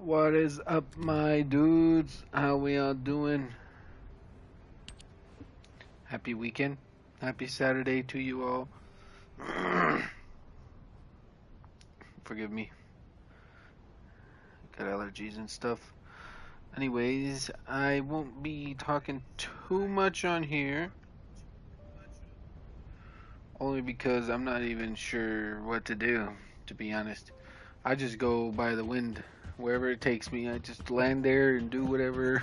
What is up, my dudes? How we all doing? Happy weekend. Happy Saturday to you all. Forgive me. Got allergies and stuff. Anyways, I won't be talking too much on here. Only because I'm not even sure what to do, to be honest. I just go by the wind. Wherever it takes me, I just land there and do whatever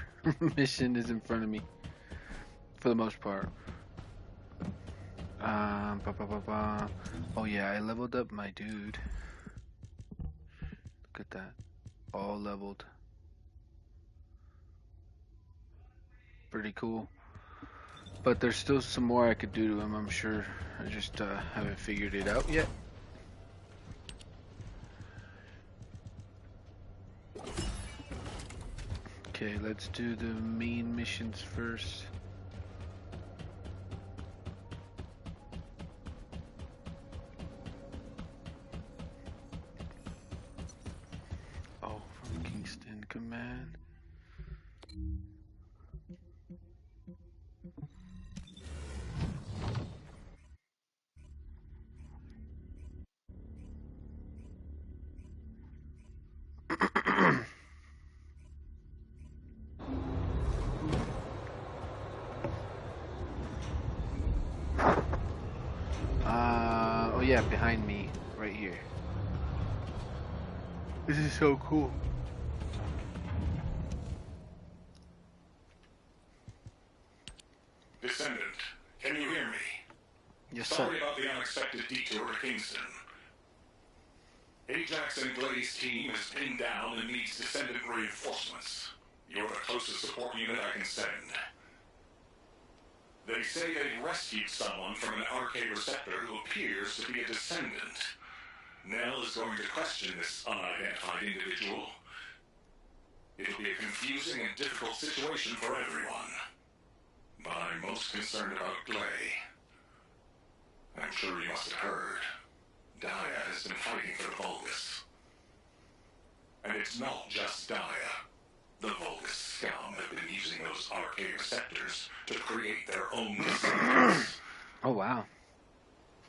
mission is in front of me. For the most part. Oh yeah, I leveled up my dude. Look at that. All leveled. Pretty cool. But there's still some more I could do to him, I'm sure. I just haven't figured it out yet. Okay, let's do the main missions first. Oh, from Kingston Command. Oh yeah, behind me, right here. This is so cool. Descendant, can you hear me? Yes, sir. Sorry about the unexpected detour to Kingston. Ajax and Glade's team is pinned down and needs Descendant reinforcements. You're the closest support unit I can send. They say they rescued someone from an RK receptor who appears to be a Descendant. Nell is going to question this unidentified individual. It'll be a confusing and difficult situation for everyone. But I'm most concerned about Glay. I'm sure you must have heard. Daya has been fighting for the Vulgus. And it's not just Daya. The Vulgus scum have been using those RK receptors to create their own descendants. Oh wow.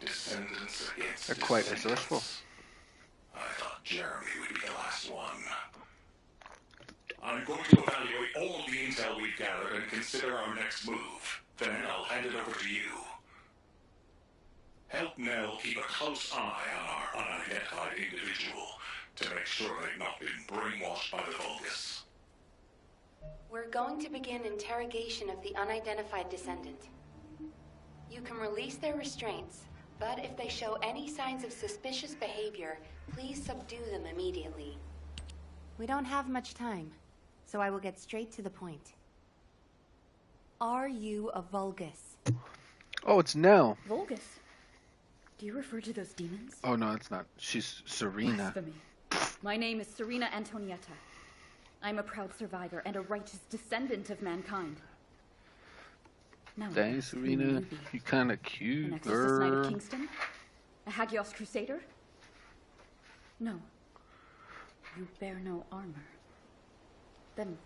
Descendants against They're quite descendants. resourceful. I thought Jeremy would be the last one. I'm going to evaluate all of the intel we've gathered and consider our next move. Then I'll hand it over to you. Help Nell keep a close eye on our unidentified individual to make sure they've not been brainwashed by the Vulgus. We're going to begin interrogation of the unidentified descendant. You can release their restraints, but if they show any signs of suspicious behavior, please subdue them immediately. We don't have much time, so I will get straight to the point. Are you a Vulgus? Oh, it's Nell. Vulgus? Do you refer to those demons? Oh no, it's not. She's Serena. Blasphemy. My name is Serena Antonietta. I'm a proud survivor and a righteous descendant of mankind. Now, Dang, Serena, you kind of an cute, exorcist knight of girl. Kingston? A Hagios crusader? No. You bear no armor. Then,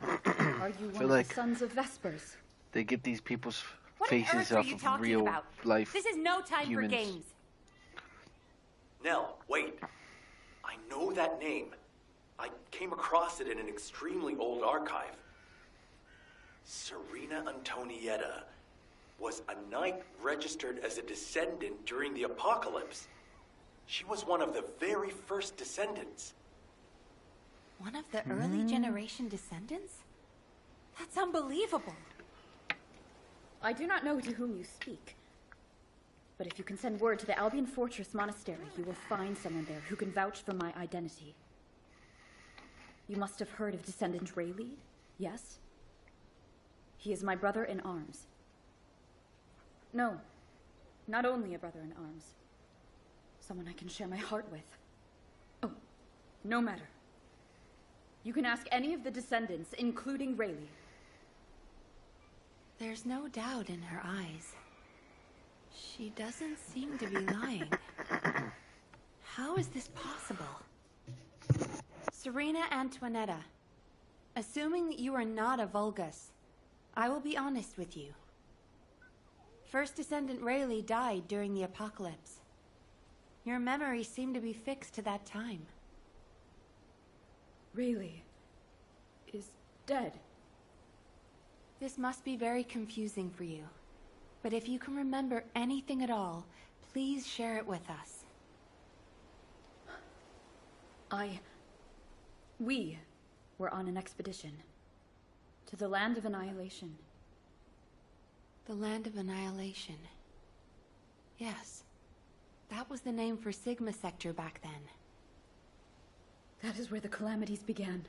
are you one of like the sons of Vespers? They get these people's What on faces earth are off you of talking real about? life This is no time humans. for games. Nell, wait. I know that name. I came across it in an extremely old archive. Serena Antonietta was a knight registered as a descendant during the apocalypse. She was one of the very first descendants. One of the early generation descendants? That's unbelievable. I do not know to whom you speak. But if you can send word to the Albion Fortress Monastery, you will find someone there who can vouch for my identity. You must have heard of Descendant Rayleigh, yes? He is my brother in arms. No, not only a brother in arms. Someone I can share my heart with. Oh, no matter. You can ask any of the descendants, including Rayleigh. There's no doubt in her eyes. She doesn't seem to be lying. How is this possible? Serena Antoinetta, assuming that you are not a Vulgus, I will be honest with you. First Descendant Rayleigh died during the apocalypse. Your memories seem to be fixed to that time. Rayleigh is dead. This must be very confusing for you. But if you can remember anything at all, please share it with us. We were on an expedition to the Land of Annihilation. The Land of Annihilation. Yes. That was the name for Sigma Sector back then. That is where the calamities began.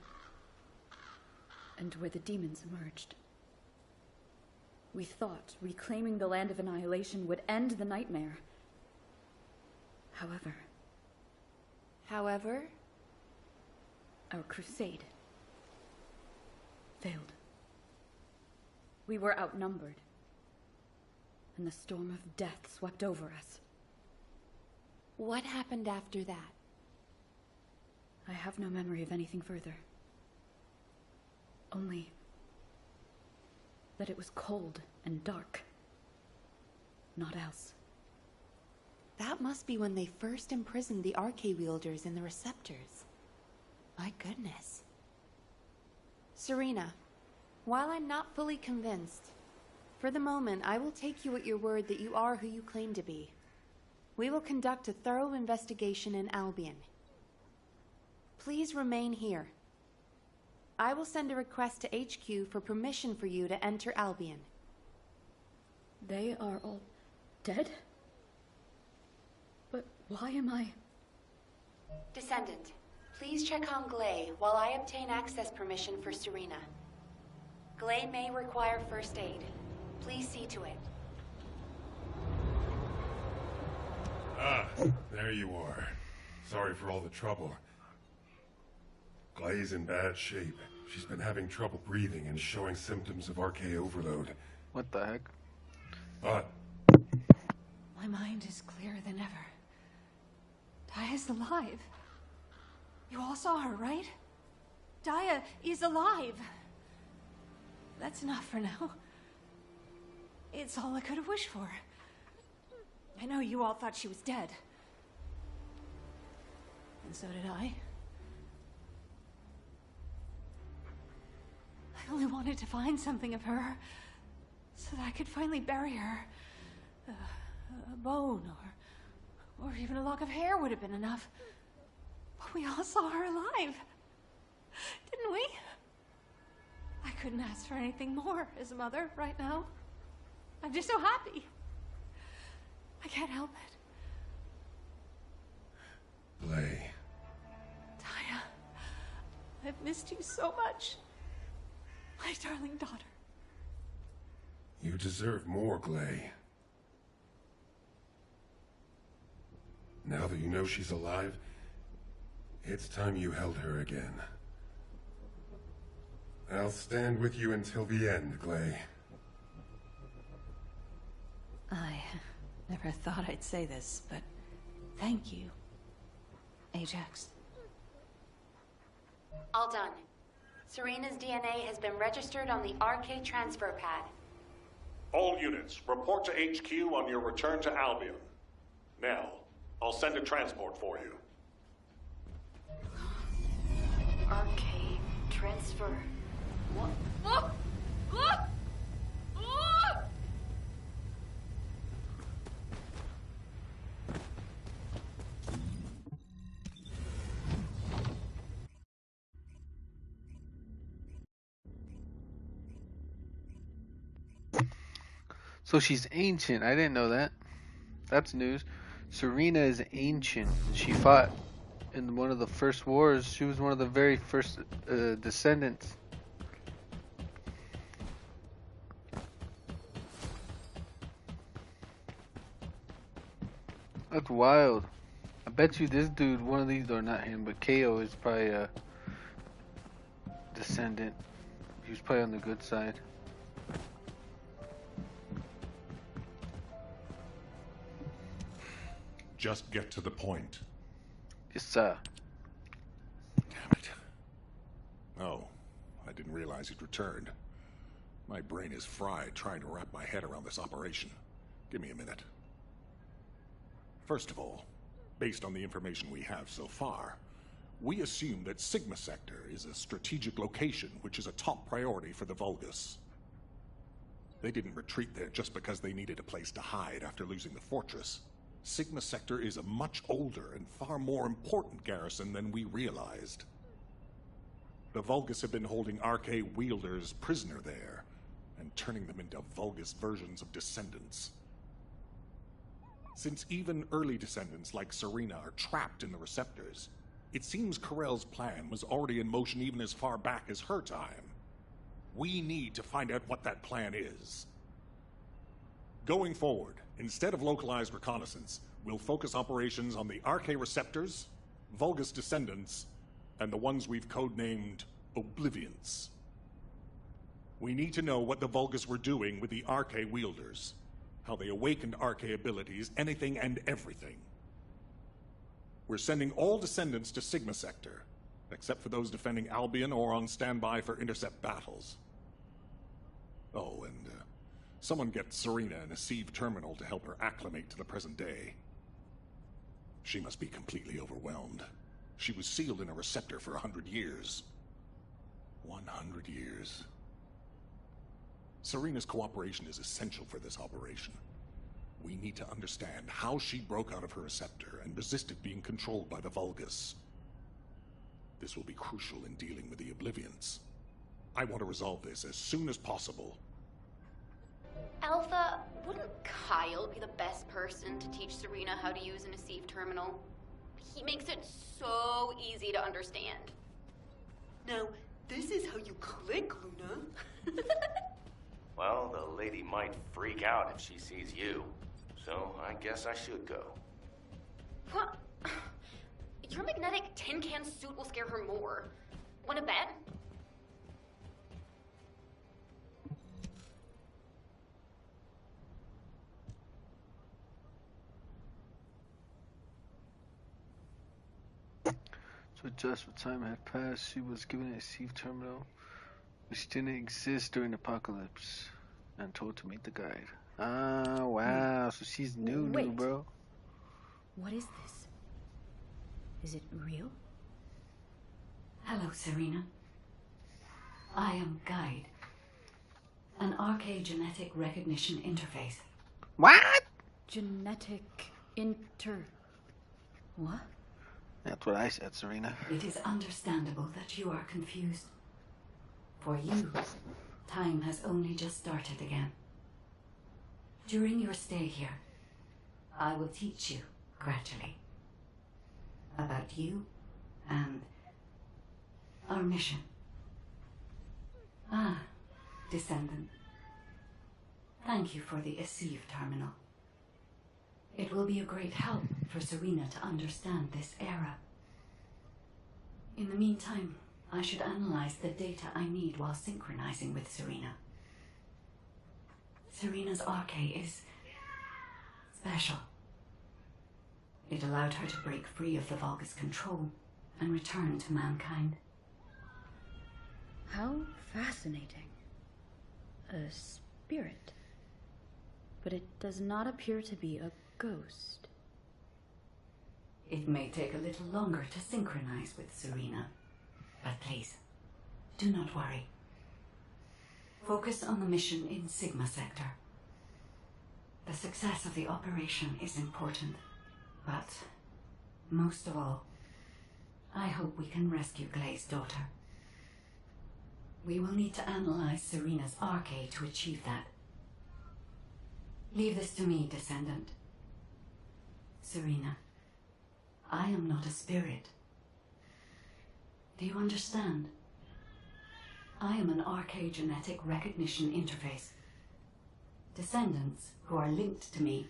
And where the demons emerged. We thought reclaiming the Land of Annihilation would end the nightmare. However, our crusade failed. We were outnumbered, and the storm of death swept over us. What happened after that? I have no memory of anything further. Only that it was cold and dark. Not else. That must be when they first imprisoned the Arche-wielders in the receptors. My goodness. Serena, while I'm not fully convinced, for the moment I will take you at your word that you are who you claim to be. We will conduct a thorough investigation in Albion. Please remain here. I will send a request to HQ for permission for you to enter Albion. They are all dead? But why am I... Descendant, please check on Glay while I obtain access permission for Serena. Glay may require first aid. Please see to it. Ah, there you are. Sorry for all the trouble. Glay's in bad shape. She's been having trouble breathing and showing symptoms of Arche overload. What the heck? But My mind is clearer than ever. Daya's alive. You all saw her, right? Daya is alive. That's enough for now. It's all I could have wished for. I know you all thought she was dead. And so did I. I only wanted to find something of her, so that I could finally bury her. A bone, or even a lock of hair would have been enough. But we all saw her alive, didn't we? I couldn't ask for anything more as a mother right now. I'm just so happy. I can't help it. Glay, Daya, I've missed you so much. My darling daughter. you deserve more, Glay. Now that you know she's alive, it's time you held her again. I'll stand with you until the end, Glay. I never thought I'd say this, but thank you, Ajax. All done. Serena's DNA has been registered on the Arche transfer pad. All units, report to HQ on your return to Albion. Now, I'll send a transport for you. Arche transfer. What? So she's ancient. I didn't know that. That's news. Serena is ancient. She fought in one of the first wars. She was one of the very first descendants. That's wild. I bet you this dude, one of these, or not him, but KO is probably a descendant. He was probably on the good side. Just get to the point. Yes, sir. Damn it. Oh, I didn't realize you'd returned. My brain is fried trying to wrap my head around this operation. Give me a minute. First of all, based on the information we have so far, we assume that Sigma Sector is a strategic location which is a top priority for the Vulgus. They didn't retreat there just because they needed a place to hide after losing the fortress. Sigma Sector is a much older and far more important garrison than we realized. The Vulgus have been holding Arche wielders prisoner there, and turning them into Vulgus versions of descendants. Since even early descendants like Serena are trapped in the receptors, it seems Corell's plan was already in motion even as far back as her time. We need to find out what that plan is. Going forward, instead of localized reconnaissance, we'll focus operations on the Arche receptors, Vulgus descendants, and the ones we've codenamed Oblivions. We need to know what the Vulgus were doing with the Arche wielders, how they awakened Arche abilities, anything and everything. We're sending all descendants to Sigma Sector, except for those defending Albion or on standby for intercept battles. Oh, and someone get Serena in a sieve terminal to help her acclimate to the present day. She must be completely overwhelmed. She was sealed in a receptor for 100 years. 100 years. Serena's cooperation is essential for this operation. We need to understand how she broke out of her receptor and resisted being controlled by the Vulgus. This will be crucial in dealing with the Oblivions. I want to resolve this as soon as possible. Alpha, wouldn't Kyle be the best person to teach Serena how to use an Asif terminal? He makes it so easy to understand. Now, this is how you click, Luna. Well, the lady might freak out if she sees you. So I guess I should go. What? Your magnetic tin can suit will scare her more. Wanna bet? So just what time had passed, she was given a sieve terminal, which didn't exist during the apocalypse, and told to meet the guide. Ah, wow. So she's new, bro. What is this? Is it real? Hello, Serena. I am Guide, an Arche genetic recognition interface. What? Genetic What? That's what I said, Serena. It is understandable that you are confused. For you, time has only just started again. During your stay here, I will teach you, gradually, about you and our mission. Ah, descendant. Thank you for the Asif terminal. It will be a great help for Serena to understand this era. In the meantime, I should analyze the data I need while synchronizing with Serena. Serena's Arche is special. It allowed her to break free of the Vulgus control and return to mankind. How fascinating. A spirit. But it does not appear to be a ghost. It may take a little longer to synchronize with Serena, but please, do not worry. Focus on the mission in Sigma Sector. The success of the operation is important, but most of all, I hope we can rescue Glay's daughter. We will need to analyze Serena's Arche to achieve that. Leave this to me, Descendant. Serena, I am not a spirit. Do you understand? I am an Arche genetic recognition interface. Descendants who are linked to me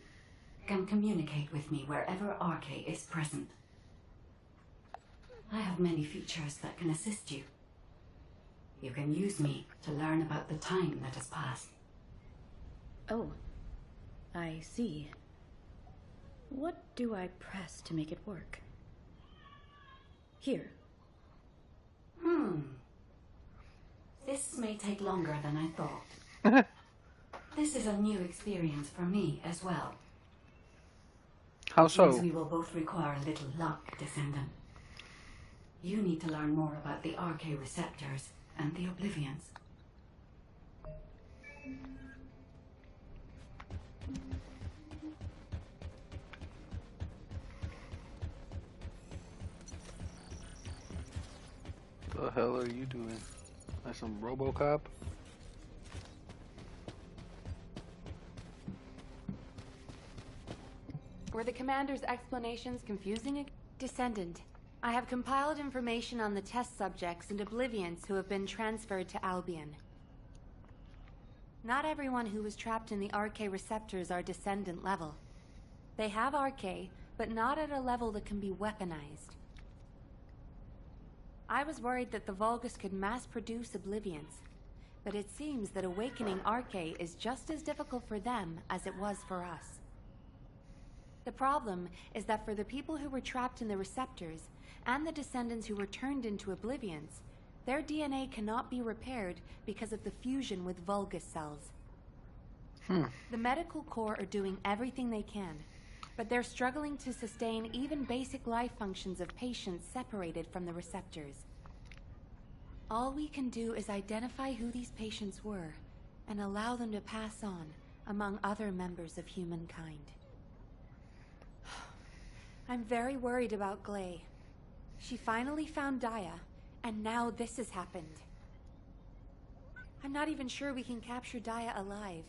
can communicate with me wherever Arche is present. I have many features that can assist you. You can use me to learn about the time that has passed. Oh, I see. What do I press to make it work? Here. This may take longer than I thought. This is a new experience for me as well. How It so? seems we will both require a little luck, Descendant. You need to learn more about the RK receptors and the Oblivions. The hell are you doing? That's some RoboCop? Were the commander's explanations confusing? Descendant, I have compiled information on the test subjects and Oblivions who have been transferred to Albion. Not everyone who was trapped in the RK receptors are Descendant level. They have RK, but not at a level that can be weaponized. I was worried that the Vulgus could mass-produce Oblivions, but it seems that awakening RK is just as difficult for them as it was for us. The problem is that for the people who were trapped in the receptors, and the Descendants who were turned into Oblivions, their DNA cannot be repaired because of the fusion with Vulgus cells. The medical corps are doing everything they can, but they're struggling to sustain even basic life functions of patients separated from the receptors. All we can do is identify who these patients were and allow them to pass on among other members of humankind. I'm very worried about Glay. She finally found Daya, and now this has happened. I'm not even sure we can capture Daya alive.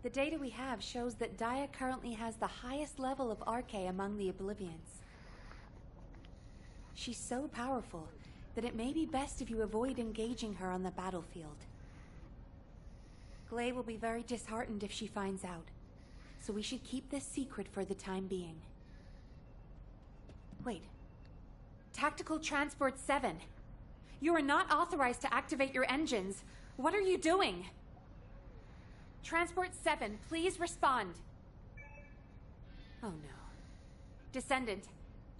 The data we have shows that Daya currently has the highest level of RK among the Oblivions. She's so powerful that it may be best if you avoid engaging her on the battlefield. Glay will be very disheartened if she finds out, so we should keep this secret for the time being. Wait. Tactical Transport 7. You are not authorized to activate your engines. What are you doing? Transport 7, please respond. Oh no. Descendant,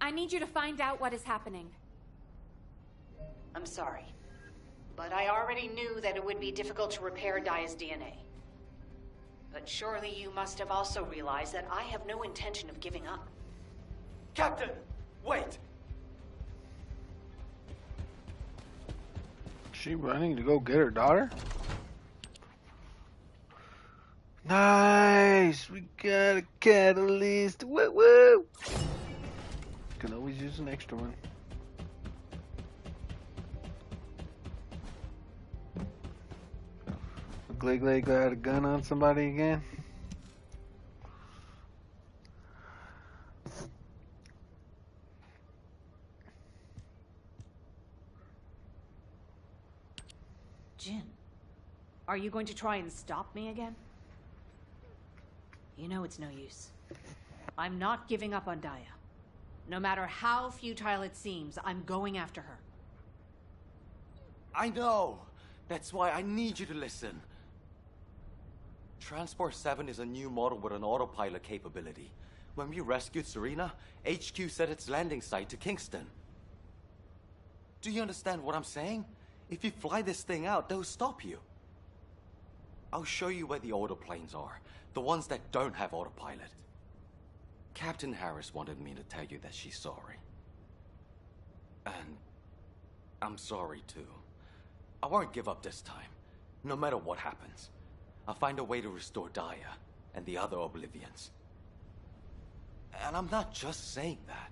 I need you to find out what is happening. I'm sorry, but I already knew that it would be difficult to repair Daya's DNA. But surely you must have also realized that I have no intention of giving up. Captain, wait! Is she running to go get her daughter? Nice! We got a catalyst! Woo woo! Can always use an extra one. Glay got a gun on somebody again? Jin, are you going to try and stop me again? You know it's no use. I'm not giving up on Daya. No matter how futile it seems, I'm going after her. I know! That's why I need you to listen. Transport 7 is a new model with an autopilot capability. When we rescued Serena, HQ set its landing site to Kingston. Do you understand what I'm saying? If you fly this thing out, they'll stop you. I'll show you where the autoplanes are. The ones that don't have autopilot. Captain Harris wanted me to tell you that she's sorry. And I'm sorry too. I won't give up this time, no matter what happens. I'll find a way to restore Daya and the other Oblivions. And I'm not just saying that.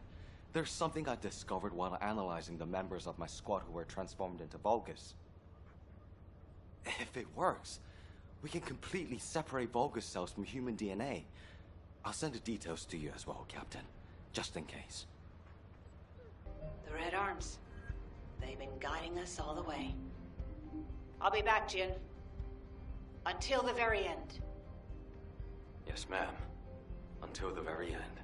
There's something I discovered while analyzing the members of my squad who were transformed into Vulgus. If it works, we can completely separate Vulgus cells from human DNA. I'll send the details to you as well, Captain, just in case. The Red Arms. They've been guiding us all the way. I'll be back, Jin. Until the very end. Yes, ma'am. Until the very end.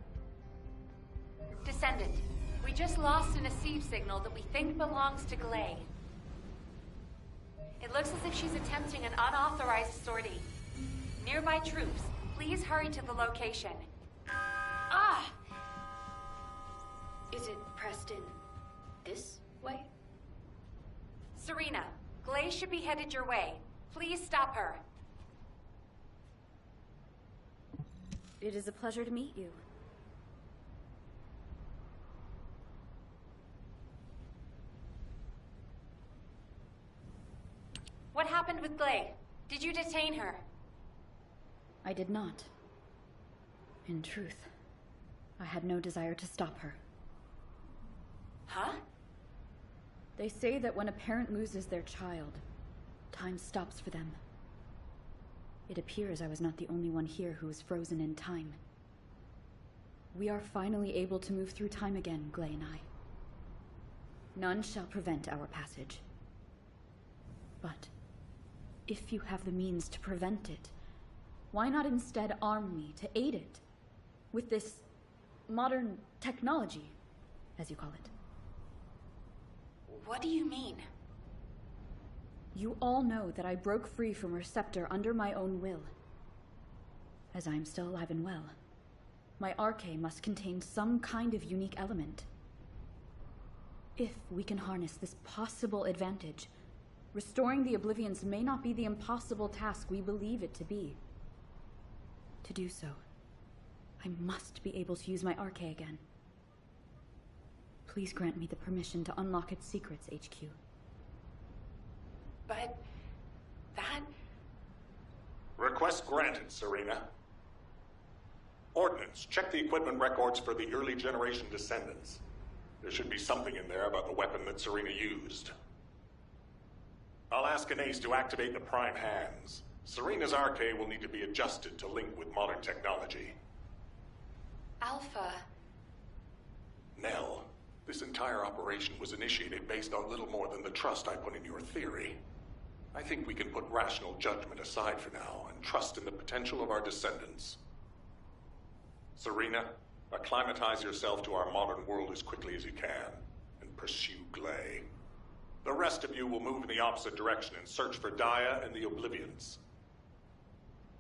Descendant, we just lost an Asive signal that we think belongs to Glay. It looks as if she's attempting an unauthorized sortie. Nearby troops, please hurry to the location. Ah! Is it pressed in this way? Serena, Glay Glay should be headed your way. Please stop her. It is a pleasure to meet you. What happened with Glay? Did you detain her? I did not. In truth, I had no desire to stop her. Huh? They say that when a parent loses their child, time stops for them. It appears I was not the only one here who was frozen in time. We are finally able to move through time again, Glay and I. None shall prevent our passage. But if you have the means to prevent it, why not instead arm me to aid it with this modern technology, as you call it? What do you mean? You all know that I broke free from Receptor under my own will. As I am still alive and well, my arche must contain some kind of unique element. If we can harness this possible advantage, restoring the Oblivions may not be the impossible task we believe it to be. To do so, I must be able to use my arche again. Please grant me the permission to unlock its secrets, HQ. But that... Request granted, Serena. Ordnance, check the equipment records for the early generation descendants. There should be something in there about the weapon that Serena used. I'll ask Anais to activate the prime hands. Serena's arche will need to be adjusted to link with modern technology. Alpha... Nell, this entire operation was initiated based on little more than the trust I put in your theory. I think we can put rational judgment aside for now and trust in the potential of our descendants. Serena, acclimatize yourself to our modern world as quickly as you can, and pursue Glay. The rest of you will move in the opposite direction and search for Dia and the Oblivions.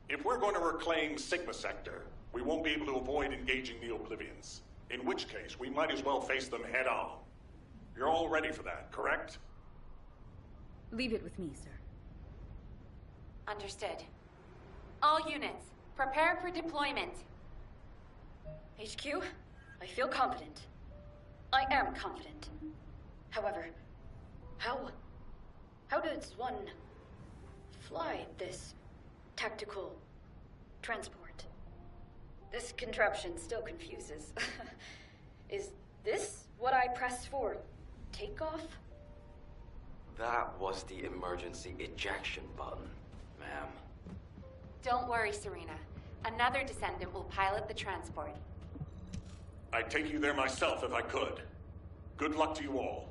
If we're going to reclaim Sigma Sector, we won't be able to avoid engaging the Oblivions. In which case, we might as well face them head on. You're all ready for that, correct? Leave it with me, sir. Understood. All units, prepare for deployment. HQ, I feel confident. I am confident. However, how does one fly this tactical transport? This contraption still confuses. Is this what I press for takeoff? That was the emergency ejection button, ma'am. Don't worry, Serena. Another descendant will pilot the transport. I'd take you there myself if I could. Good luck to you all.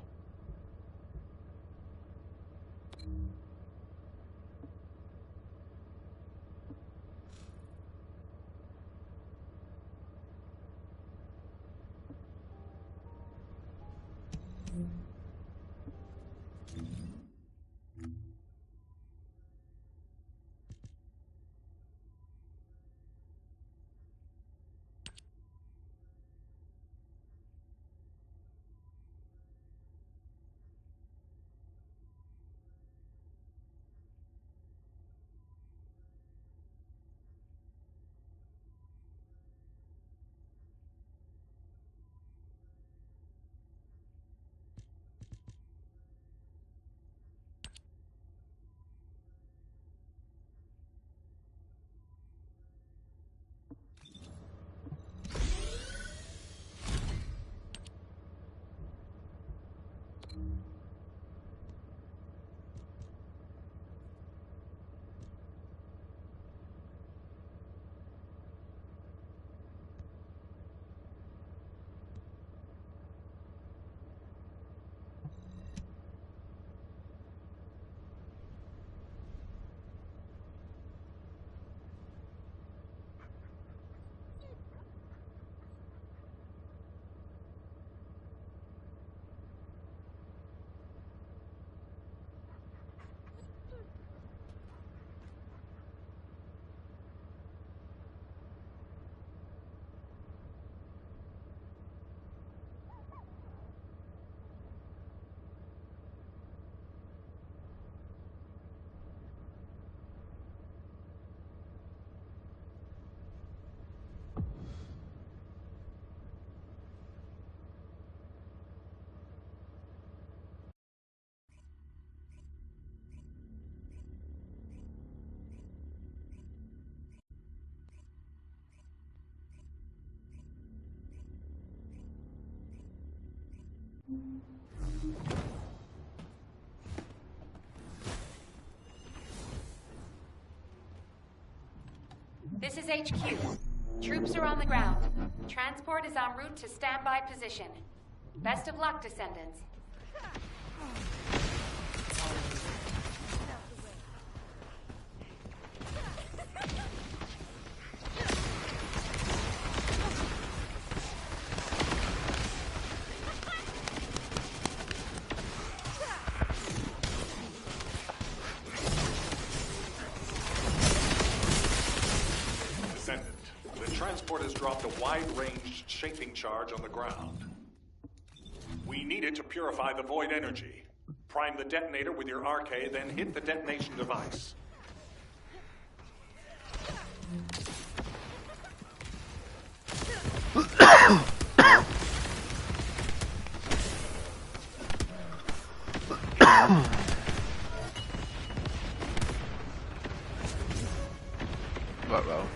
This is HQ. Troops are on the ground. Transport is en route to standby position. Best of luck, Descendants. Descendant, the transport has dropped a wide-range shaping charge on the ground. We need it to purify the void energy. Prime the detonator with your RK, then hit the detonation device. Uh-oh.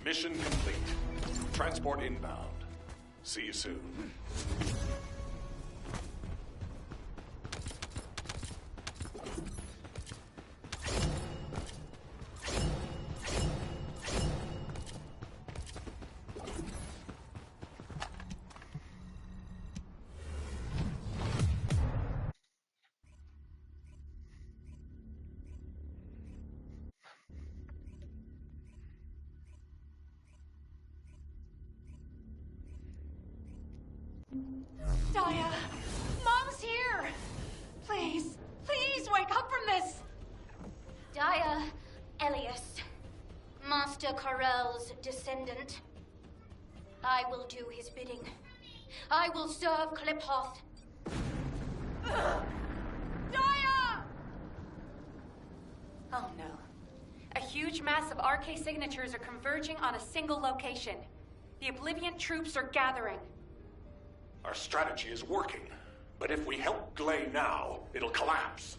Mission complete. Transport inbound. See you soon. Daya! Mom's here! Please, please wake up from this! Daya, Elias, Master Karel's descendant. I will do his bidding. I will serve Kliphoth. Daya! Oh no. A huge mass of RK signatures are converging on a single location. The Oblivion troops are gathering. Our strategy is working, but if we help Glay now, it'll collapse.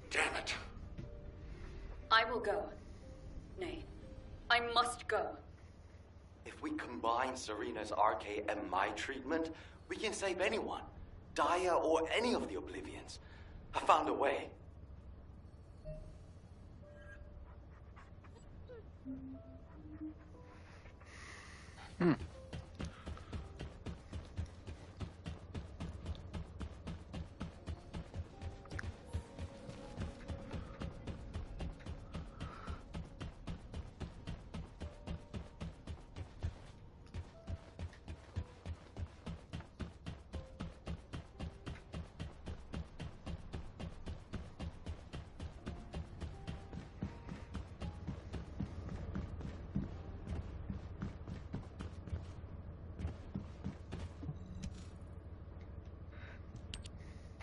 Damn it. I will go. Nay, I must go. If we combine Serena's RK and my treatment, we can save anyone. Daya or any of the Oblivions. I found a way. Hmm.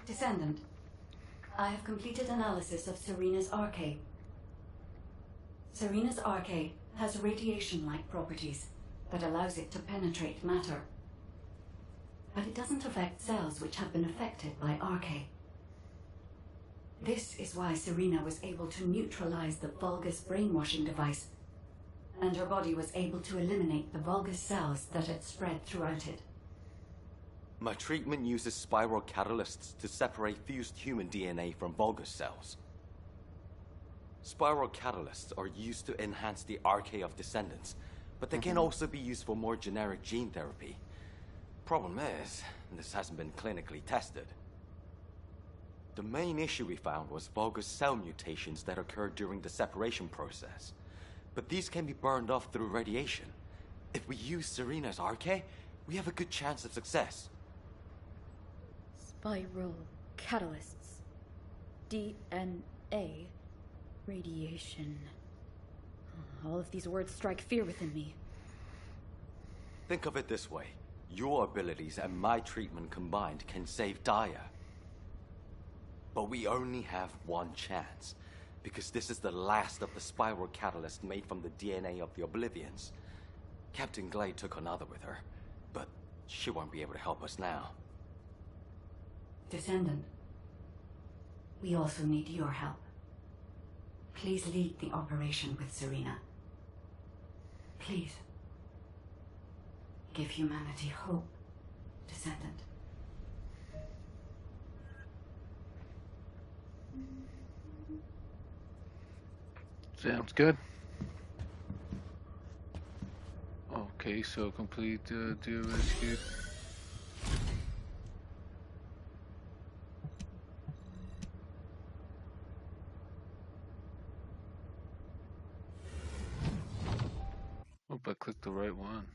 Descendant, I have completed analysis of Serena's arcade. Serena's arcade has radiation-like properties that allows it to penetrate matter. But it doesn't affect cells which have been affected by arcade. This is why Serena was able to neutralize the Vulgus brainwashing device, and her body was able to eliminate the Vulgus cells that had spread throughout it. My treatment uses spiral catalysts to separate fused human DNA from Vulgus cells. Spiral catalysts are used to enhance the arcade of descendants, but they can also be used for more generic gene therapy. Problem is, this hasn't been clinically tested. The main issue we found was Vulgus cell mutations that occurred during the separation process. But these can be burned off through radiation. If we use Serena's arcade, we have a good chance of success. Spiral catalysts. DNA. Radiation. All of these words strike fear within me. Think of it this way. Your abilities and my treatment combined can save Daya. But we only have one chance, because this is the last of the spiral catalyst made from the DNA of the Oblivions. Captain Glade took another with her, but she won't be able to help us now. Descendant, we also need your help. Please lead the operation with Serena. Please. Give humanity hope, Descendant. Sounds good. Okay, so complete the rescue. Hope I clicked the right one.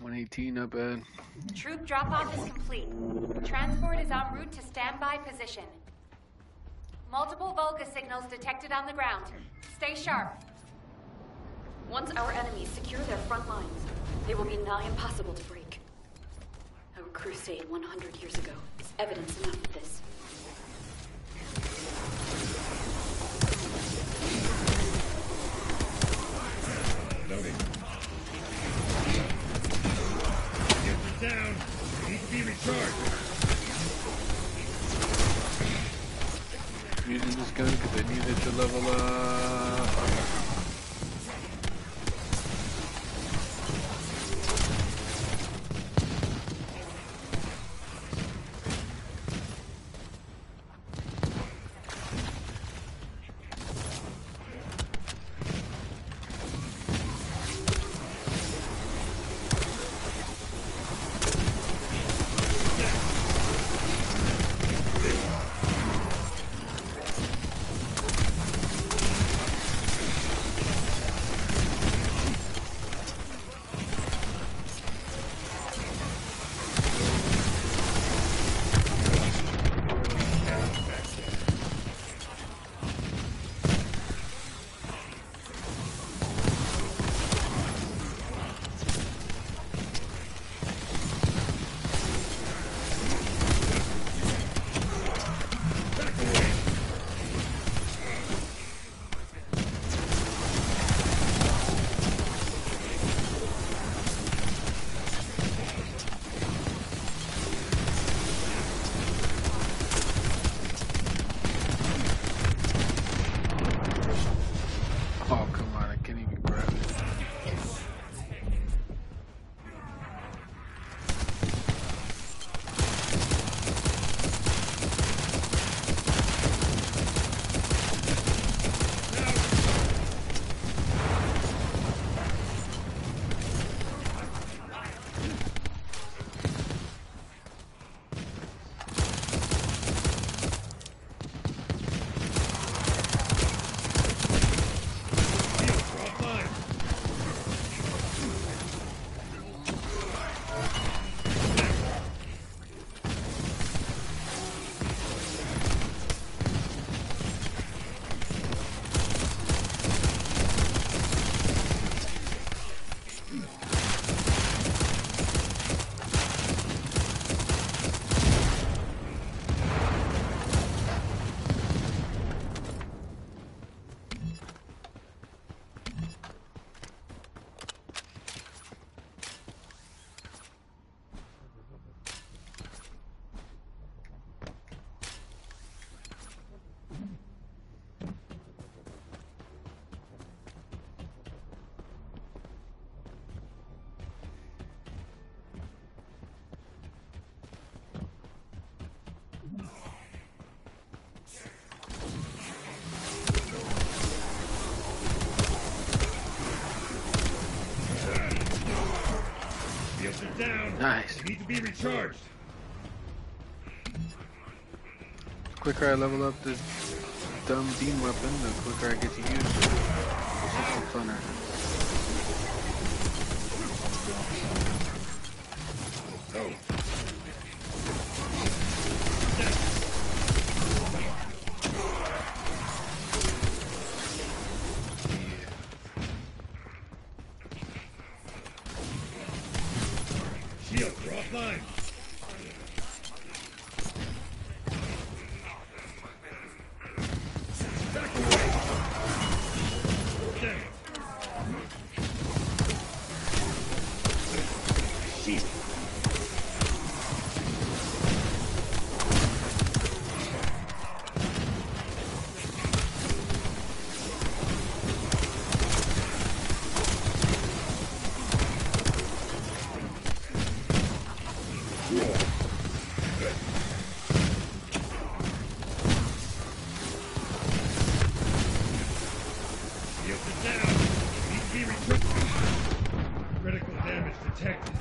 $118, not bad. Troop drop-off is complete. Transport is en route to standby position. Multiple Vulgus signals detected on the ground. Stay sharp. Once our enemies secure their front lines, they will be nigh impossible to break. Our crusade 100 years ago is evidence enough of this. Loading. Get down. Need to be recharged. Using this gun because I need it to level up. down. Nice. You need to be recharged. The quicker I level up this dumb beam weapon, the quicker I get to use it. It's just funner. Oh. Shields are offline. Back away. Okay. Shield. Critical damage detected.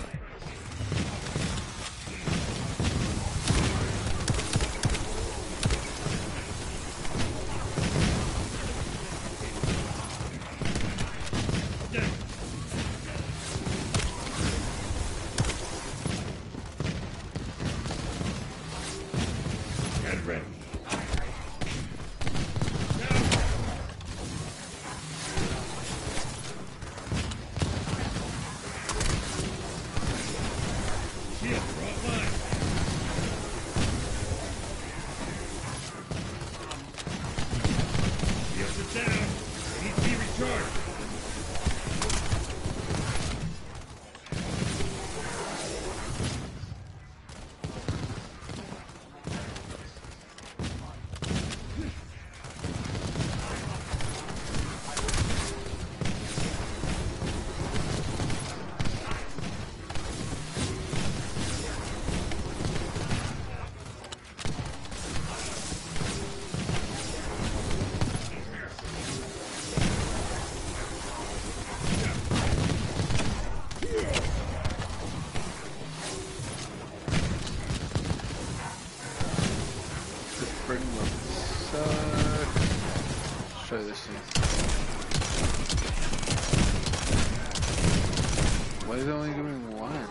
Get ready. Shields are offline. Shields are down. They need to be recharged. This friggin' weapon sucks. Let's try this thing. Why is it only doing one?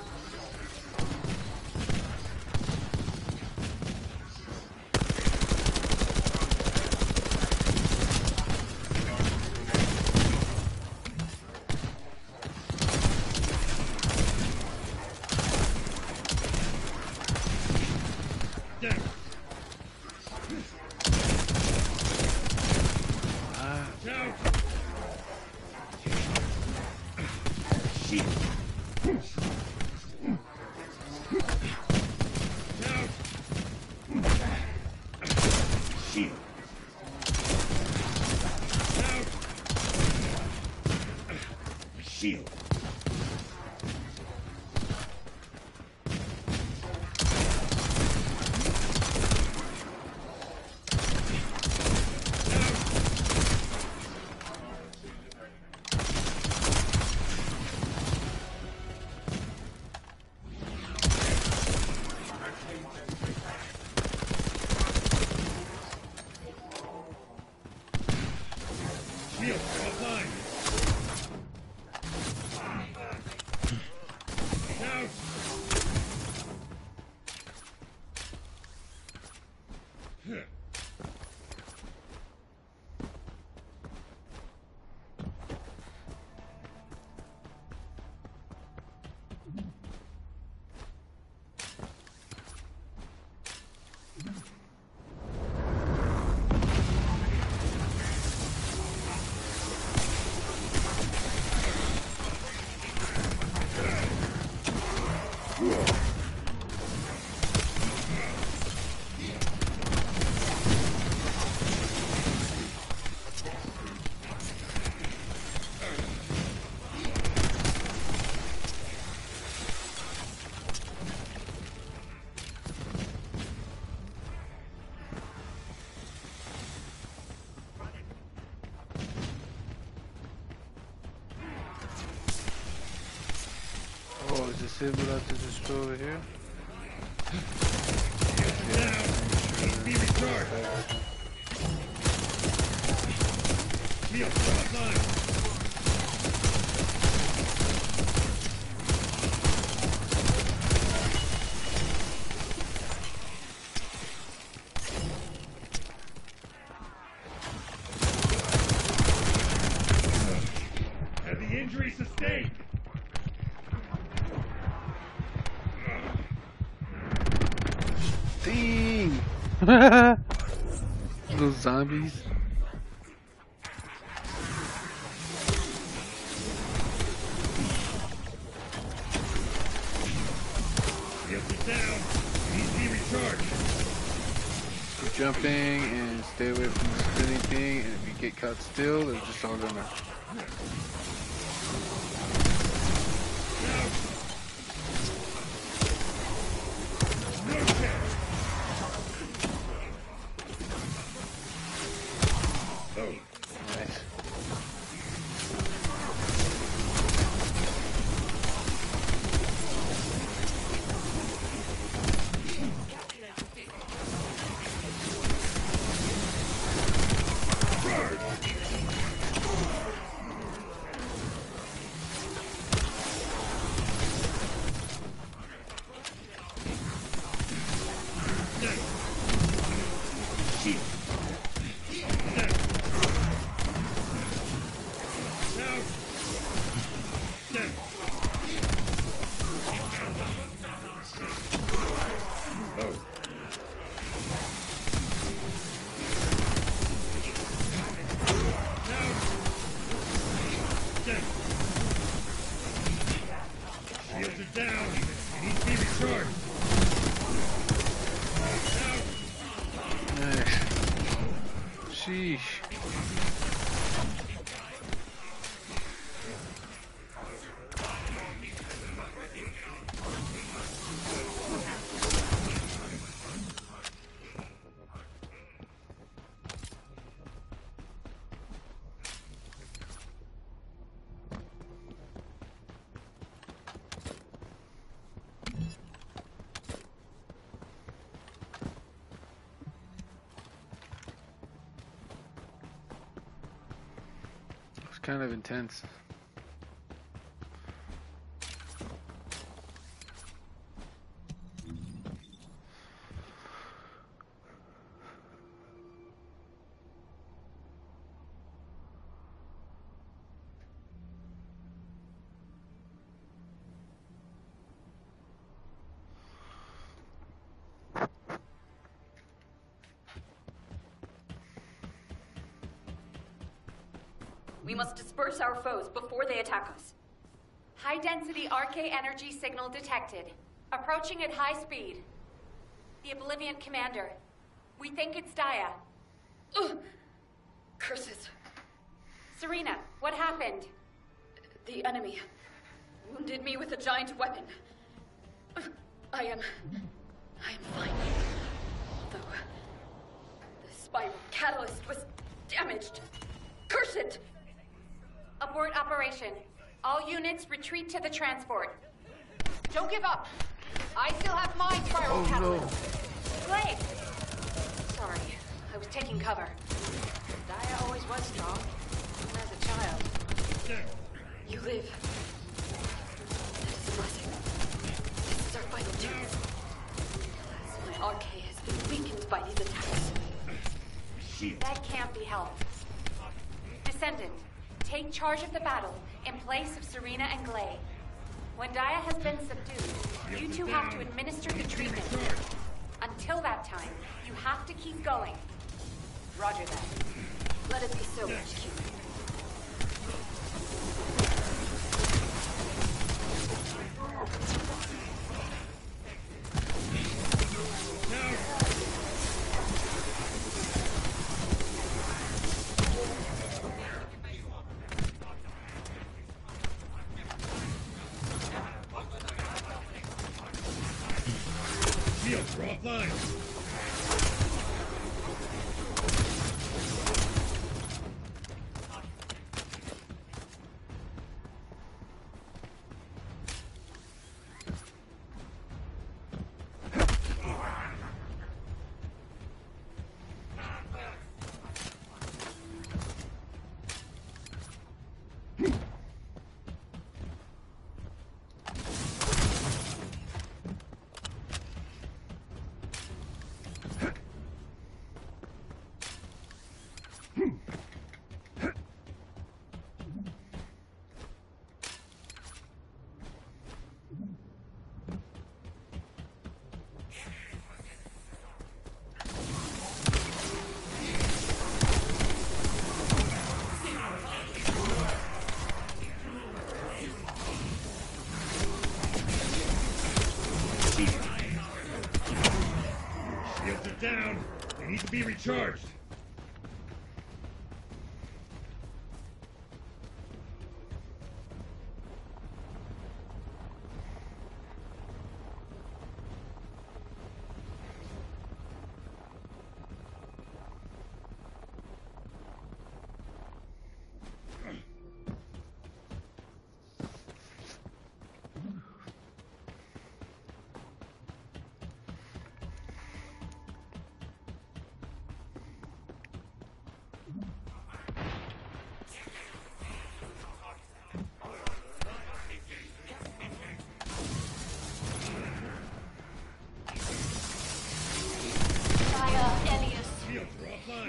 Down. Down. Shield. Down. Shield. Down. Shield. Shields are offline. Down. it without to just go over here. Be recharged. Shield, front line. Heavy injury sustained. Dang! Those zombies. Shields are down. Needs to be recharged. Keep jumping and stay away from the spinning thing. And if you get caught still, they're just all gonna. Nice. Shields are down. Needs to be recharged. Nice. Sheesh. It's kind of intense. We must disperse our foes before they attack us. High-density RK energy signal detected. Approaching at high speed. The Oblivion Commander. We think it's Daya. Ugh. Curses. Serena, what happened? The enemy wounded me with a giant weapon. I am fine. Although the spiral catalyst was damaged. Curse it! Abort operation. All units retreat to the transport. Don't give up. I still have my spiral catalyst. Clay! Sorry, I was taking cover. Daya always was strong, even as a child. You live. That is a blessing. This is our final chance. As my RK has been weakened by these attacks. That can't be helped. Descendant, take charge of the battle in place of Serena and Glay. When Daya has been subdued, you two have to administer the treatment. Until that time, you have to keep going. Roger that. Let it be so, HQ. Shields are offline. be recharged.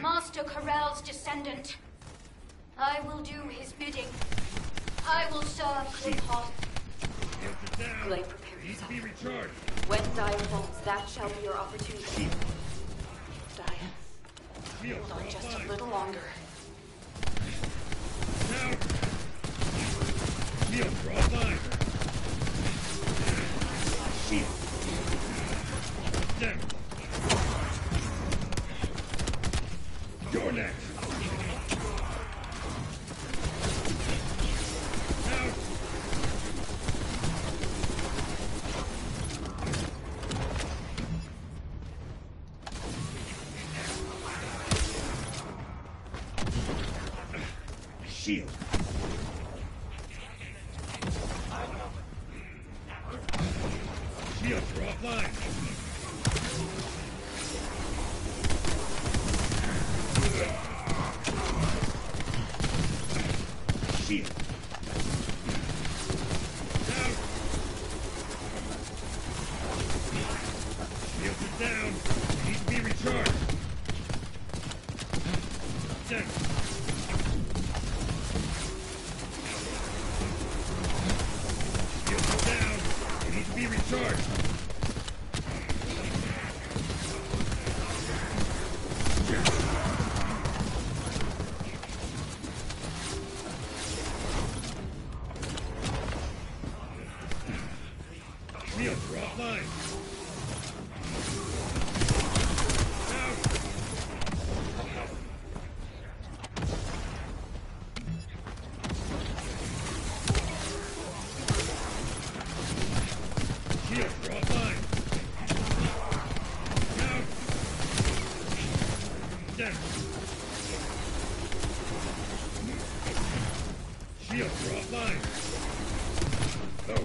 Master Corell's descendant. I will do his bidding. I will serve Cliphoff. Glay, prepare yourself. Be recharged. When Dia falls, that shall be your opportunity. Dia, hold on just a little longer. Now. Shield, draw line. Shield. Down. You're next. Out. Shield. Shield, draw line. Shield. Down. Shields are down. Need to be recharged. Down. Shields are down. They need to be recharged. Shields are offline. Out. Shields are offline. Out. Down. Shields are offline. Oh.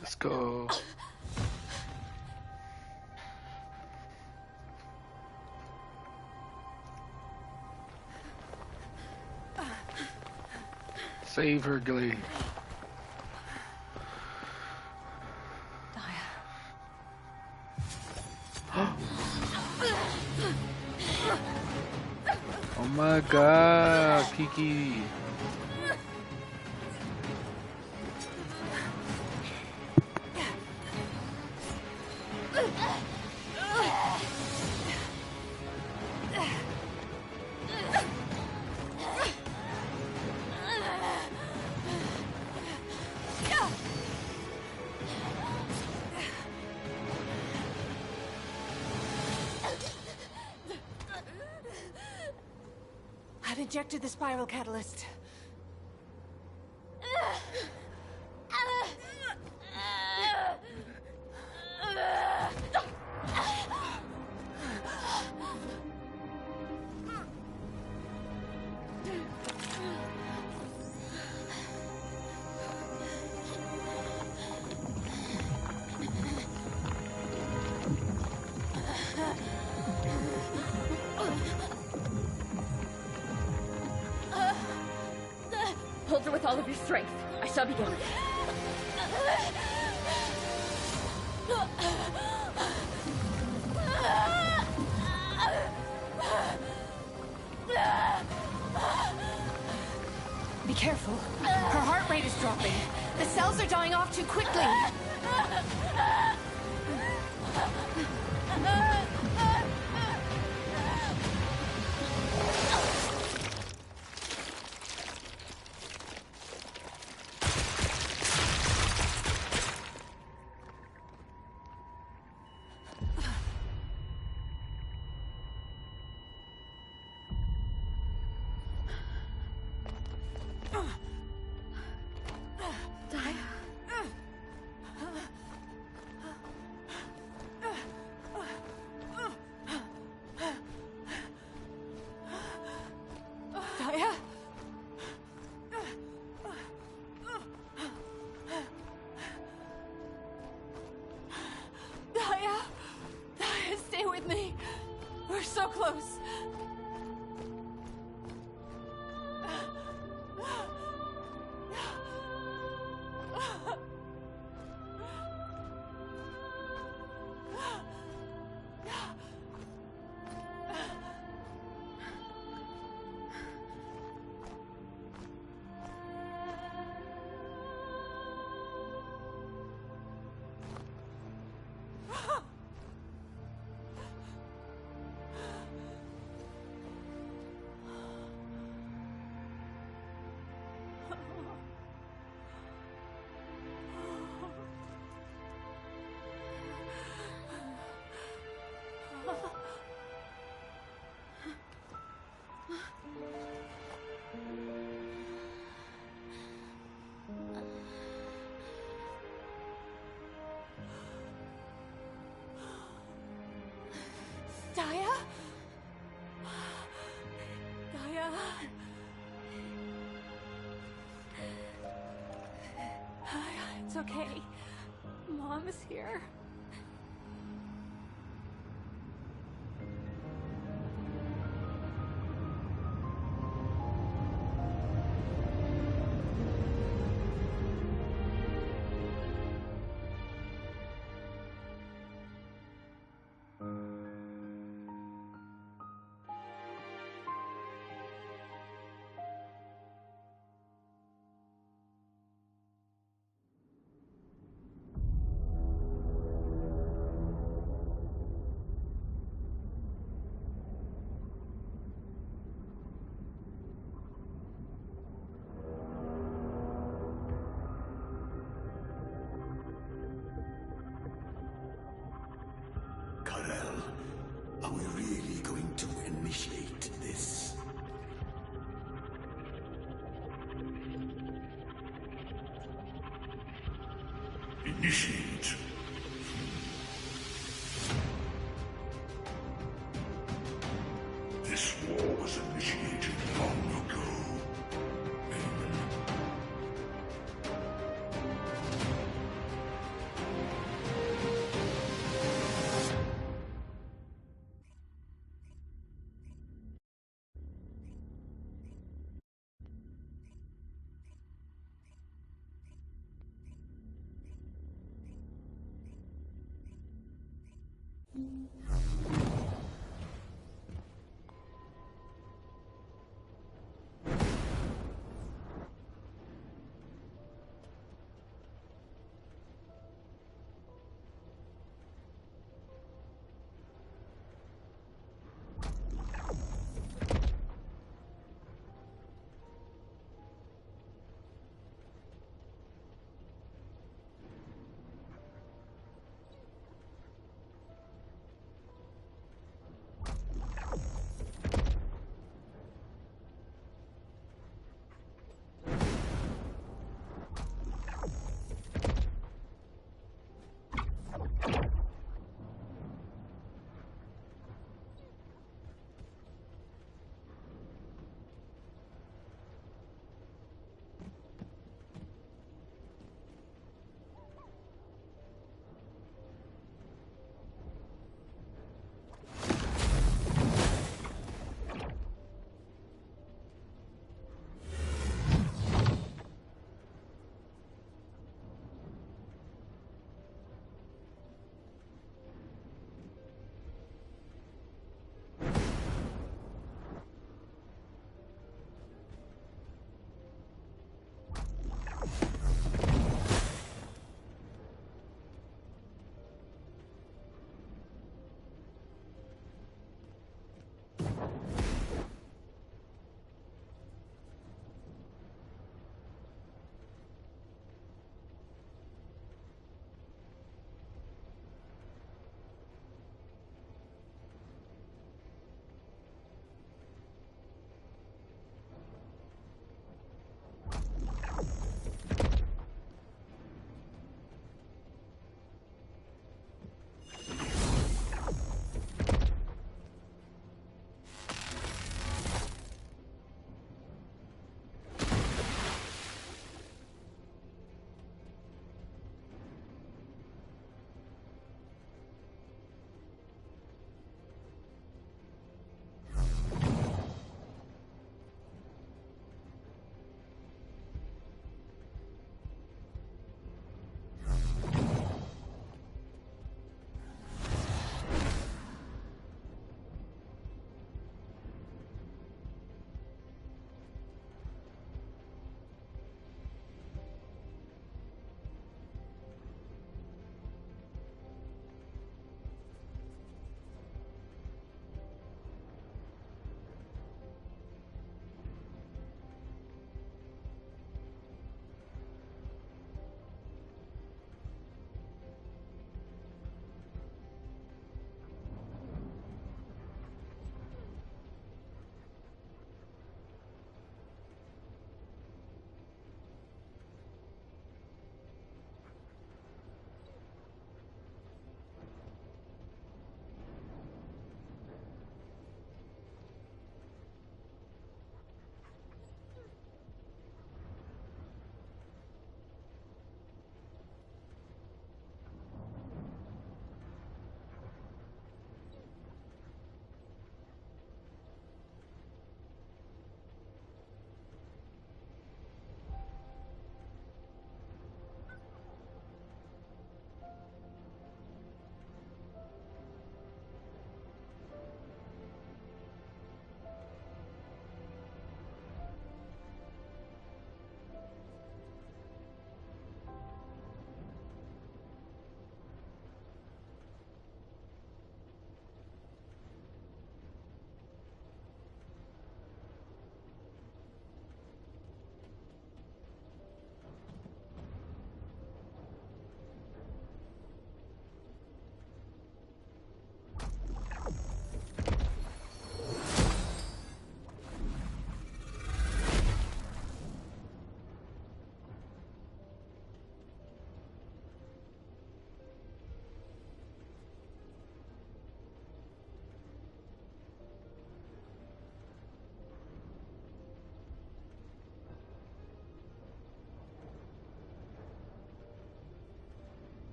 Let's go. Save her, Glay. Oh my god, Kiki. I've injected the spiral catalyst. Hold her with all of your strength. I shall begin. Be careful. Her heart rate is dropping. The cells are dying off too quickly. Daya? Daya? Daya, stay with me. We're so close. Daya? Daya? It's okay. Mom is here. Karel, are we really going to initiate this? Initiate. This war was initiated long ago.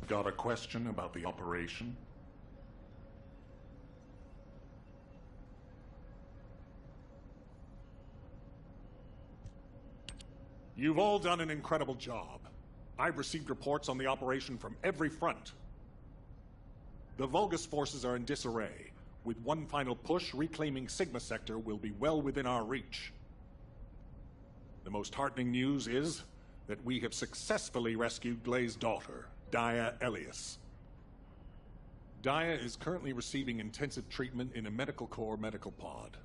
Got a question about the operation? You've all done an incredible job. I've received reports on the operation from every front. The Vulgus forces are in disarray. With one final push, reclaiming Sigma Sector will be well within our reach. The most heartening news is that we have successfully rescued Glay's daughter, Dia Elias. Dia is currently receiving intensive treatment in a Medical Corps medical pod.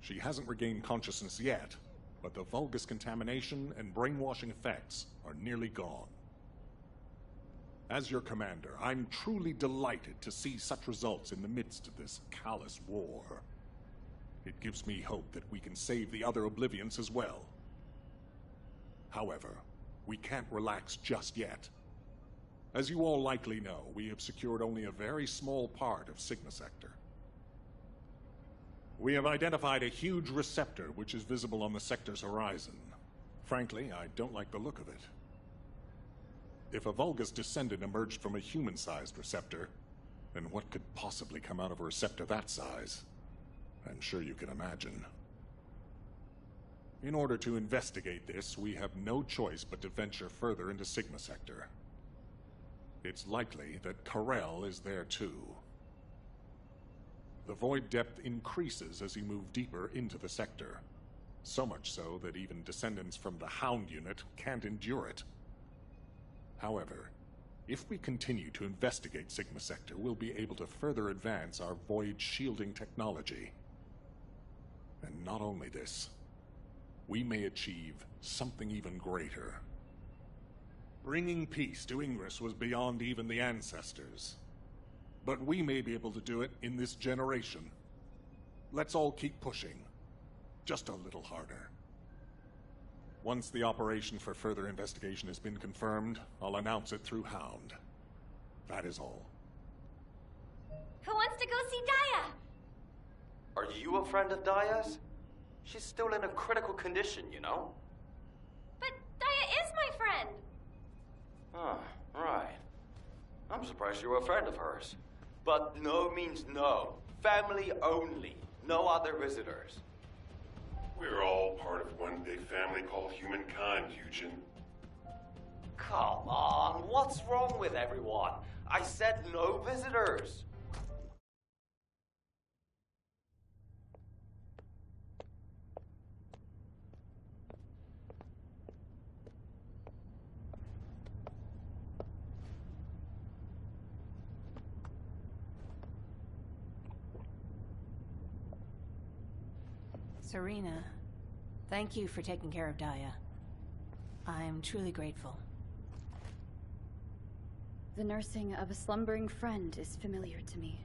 She hasn't regained consciousness yet, but the Vulgus contamination and brainwashing effects are nearly gone. As your commander, I'm truly delighted to see such results in the midst of this callous war. It gives me hope that we can save the other Oblivions as well. However, we can't relax just yet. As you all likely know, we have secured only a very small part of Sigma Sector. We have identified a huge receptor which is visible on the sector's horizon. Frankly, I don't like the look of it. If a Vulgus descendant emerged from a human-sized receptor, then what could possibly come out of a receptor that size? I'm sure you can imagine. In order to investigate this, we have no choice but to venture further into Sigma Sector. It's likely that Karel is there too. The void depth increases as you move deeper into the sector. So much so that even descendants from the Hound unit can't endure it. However, if we continue to investigate Sigma Sector, we'll be able to further advance our void shielding technology. And not only this, we may achieve something even greater. Bringing peace to Ingress was beyond even the ancestors. But we may be able to do it in this generation. Let's all keep pushing. Just a little harder. Once the operation for further investigation has been confirmed, I'll announce it through Hound. That is all. Who wants to go see Dia? Are you a friend of Dia's? She's still in a critical condition, you know? But Dia is my friend! Ah, right. I'm surprised you're a friend of hers. But no means no. Family only. No other visitors. We're all part of one big family called humankind, Eugen. Come on, what's wrong with everyone? I said no visitors. Serena, thank you for taking care of Dia. I'm truly grateful. The nursing of a slumbering friend is familiar to me.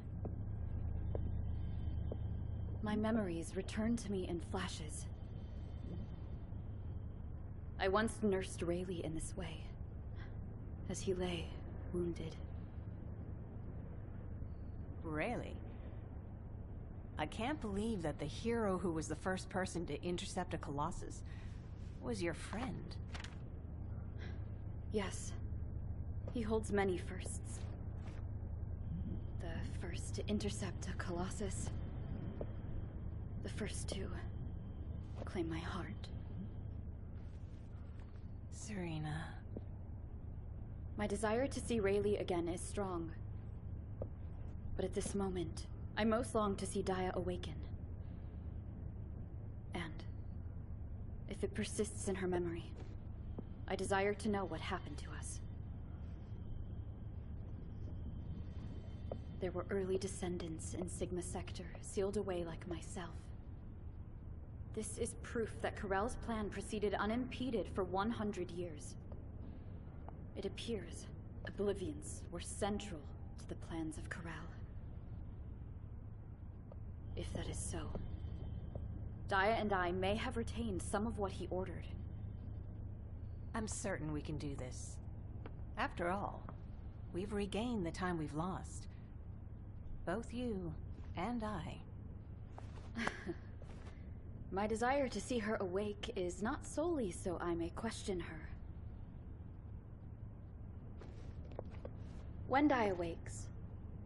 My memories return to me in flashes. I once nursed Rayleigh in this way, as he lay, wounded. Rayleigh? I can't believe that the hero who was the first person to intercept a Colossus was your friend. Yes. He holds many firsts. The first to intercept a Colossus. The first to claim my heart. Serena. My desire to see Rayleigh again is strong. But at this moment, I most long to see Dia awaken. And if it persists in her memory, I desire to know what happened to us. There were early descendants in Sigma Sector, sealed away like myself. This is proof that Karel's plan proceeded unimpeded for 100 years. It appears Oblivions were central to the plans of Karel. If that is so, Dia and I may have retained some of what he ordered. I'm certain we can do this. After all, we've regained the time we've lost. Both you and I. My desire to see her awake is not solely so I may question her. When Daya wakes,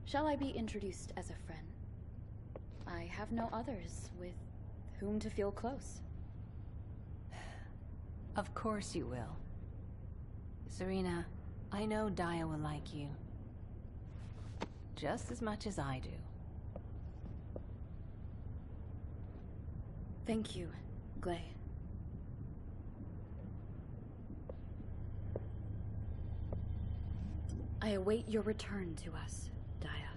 shall I be introduced as a friend? I have no others with whom to feel close. Of course you will. Serena, I know Daya will like you. Just as much as I do. Thank you, Glay. I await your return to us, Daya.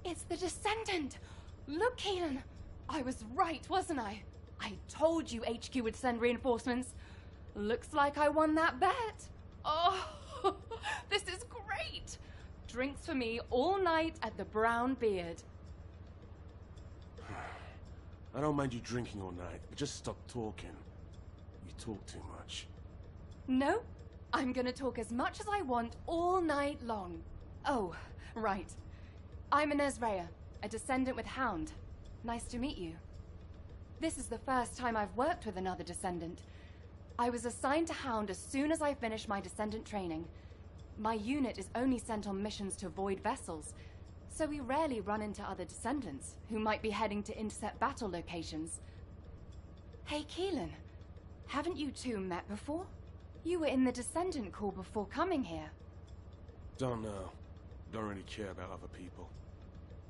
It's the descendant! Look, Keelan! I was right, wasn't I? I told you HQ would send reinforcements. Looks like I won that bet. Oh, this is great! Drinks for me all night at the Brown Beard. I don't mind you drinking all night, but just stop talking. You talk too much. No, I'm gonna talk as much as I want all night long. Oh, right. I'm Inez Rhea, a descendant with Hound. Nice to meet you. This is the first time I've worked with another descendant. I was assigned to Hound as soon as I finished my descendant training. My unit is only sent on missions to Void vessels, so we rarely run into other descendants who might be heading to intercept battle locations. Hey, Keelan, haven't you two met before? You were in the Descendant Corps before coming here. Don't know. Don't really care about other people.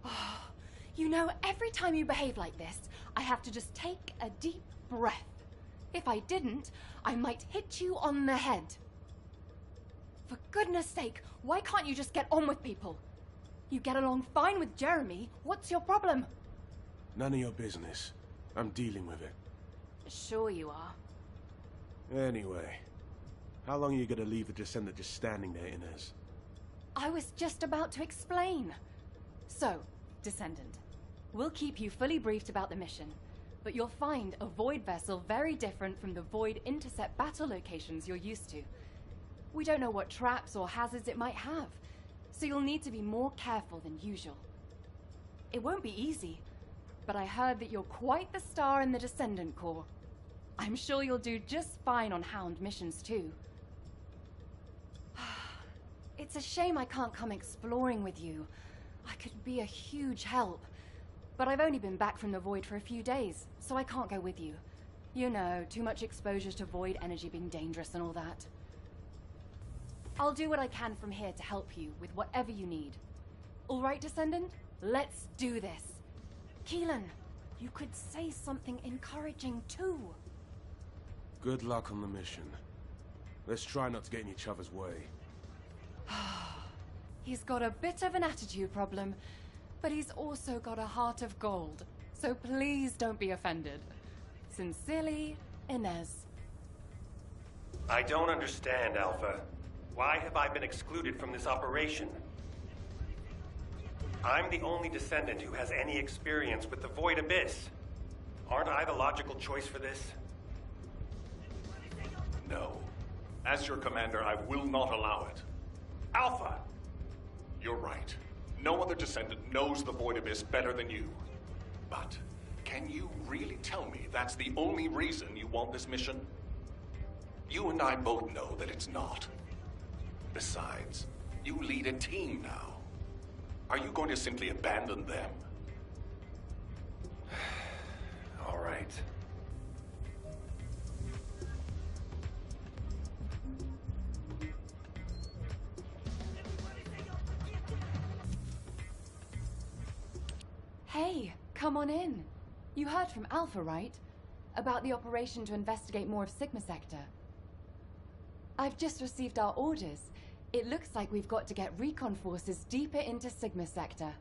Oh, you know, every time you behave like this, I have to just take a deep breath. If I didn't, I might hit you on the head. For goodness sake, why can't you just get on with people? You get along fine with Jeremy. What's your problem? None of your business. I'm dealing with it. Sure you are. Anyway, how long are you gonna leave the Descendant just standing there, Inez? I was just about to explain. So, Descendant, we'll keep you fully briefed about the mission, but you'll find a Void vessel very different from the Void intercept battle locations you're used to. We don't know what traps or hazards it might have, so you'll need to be more careful than usual. It won't be easy, but I heard that you're quite the star in the Descendant Corps. I'm sure you'll do just fine on Hound missions too. It's a shame I can't come exploring with you. I could be a huge help. But I've only been back from the Void for a few days, so I can't go with you. You know, too much exposure to Void energy being dangerous and all that. I'll do what I can from here to help you with whatever you need. All right, Descendant? Let's do this. Keelan, you could say something encouraging too. Good luck on the mission. Let's try not to get in each other's way. He's got a bit of an attitude problem, but he's also got a heart of gold. So please don't be offended. Sincerely, Inez. I don't understand, Alpha. Why have I been excluded from this operation? I'm the only descendant who has any experience with the Void Abyss. Aren't I the logical choice for this? No. As your commander, I will not allow it. Alpha! You're right. No other descendant knows the Void Abyss better than you. But can you really tell me that's the only reason you want this mission? You and I both know that it's not. Besides, you lead a team now. Are you going to simply abandon them? All right. Hey, come on in. You heard from Alpha, right? About the operation to investigate more of Sigma Sector. I've just received our orders. It looks like we've got to get recon forces deeper into Sigma Sector.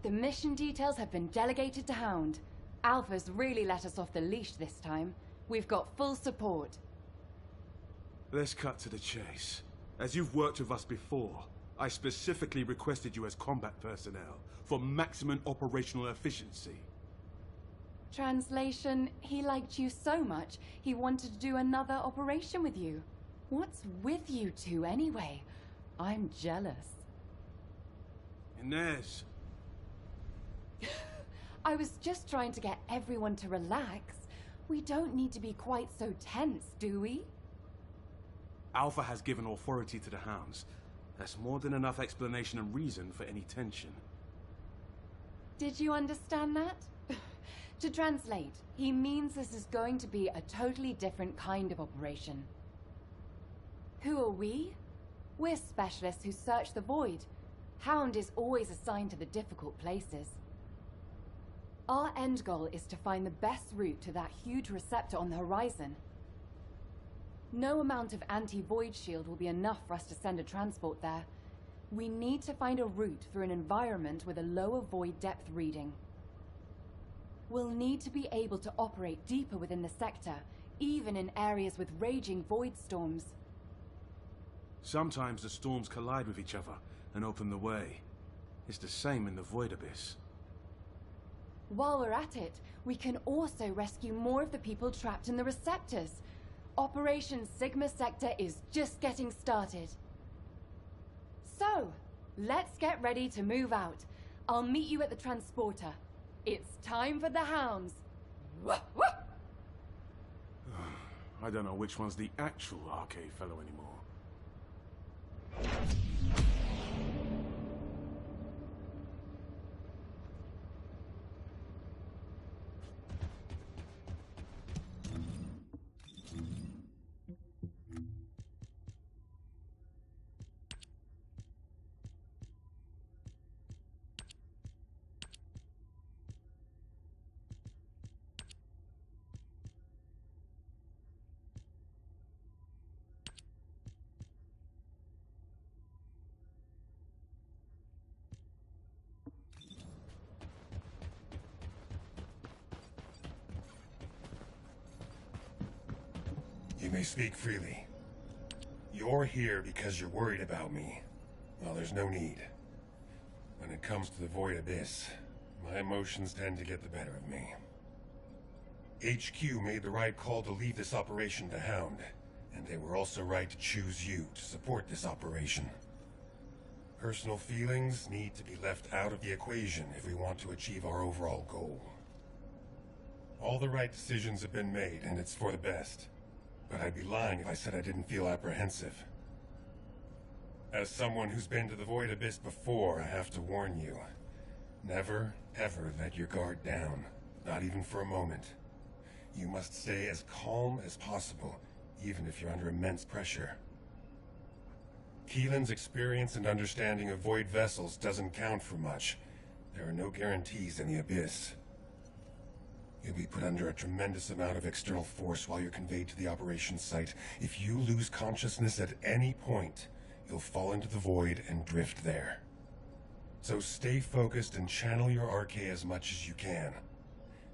The mission details have been delegated to Hound. Alpha's really let us off the leash this time. We've got full support. Let's cut to the chase. As you've worked with us before, I specifically requested you as combat personnel for maximum operational efficiency. Translation, he liked you so much, he wanted to do another operation with you. What's with you two anyway? I'm jealous. Inez. I was just trying to get everyone to relax. We don't need to be quite so tense, do we? Alpha has given authority to the Hounds. That's more than enough explanation and reason for any tension. Did you understand that? To translate, he means this is going to be a totally different kind of operation. Who are we? We're specialists who search the Void. Hound is always assigned to the difficult places. Our end goal is to find the best route to that huge receptor on the horizon. No amount of anti-Void shield will be enough for us to send a transport there. We need to find a route through an environment with a lower Void depth reading. We'll need to be able to operate deeper within the sector, even in areas with raging Void storms. Sometimes the storms collide with each other and open the way. It's the same in the Void Abyss. While we're at it, we can also rescue more of the people trapped in the receptors. Operation Sigma Sector is just getting started. So, let's get ready to move out. I'll meet you at the transporter. It's time for the hounds. I don't know which one's the actual arcade fellow anymore. You may speak freely. You're here because you're worried about me. Well, there's no need. When it comes to the Void Abyss, my emotions tend to get the better of me. HQ made the right call to leave this operation to Hound, and they were also right to choose you to support this operation. Personal feelings need to be left out of the equation if we want to achieve our overall goal. All the right decisions have been made, and it's for the best. But I'd be lying if I said I didn't feel apprehensive. As someone who's been to the Void Abyss before, I have to warn you. Never, ever let your guard down. Not even for a moment. You must stay as calm as possible, even if you're under immense pressure. Keelan's experience and understanding of Void vessels doesn't count for much. There are no guarantees in the Abyss. You'll be put under a tremendous amount of external force while you're conveyed to the operations site. If you lose consciousness at any point, you'll fall into the void and drift there. So stay focused and channel your RK as much as you can.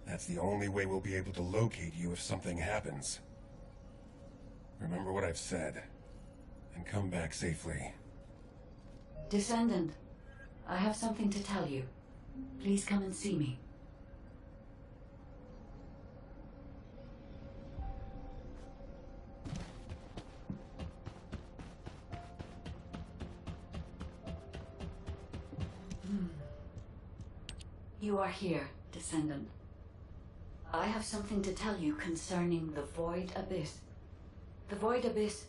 That's the only way we'll be able to locate you if something happens. Remember what I've said, and come back safely. Descendant, I have something to tell you. Please come and see me. You are here, Descendant. I have something to tell you concerning the Void Abyss. The Void Abyss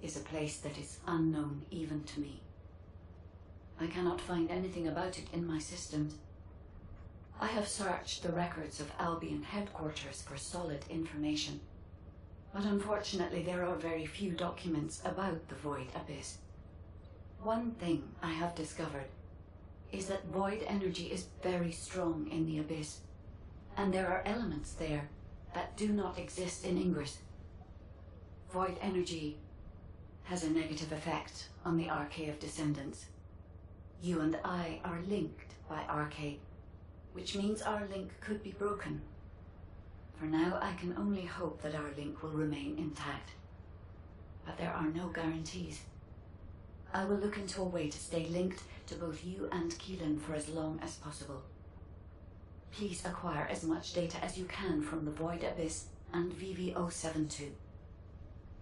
is a place that is unknown even to me. I cannot find anything about it in my systems. I have searched the records of Albion headquarters for solid information. But unfortunately, there are very few documents about the Void Abyss. One thing I have discovered is that void energy is very strong in the Abyss, and there are elements there that do not exist in Ingress. Void energy has a negative effect on the RK of Descendants. You and I are linked by RK, which means our link could be broken. For now, I can only hope that our link will remain intact. But there are no guarantees. I will look into a way to stay linked to both you and Keelan for as long as possible. Please acquire as much data as you can from the Void Abyss and VV-072.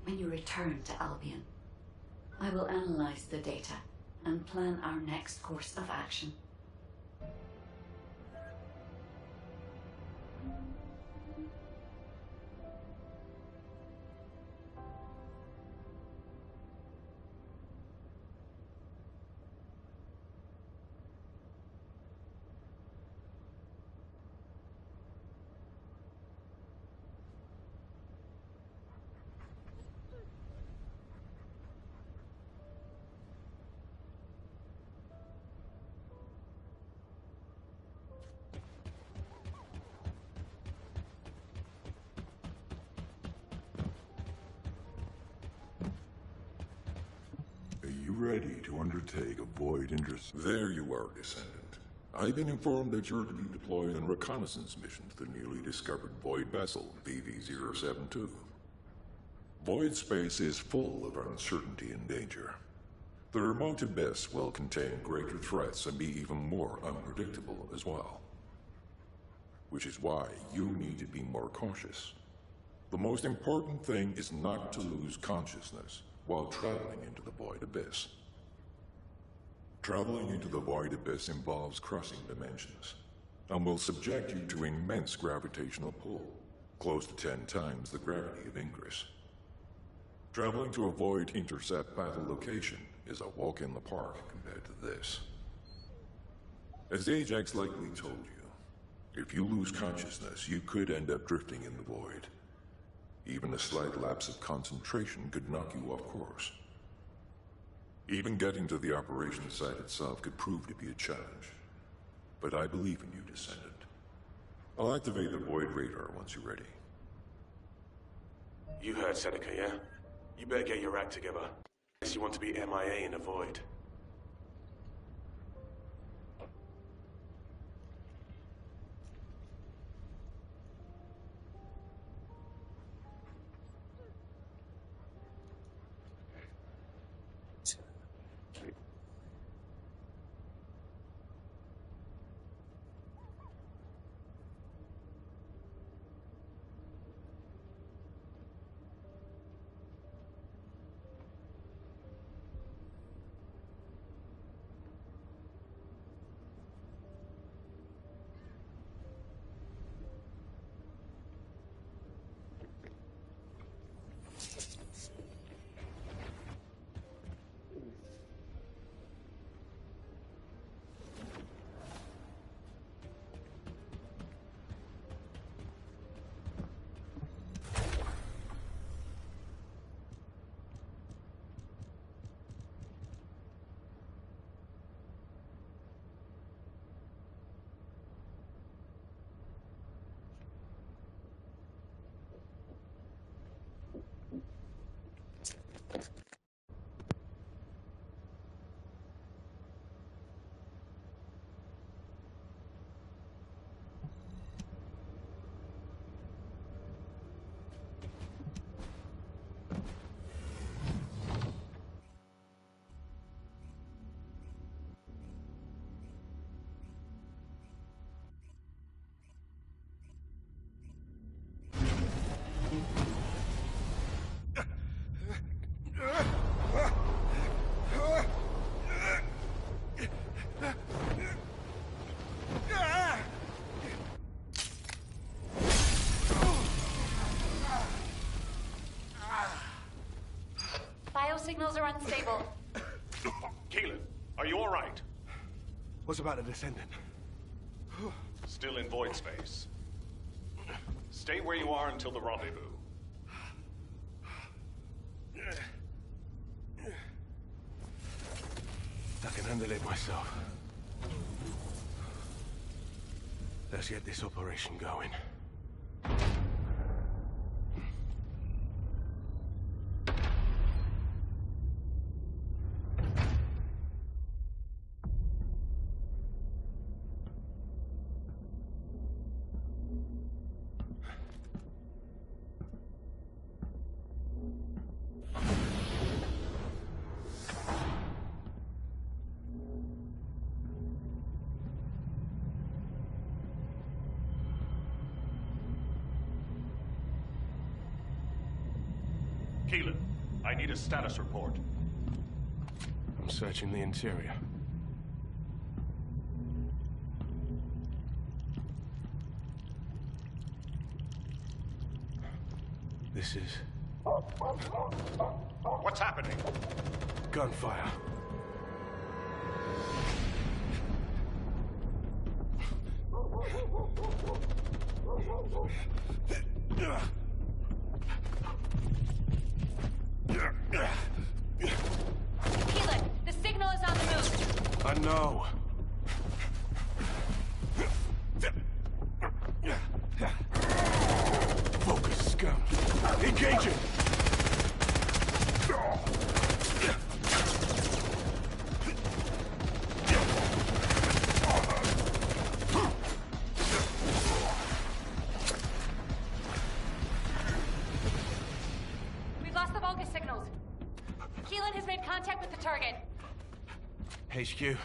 When you return to Albion, I will analyze the data and plan our next course of action. Ready to undertake a void interest. There you are, Descendant. I've been informed that you're to be deployed on a reconnaissance mission to the newly discovered void vessel, VV-072. Void space is full of uncertainty and danger. The remote abyss will contain greater threats and be even more unpredictable as well. Which is why you need to be more cautious. The most important thing is not to lose consciousness while traveling into the Void Abyss. Traveling into the void abyss involves crossing dimensions, and will subject you to immense gravitational pull, close to 10 times the gravity of Ingress. Traveling to a void intercept battle location is a walk in the park compared to this. As Ajax likely told you, if you lose consciousness, you could end up drifting in the void. Even a slight lapse of concentration could knock you off course. Even getting to the operation site itself could prove to be a challenge. But I believe in you, Descendant. I'll activate the void radar once you're ready. You heard Seneca, yeah? You better get your act together. Unless you want to be MIA in a void. Signals are unstable. Keelan, are you all right? What's about the Descendant? Still in void space. Stay where you are until the rendezvous. I can handle it myself. Let's get this operation going. Keelan, I need a status report. I'm searching the interior. This is... What's happening? Gunfire. Keelan, the signal is on the move. I know. Focus, scum. Engaging! We've lost the Vulgus signals. Keelan has made contact with the target. HQ,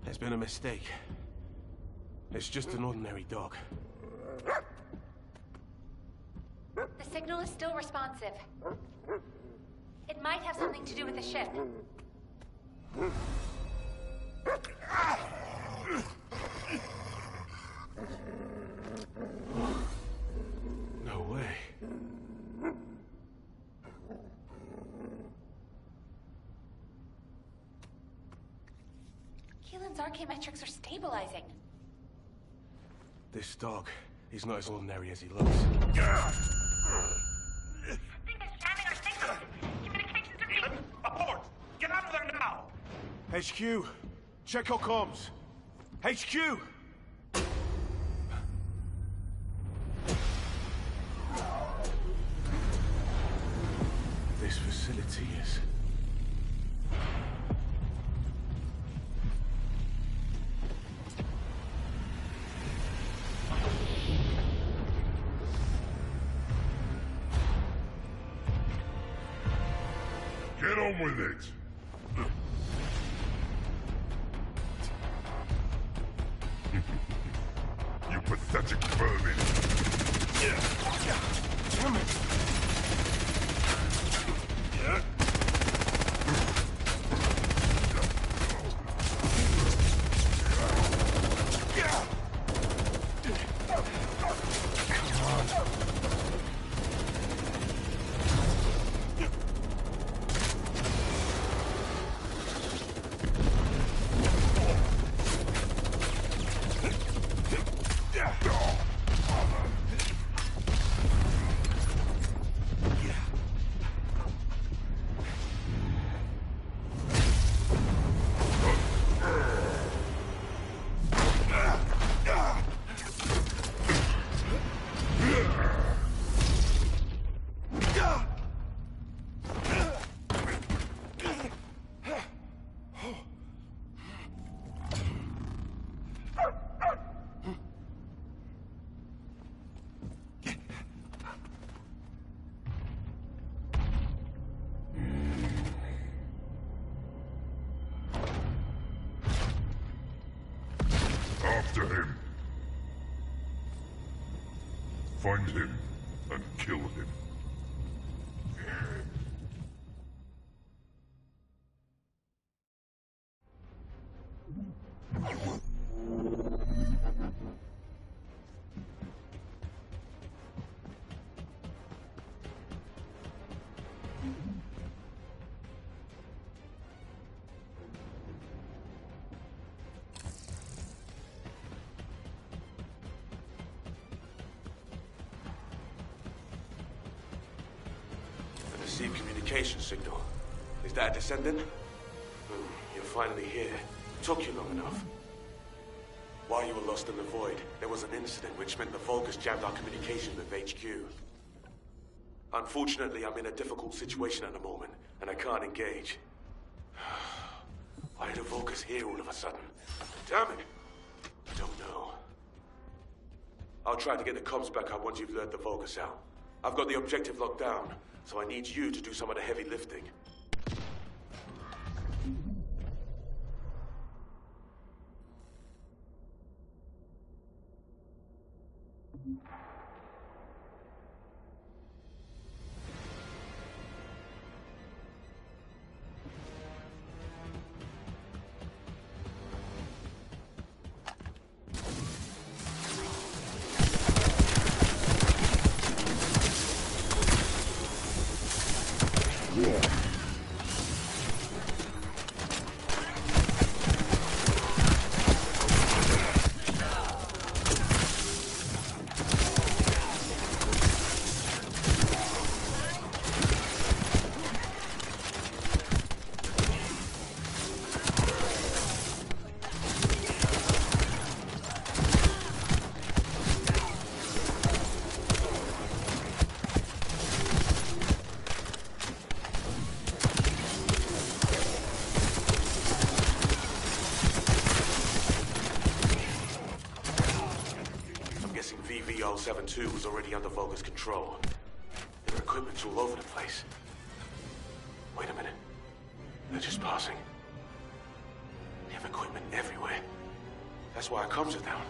there's been a mistake. It's just an ordinary dog. The signal is still responsive. It might have something to do with the ship. No way. Keelan's archaeometrics are stabilizing. This dog, he's not as ordinary as he looks. Abort! Get out of there now! HQ, check your comms. HQ! This facility is... Get on with it! You pathetic vermin! Damn it! After him. Find him and kill him. Received communication signal. Is that a descendant? You're finally here. Took you long enough. While you were lost in the void, there was an incident which meant the Vulgus jammed our communication with HQ. Unfortunately, I'm in a difficult situation at the moment, and I can't engage. Why are the Vulgus here all of a sudden? Damn it! I don't know. I'll try to get the comms back up once you've lured the Vulgus out. I've got the objective locked down, so I need you to do some of the heavy lifting. Ep.7.5 was already under Vulgus control. Their equipment's all over the place. Wait a minute. They're just passing. They have equipment everywhere. That's why our comms are down.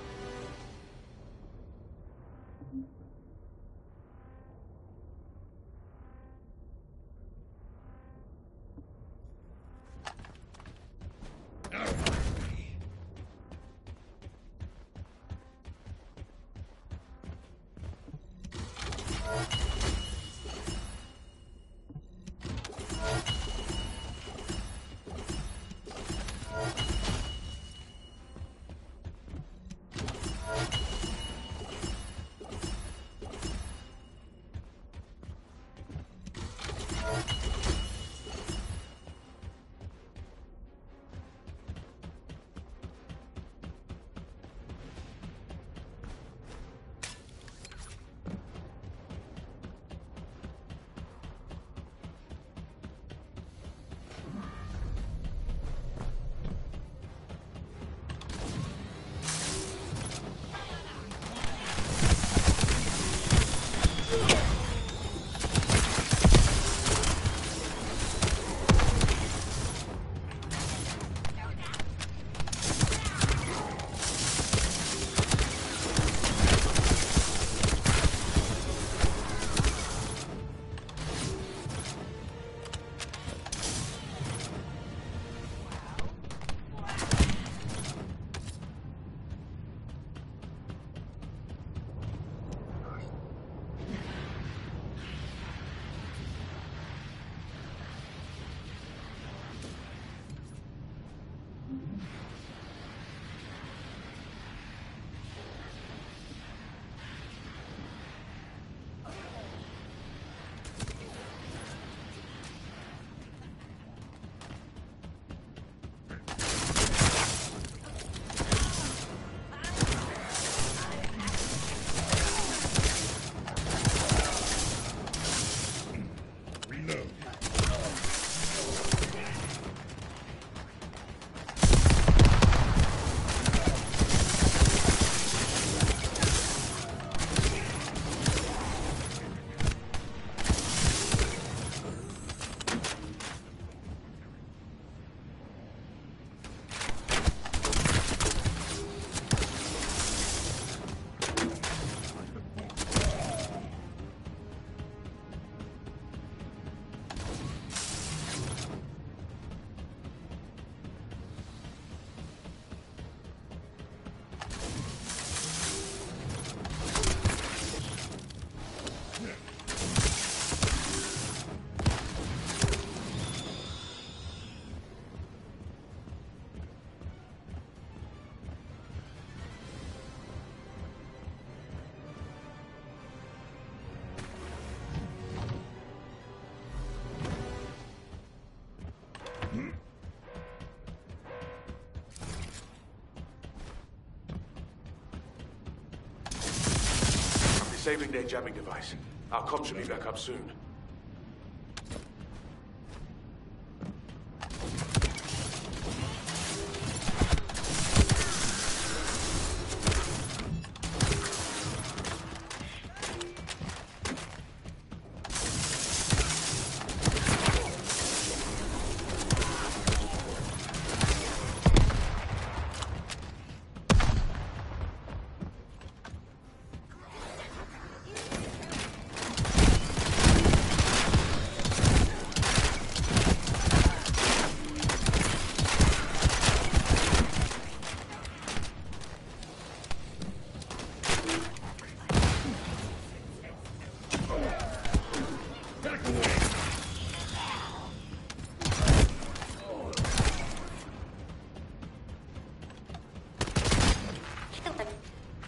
Disabling their jamming device. Our comms should be back up soon.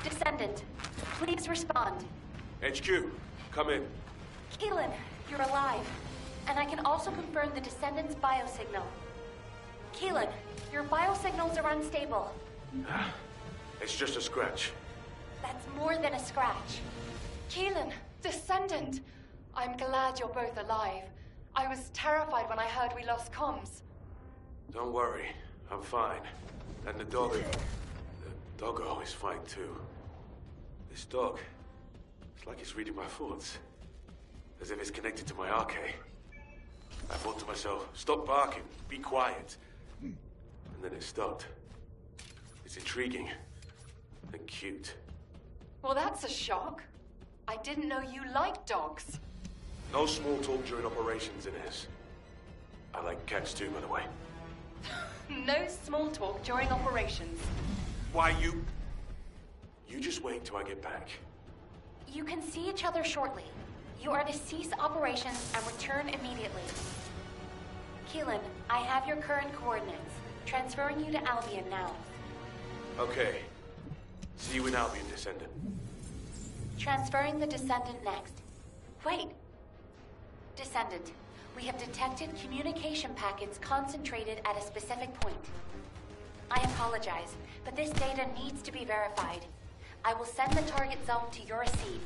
Descendant, please respond. HQ, come in. Keelan, you're alive. And I can also confirm the Descendant's biosignal. Keelan, your biosignals are unstable. It's just a scratch. That's more than a scratch. Keelan, Descendant! I'm glad you're both alive. I was terrified when I heard we lost comms. Don't worry, I'm fine. And the doggo is fine too. This dog, it's like it's reading my thoughts. As if it's connected to my arcade. I thought to myself, stop barking, be quiet. And then it stopped. It's intriguing. And cute. Well, that's a shock. I didn't know you liked dogs. No small talk during operations, Inez. I like cats too, by the way. No small talk during operations. Why, you just wait till I get back. You can see each other shortly. You are to cease operations and return immediately. Keelan, I have your current coordinates. Transferring you to Albion now. Okay. See you in Albion, Descendant. Transferring the Descendant next. Wait. Descendant, we have detected communication packets concentrated at a specific point. I apologize, but this data needs to be verified. I will send the target zone to your receive.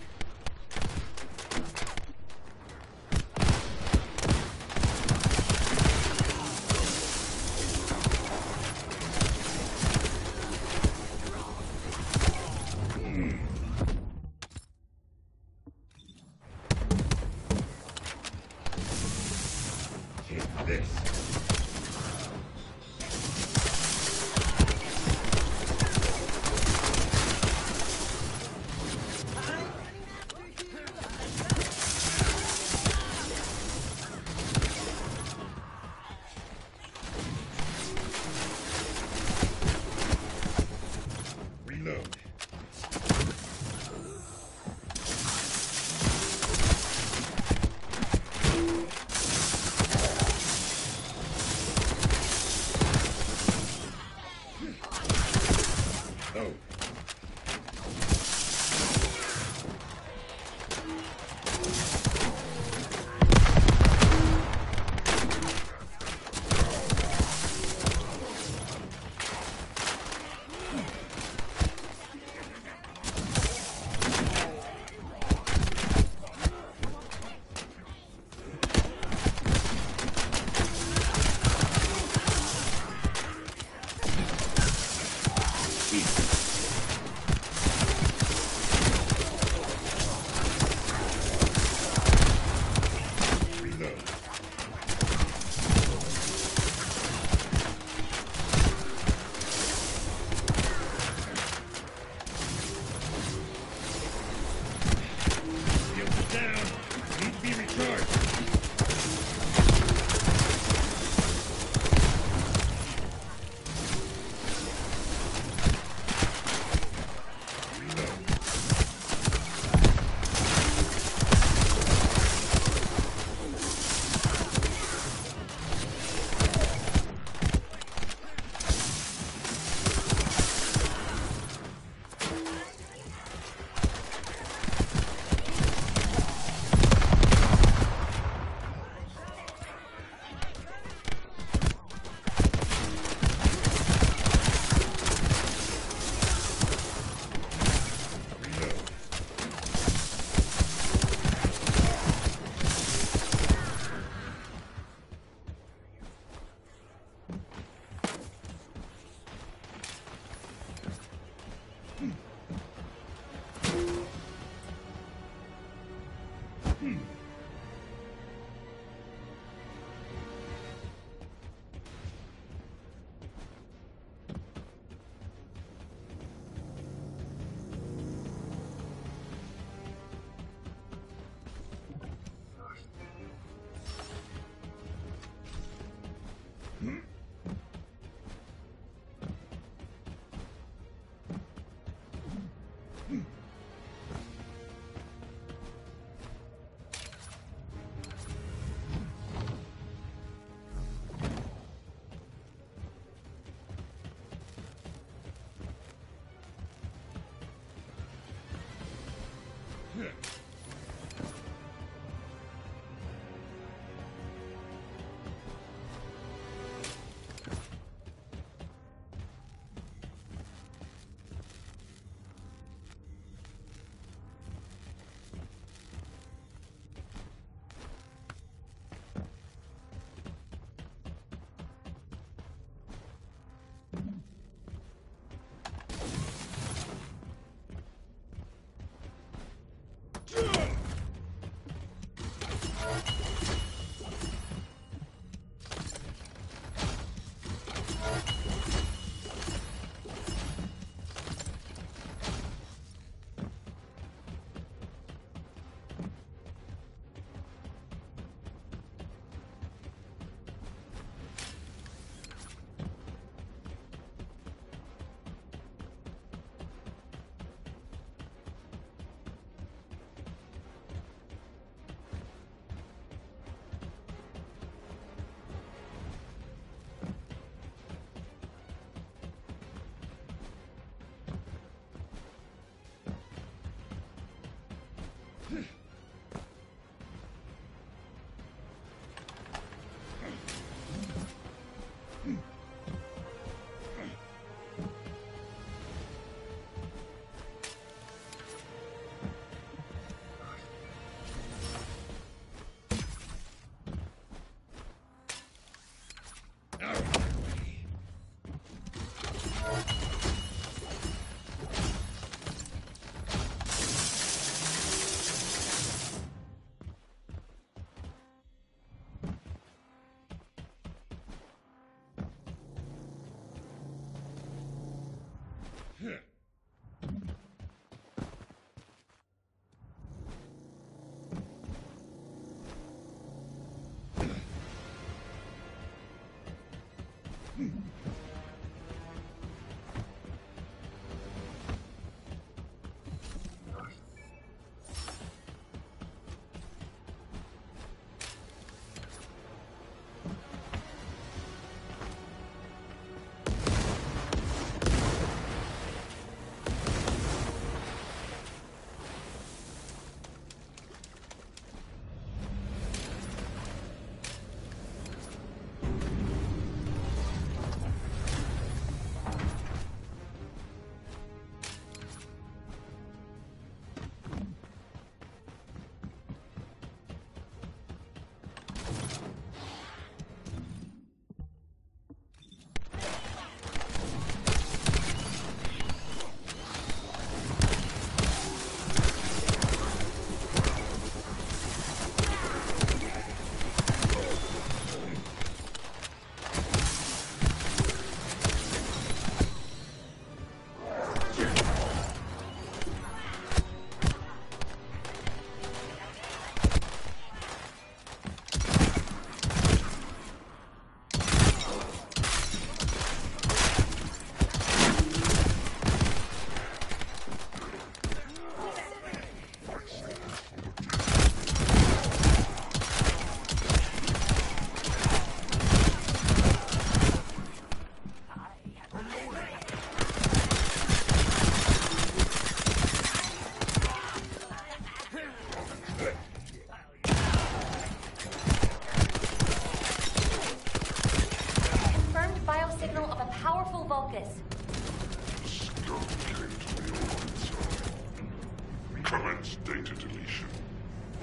Commence data deletion.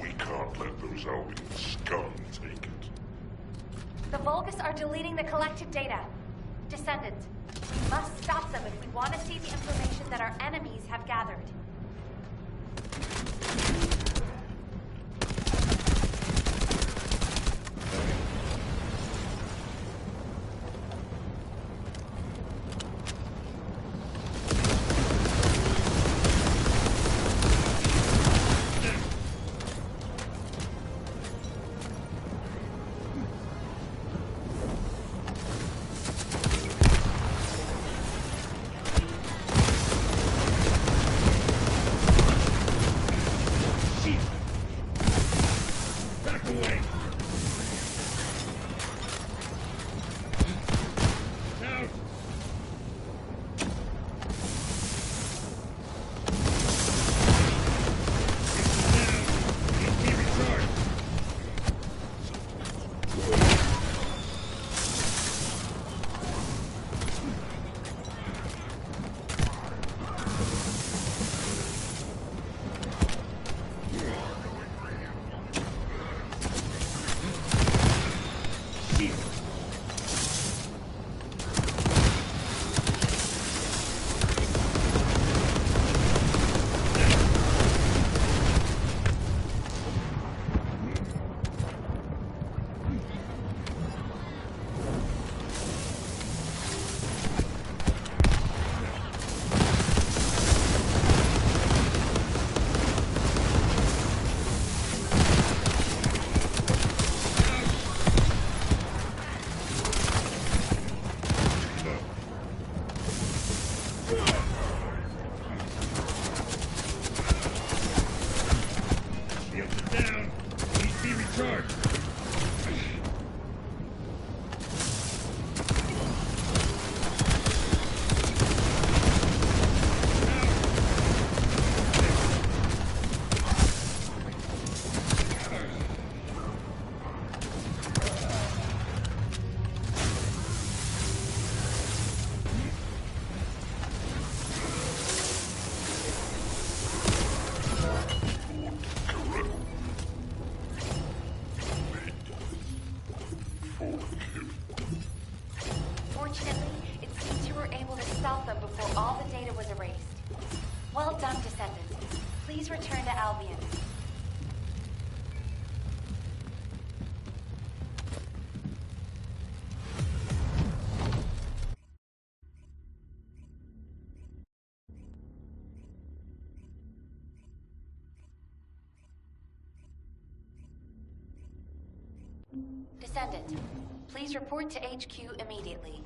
We can't let those Albion scum take it. The Vulgus are deleting the collected data. Descendant, we must stop them if we want to see the information that our enemies have gathered. return to Albion. Descendant, please report to HQ immediately.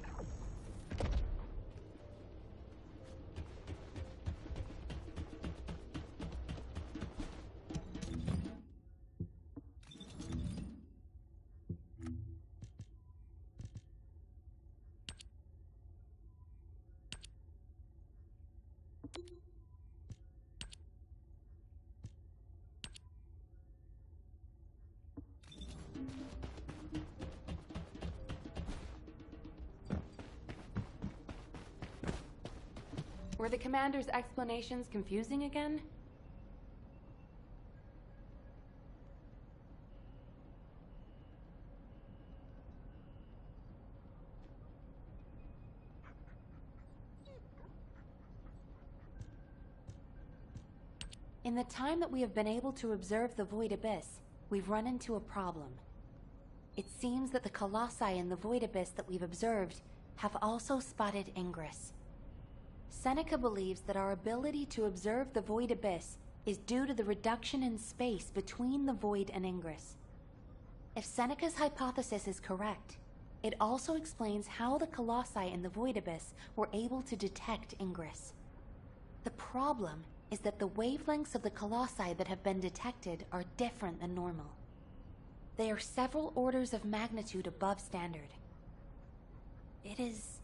Were the commander's explanations confusing again? In the time that we have been able to observe the Void Abyss, we've run into a problem. It seems that the Colossi in the Void Abyss that we've observed have also spotted Ingress. Seneca believes that our ability to observe the Void Abyss is due to the reduction in space between the Void and Ingress. If Seneca's hypothesis is correct, it also explains how the Colossi in the Void Abyss were able to detect Ingress. The problem is that the wavelengths of the Colossi that have been detected are different than normal. They are several orders of magnitude above standard. It is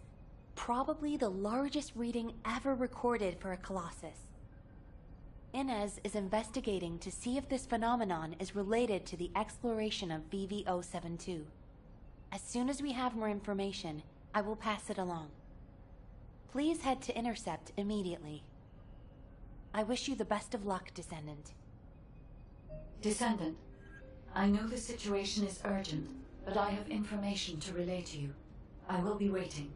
probably the largest reading ever recorded for a Colossus. Inez is investigating to see if this phenomenon is related to the exploration of BV-072. As soon as we have more information, I will pass it along. Please head to Intercept immediately. I wish you the best of luck, Descendant. Descendant, I know the situation is urgent, but I have information to relay to you. I will be waiting.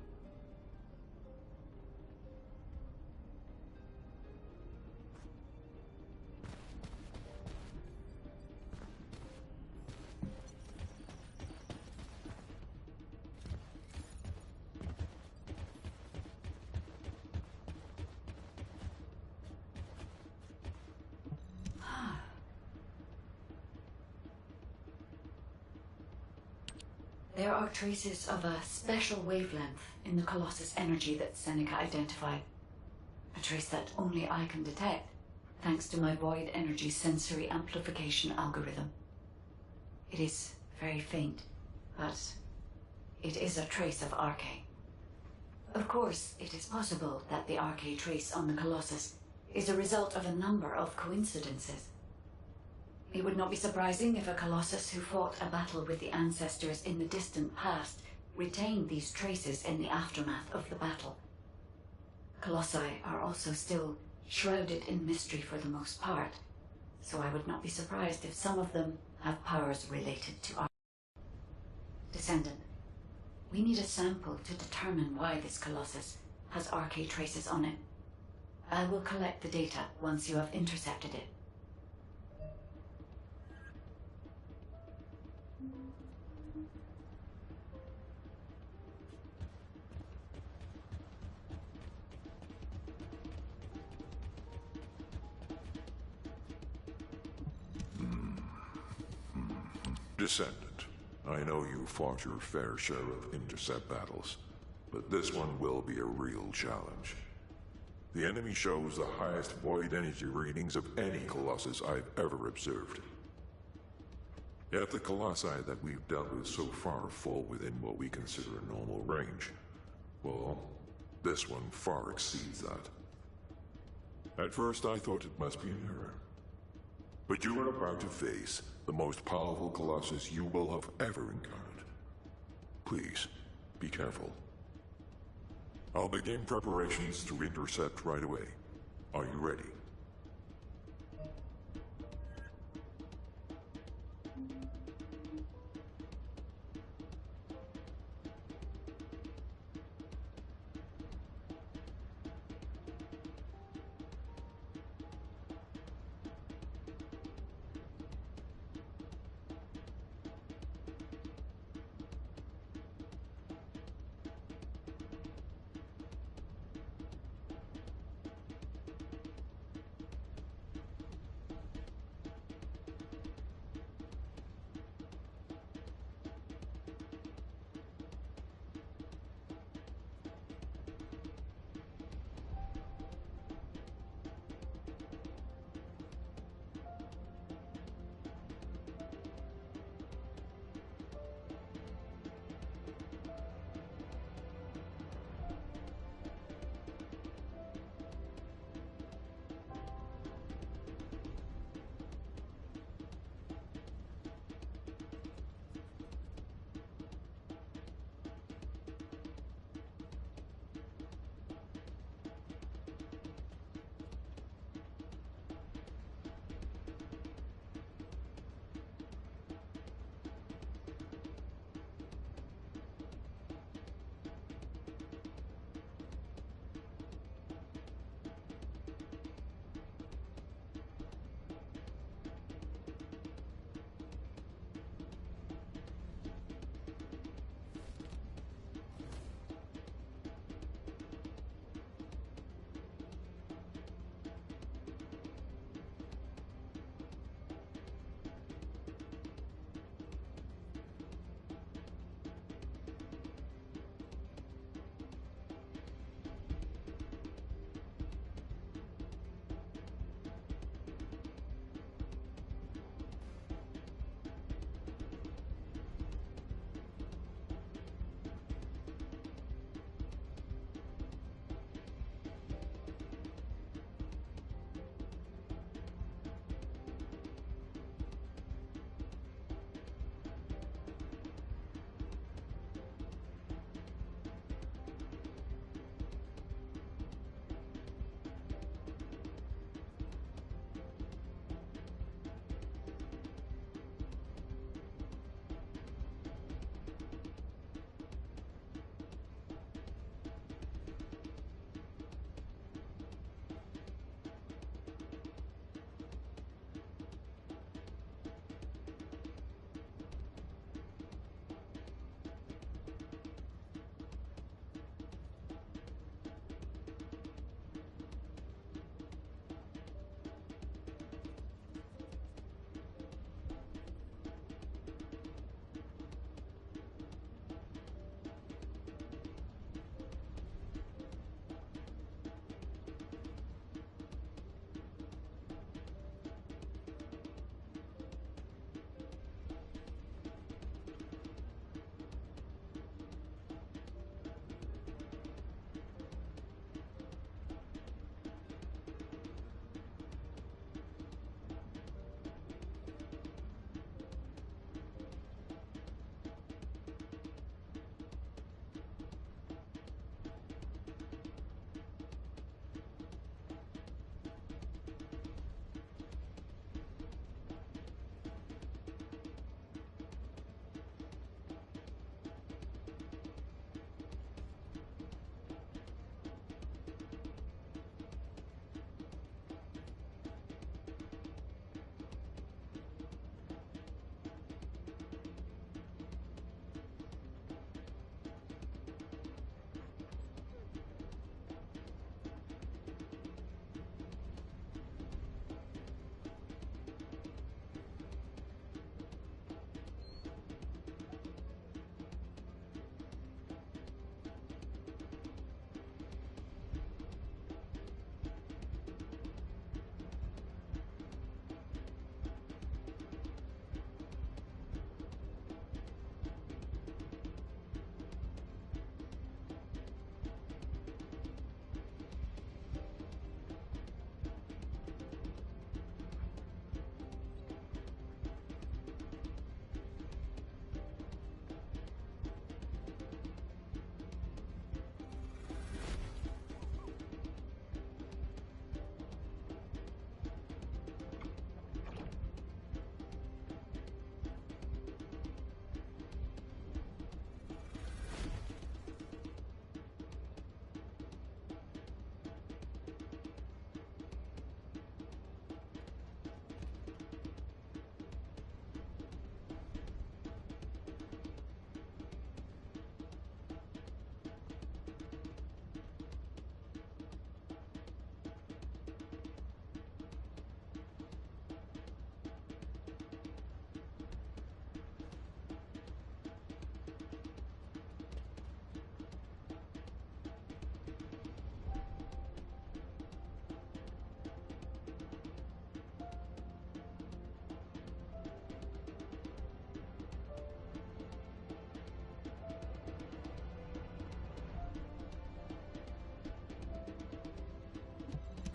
There are traces of a special wavelength in the Colossus energy that Seneca identified. A trace that only I can detect, thanks to my void energy sensory amplification algorithm. It is very faint, but it is a trace of Arche. Of course, it is possible that the Arche trace on the Colossus is a result of a number of coincidences. It would not be surprising if a Colossus who fought a battle with the ancestors in the distant past retained these traces in the aftermath of the battle. Colossi are also still shrouded in mystery for the most part, so I would not be surprised if some of them have powers related to our Descendant. We need a sample to determine why this Colossus has Arche traces on it. I will collect the data once you have intercepted it. Descendant, I know you fought your fair share of intercept battles, but this one will be a real challenge. The enemy shows the highest void energy readings of any Colossus I've ever observed. Yet the Colossi that we've dealt with so far fall within what we consider a normal range. Well, this one far exceeds that. At first I thought it must be an error. But you are about to face the most powerful Colossus you will have ever encountered. Please, be careful. I'll begin preparations to intercept right away. Are you ready?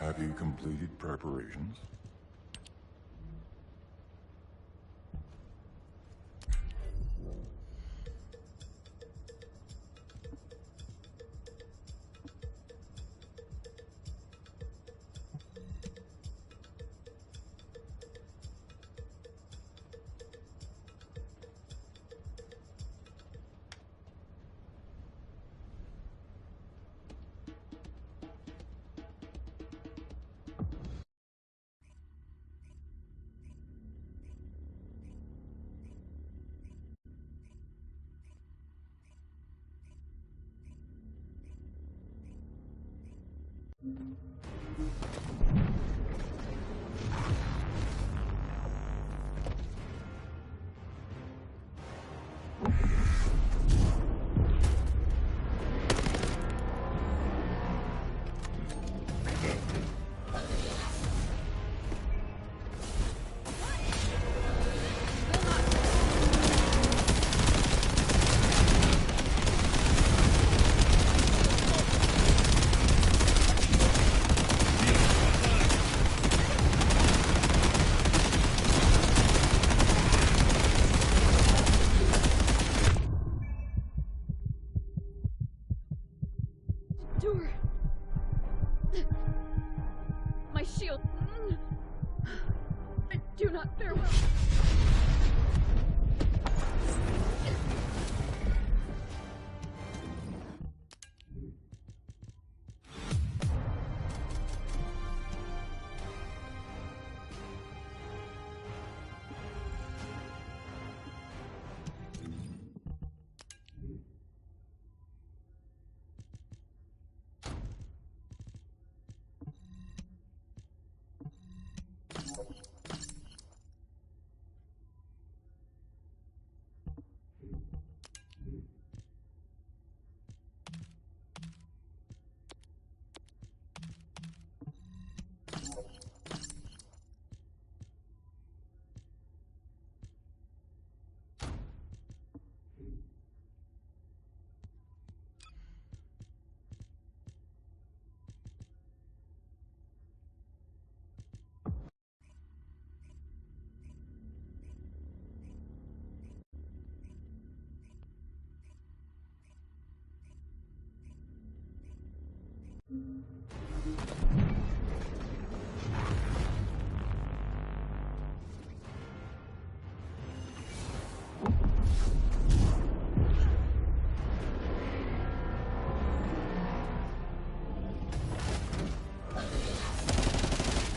Have you completed preparations? Door. My shield. I do not fare well.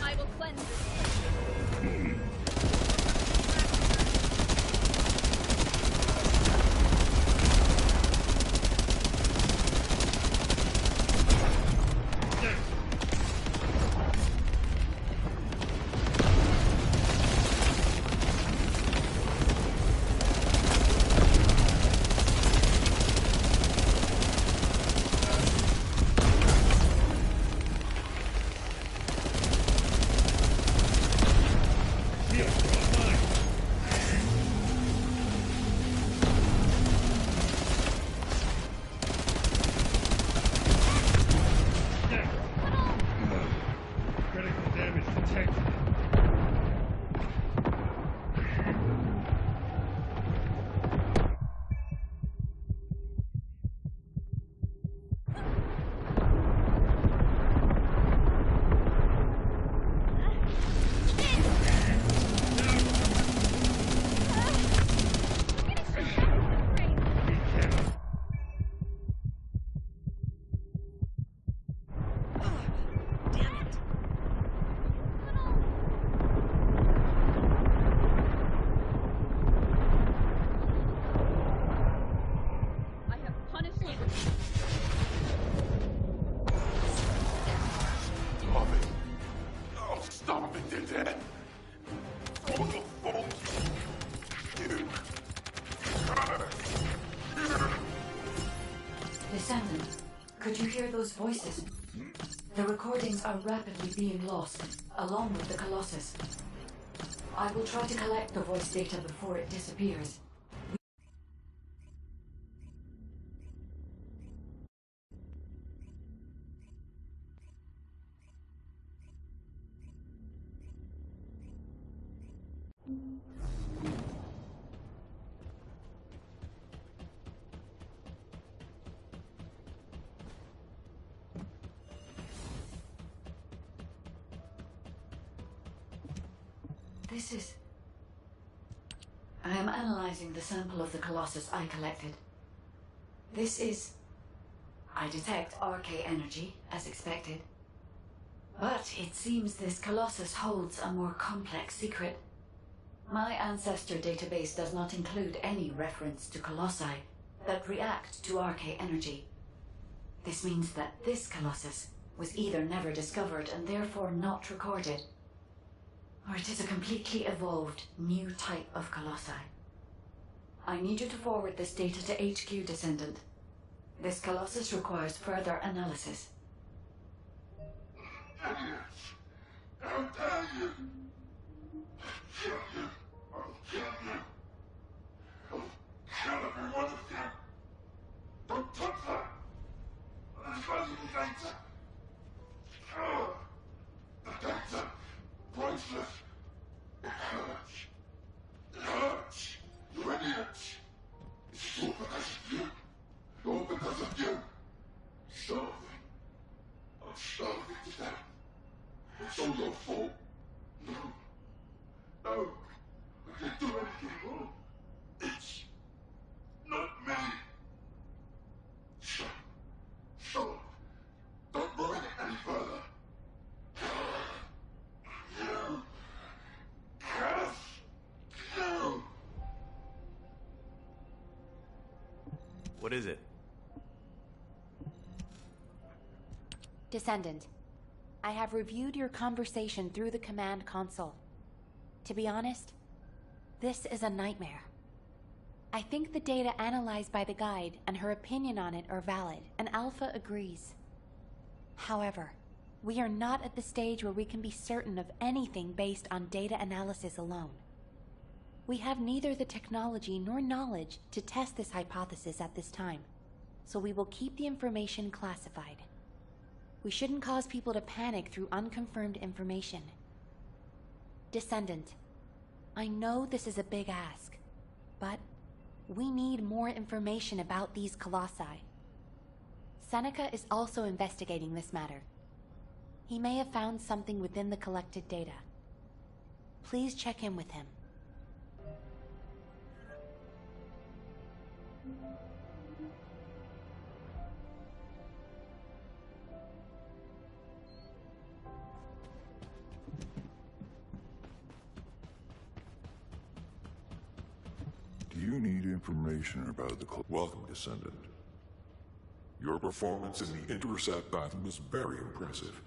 I will cleanse this. Critical damage detected. I have punished you. Stop it. Oh, stop it, they're dead. Oh, the fault. Descendant, could you hear those voices? The recordings are rapidly being lost, along with the Colossus. I will try to collect the voice data before it disappears. This is... I am analyzing the sample of the Colossus I collected. This is... I detect RK energy, as expected. But it seems this Colossus holds a more complex secret. My ancestor database does not include any reference to Colossi that react to RK energy. This means that this Colossus was either never discovered and therefore not recorded, or it is a completely evolved new type of Colossi. I need you to forward this data to HQ, Descendant. This Colossus requires further analysis. Idiots! How dare you! I'll kill you! I'll kill you! I'll kill every one of you! Don't touch that! There's valuable data! The data! Priceless! It hurts! It hurts! You idiots! It's all because of you! All because of you! Starving! I'm starving to death! It's all your fault! No! No! I didn't do anything wrong! It's... not me! Stop! Stop! Don't worry it any further! You! Cass! You! What is it? Descendant, I have reviewed your conversation through the command console. To be honest, this is a nightmare. I think the data analyzed by the guide and her opinion on it are valid, and Alpha agrees. However, we are not at the stage where we can be certain of anything based on data analysis alone. We have neither the technology nor knowledge to test this hypothesis at this time, so we will keep the information classified. We shouldn't cause people to panic through unconfirmed information. Descendant, I know this is a big ask, but we need more information about these colossi. Seneca is also investigating this matter. He may have found something within the collected data. Please check in with him. Do you need information about the Welcome, Descendant. Your performance in the intercept battle was very impressive.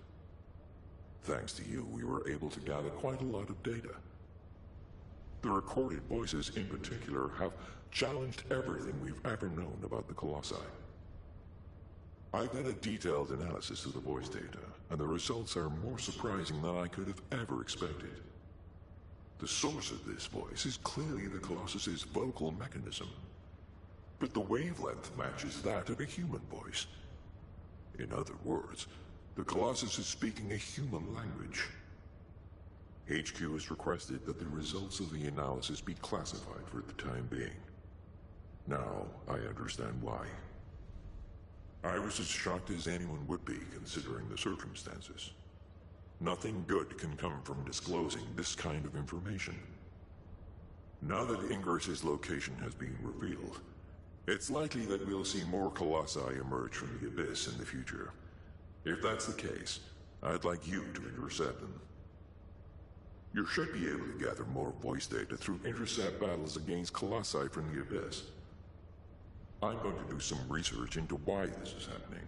Thanks to you, we were able to gather quite a lot of data. The recorded voices in particular have challenged everything we've ever known about the Colossi. I've done a detailed analysis of the voice data, and the results are more surprising than I could have ever expected. The source of this voice is clearly the Colossus's vocal mechanism, but the wavelength matches that of a human voice. In other words, the Colossus is speaking a human language. HQ has requested that the results of the analysis be classified for the time being. Now, I understand why. I was as shocked as anyone would be, considering the circumstances. Nothing good can come from disclosing this kind of information. Now that Ingris's location has been revealed, it's likely that we'll see more Colossi emerge from the Abyss in the future. If that's the case, I'd like you to intercept them. You should be able to gather more voice data through intercept battles against Colossi from the Abyss. I'm going to do some research into why this is happening.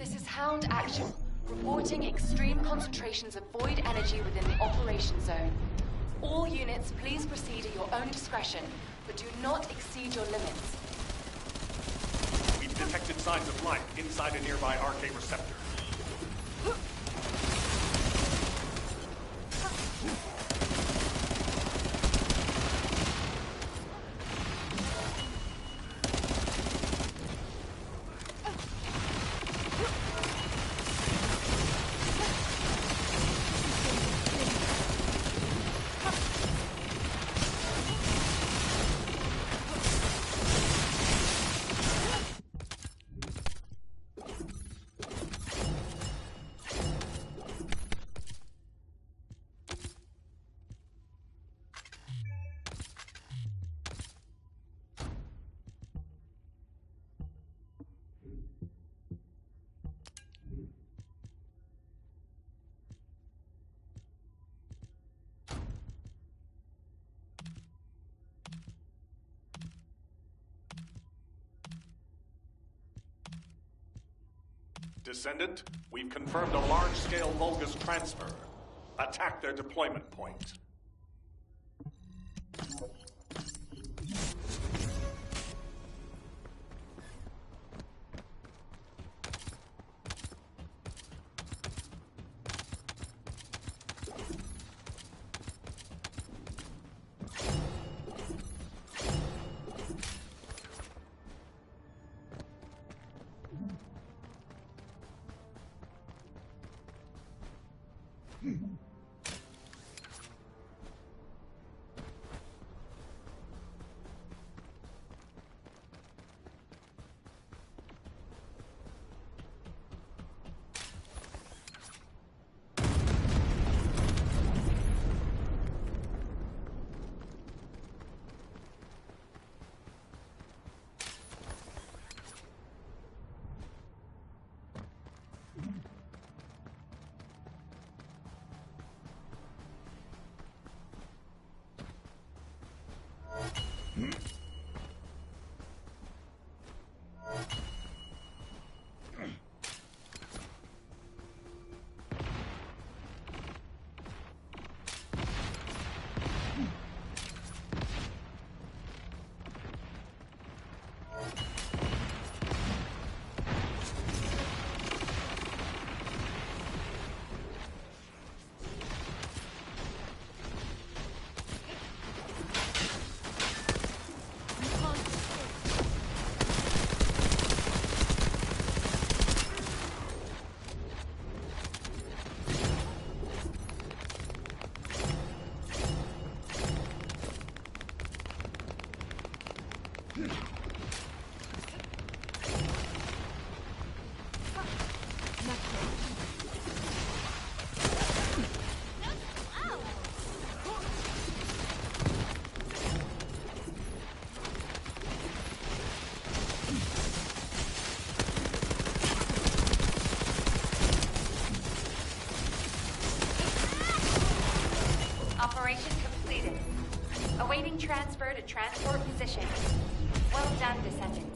This is Hound Action, reporting extreme concentrations of void energy within the operation zone. All units, please proceed at your own discretion, but do not exceed your limits. We've detected signs of life inside a nearby RK receptor. Descendant, we've confirmed a large-scale Vulgus transfer. Attack their deployment point. Operation completed. Awaiting transfer to transport position. Well done, Descendant.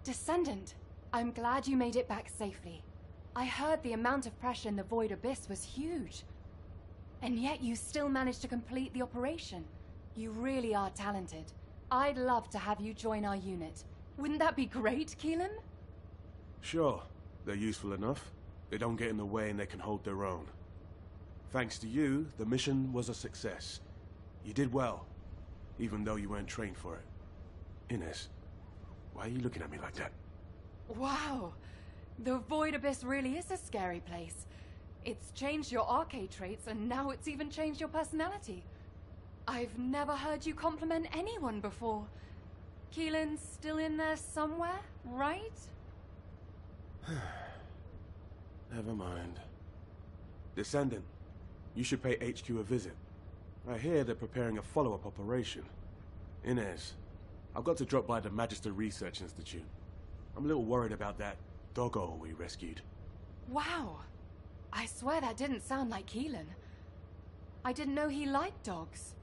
Descendant, I'm glad you made it back safely. I heard the amount of pressure in the Void Abyss was huge. And yet you still managed to complete the operation. You really are talented. I'd love to have you join our unit. Wouldn't that be great, Keelan? Sure. They're useful enough. They don't get in the way and they can hold their own. Thanks to you, the mission was a success. You did well, even though you weren't trained for it. Inez, why are you looking at me like that? Wow. The Void Abyss really is a scary place. It's changed your arcade traits, and now it's even changed your personality. I've never heard you compliment anyone before. Keelan's still in there somewhere, right? Never mind. Descendant, you should pay HQ a visit. I hear they're preparing a follow-up operation. Inez, I've got to drop by the Magister Research Institute. I'm a little worried about that doggo we rescued. Wow. I swear that didn't sound like Keelan. I didn't know he liked dogs.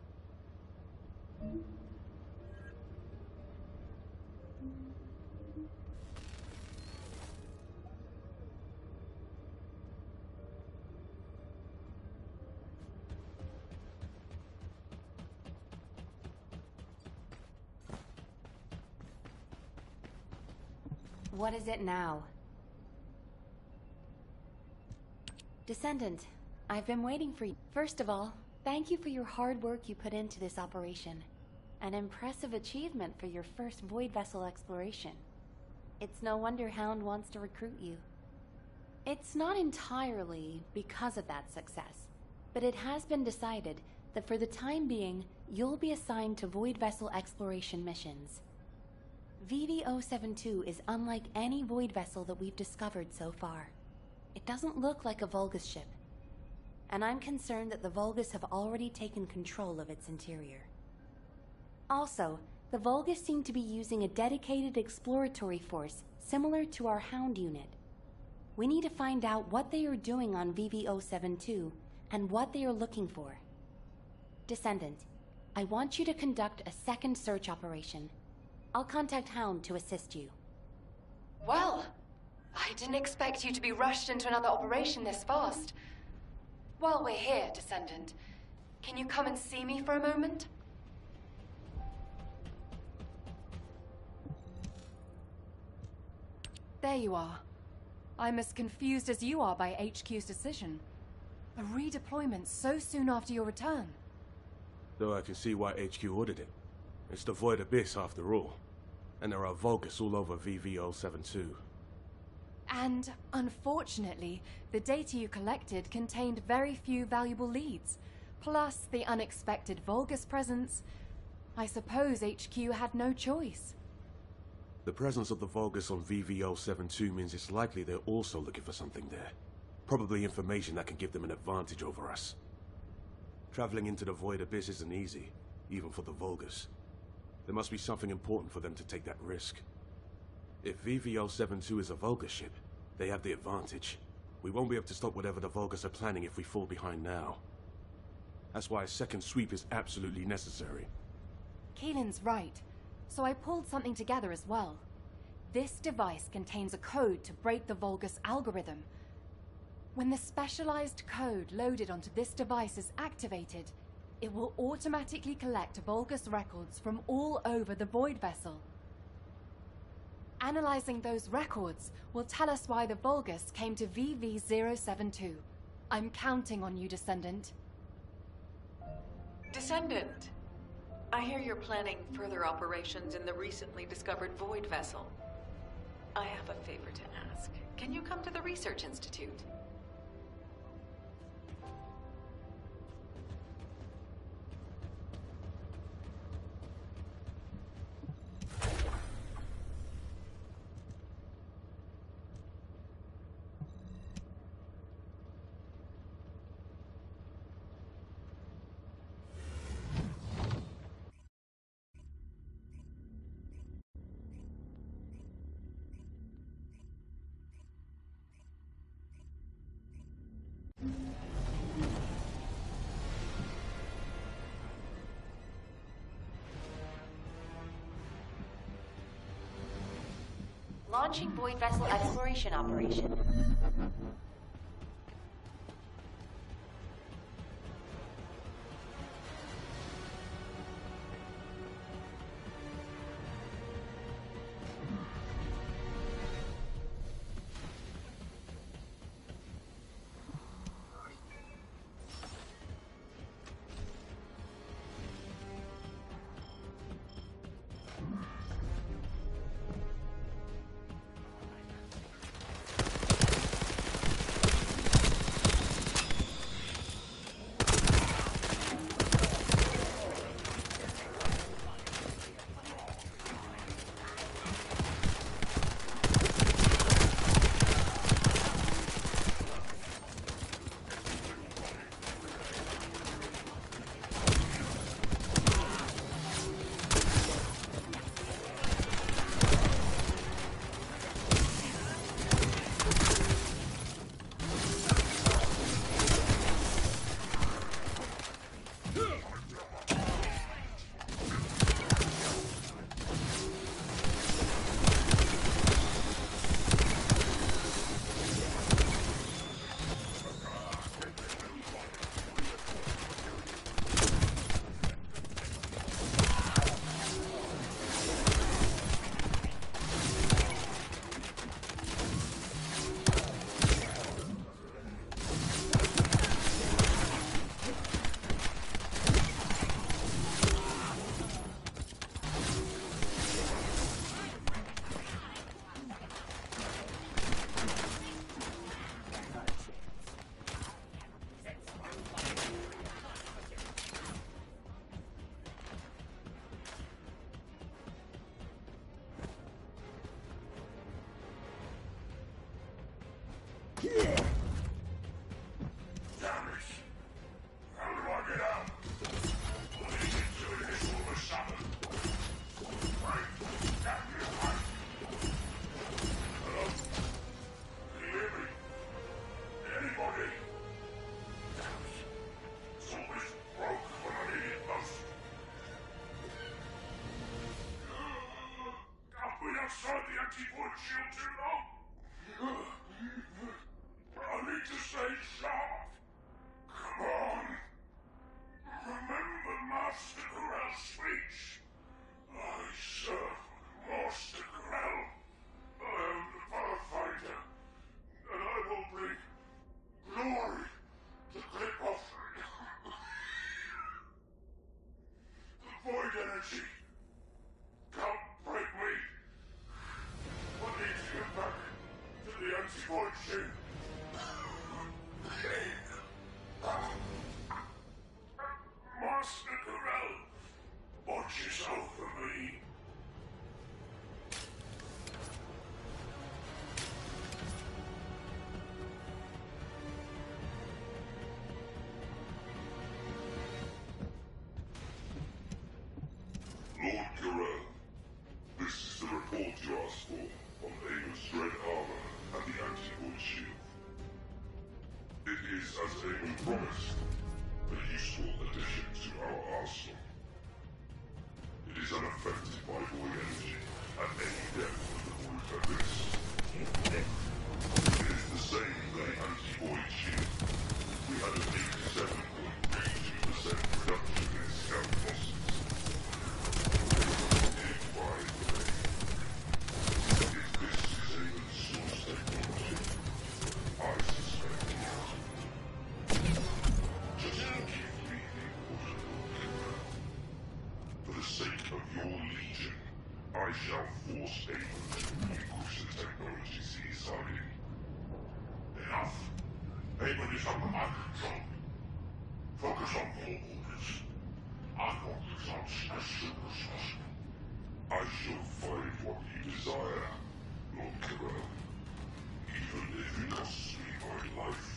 What is it now? Descendant, I've been waiting for you. First of all, thank you for your hard work you put into this operation. An impressive achievement for your first void vessel exploration. It's no wonder Hound wants to recruit you. It's not entirely because of that success, but it has been decided that for the time being, you'll be assigned to void vessel exploration missions. VV-072 is unlike any void vessel that we've discovered so far. It doesn't look like a Vulgus ship, and I'm concerned that the Vulgus have already taken control of its interior. Also, the Vulgus seem to be using a dedicated exploratory force similar to our Hound unit. We need to find out what they are doing on VV-072 and what they are looking for. Descendant, I want you to conduct a second search operation. I'll contact Hound to assist you. Well, I didn't expect you to be rushed into another operation this fast. While we're here, Descendant, can you come and see me for a moment? There you are. I'm as confused as you are by HQ's decision. A redeployment so soon after your return. Though I can see why HQ ordered it. It's the Void Abyss after all. And there are Vulgus all over VV-072. And, unfortunately, the data you collected contained very few valuable leads. Plus the unexpected Vulgus presence. I suppose HQ had no choice. The presence of the Vulgus on VV-072 means it's likely they're also looking for something there. Probably information that can give them an advantage over us. Traveling into the Void Abyss isn't easy, even for the Vulgus. There must be something important for them to take that risk. If VV-072 is a Vulgus ship, they have the advantage. We won't be able to stop whatever the Vulgus are planning if we fall behind now. That's why a second sweep is absolutely necessary. Keelan's right. So I pulled something together as well. This device contains a code to break the Vulgus algorithm. When the specialized code loaded onto this device is activated, it will automatically collect Vulgus records from all over the Void Vessel. Analyzing those records will tell us why the Vulgus came to VV-072. I'm counting on you, Descendant. Descendant, I hear you're planning further operations in the recently discovered Void Vessel. I have a favor to ask. Can you come to the Research Institute? Launching Void Vessel Exploration Operation. outside the anti-void shield too long. I need to stay sharp. Come on. Remember Master Corell's speech. I serve Master Corell. I am the Pathfinder, and I will bring glory to Clip-Off. The void energy can't break me. I need to get back to the anti-void shield. Master Corell watches over me. Lord Corell, this is the report you asked for on Amon's dread armor and the anti-void shield. It is, as Amon promised, a useful addition to our arsenal. It is unaffected by void energy at any depth of the void abyss. It is the same as the anti-void shield. We had an 87.32% reduction in scout losses. I shall force Amon to relinquish the technologies he is hiding. Enough. Amon is under my control. Focus on your orders. I want results as soon as possible. I shall find what you desire, Lord Corell. Even if it costs me my life.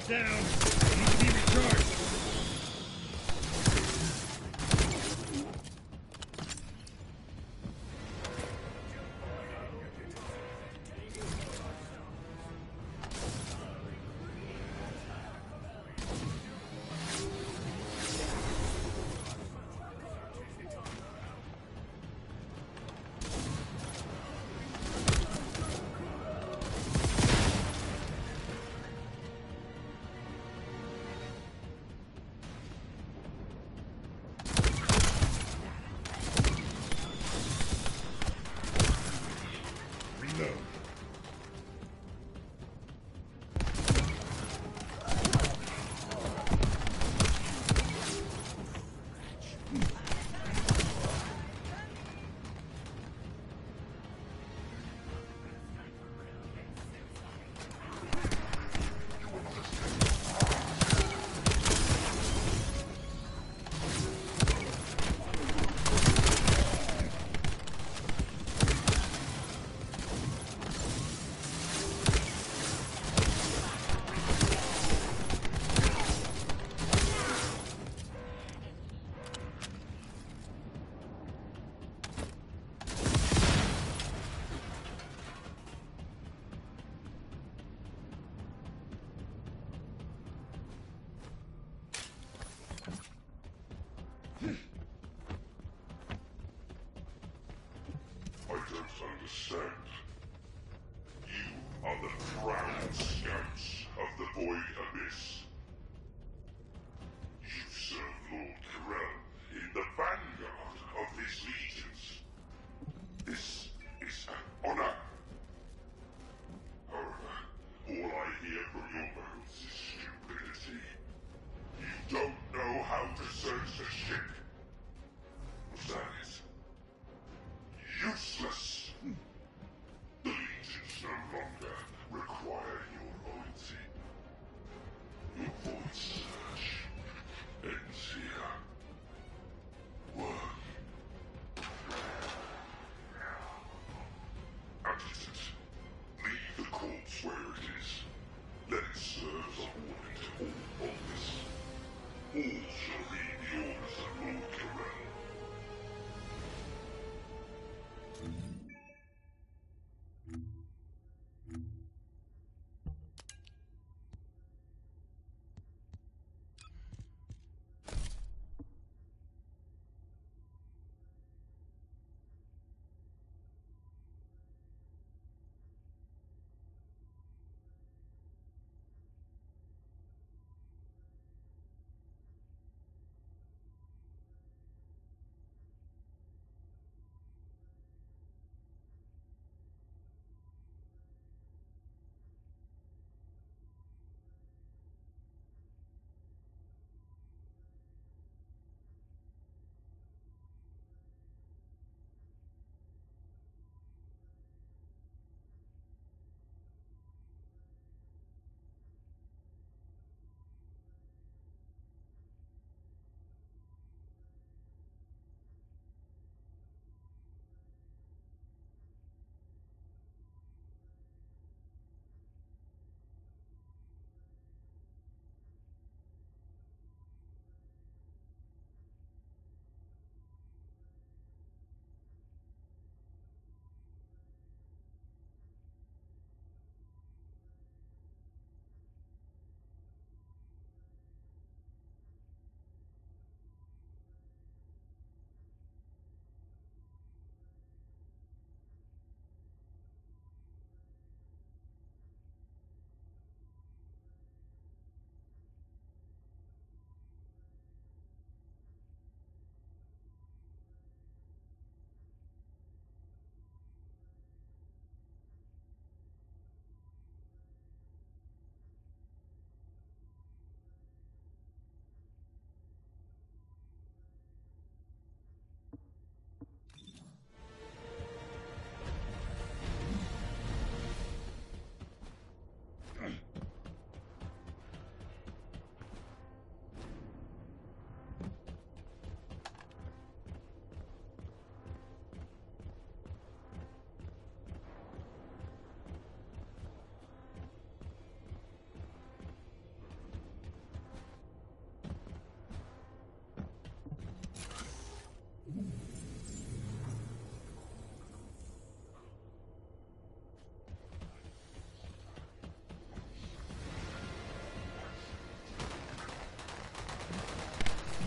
Down. Need to be recharged. Void Abyss. You serve Lord Karel in the vanguard of his legions. This is an honor. However, all I hear from your mouths is stupidity. You don't know how to search the ship. Was that it? Useless. The legions no longer require your loyalty. Your void search ends here. Work. Adjutant, leave the corpse where it is. Let it serve as a warning to all of this. All shall read the orders of Lord Karel.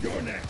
You're next.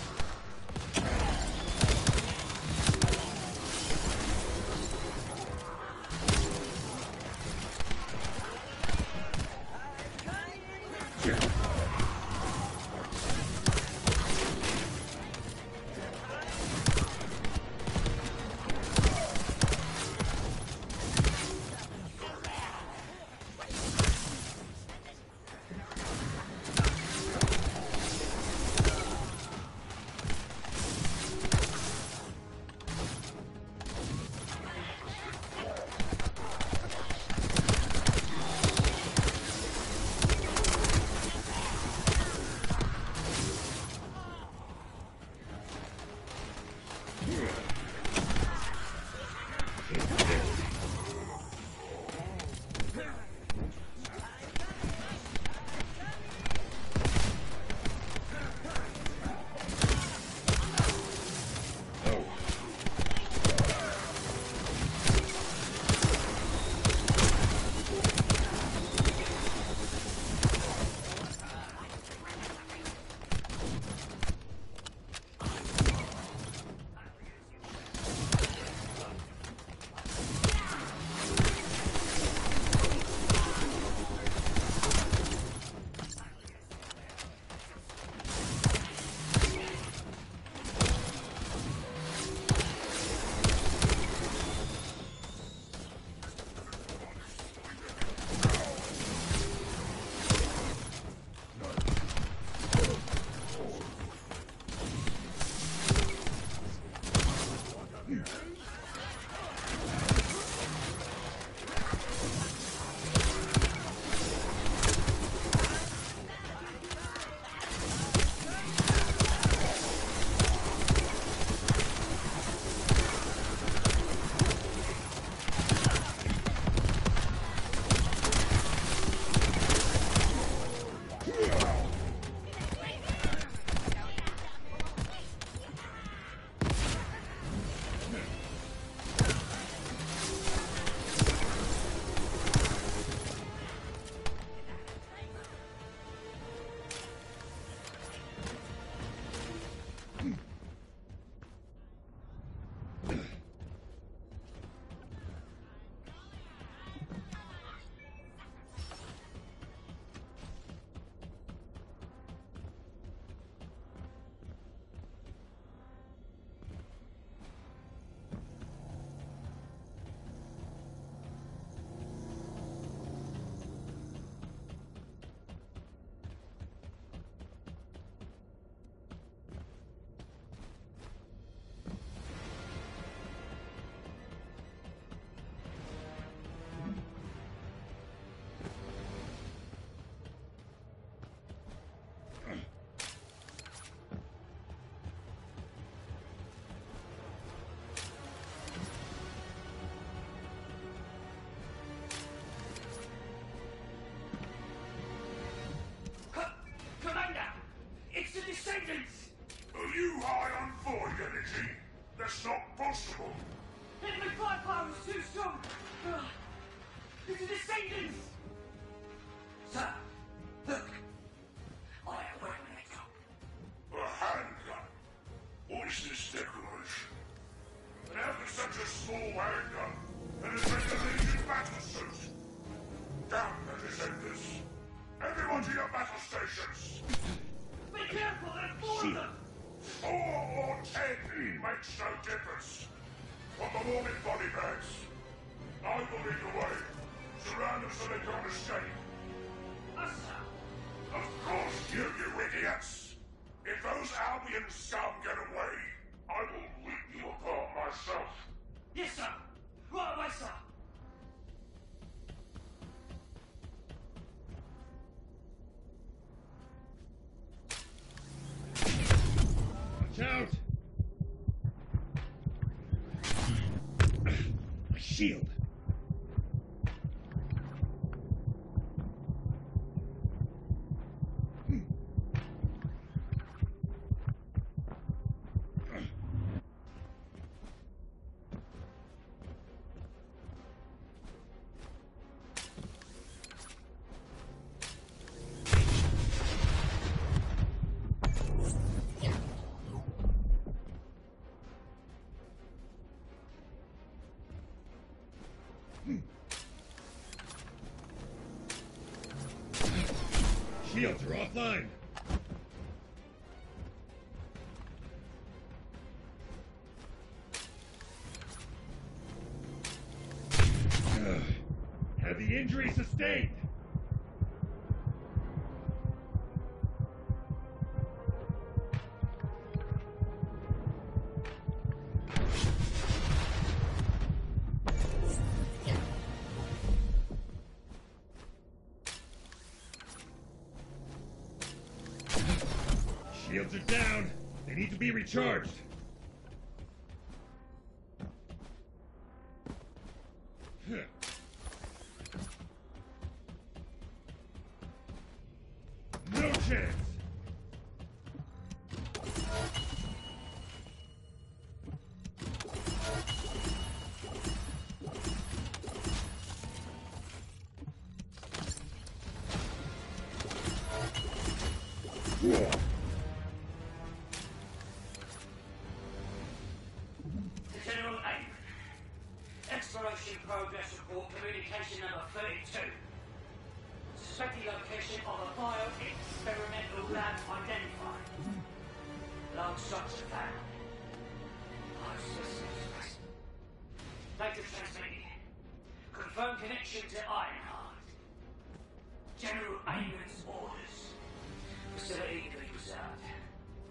Are you high on void energy? That's not possible. My firepower is too strong. It's a descendant. Sir, look. I have weapon. A handgun? What is this decoration? And how can such a small handgun penetrate a Legion battle suit? Down the descendants. Everyone to your battle stations. Be careful, there are 4 of them. 4 or 10 makes no difference. On the warning body bags. I will lead the way. Surround them so they can't escape. Of course you idiots! If those Albion scum get away, I will rip you apart myself. Yes, sir. Right away, sir. Watch out! My shield! Shields are offline. Heavy injury sustained. Shields are down. They need to be recharged. No chance. General Aim. Exploration progress report communication number 32. Suspected location of a bio-experimental lab identified. Large structure found. Large systems present. Data transmitted. Confirm connection to Ironheart. General Aim's orders. Facility to be preserved.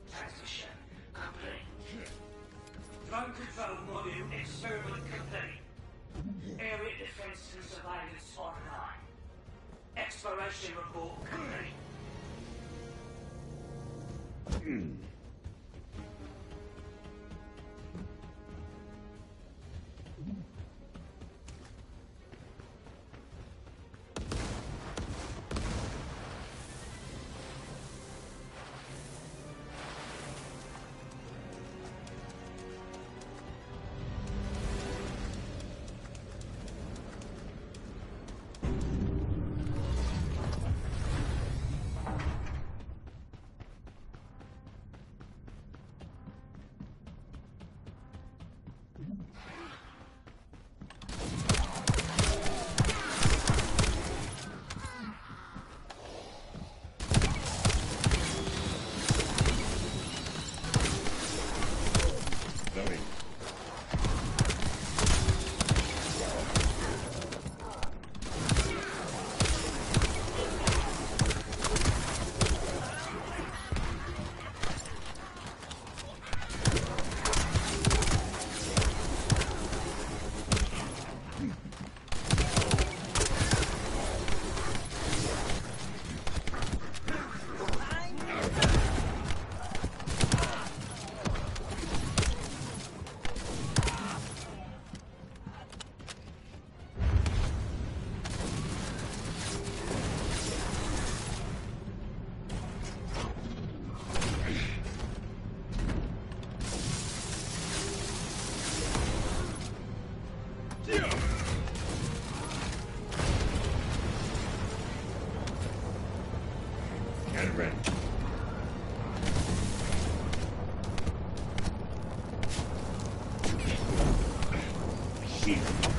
Transmission complete. Drone control module experiment complete. Area defense and surveillance online. Exploration report complete. And ready. Shield.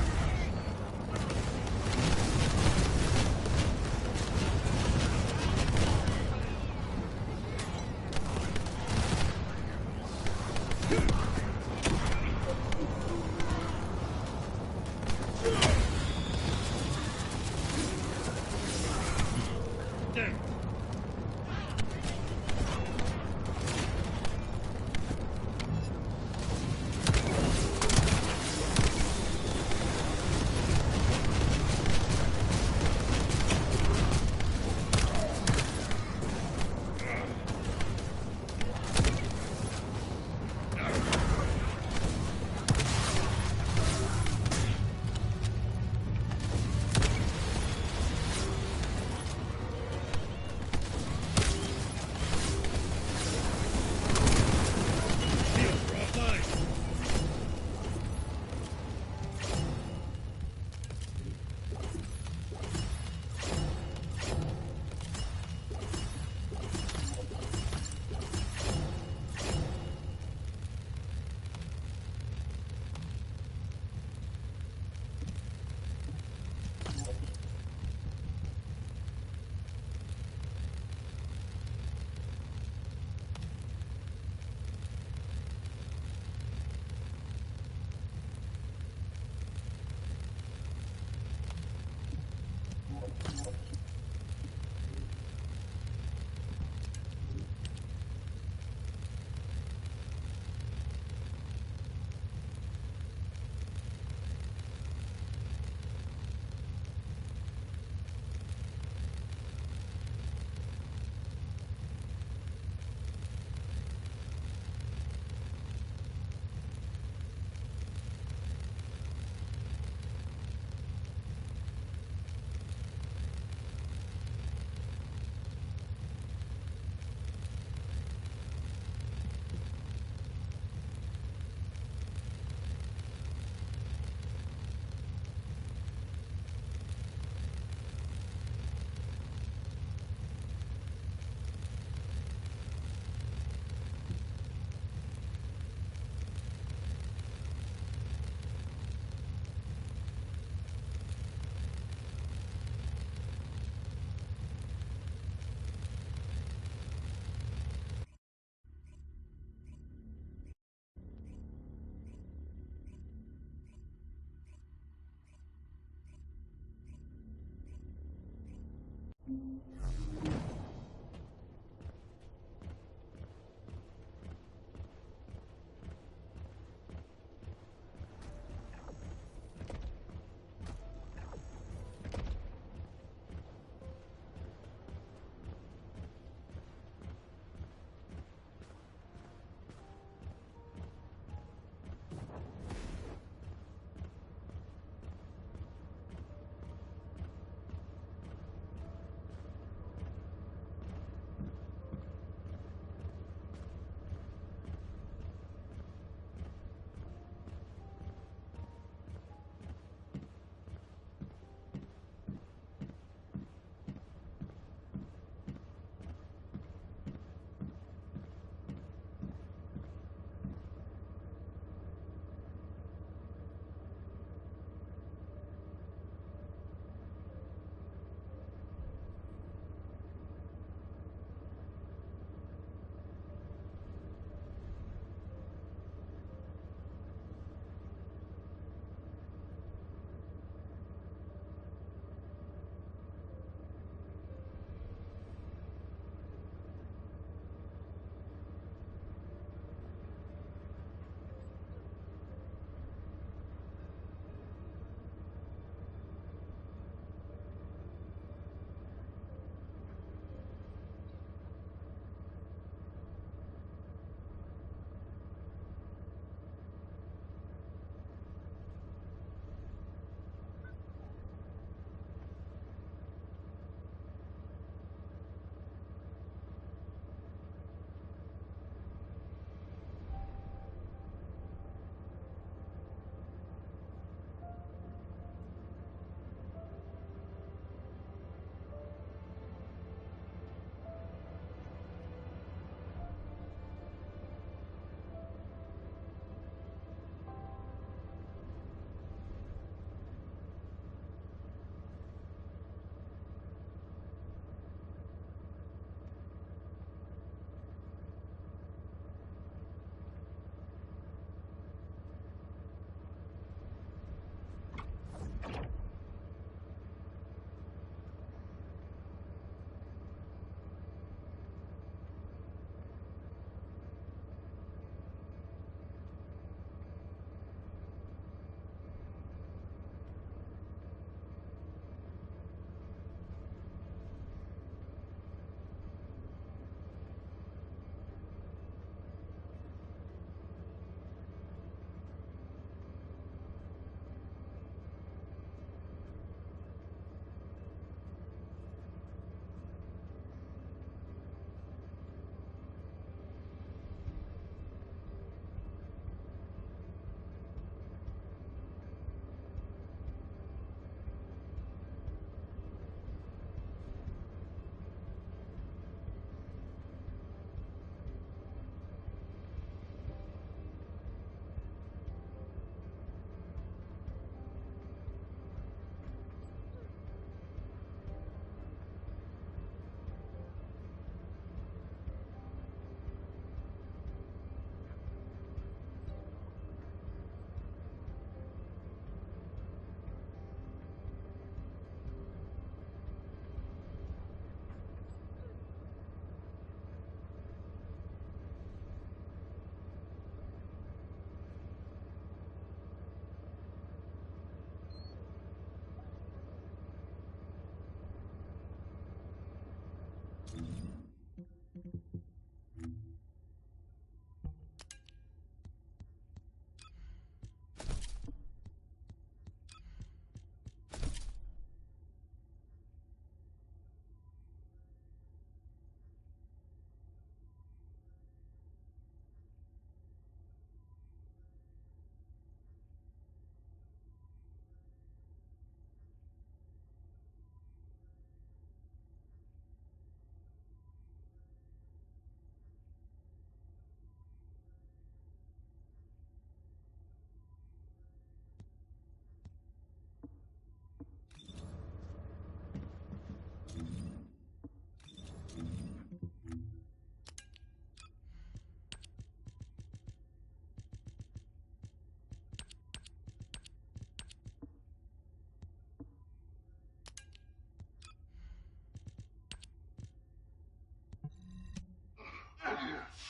Idiots!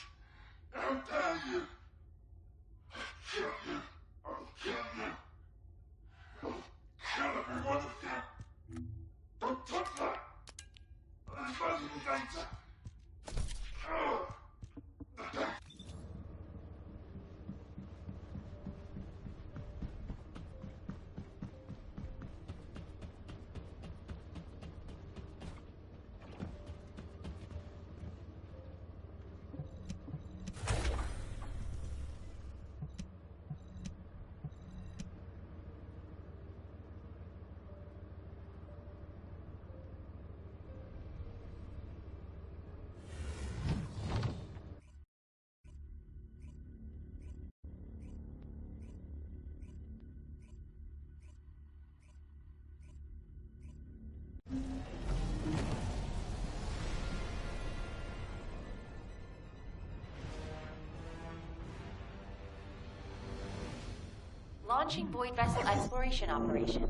How dare you! I'll kill you! I'll kill you! I'll kill every one of you! Don't touch that! There's valuable data! The data! Launching Void Vessel Exploration Operation.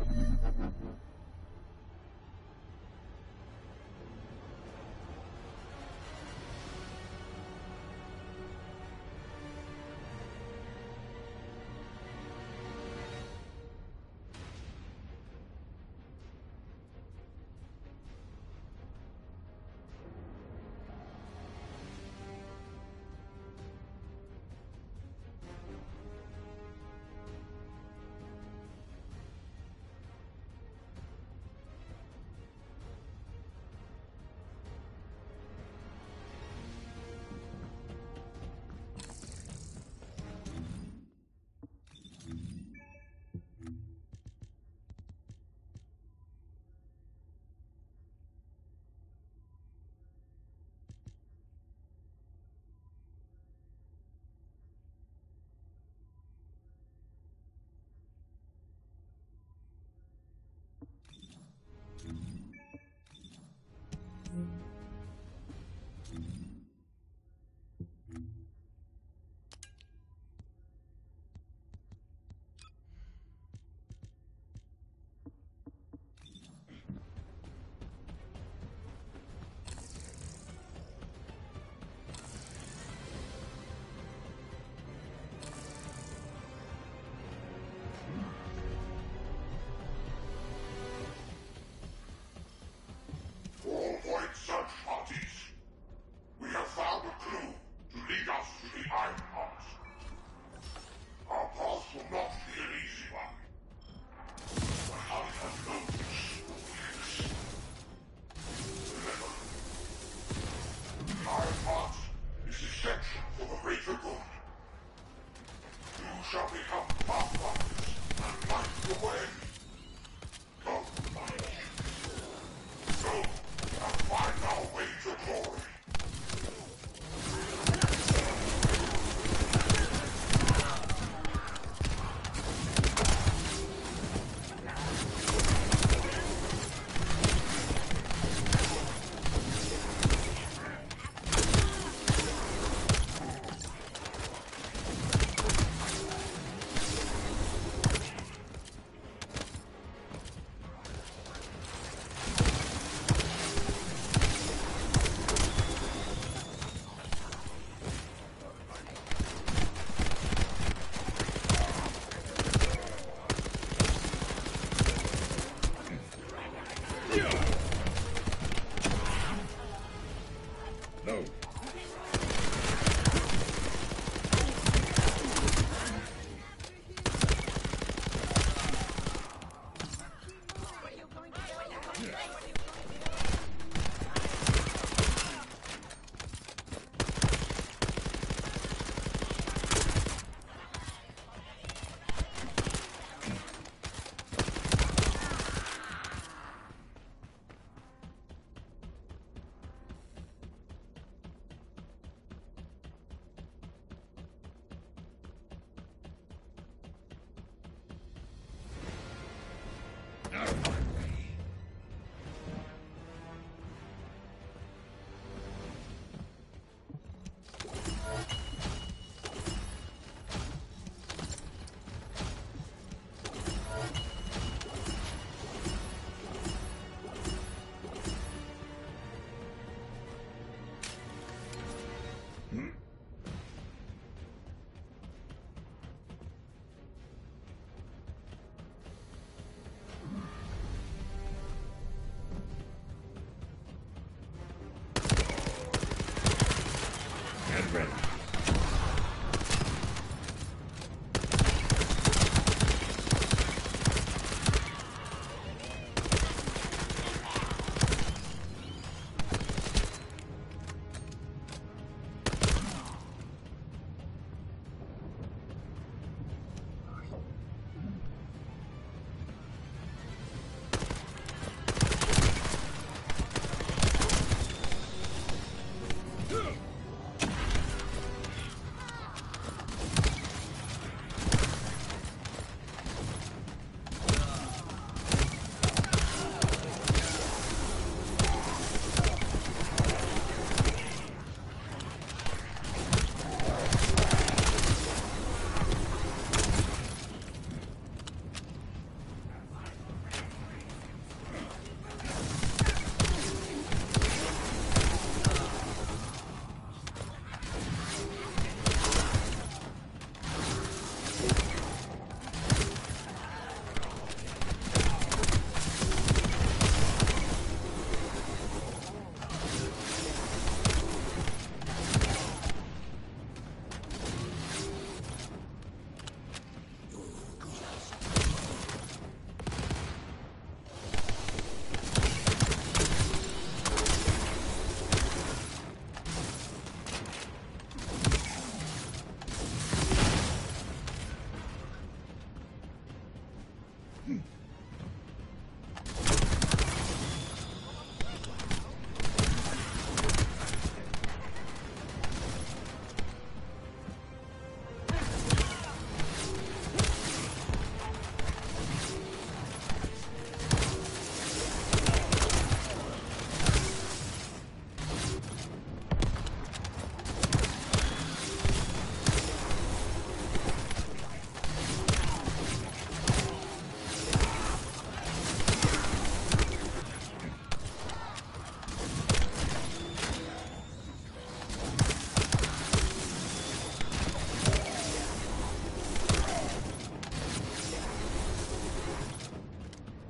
ready.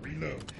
Reload.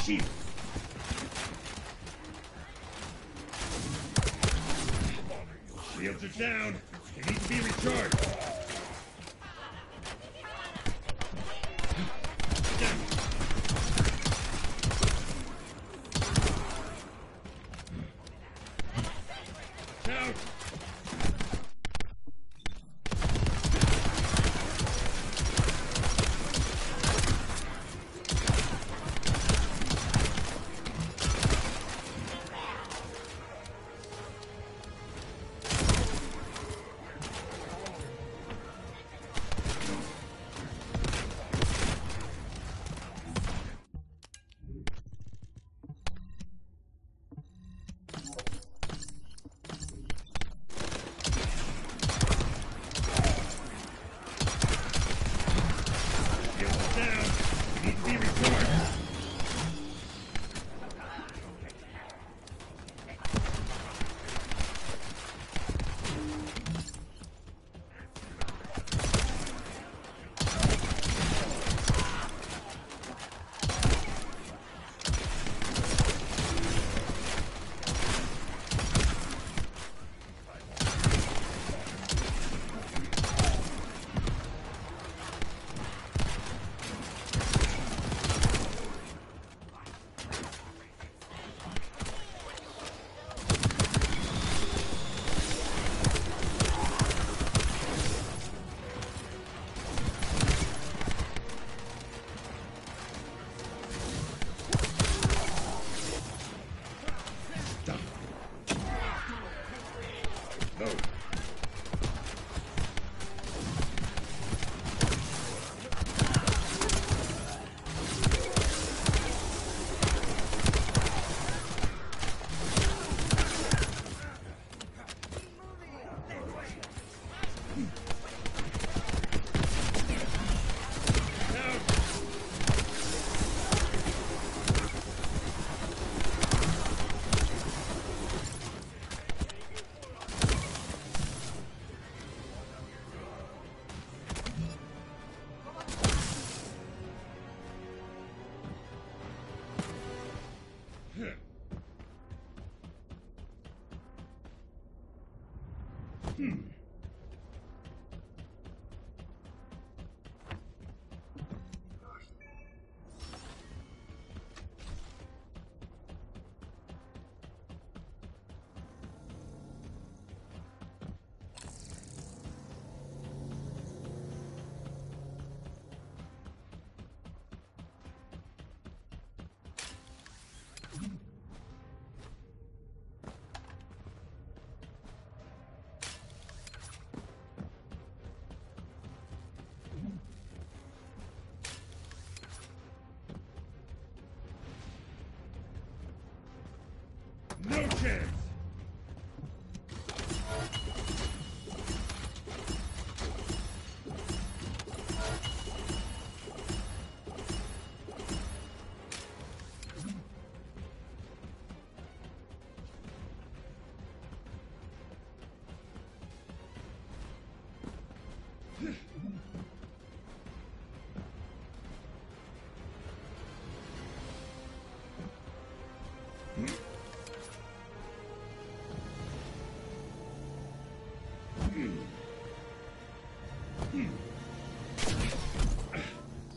Shield. Shields are down. They need to be recharged. Out. go. No chance!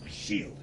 Shield.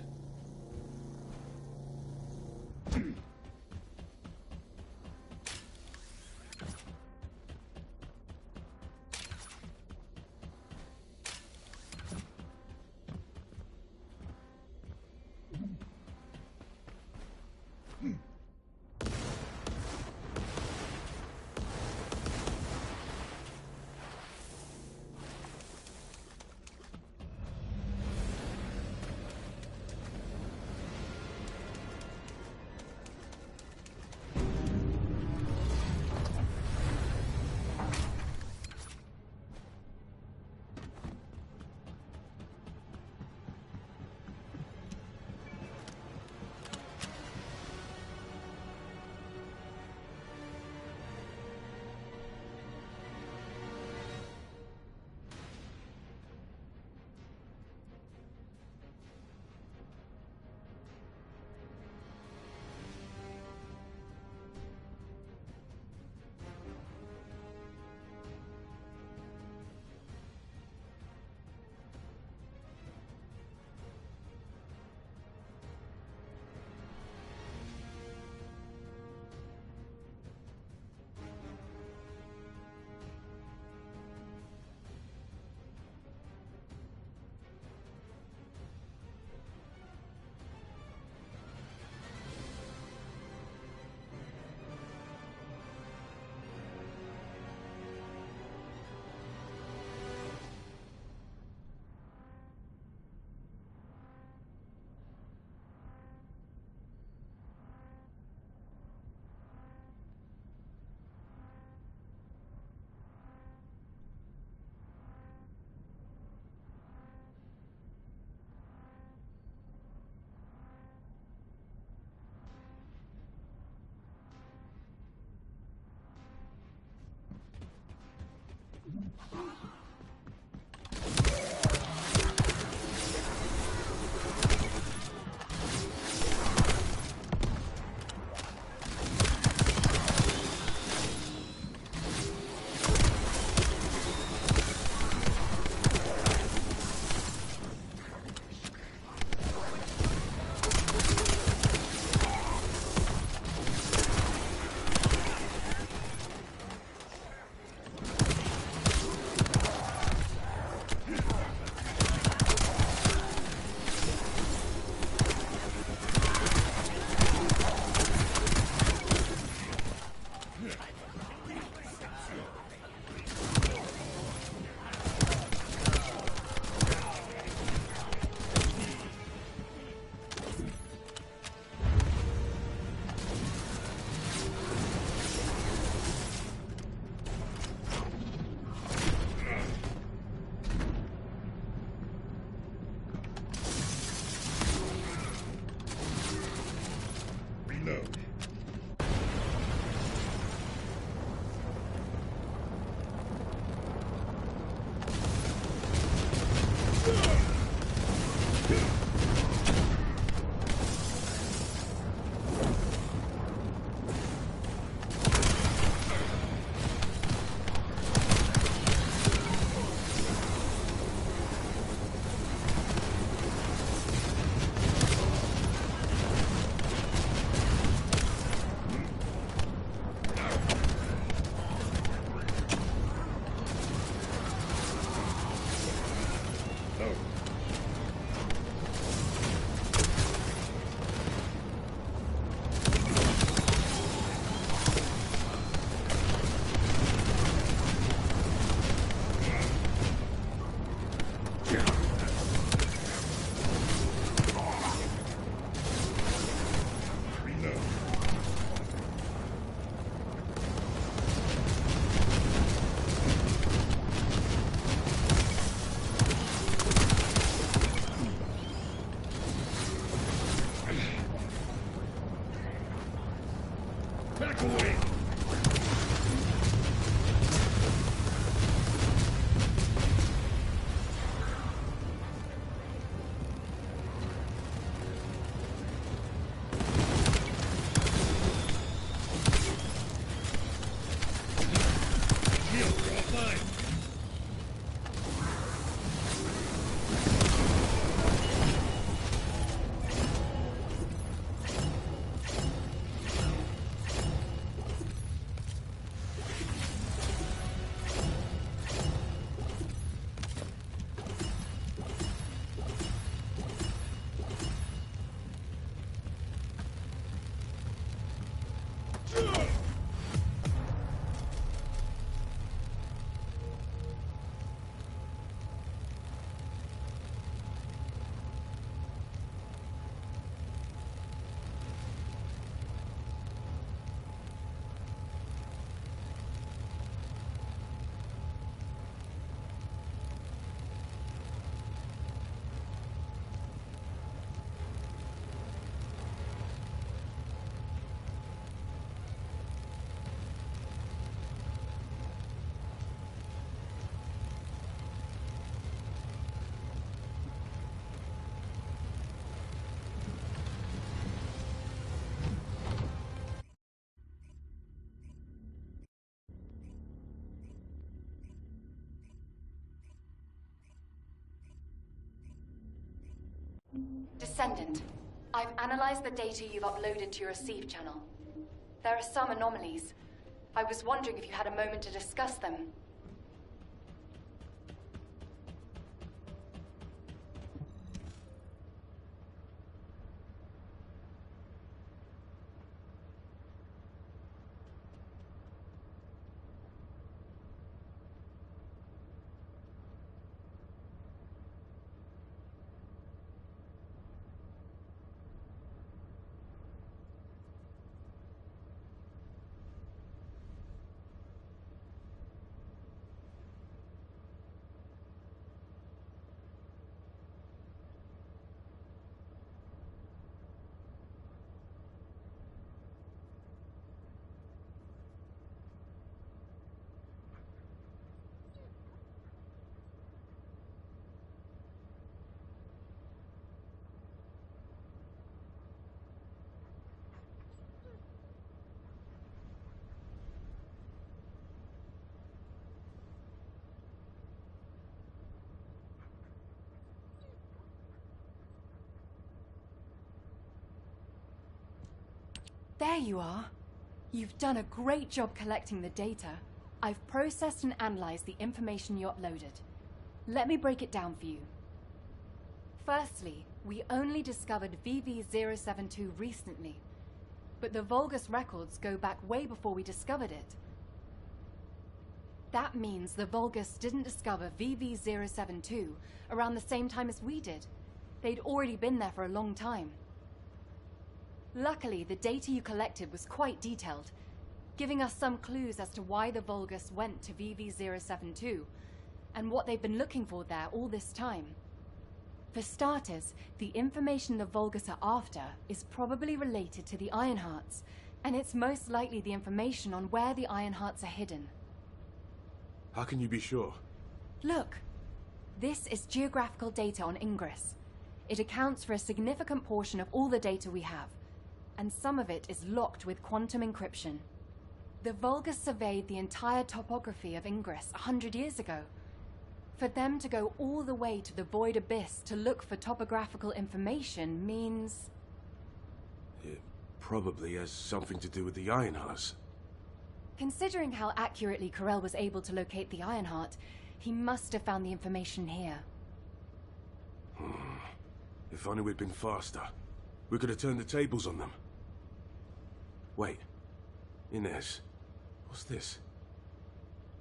line. Descendant, I've analyzed the data you've uploaded to your receive channel. There are some anomalies. I was wondering if you had a moment to discuss them. There you are. You've done a great job collecting the data. I've processed and analyzed the information you uploaded. Let me break it down for you. Firstly, we only discovered VV-072 recently, but the Vulgus records go back way before we discovered it. That means the Vulgus didn't discover VV-072 around the same time as we did. They'd already been there for a long time. Luckily, the data you collected was quite detailed, giving us some clues as to why the Vulgus went to VV-072 and what they've been looking for there all this time. For starters, the information the Vulgus are after is probably related to the Ironhearts, and it's most likely the information on where the Ironhearts are hidden. How can you be sure? Look, this is geographical data on Ingress. It accounts for a significant portion of all the data we have, and some of it is locked with quantum encryption. The Vulgus surveyed the entire topography of Ingress 100 years ago. For them to go all the way to the Void Abyss to look for topographical information means... It probably has something to do with the Ironhearts. Considering how accurately Corell was able to locate the Ironheart, he must have found the information here. If only we'd been faster. We could have turned the tables on them. Wait. Inez. What's this?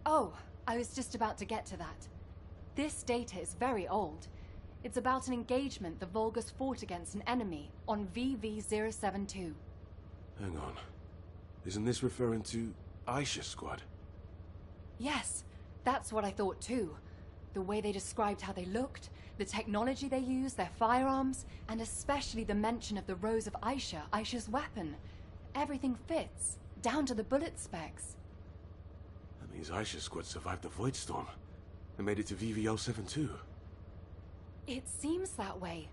Oh, I was just about to get to that. This data is very old. It's about an engagement the Vulgus fought against an enemy on VV-072. Hang on. Isn't this referring to Aisha's squad? Yes, that's what I thought too. The way they described how they looked, the technology they used, their firearms, and especially the mention of the Rose of Aisha, Aisha's weapon. Everything fits, down to the bullet specs. That means Aisha's squad survived the Void Storm and made it to VV-072. It seems that way,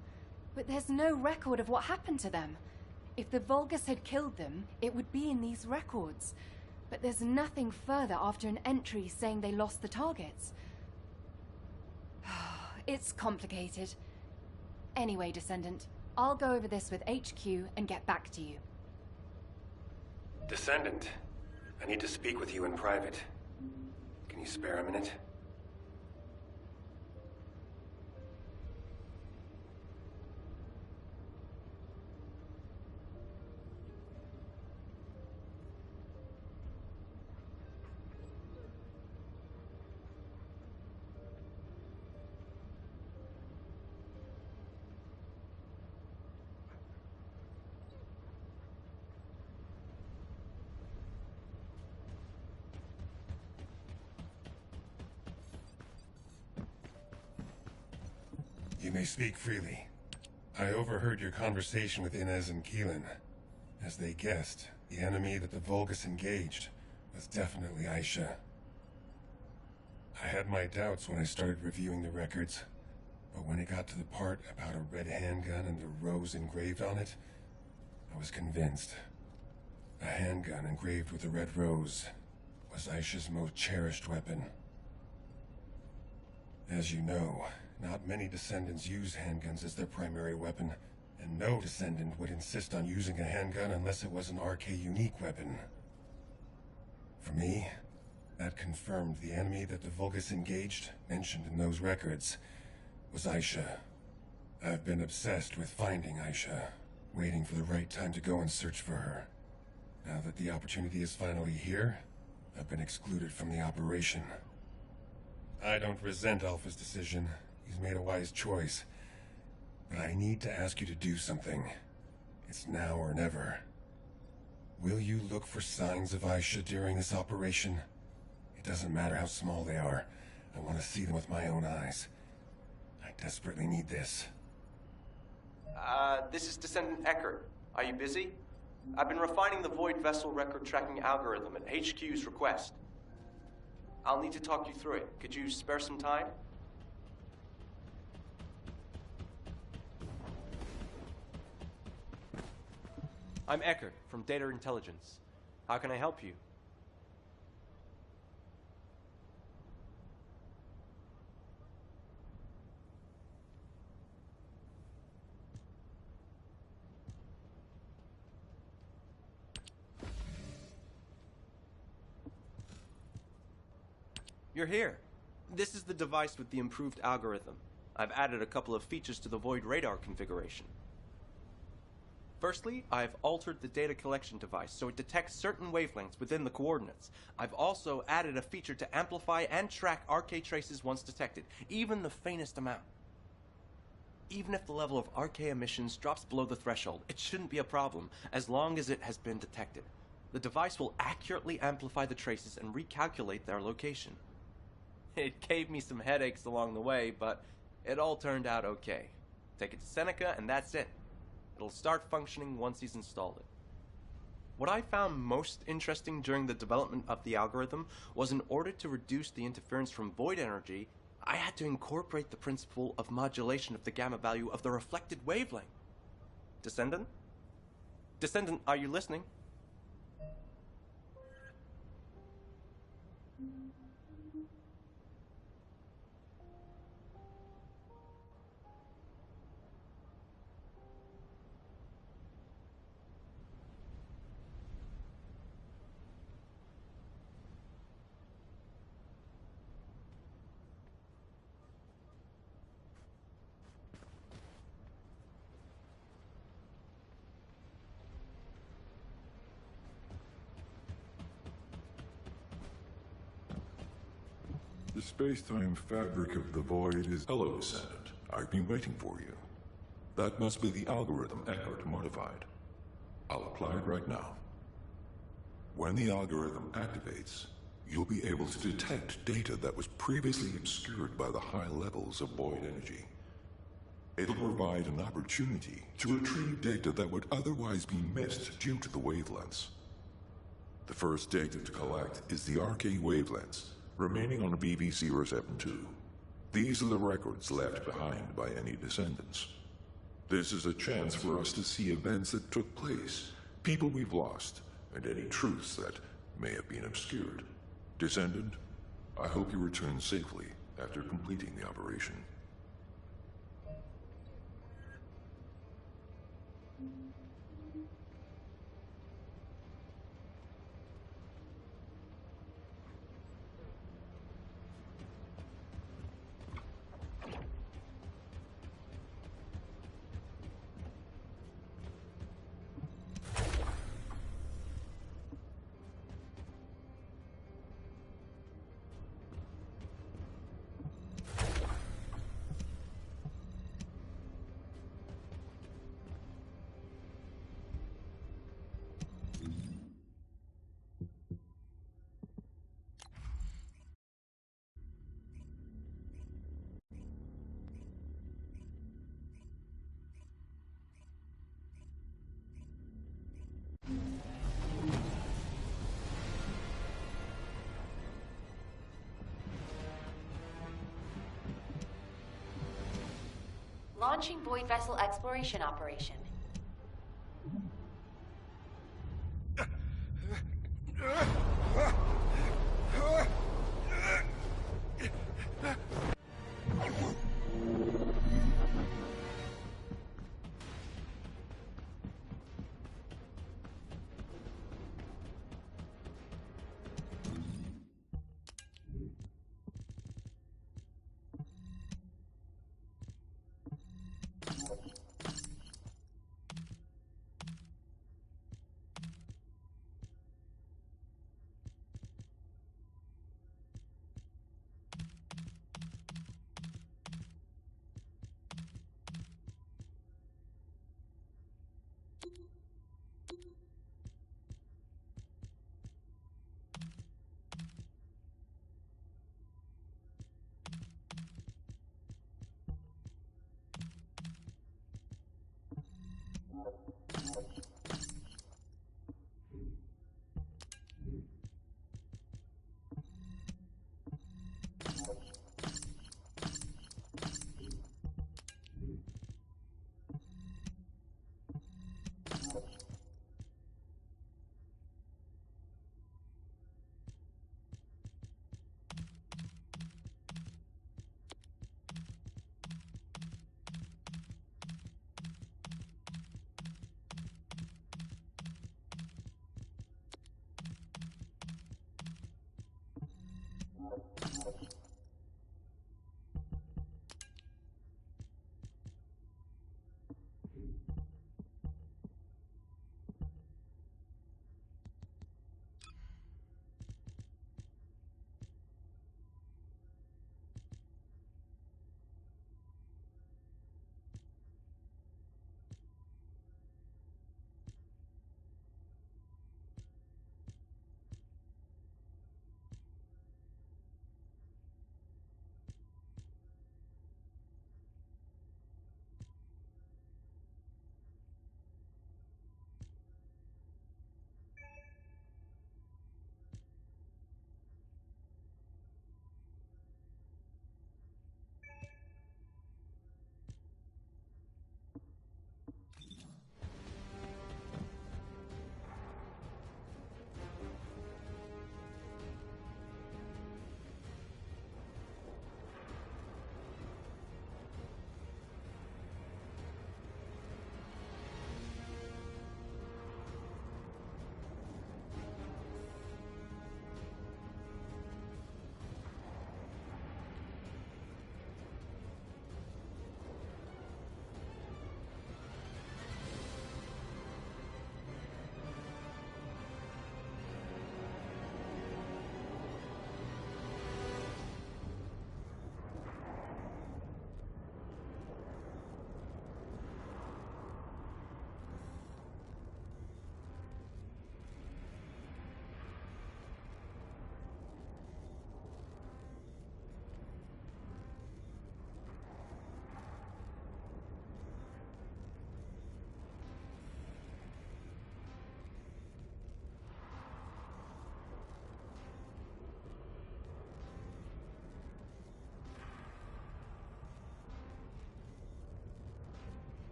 but there's no record of what happened to them. If the Vulgus had killed them, it would be in these records. But there's nothing further after an entry saying they lost the targets. It's complicated. Anyway, Descendant, I'll go over this with HQ and get back to you. Descendant, I need to speak with you in private. Can you spare a minute? You may speak freely. I overheard your conversation with Inez and Keelan. As they guessed, the enemy that the Vulgus engaged was definitely Aisha. I had my doubts when I started reviewing the records, but when it got to the part about a red handgun and the rose engraved on it, I was convinced. A handgun engraved with a red rose was Aisha's most cherished weapon. As you know, not many descendants use handguns as their primary weapon, and no descendant would insist on using a handgun unless it was an RK unique weapon. For me, that confirmed the enemy that the Vulgus engaged, mentioned in those records, was Aisha. I've been obsessed with finding Aisha, waiting for the right time to go and search for her. Now that the opportunity is finally here, I've been excluded from the operation. I don't resent Alpha's decision. He's made a wise choice. But I need to ask you to do something. It's now or never. Will you look for signs of Aisha during this operation? It doesn't matter how small they are. I want to see them with my own eyes. I desperately need this. This is Descendant Eckert. Are you busy? I've been refining the Void Vessel record tracking algorithm at HQ's request. I'll need to talk you through it. Could you spare some time? I'm Eckert from Data Intelligence. How can I help you? You're here. This is the device with the improved algorithm. I've added a couple of features to the Void radar configuration. Firstly, I've altered the data collection device so it detects certain wavelengths within the coordinates. I've also added a feature to amplify and track RK traces once detected, even the faintest amount. Even if the level of RK emissions drops below the threshold, it shouldn't be a problem, as long as it has been detected. The device will accurately amplify the traces and recalculate their location. It gave me some headaches along the way, but it all turned out okay. Take it to Seneca, and that's it. It'll start functioning once he's installed it. What I found most interesting during the development of the algorithm was in order to reduce the interference from void energy, I had to incorporate the principle of modulation of the gamma value of the reflected wavelength. Descendant? Descendant, are you listening? The space-time fabric of the void is... Hello, Descendant. I've been waiting for you. That must be the algorithm Eckert modified. I'll apply it right now. When the algorithm activates, you'll be able to detect data that was previously obscured by the high levels of void energy. It'll provide an opportunity to retrieve data that would otherwise be missed due to the wavelengths. The first data to collect is the RK wavelengths remaining on VV.7.5. These are the records left behind by any descendants. This is a chance for us to see events that took place, people we've lost, and any truths that may have been obscured. Descendant, I hope you return safely after completing the operation. Launching Void Vessel Exploration Operation.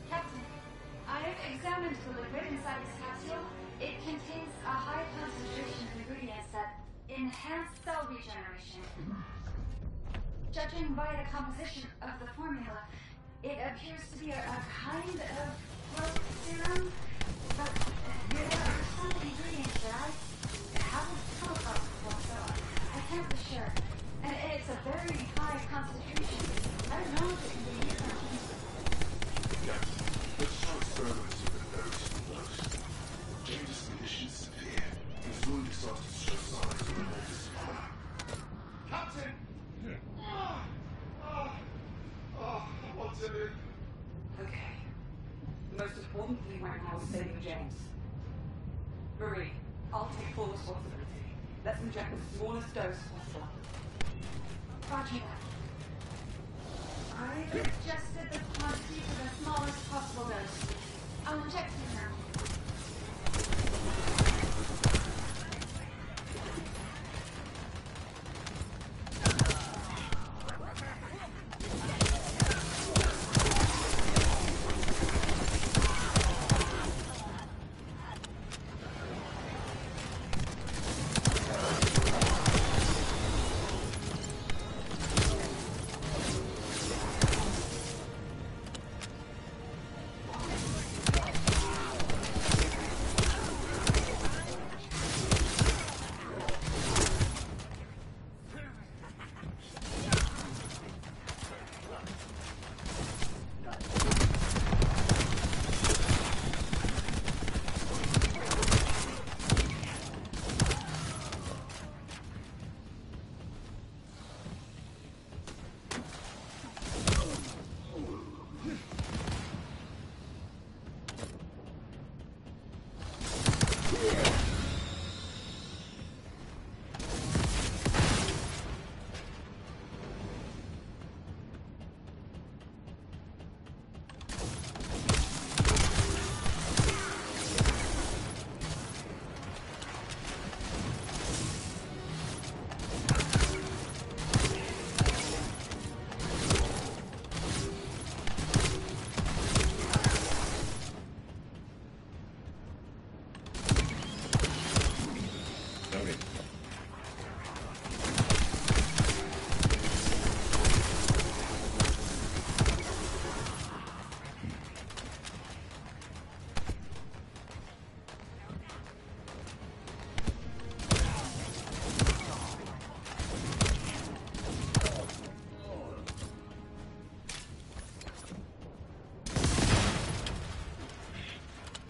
Captain, I've examined the liquid inside this capsule. It contains a high concentration of ingredients that enhance cell regeneration. Judging by the composition of the formula, it appears to be a kind of growth serum, but there are some ingredients that I haven't come across before, so I can't be sure. And it's a very high concentration. I don't know if it can be used on humans. Let's try experiments with a very small dose. James' condition is severe. His wound is starting to show signs of remote fire. Captain! What to do? Okay. The most important thing right now is saving James. Marie, I'll take full responsibility. Let's inject the smallest dose possible. Roger that. I've adjusted the quantity to the smallest possible dose. I'll inject him now.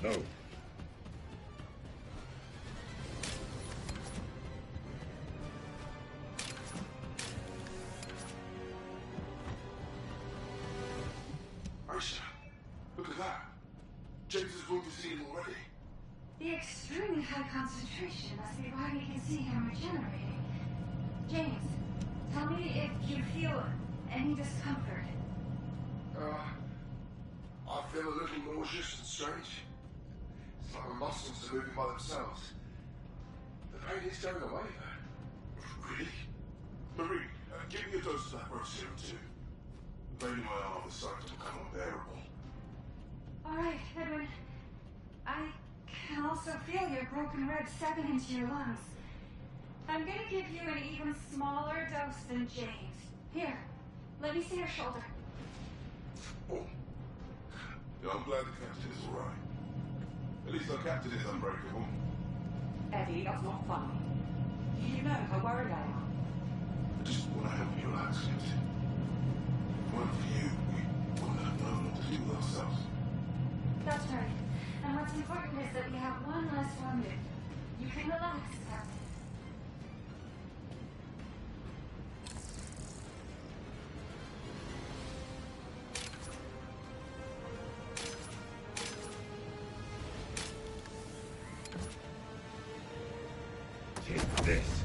No. Aisha, look at that. James is going to see him already. The extremely high concentration must be why we can see him regenerating. James, tell me if you feel any discomfort. I feel a little nauseous and strange. It's like my muscles are moving by themselves. The pain is going away, though. Really? Marie, give me a dose of that growth serum, too. The pain in my arm is starting to become unbearable. All right, Edwin. I can also feel your broken ribs seeping into your lungs. I'm gonna give you an even smaller dose than James. Here, let me see your shoulder. Oh. Yeah, I'm glad the captain is all right. At least our captain is unbreakable. Eddie, that's not funny. You know how worried I am. I just want to help you relax, Captain. If it weren't for you, we wouldn't have known what to do with ourselves. That's right. And what's important is that we have one less wounded. You can relax, Captain. this.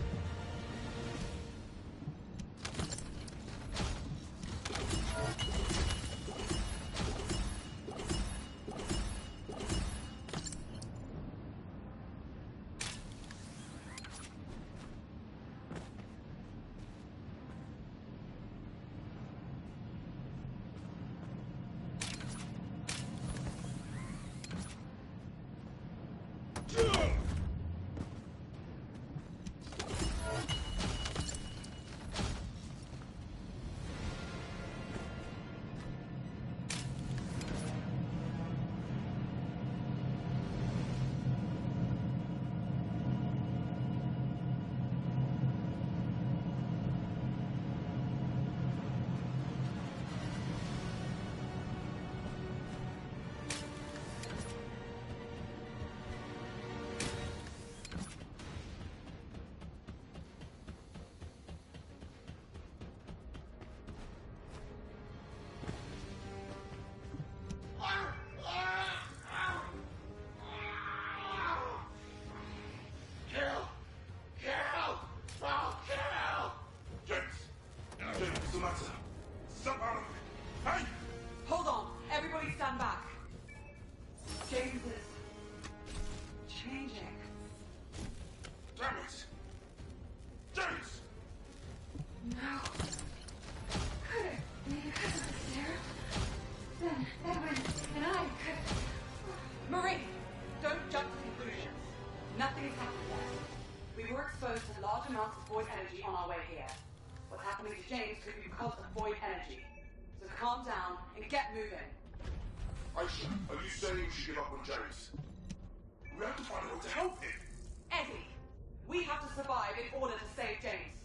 Hold on. Everybody stand back. James is changing. Damn it! James! No. Could it be because of the serum? Then Edwin and I could... Marie, don't jump to conclusions. Nothing has happened yet. We were exposed to large amounts of void energy on our way here. What's happening to James could be because of void energy. So calm down and get moving. Aisha, are you saying we should give up on James? We have to find a way to help him. Eddie, we have to survive in order to save James.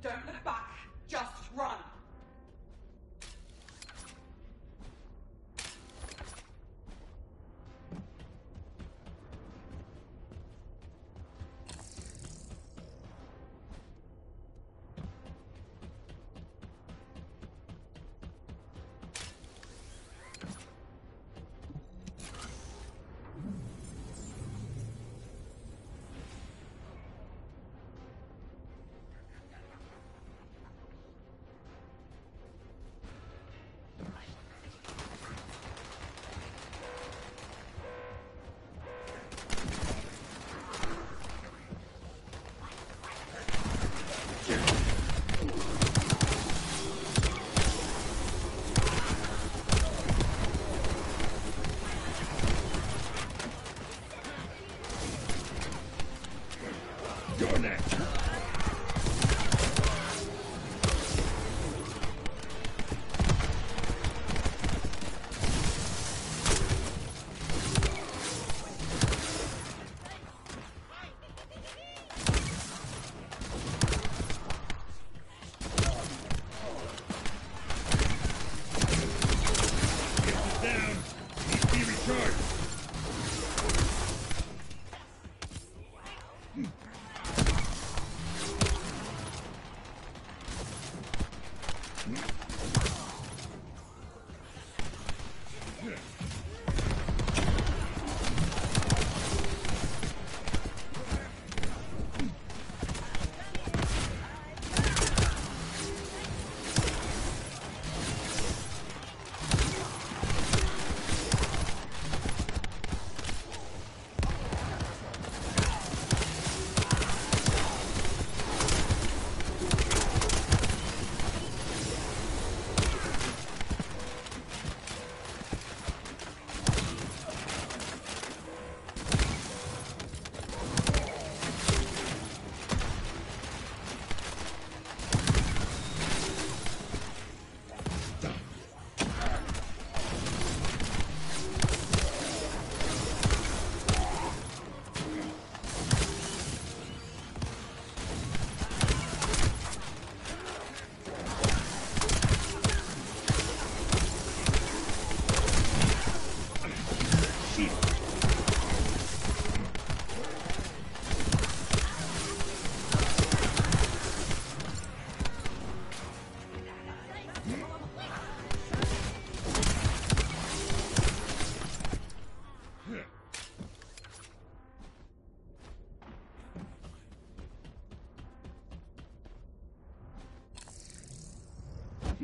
Don't look back, just run.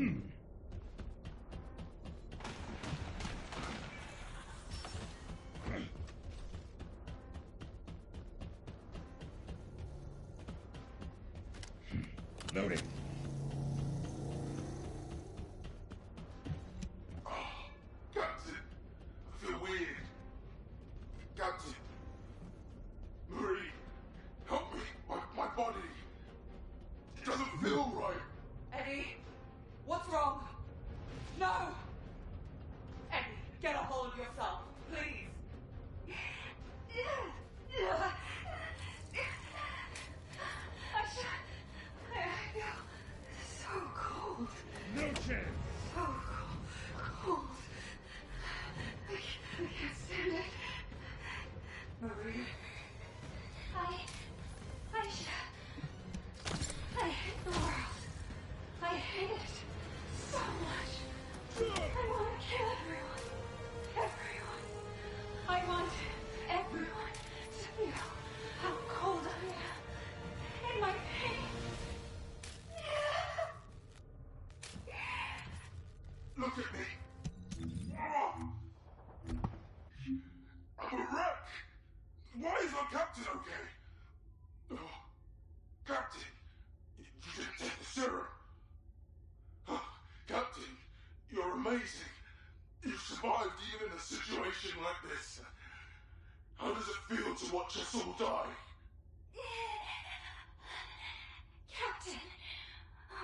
Loading. Captain, I feel weird. Captain. Marie, help me. My body. It doesn't feel right. Eddie, what's wrong? No! Eddie, get a hold of yourself, please. I feel so cold. No chance. So cold. I can't stand it. Marie, I hate the world. I hate it so much. I want to kill everyone. Everyone. I want everyone to feel how cold I am. In my pain. Look at me. I'm a wreck. Why is our captain okay? Oh, Captain, you didn't take the serum. Oh, Captain, you're amazing. You survived even in a situation like this. How does it feel to watch us all die? Captain,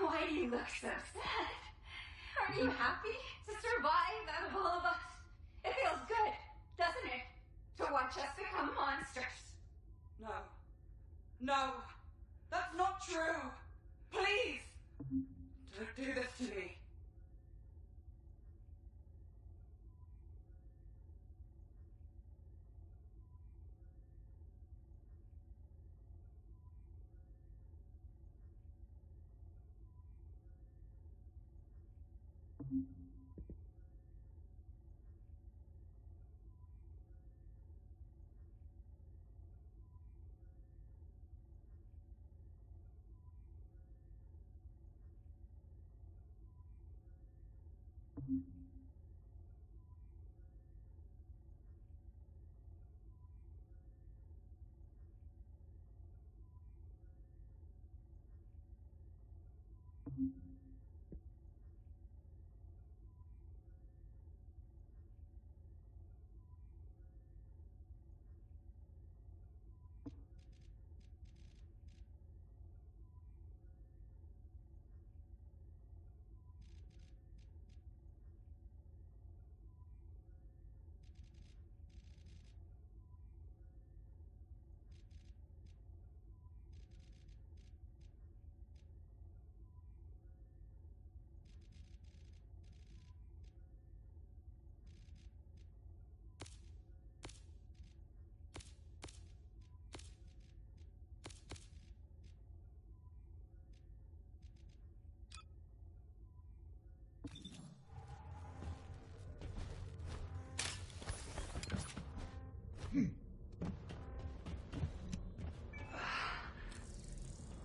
why do you look so sad? Aren't you happy to survive out of all of us? It feels good, doesn't it? To watch us become monsters. no. No, that's not true. Please, don't do this to me.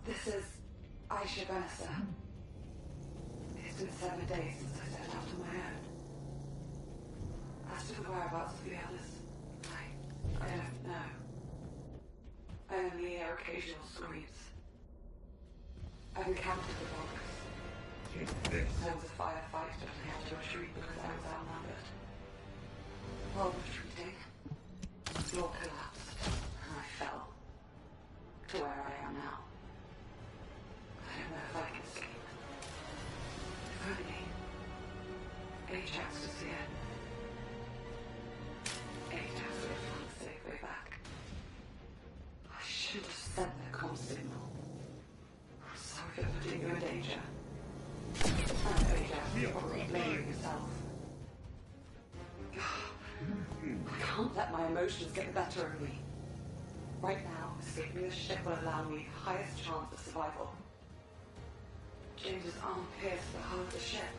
This is Aisha Bannister. It's been 7 days since I set out on my own. As to the whereabouts of the others, I don't know. I only hear occasional screams. I've encountered the Vulgus. There was a firefight, but I had to retreat because I was outnumbered. While retreating, the floor collapsed, and I fell. To where I am now. I don't know if I can escape. If only Ajax was here. Ajax would have found a safe way back. I should have sent the comm signal. I'm sorry for putting you in danger. I know Ajax will probably blame yourself. I can't let my emotions get the better of me. Right now, escaping the ship will allow me the highest chance of survival. James's arm pierced the hull of the ship.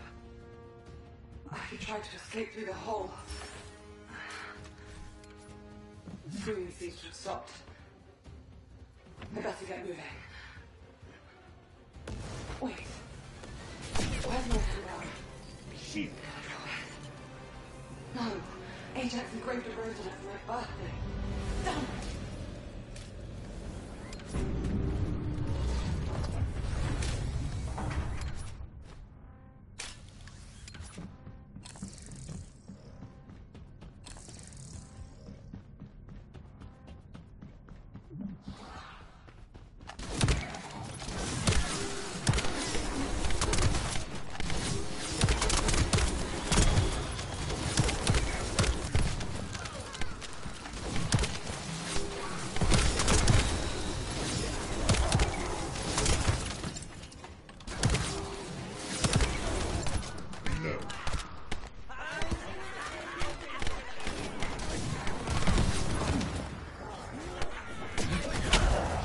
I could try to escape through the hole. The screaming seems to have stopped. I better get moving. Wait. Where's my handbag? shield. No. Ajax engraved a rose on it for my birthday. Damn it!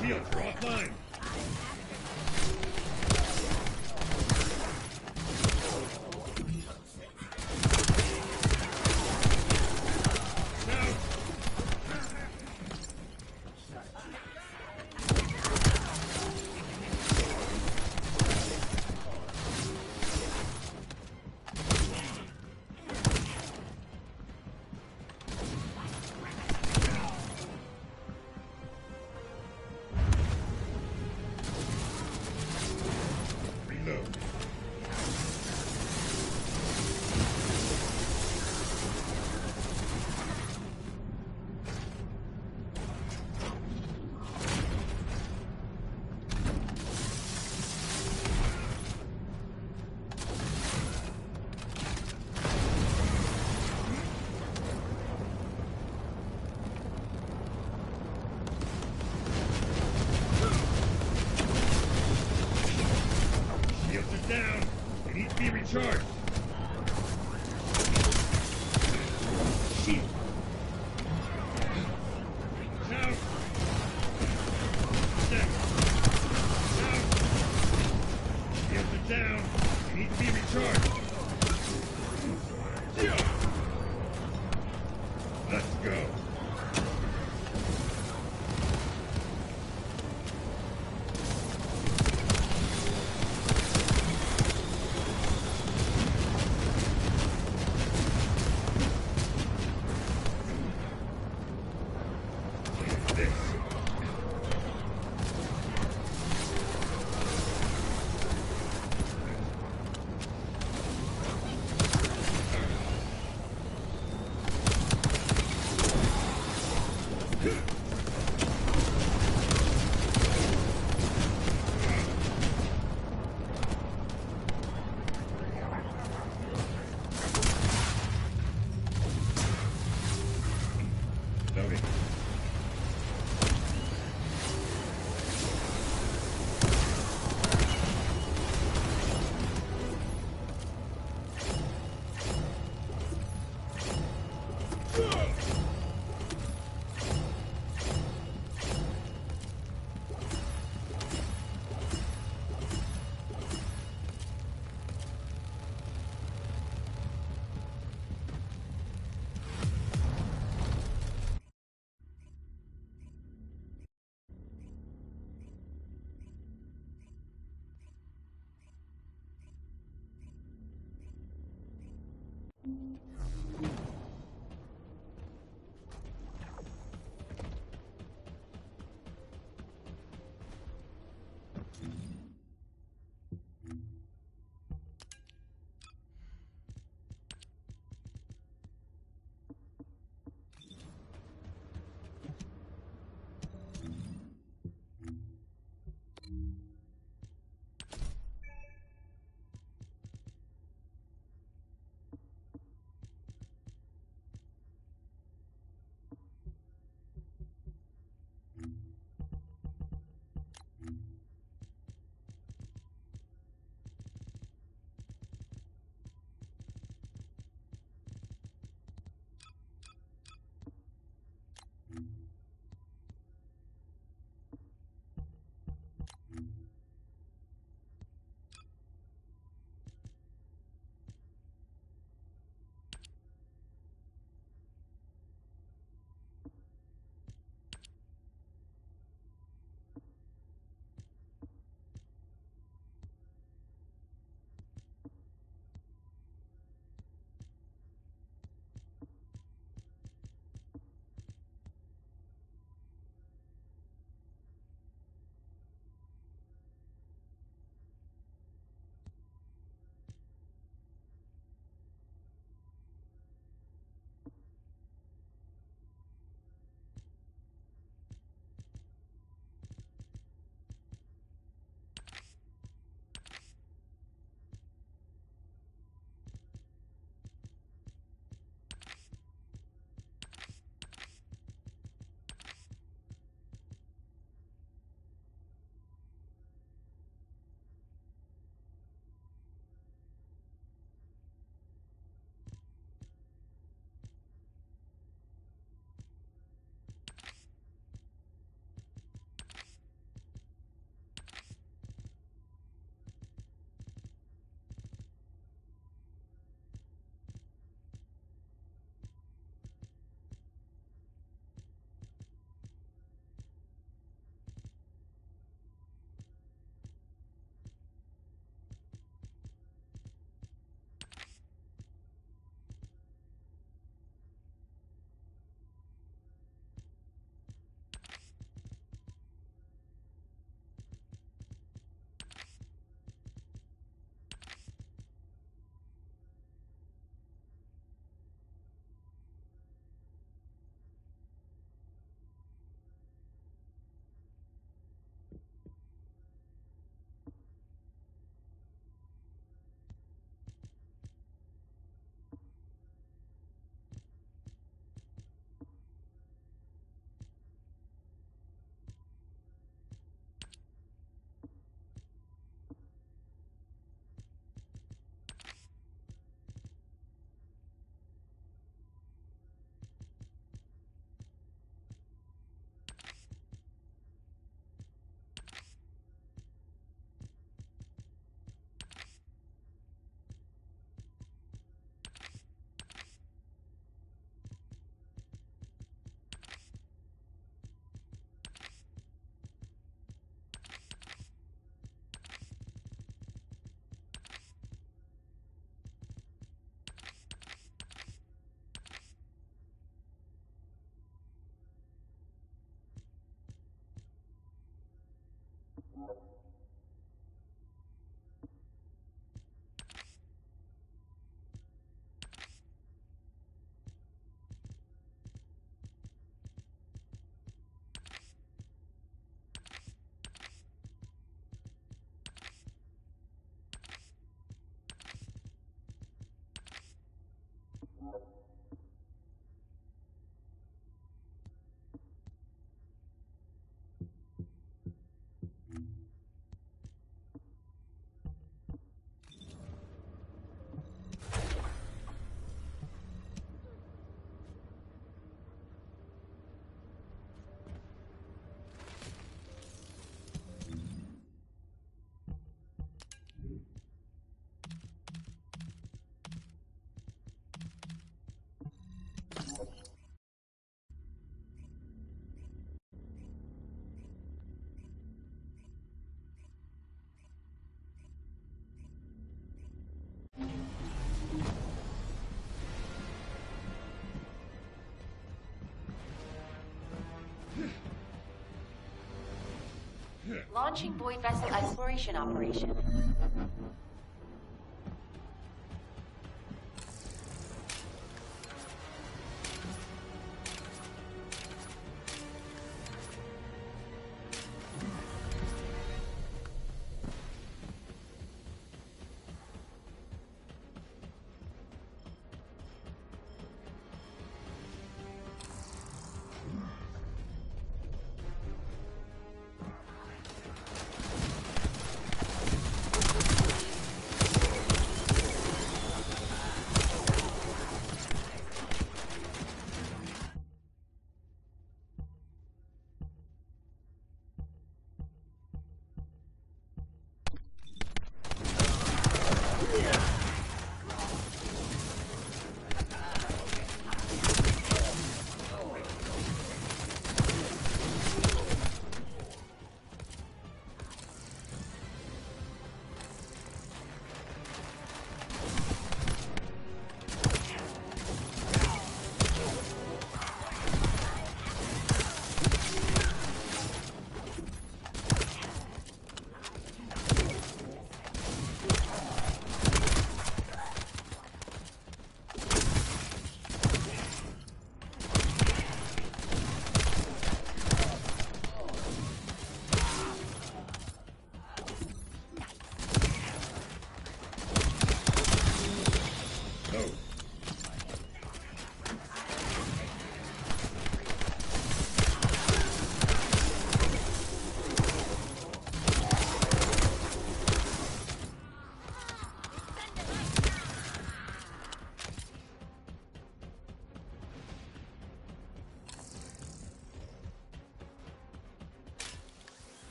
Shields are offline. Down. They need to be recharged. Shield. Out. Check. Out. Shields are down. They need to be recharged. Let's go. Launching Void Vessel Exploration Operation.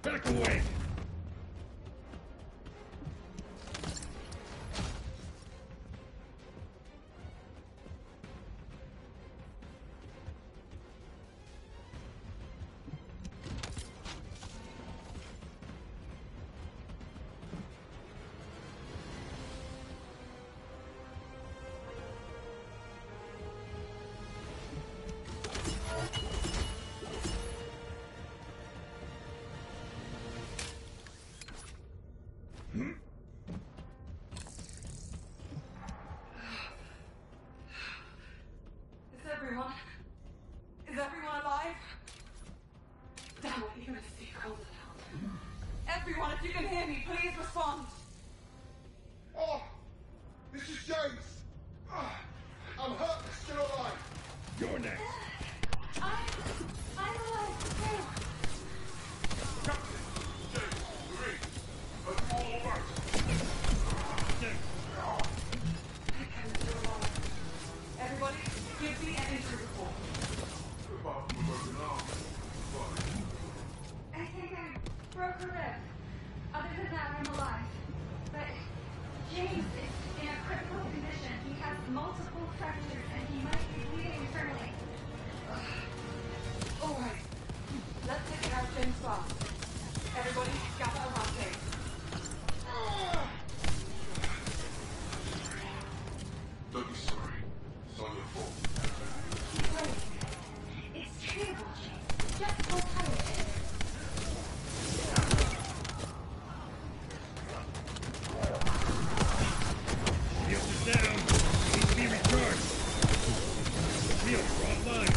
Back away! Is everyone alive? Damn it, even if Steve calls it out. Everyone, if you can hear me, please respond. Oh, this is James. I'm hurt, but still alive. You're next. I'm alive too. Captain, James, Marie, are all right? Everybody, give me an injury report. Apart from a broken arm, fine. I think I broke a rib. Other than that, I'm alive. But James is in a critical condition. He has multiple fractures and he might be bleeding internally. Alright, let's take care of James fast. Everybody, gather around James. Don't be sorry. It's not your fault. Wait. It's treatable, James. Just hold tight. Shield is down. Needs to be recharged. Shield, you're offline.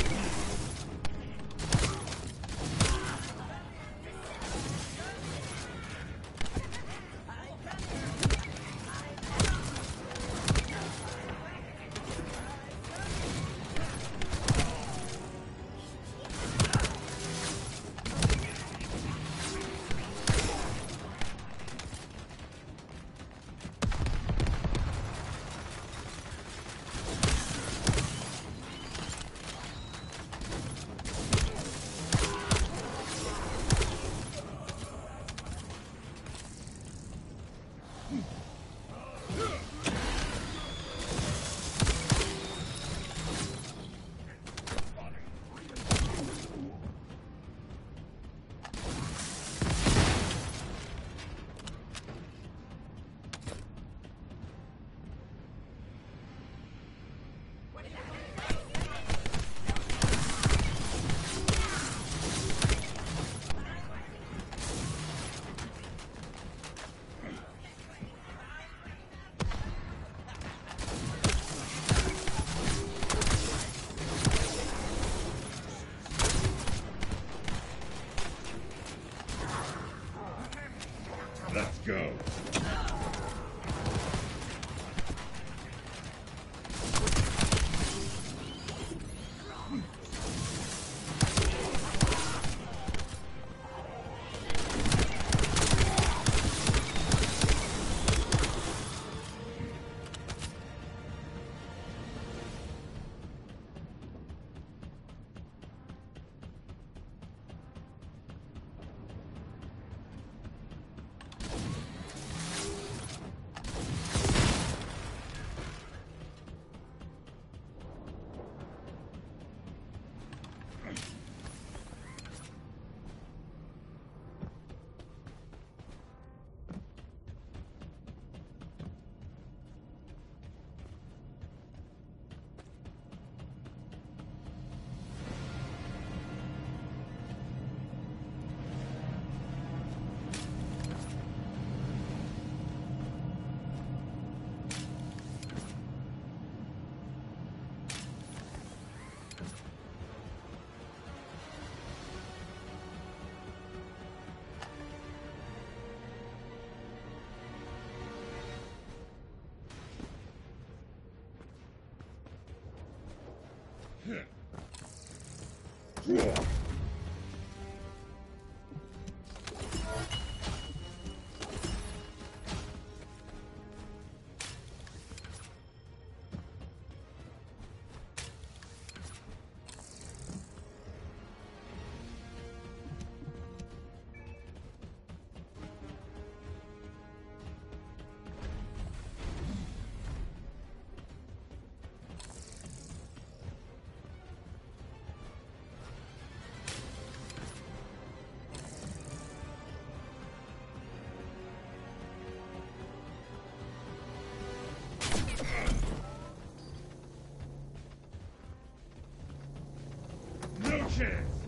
No chance!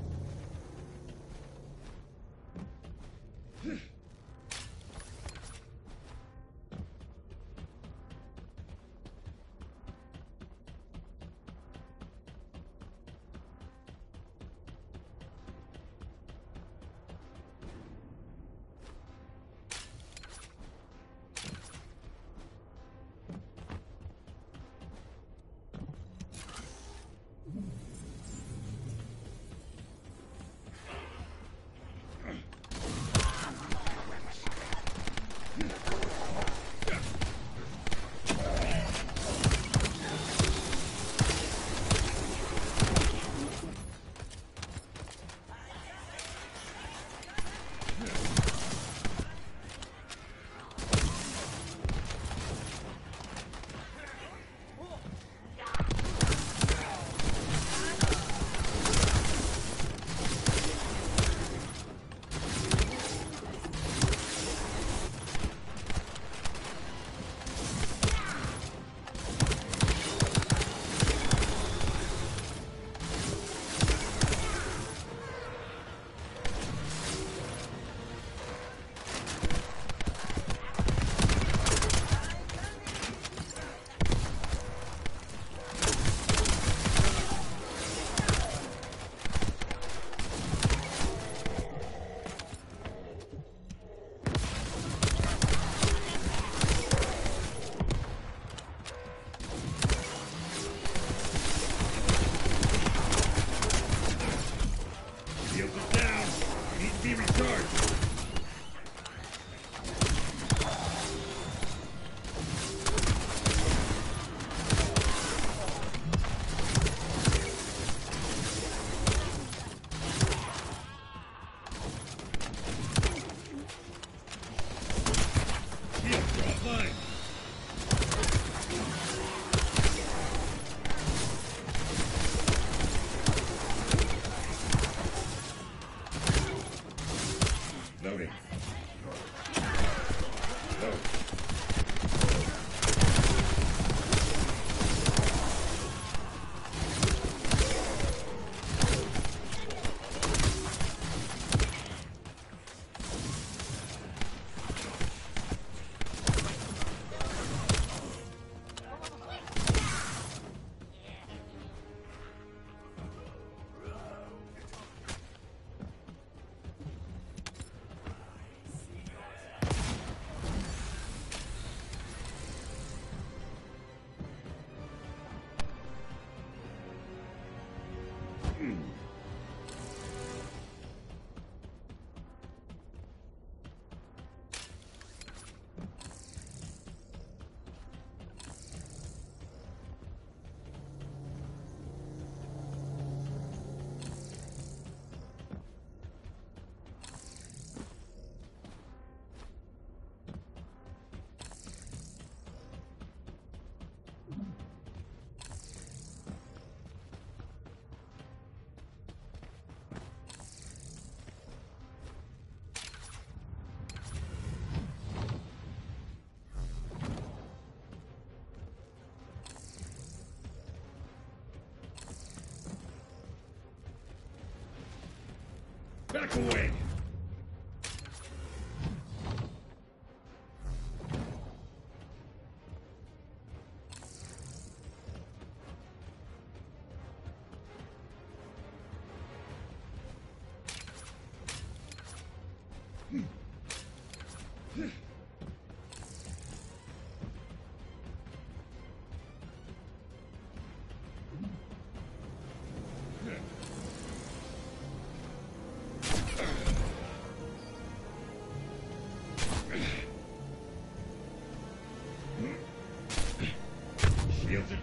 Back away!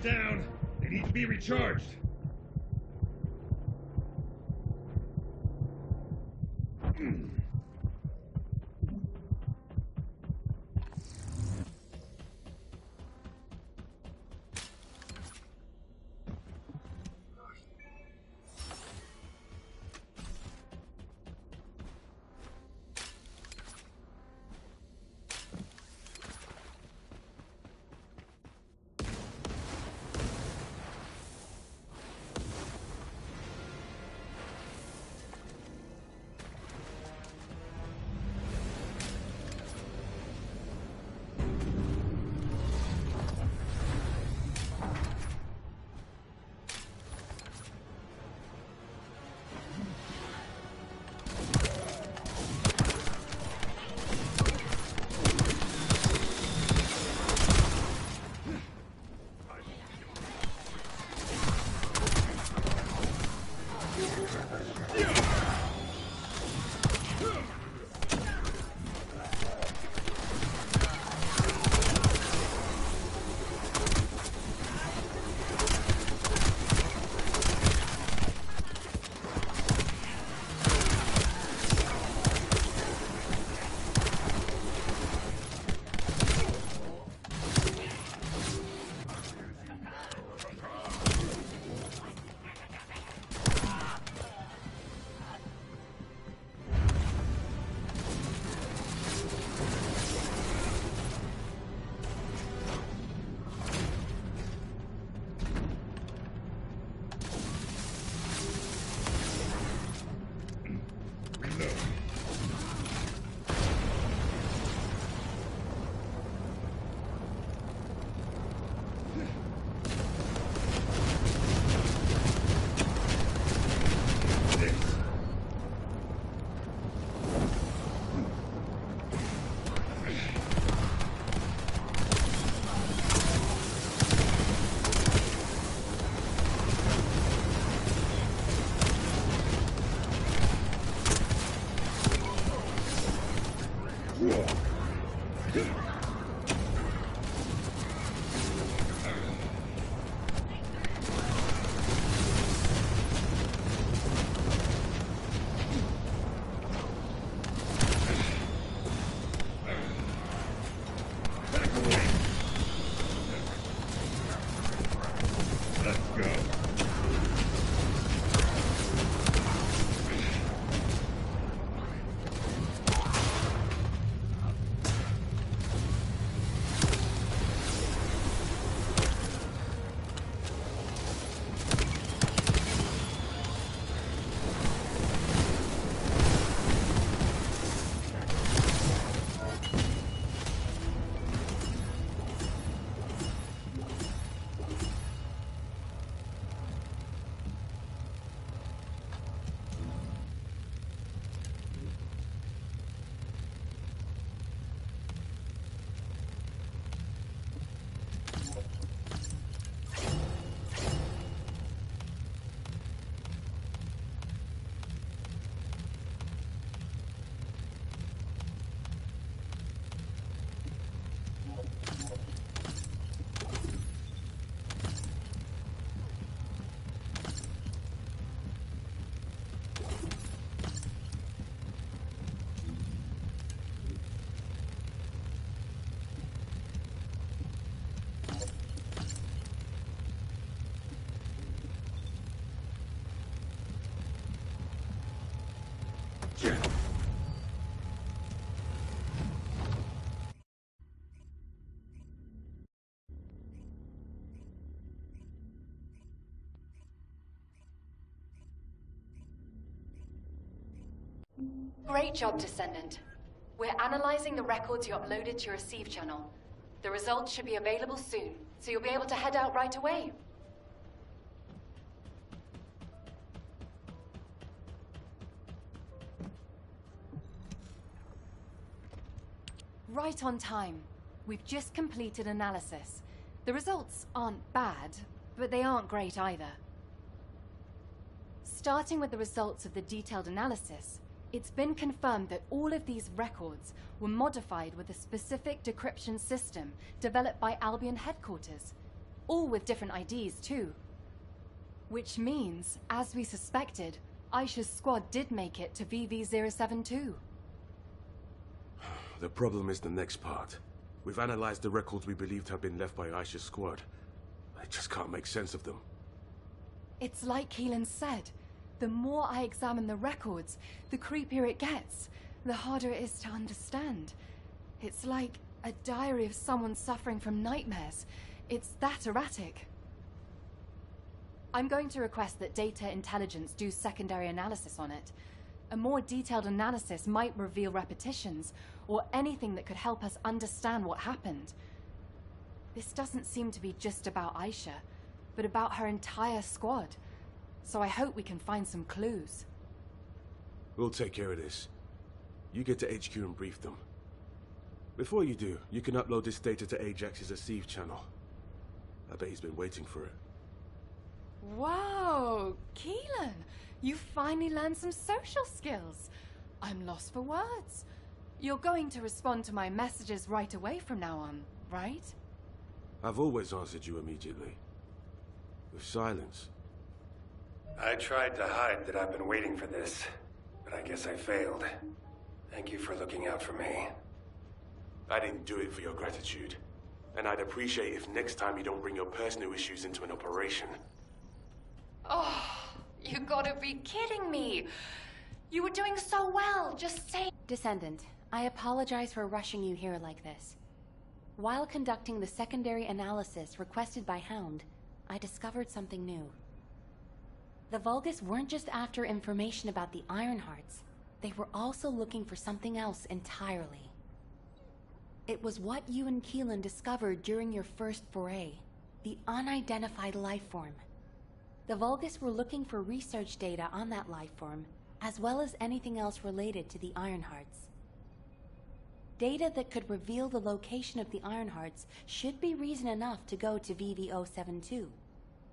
it down. They need to be recharged. Great job, Descendant. We're analyzing the records you uploaded to your receive channel. The results should be available soon, so you'll be able to head out right away. Right on time. We've just completed analysis. The results aren't bad, but they aren't great either. Starting with the results of the detailed analysis, it's been confirmed that all of these records were modified with a specific decryption system developed by Albion headquarters. all with different IDs too. Which means, as we suspected, Aisha's squad did make it to VV-072. The problem is the next part. We've analyzed the records we believed had been left by Aisha's squad. I just can't make sense of them. It's like Keelan said. The more I examine the records, the creepier it gets, the harder it is to understand. It's like a diary of someone suffering from nightmares. It's that erratic. I'm going to request that Data Intelligence do secondary analysis on it. A more detailed analysis might reveal repetitions, or anything that could help us understand what happened. This doesn't seem to be just about Aisha, but about her entire squad. So I hope we can find some clues. We'll take care of this. You get to HQ and brief them. Before you do, you can upload this data to Ajax's Receive channel. I bet he's been waiting for it. Whoa, Keelan, you finally learned some social skills. I'm lost for words. You're going to respond to my messages right away from now on, right? I've always answered you immediately. With silence. I tried to hide that I've been waiting for this, but I guess I failed. Thank you for looking out for me. I didn't do it for your gratitude. And I'd appreciate if next time you don't bring your personal issues into an operation. Oh, you gotta be kidding me. You were doing so well, just say— Descendant, I apologize for rushing you here like this. While conducting the secondary analysis requested by Hound, I discovered something new. The Vulgus weren't just after information about the Ironhearts, they were also looking for something else entirely. It was what you and Keelan discovered during your first foray, the unidentified lifeform. The Vulgus were looking for research data on that lifeform, as well as anything else related to the Ironhearts. Data that could reveal the location of the Ironhearts should be reason enough to go to VV-072.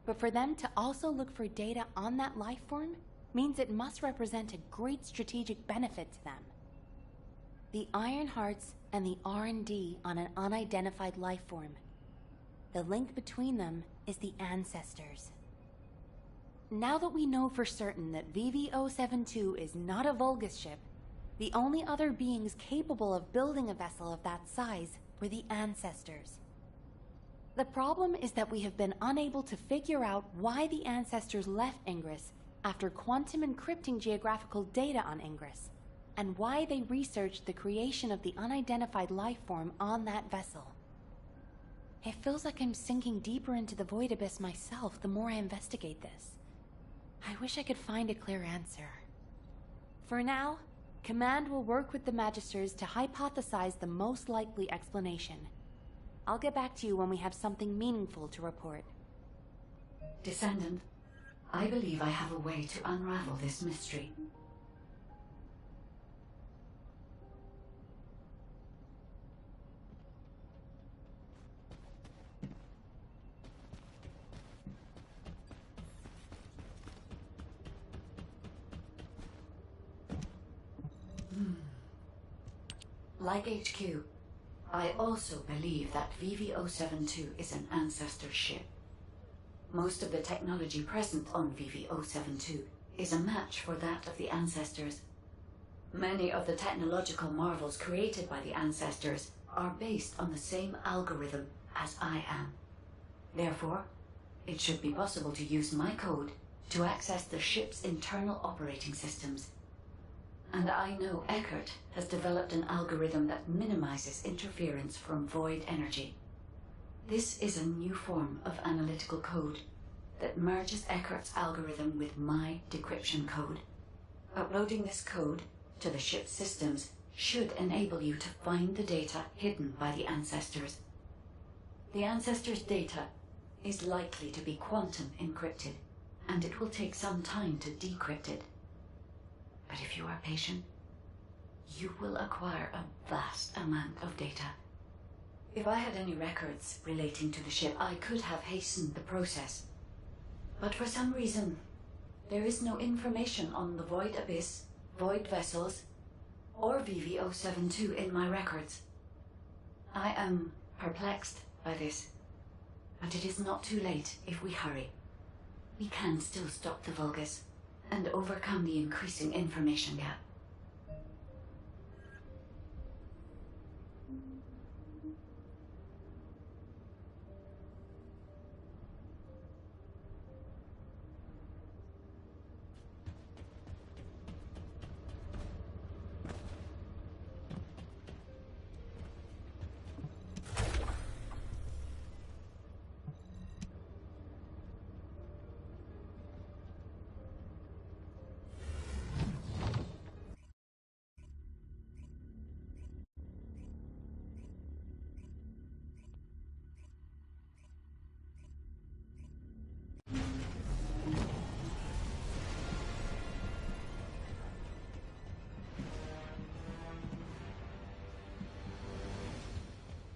But for them to also look for data on that lifeform means it must represent a great strategic benefit to them. The Ironhearts and the R&D on an unidentified lifeform. The link between them is the Ancestors. Now that we know for certain that VV-072 is not a Vulgus ship, the only other beings capable of building a vessel of that size were the Ancestors. The problem is that we have been unable to figure out why the Ancestors left Ingress after quantum encrypting geographical data on Ingress, and why they researched the creation of the unidentified lifeform on that vessel. It feels like I'm sinking deeper into the void abyss myself the more I investigate this. I wish I could find a clear answer. For now, Command will work with the Magisters to hypothesize the most likely explanation. I'll get back to you when we have something meaningful to report. Descendant, I believe I have a way to unravel this mystery. Like HQ, I also believe that VV-072 is an Ancestor ship. Most of the technology present on VV-072 is a match for that of the Ancestors. Many of the technological marvels created by the Ancestors are based on the same algorithm as I am. Therefore, it should be possible to use my code to access the ship's internal operating systems. And I know Eckert has developed an algorithm that minimizes interference from void energy. This is a new form of analytical code that merges Eckert's algorithm with my decryption code. Uploading this code to the ship's systems should enable you to find the data hidden by the Ancestors. The Ancestors' data is likely to be quantum encrypted, and it will take some time to decrypt it. But if you are patient, you will acquire a vast amount of data. If I had any records relating to the ship, I could have hastened the process. But for some reason, there is no information on the Void Abyss, Void Vessels, or VV-072 in my records. I am perplexed by this. But it is not too late if we hurry. We can still stop the Vulgus and overcome the increasing information gap.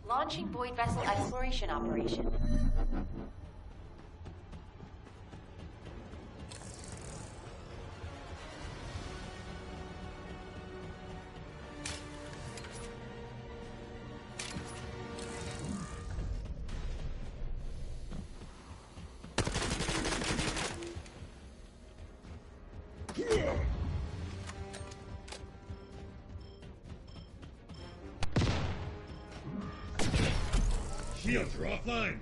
Launching Void Vessel Exploration Operation. Shields are offline.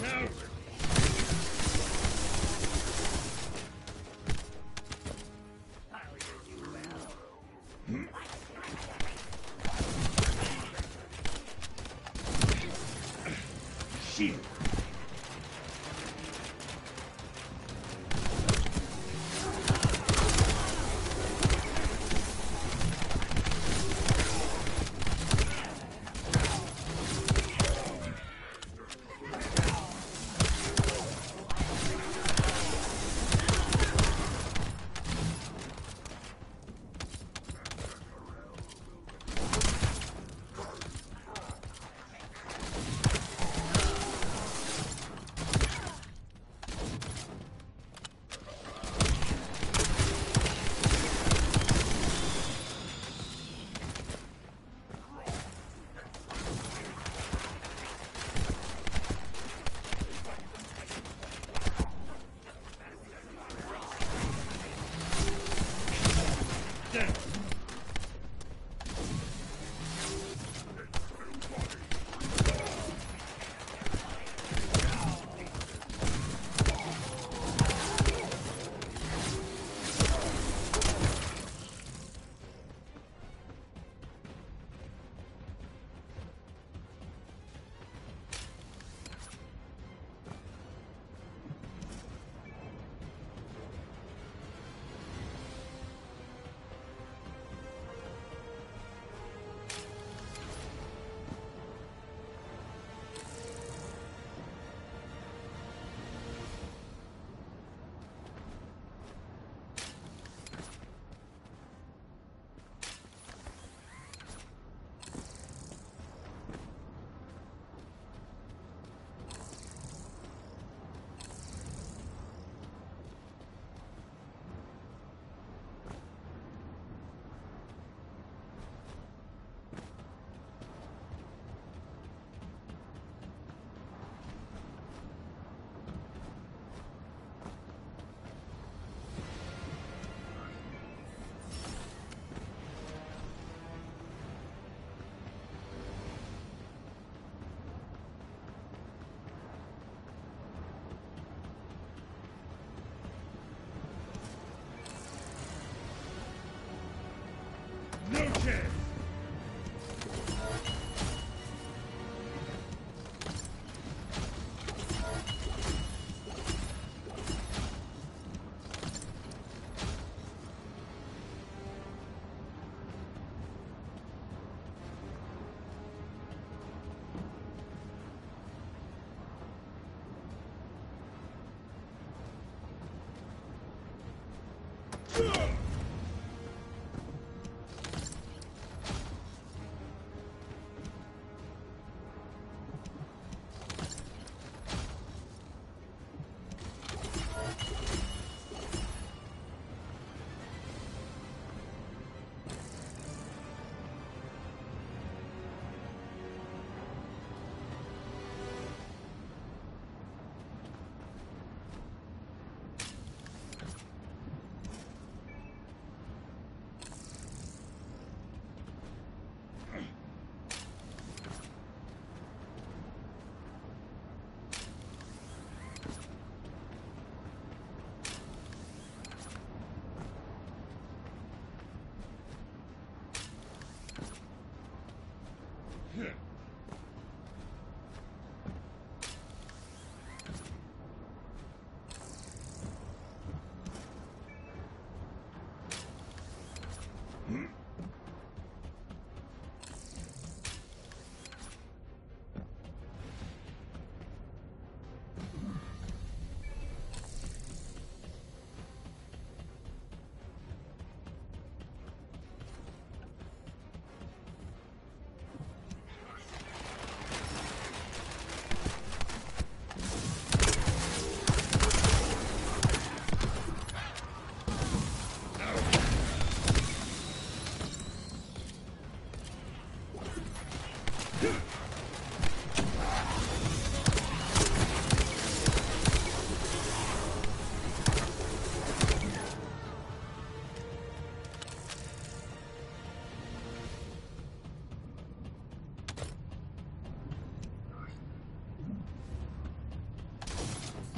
Now. Shield.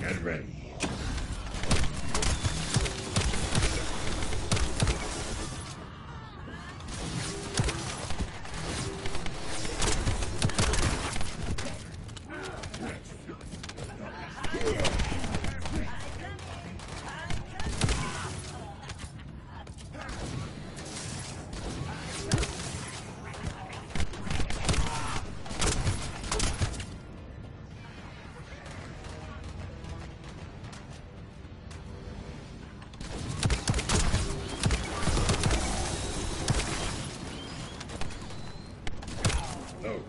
Get ready. Oh.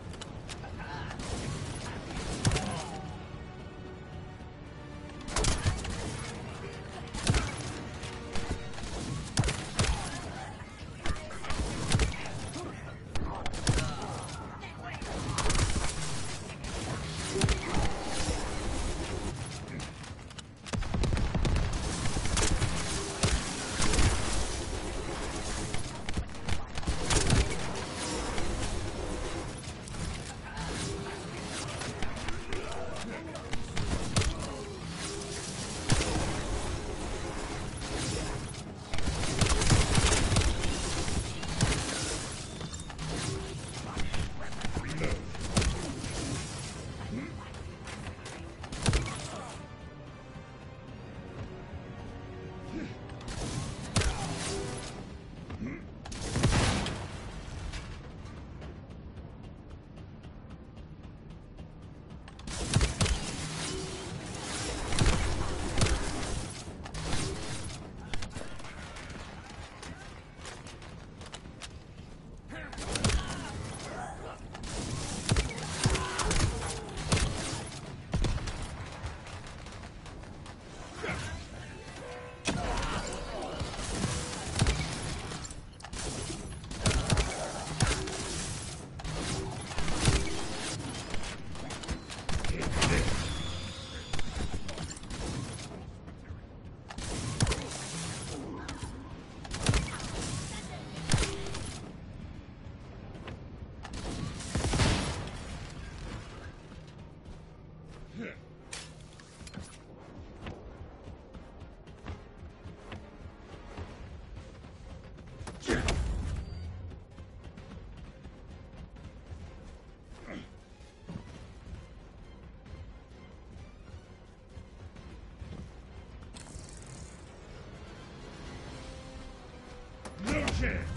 No chance!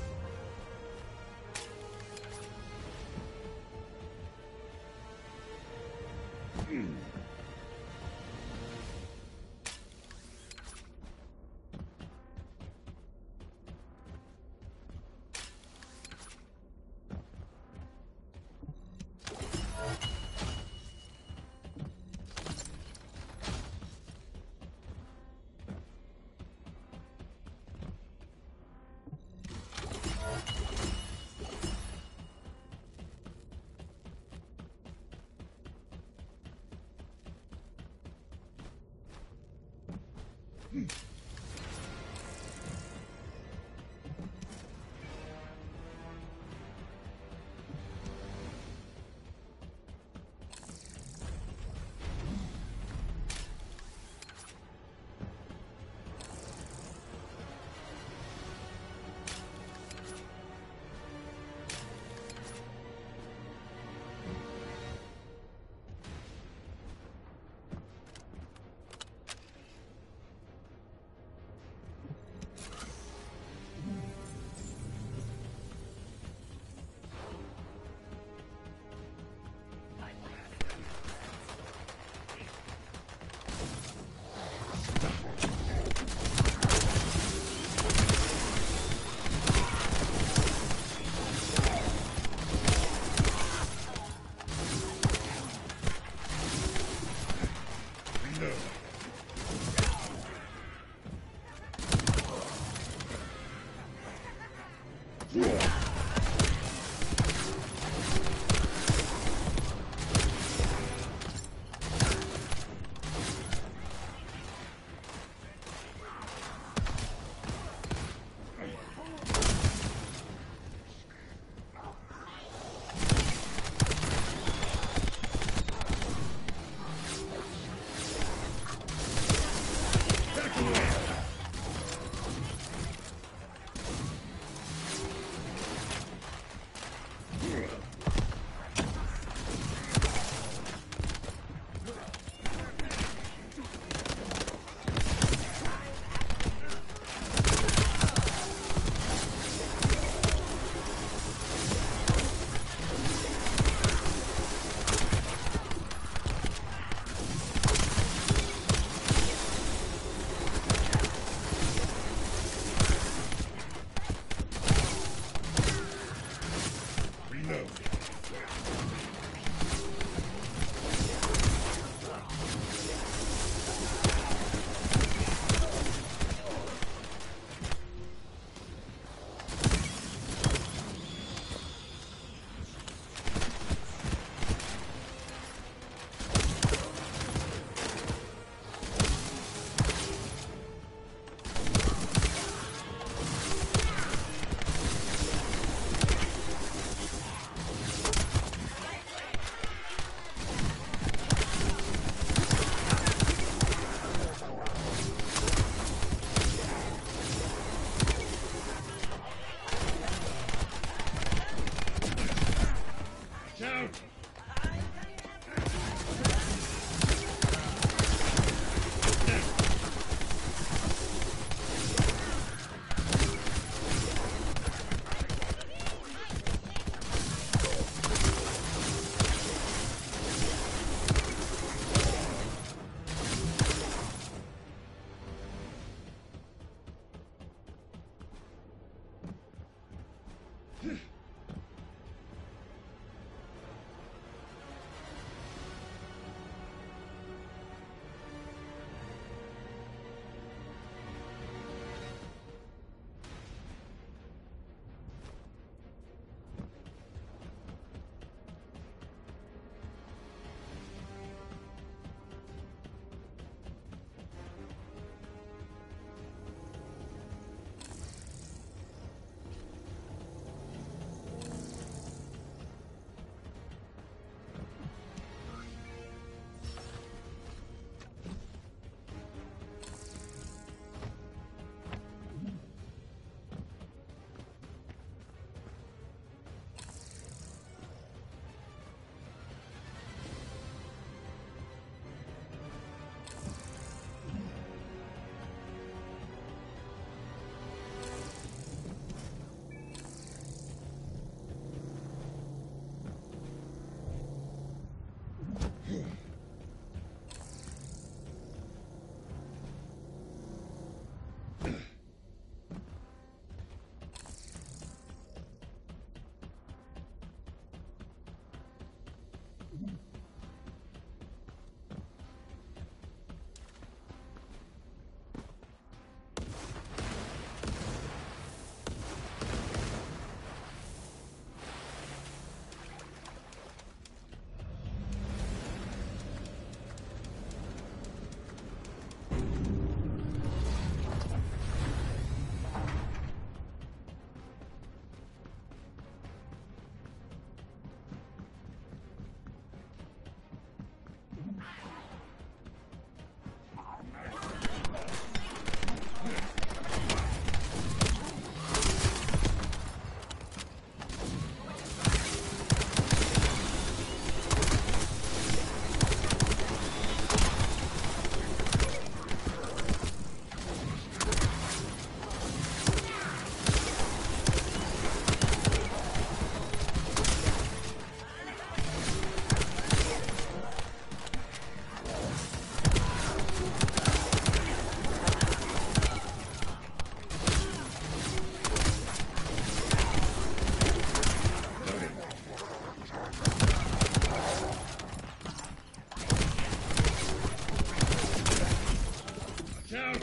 Watch out!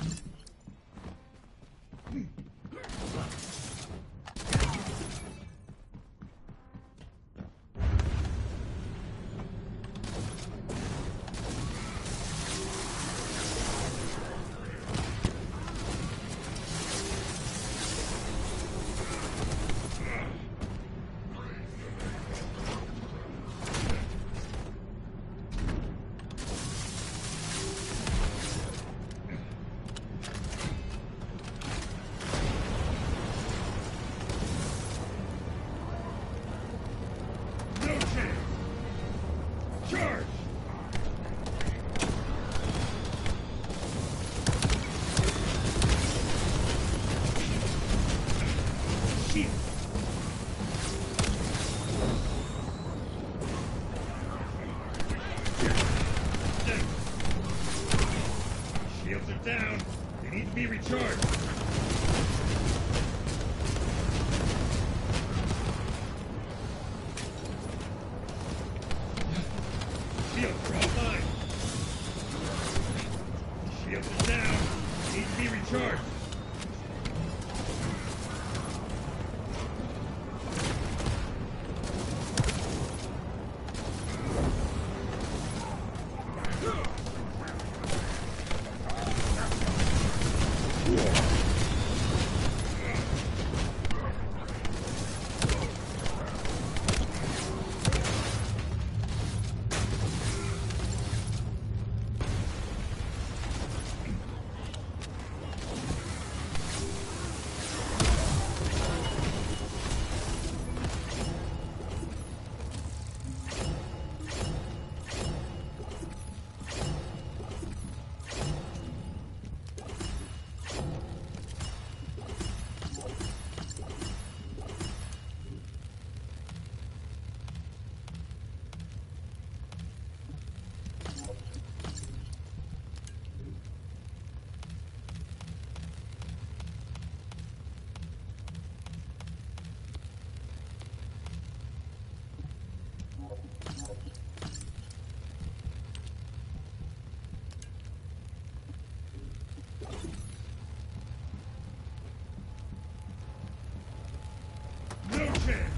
Shields are down. They need to be recharged. Shields are offline. Shields are down. They need to be recharged. No chance!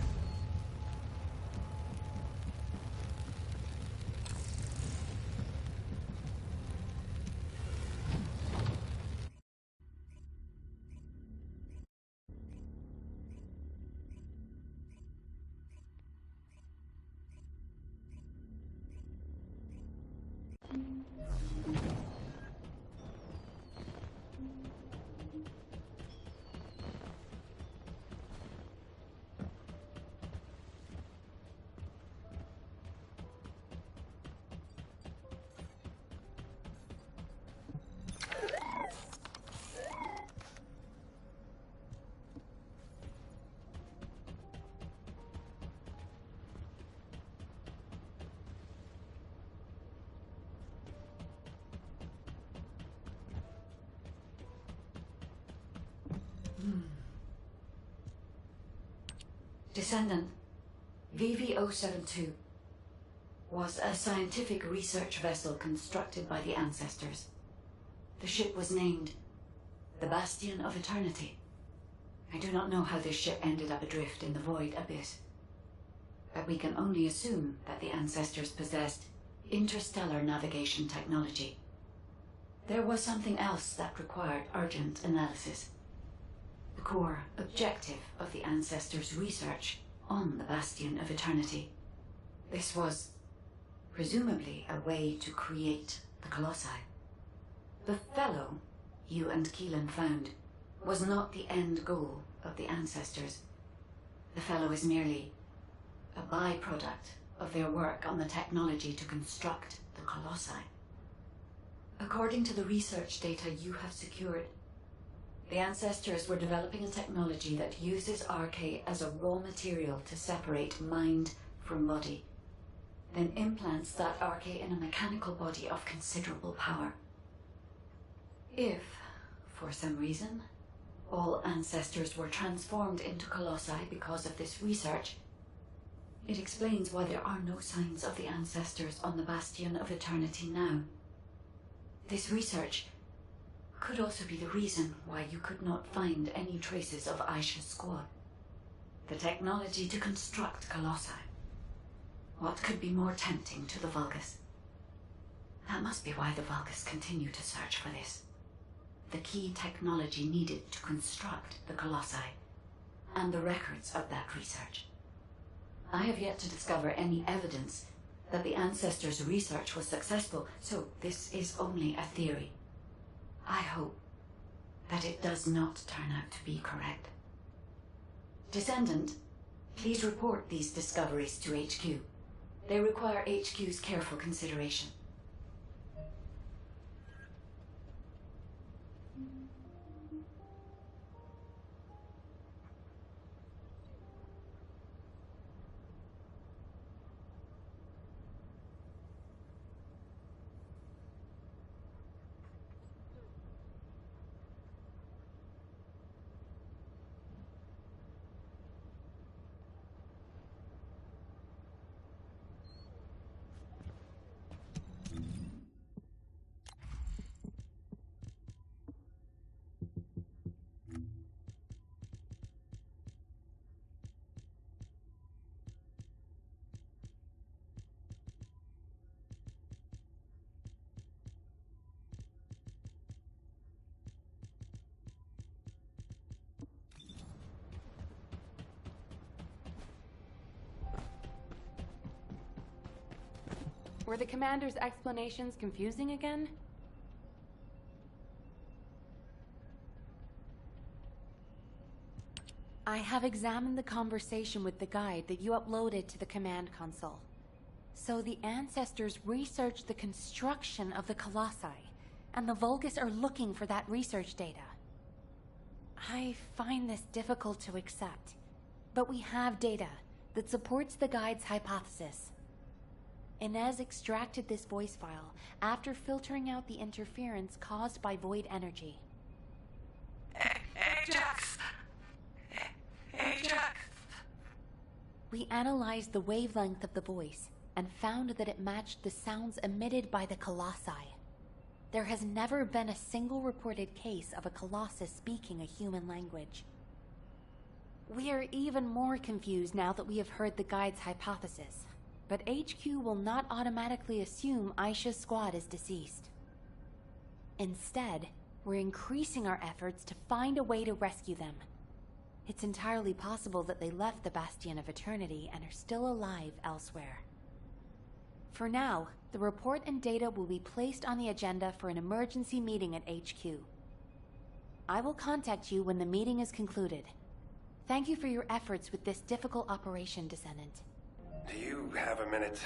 Descendant, VV-072, was a scientific research vessel constructed by the ancestors. The ship was named the Bastion of Eternity. I do not know how this ship ended up adrift in the void abyss, but we can only assume that the ancestors possessed interstellar navigation technology. There was something else that required urgent analysis. The core objective of the ancestors' research on the Bastion of Eternity. This was, presumably, a way to create the Colossi. The fellow you and Keelan found was not the end goal of the ancestors. The fellow is merely a byproduct of their work on the technology to construct the Colossi. According to the research data you have secured, the ancestors were developing a technology that uses RK as a raw material to separate mind from body, then implants that RK in a mechanical body of considerable power. If, for some reason, all ancestors were transformed into Colossi because of this research, it explains why there are no signs of the ancestors on the Bastion of Eternity now. This research could also be the reason why you could not find any traces of Aisha's squad. The technology to construct Colossi. What could be more tempting to the Vulgus? That must be why the Vulgus continue to search for this. The key technology needed to construct the Colossi, and the records of that research. I have yet to discover any evidence that the ancestors' research was successful, so this is only a theory. I hope that it does not turn out to be correct. Descendant, please report these discoveries to HQ. They require HQ's careful consideration. Were the commander's explanations confusing again? I have examined the conversation with the guide that you uploaded to the command console. So the ancestors researched the construction of the Colossi, and the Vulgus are looking for that research data. I find this difficult to accept, but we have data that supports the guide's hypothesis. Inez extracted this voice file after filtering out the interference caused by void energy. Ajax! Ajax! We analyzed the wavelength of the voice and found that it matched the sounds emitted by the Colossi. There has never been a single reported case of a Colossus speaking a human language. We are even more confused now that we have heard the guide's hypothesis. But HQ will not automatically assume Aisha's squad is deceased. Instead, we're increasing our efforts to find a way to rescue them. It's entirely possible that they left the Bastion of Eternity and are still alive elsewhere. For now, the report and data will be placed on the agenda for an emergency meeting at HQ. I will contact you when the meeting is concluded. Thank you for your efforts with this difficult operation, Descendant. Do you have a minute?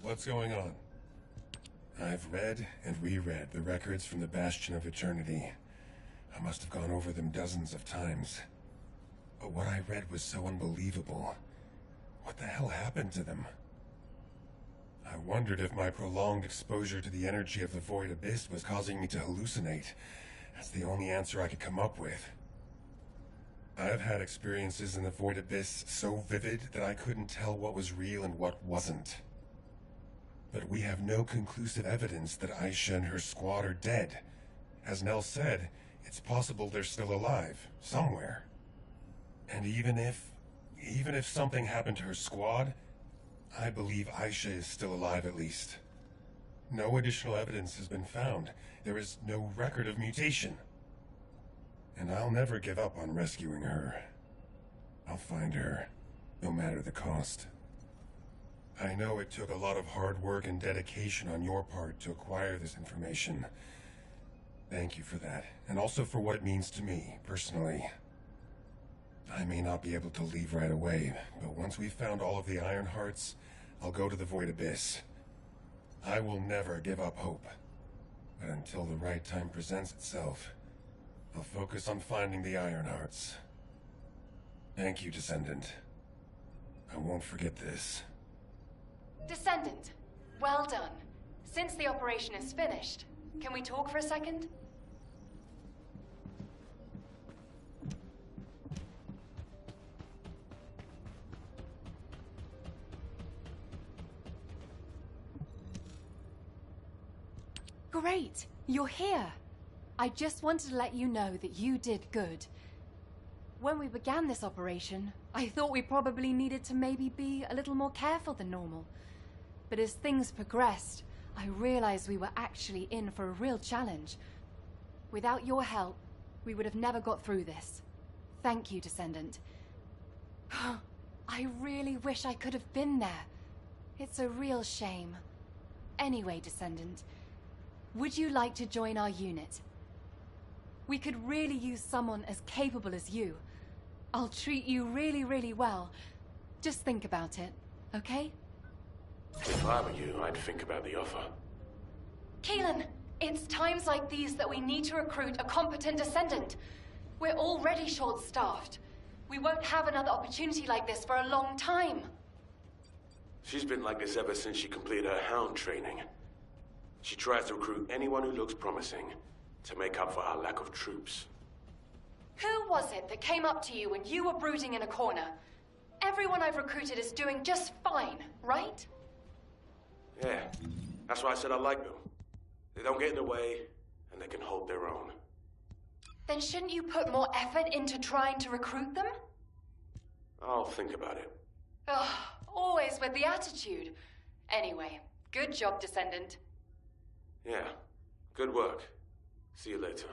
What's going on? I've read and reread the records from the Bastion of Eternity. I must have gone over them dozens of times. But what I read was so unbelievable. What the hell happened to them? I wondered if my prolonged exposure to the energy of the Void Abyss was causing me to hallucinate. That's the only answer I could come up with. I've had experiences in the Void Abyss so vivid that I couldn't tell what was real and what wasn't. But we have no conclusive evidence that Aisha and her squad are dead. As Nell said, it's possible they're still alive, somewhere. And even if something happened to her squad, I believe Aisha is still alive at least. No additional evidence has been found. There is no record of mutation. And I'll never give up on rescuing her. I'll find her, no matter the cost. I know it took a lot of hard work and dedication on your part to acquire this information. Thank you for that, and also for what it means to me, personally. I may not be able to leave right away, but once we've found all of the Iron Hearts, I'll go to the Void Abyss. I will never give up hope. But until the right time presents itself, I'll focus on finding the Iron Hearts. Thank you, Descendant. I won't forget this. Descendant, well done. Since the operation is finished, can we talk for a second? Great! You're here! I just wanted to let you know that you did good. When we began this operation, I thought we probably needed to maybe be a little more careful than normal. But as things progressed, I realized we were actually in for a real challenge. Without your help, we would have never got through this. Thank you, Descendant. I really wish I could have been there. It's a real shame. Anyway, Descendant, would you like to join our unit? We could really use someone as capable as you. I'll treat you really, really well. Just think about it, okay? If I were you, I'd think about the offer. Keelan, it's times like these that we need to recruit a competent Descendant. We're already short-staffed. We won't have another opportunity like this for a long time. She's been like this ever since she completed her Hound training. She tries to recruit anyone who looks promising to make up for our lack of troops. Who was it that came up to you when you were brooding in a corner? Everyone I've recruited is doing just fine, right? Yeah, that's why I said I like them. They don't get in the way, and they can hold their own. Then shouldn't you put more effort into trying to recruit them? I'll think about it. Ugh, always with the attitude. Anyway, good job, Descendant. Yeah, good work. See you later.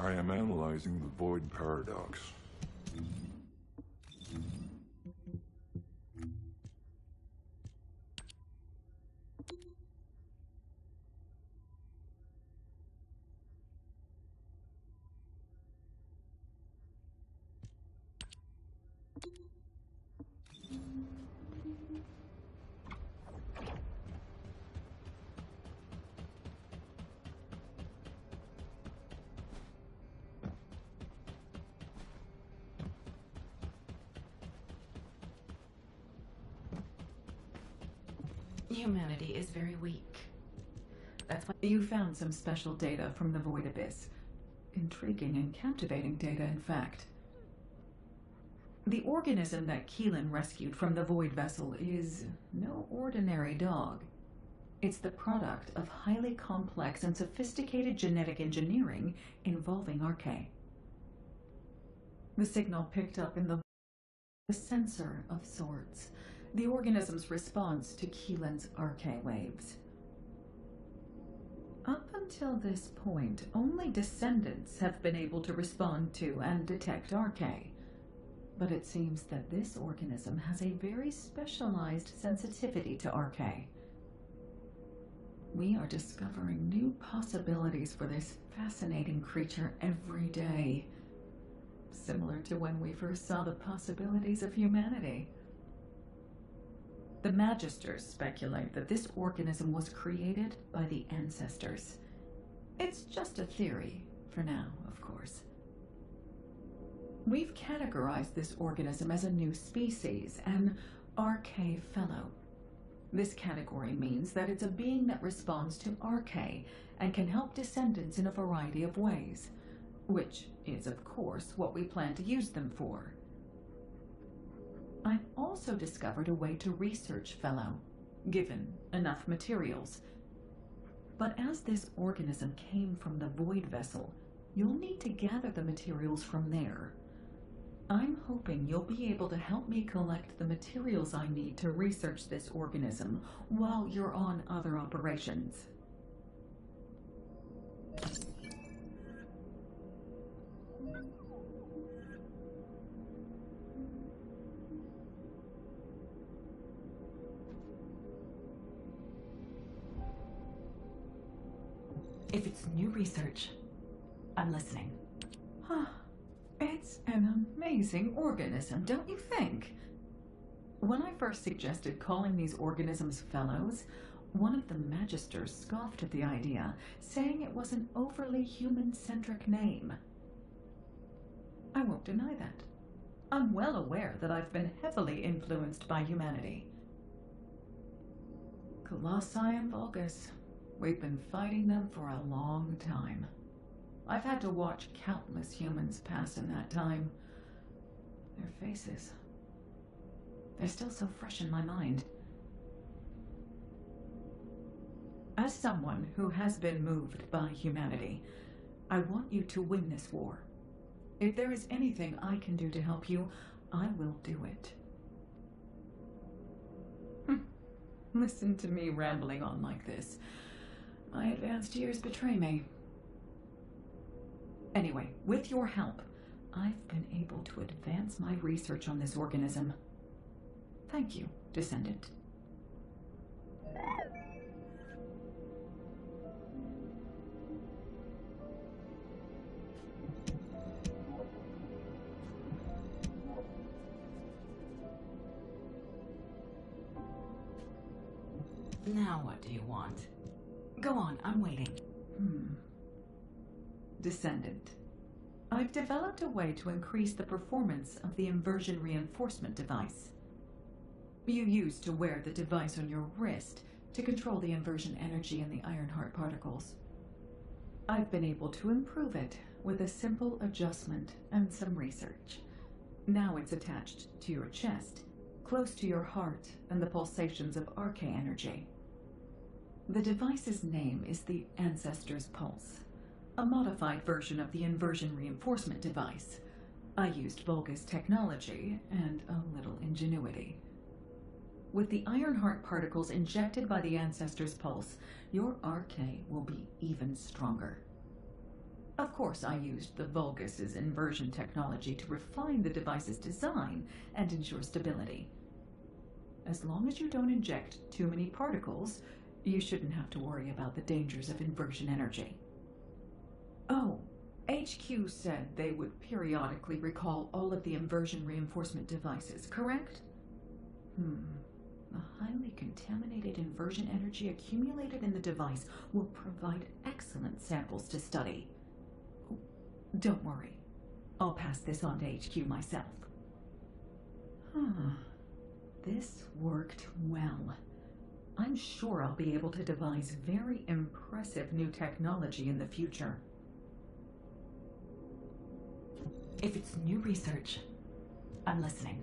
I am analyzing the void paradox. Humanity is very weak. That's why you found some special data from the Void Abyss. Intriguing and captivating data, in fact. The organism that Keelan rescued from the Void Vessel is no ordinary dog. It's the product of highly complex and sophisticated genetic engineering involving RK. The signal picked up in the sensor of sorts. The organism's response to Keelan's RK waves. Up until this point, only descendants have been able to respond to and detect RK. But it seems that this organism has a very specialized sensitivity to RK. We are discovering new possibilities for this fascinating creature every day. Similar to when we first saw the possibilities of humanity. The Magisters speculate that this organism was created by the ancestors. It's just a theory, for now, of course. We've categorized this organism as a new species, an RK Fellow. This category means that it's a being that responds to RK and can help descendants in a variety of ways, which is, of course, what we plan to use them for. I've also discovered a way to research Fellow, given enough materials. But as this organism came from the Void Vessel, you'll need to gather the materials from there. I'm hoping you'll be able to help me collect the materials I need to research this organism while you're on other operations. If it's new research, I'm listening. Huh. It's an amazing organism, don't you think? When I first suggested calling these organisms fellows, one of the Magisters scoffed at the idea, saying it was an overly human-centric name. I won't deny that. I'm well aware that I've been heavily influenced by humanity. Colossi and Vulgus. We've been fighting them for a long time. I've had to watch countless humans pass in that time. Their faces. They're still so fresh in my mind. As someone who has been moved by humanity, I want you to win this war. If there is anything I can do to help you, I will do it. Listen to me rambling on like this. My advanced years betray me. Anyway, with your help, I've been able to advance my research on this organism. Thank you, Descendant. Now what do you want? Go on, I'm waiting. Descendant. I've developed a way to increase the performance of the inversion reinforcement device. You used to wear the device on your wrist to control the inversion energy in the Ironheart particles. I've been able to improve it with a simple adjustment and some research. Now it's attached to your chest, close to your heart and the pulsations of RK energy. The device's name is the Ancestor's Pulse, a modified version of the inversion reinforcement device. I used Vulgus technology and a little ingenuity. With the Ironheart particles injected by the Ancestor's Pulse, your RK will be even stronger. Of course, I used the Vulgus's inversion technology to refine the device's design and ensure stability. As long as you don't inject too many particles, you shouldn't have to worry about the dangers of inversion energy. Oh, HQ said they would periodically recall all of the inversion reinforcement devices, correct? The highly contaminated inversion energy accumulated in the device will provide excellent samples to study. Don't worry. I'll pass this on to HQ myself. This worked well. I'm sure I'll be able to devise very impressive new technology in the future. If it's new research, I'm listening.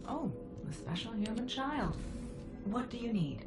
Oh, a special human child. What do you need?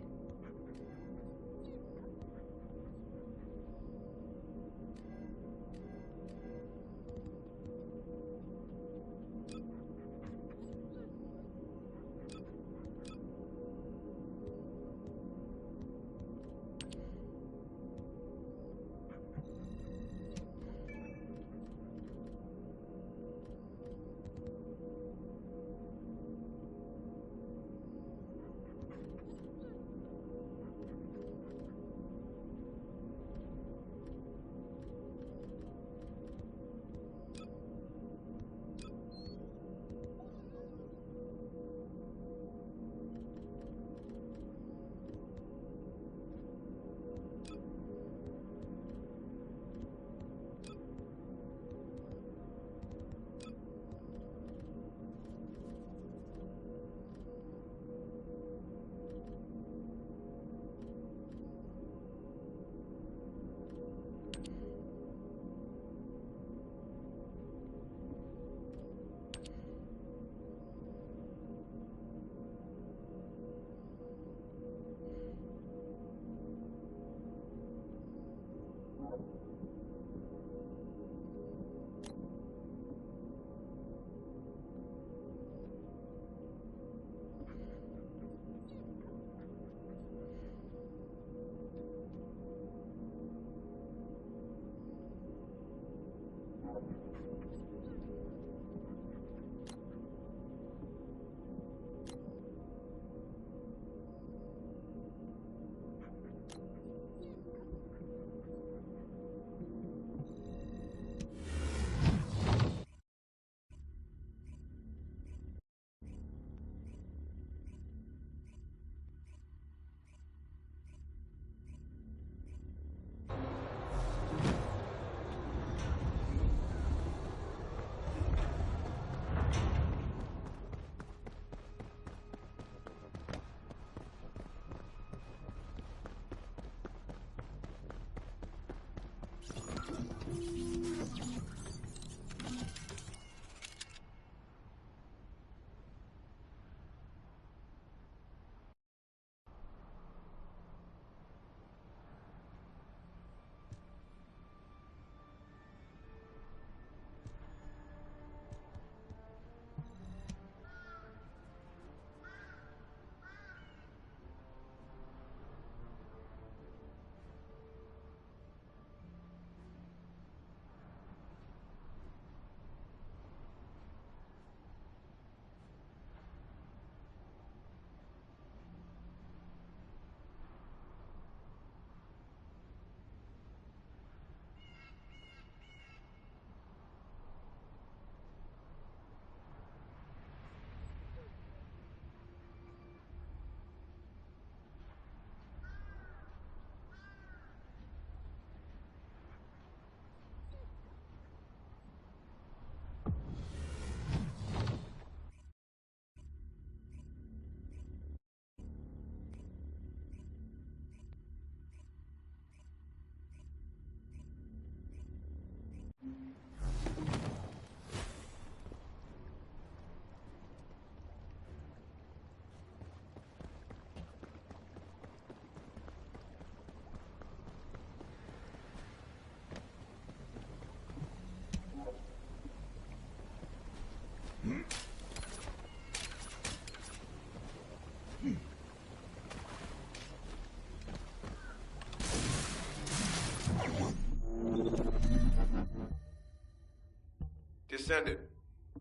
Descendant,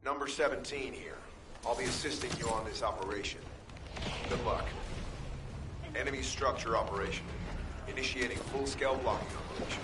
number 17 here. I'll be assisting you on this operation. Good luck. Enemy structure operation. Initiating full-scale blocking operation.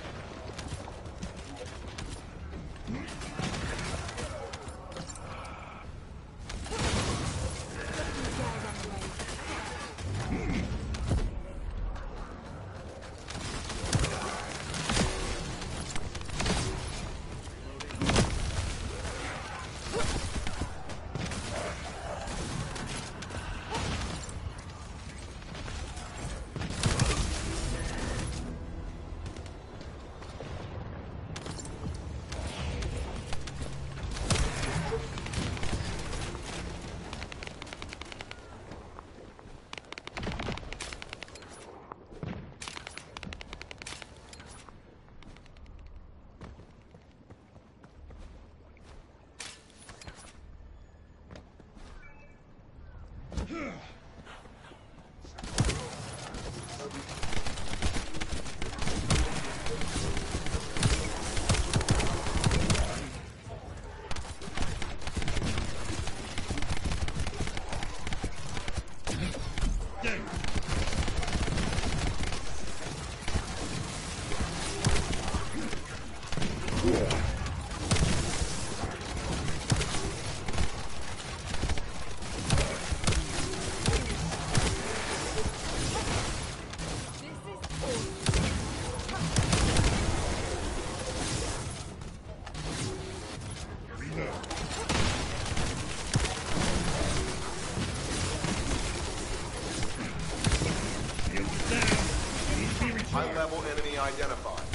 High-level enemy identified.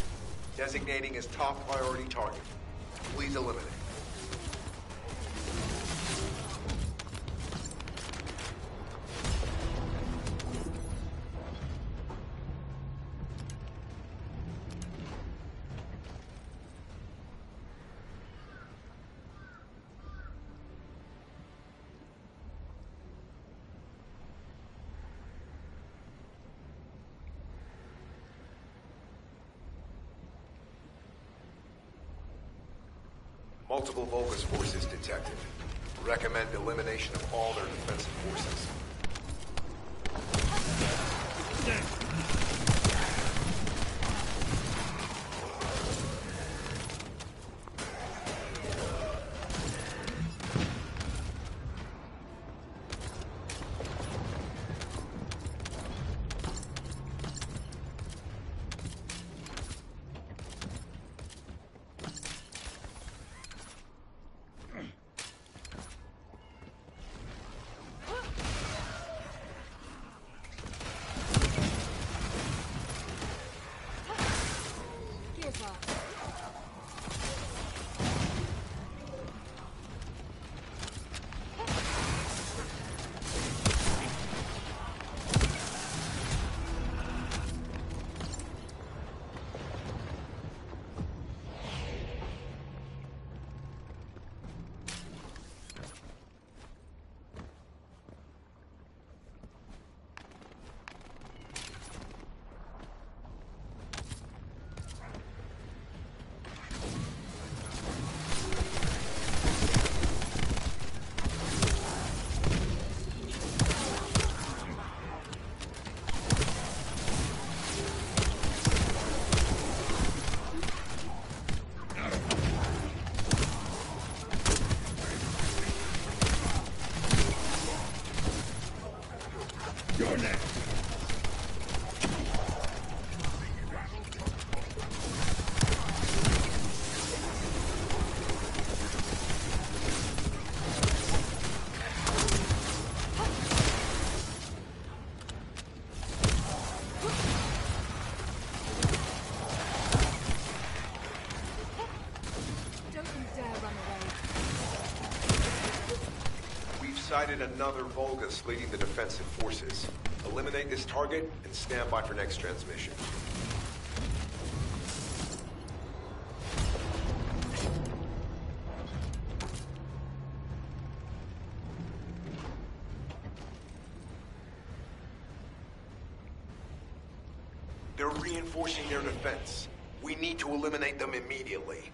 Designating as top priority target. Please eliminate. Multiple Vulgus forces detected. Recommend elimination of all their defensive forces. You're next. Sighted another Vulgus leading the defensive forces. Eliminate this target and stand by for next transmission. They're reinforcing their defense. We need to eliminate them immediately.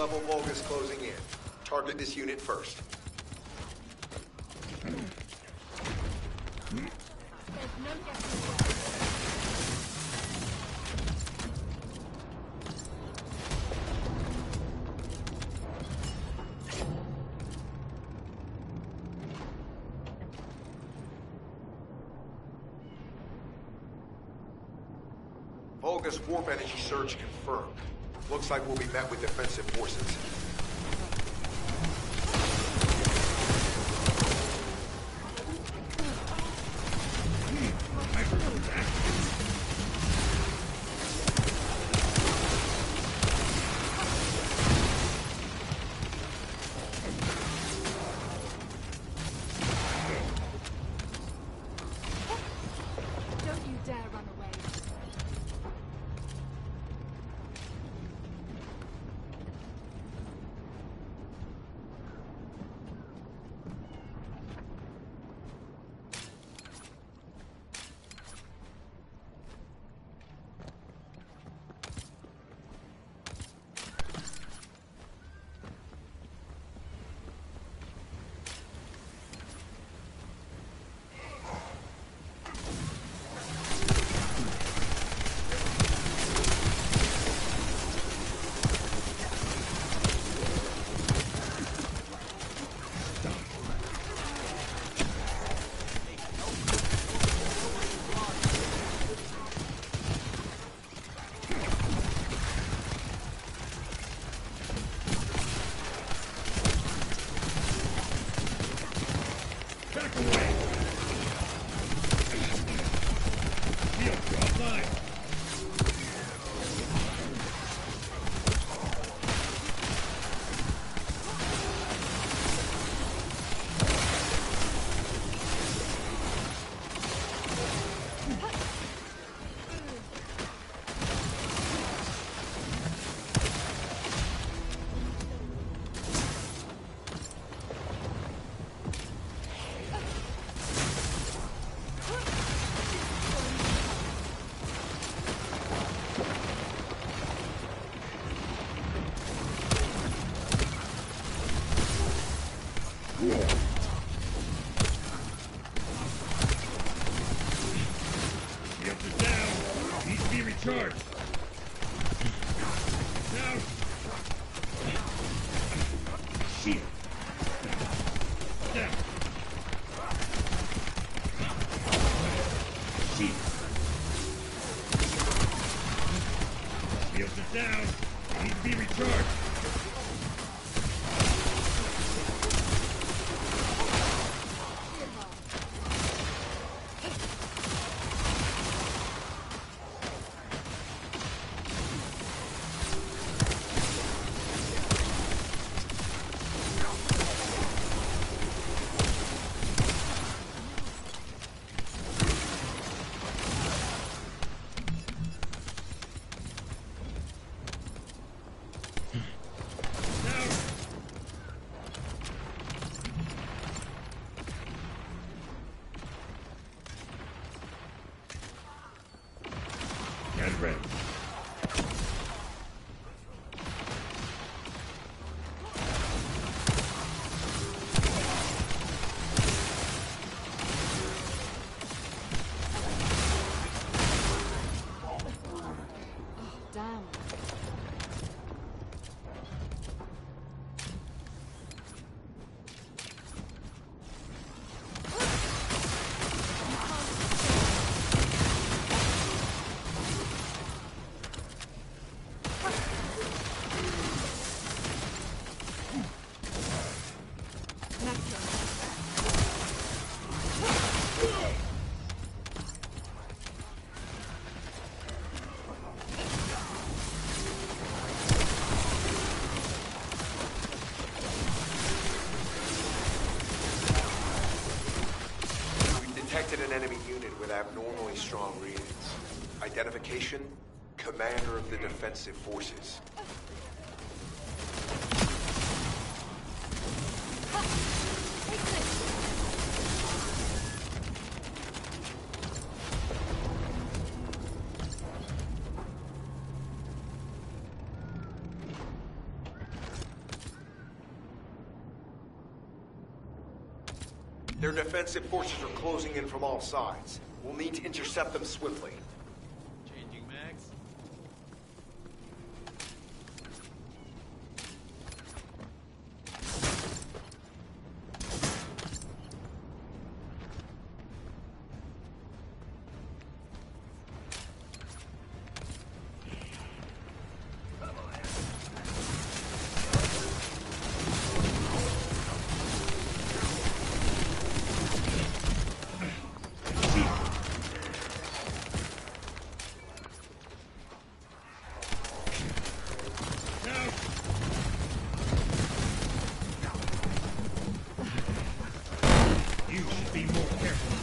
high-level Vulgus closing in. Target this unit first. Vulgus warp energy surge confirmed. Looks like we'll be met with defensive forces. Don't you dare run away. Charge! Down! Shit! Down! Shit! Shields are down! They need to be recharged! Get ready. Damn. Detected an enemy unit with abnormally strong readings. Identification: commander of the defensive forces. Their defensive forces are closing in from all sides. We'll need to intercept them swiftly. Changing mags. You should be more careful.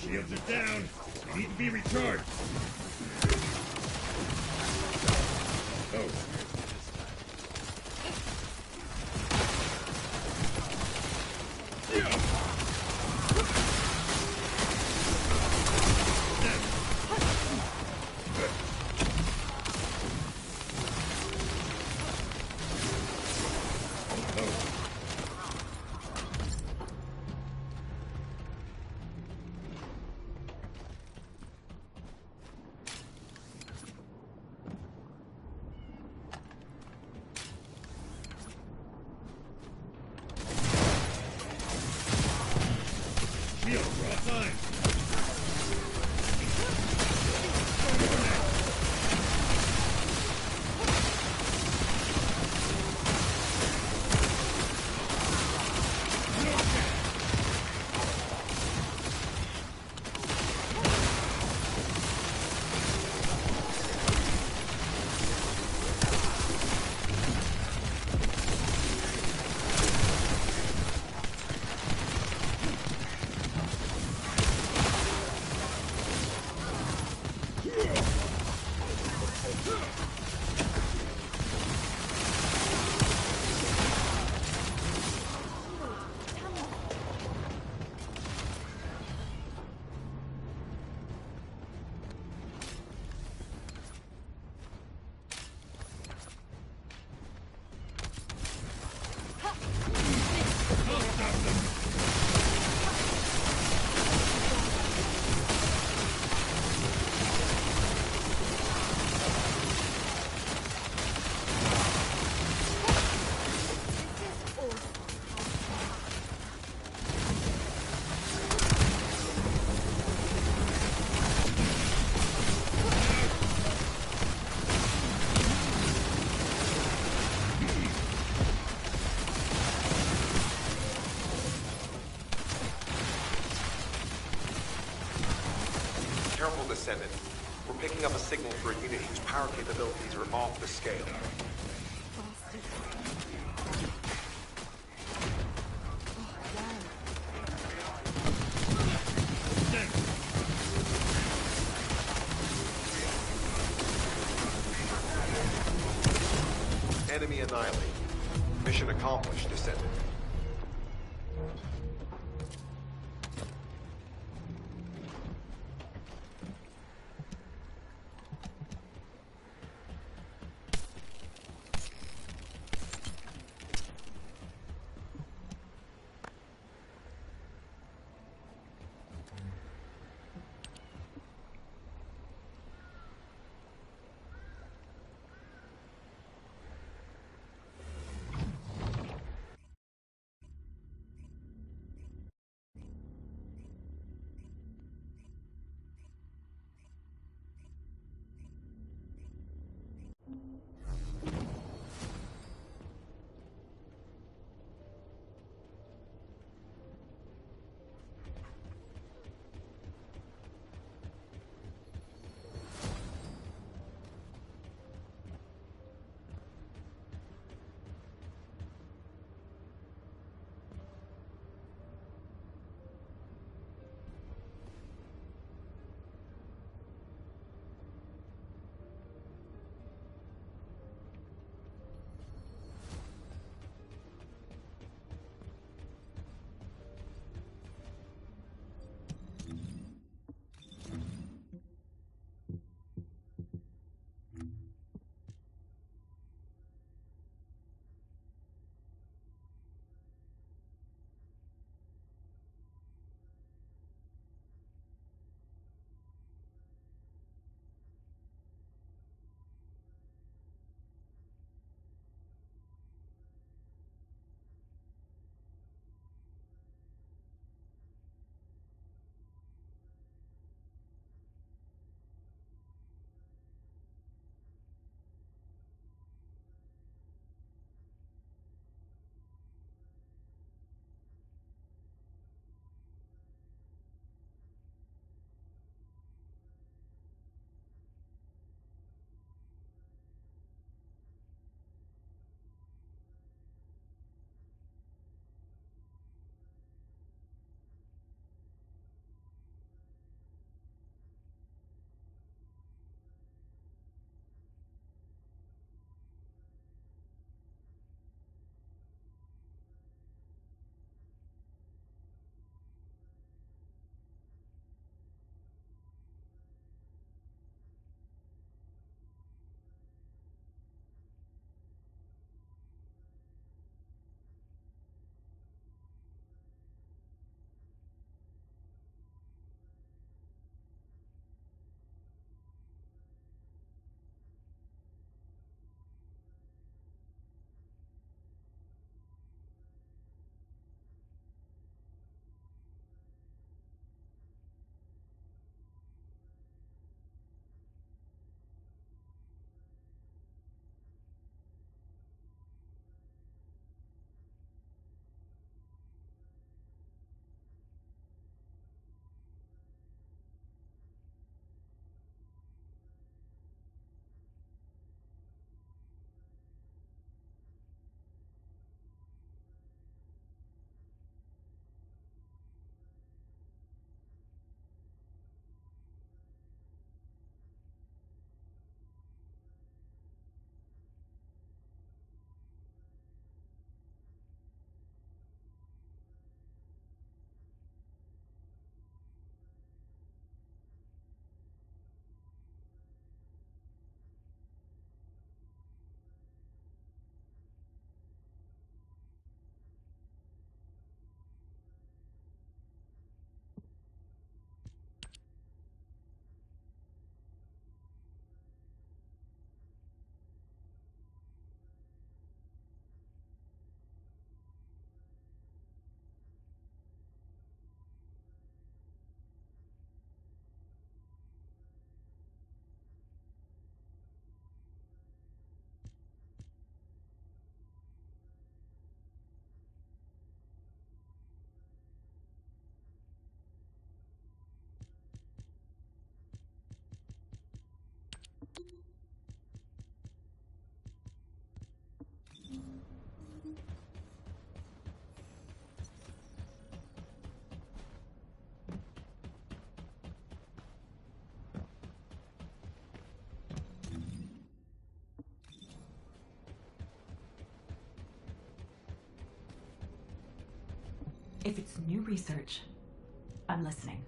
Shields are down. They need to be recharged. Oh. deal. We're on time. Careful, Descendant. We're picking up a signal for a unit whose power capabilities are off the scale. Enemy annihilated. Mission accomplished, Descendant. If it's new research, I'm listening.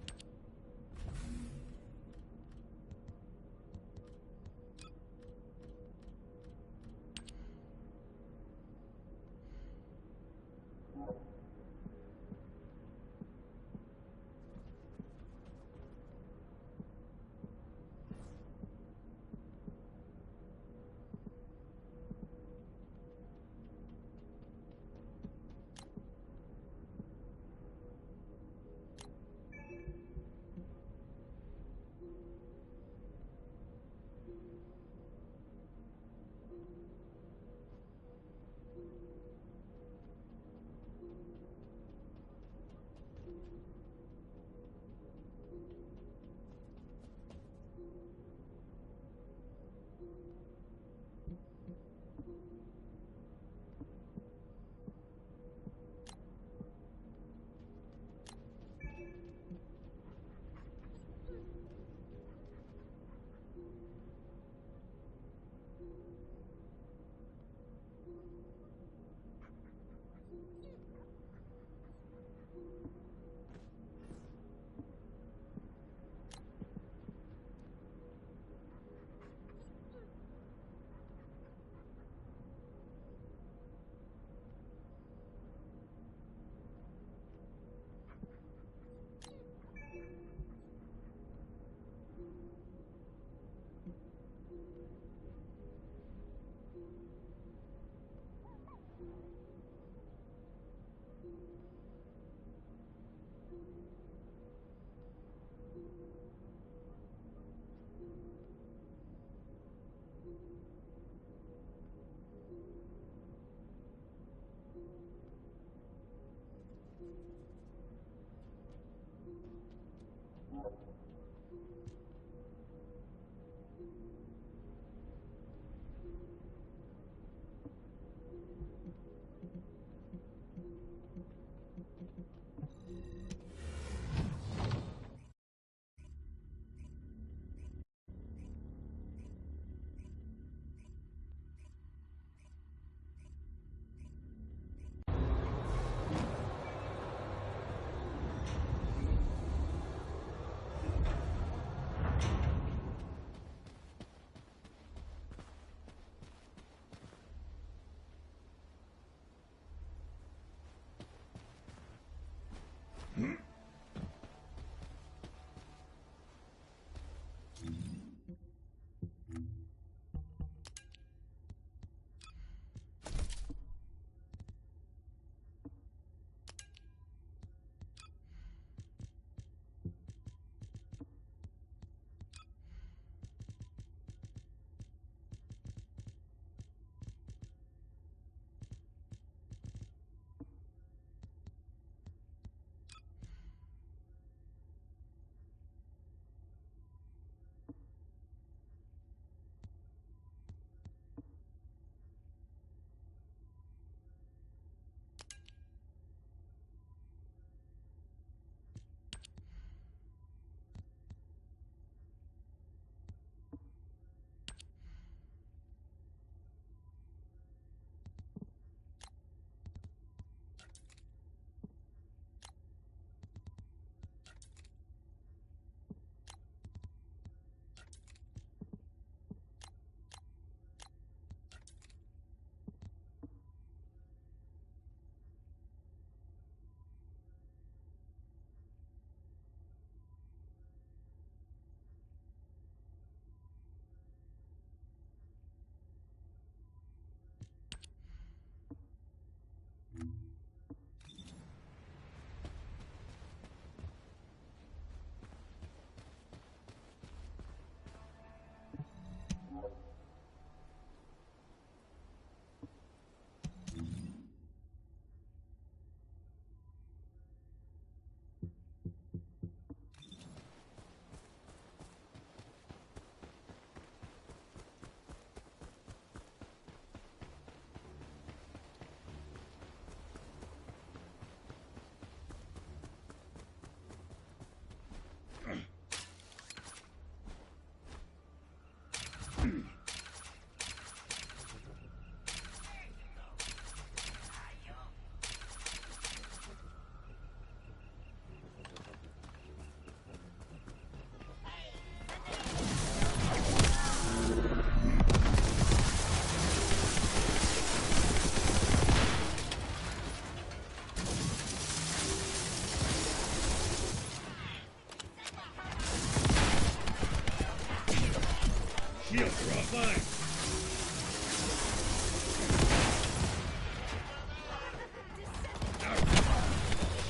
Shields are offline.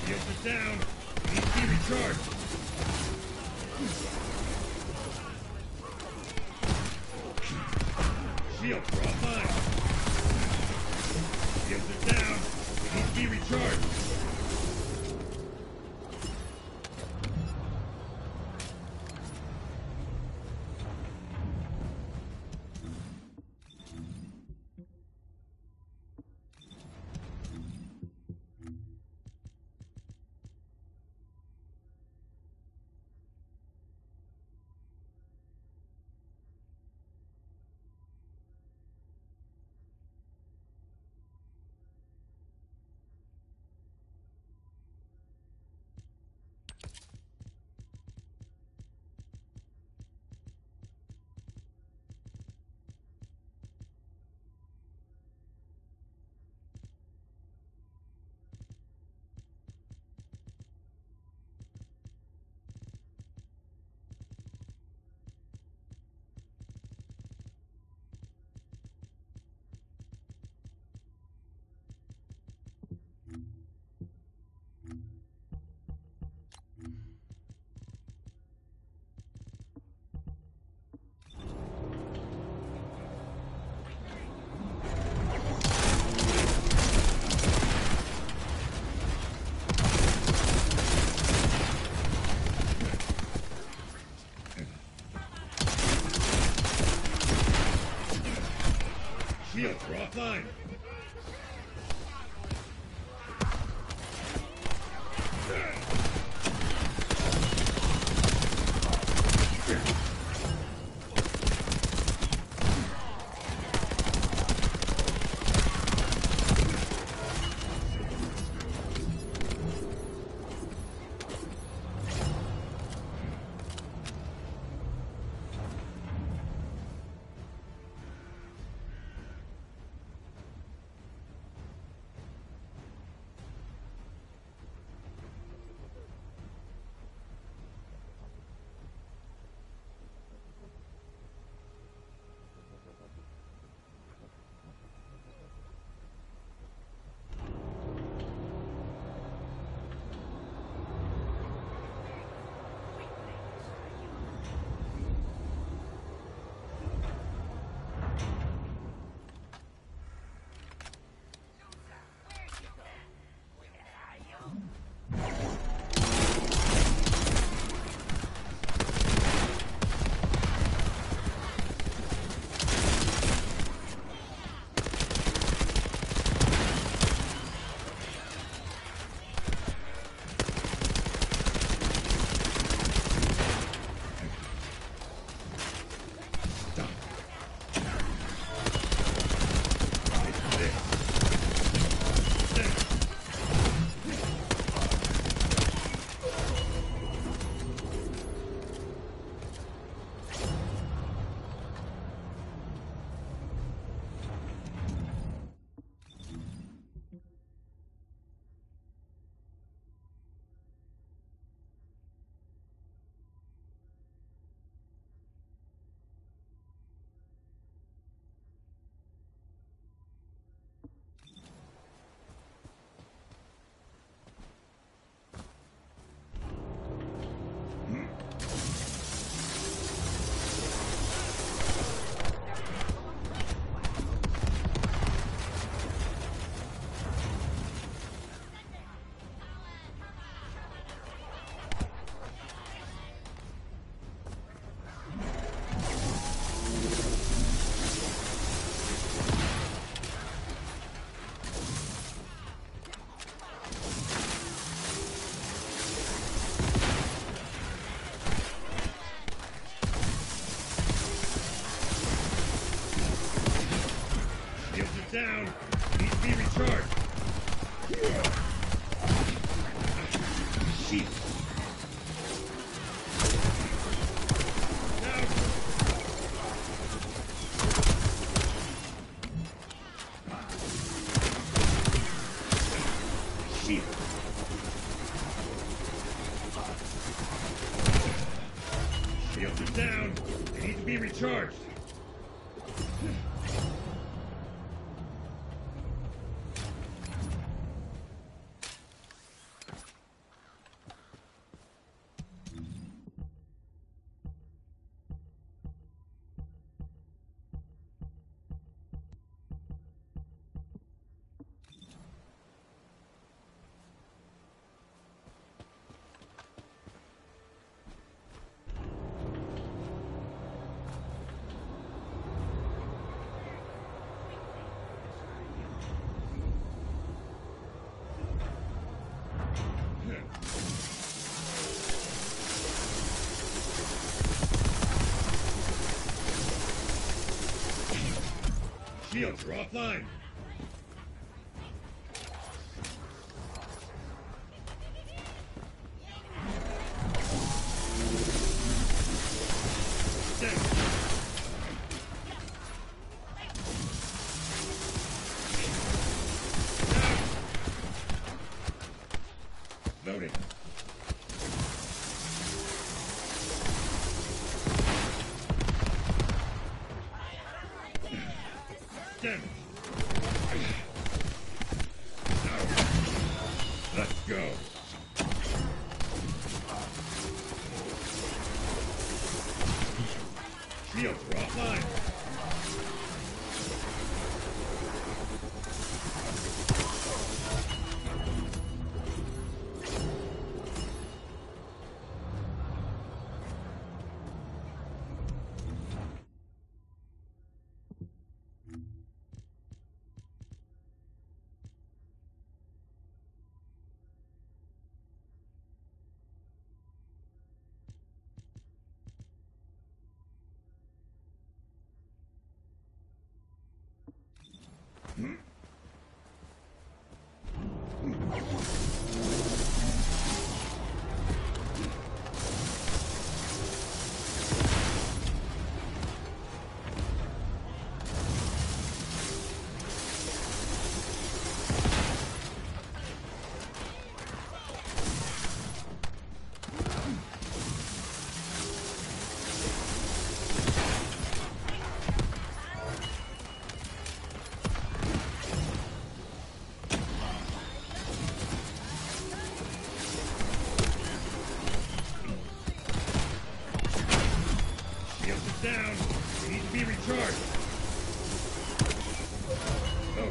Shields are down. Need to be recharged. Shields are offline. Shields are down. Need to be recharged. Shields are offline. Down. Needs to be recharged. Shit. Down. Shit. Shields are down. They need to be recharged. Shields are offline. Loading. Damn it. Let's go. Shields are offline. Down. They need to be recharged. Oh.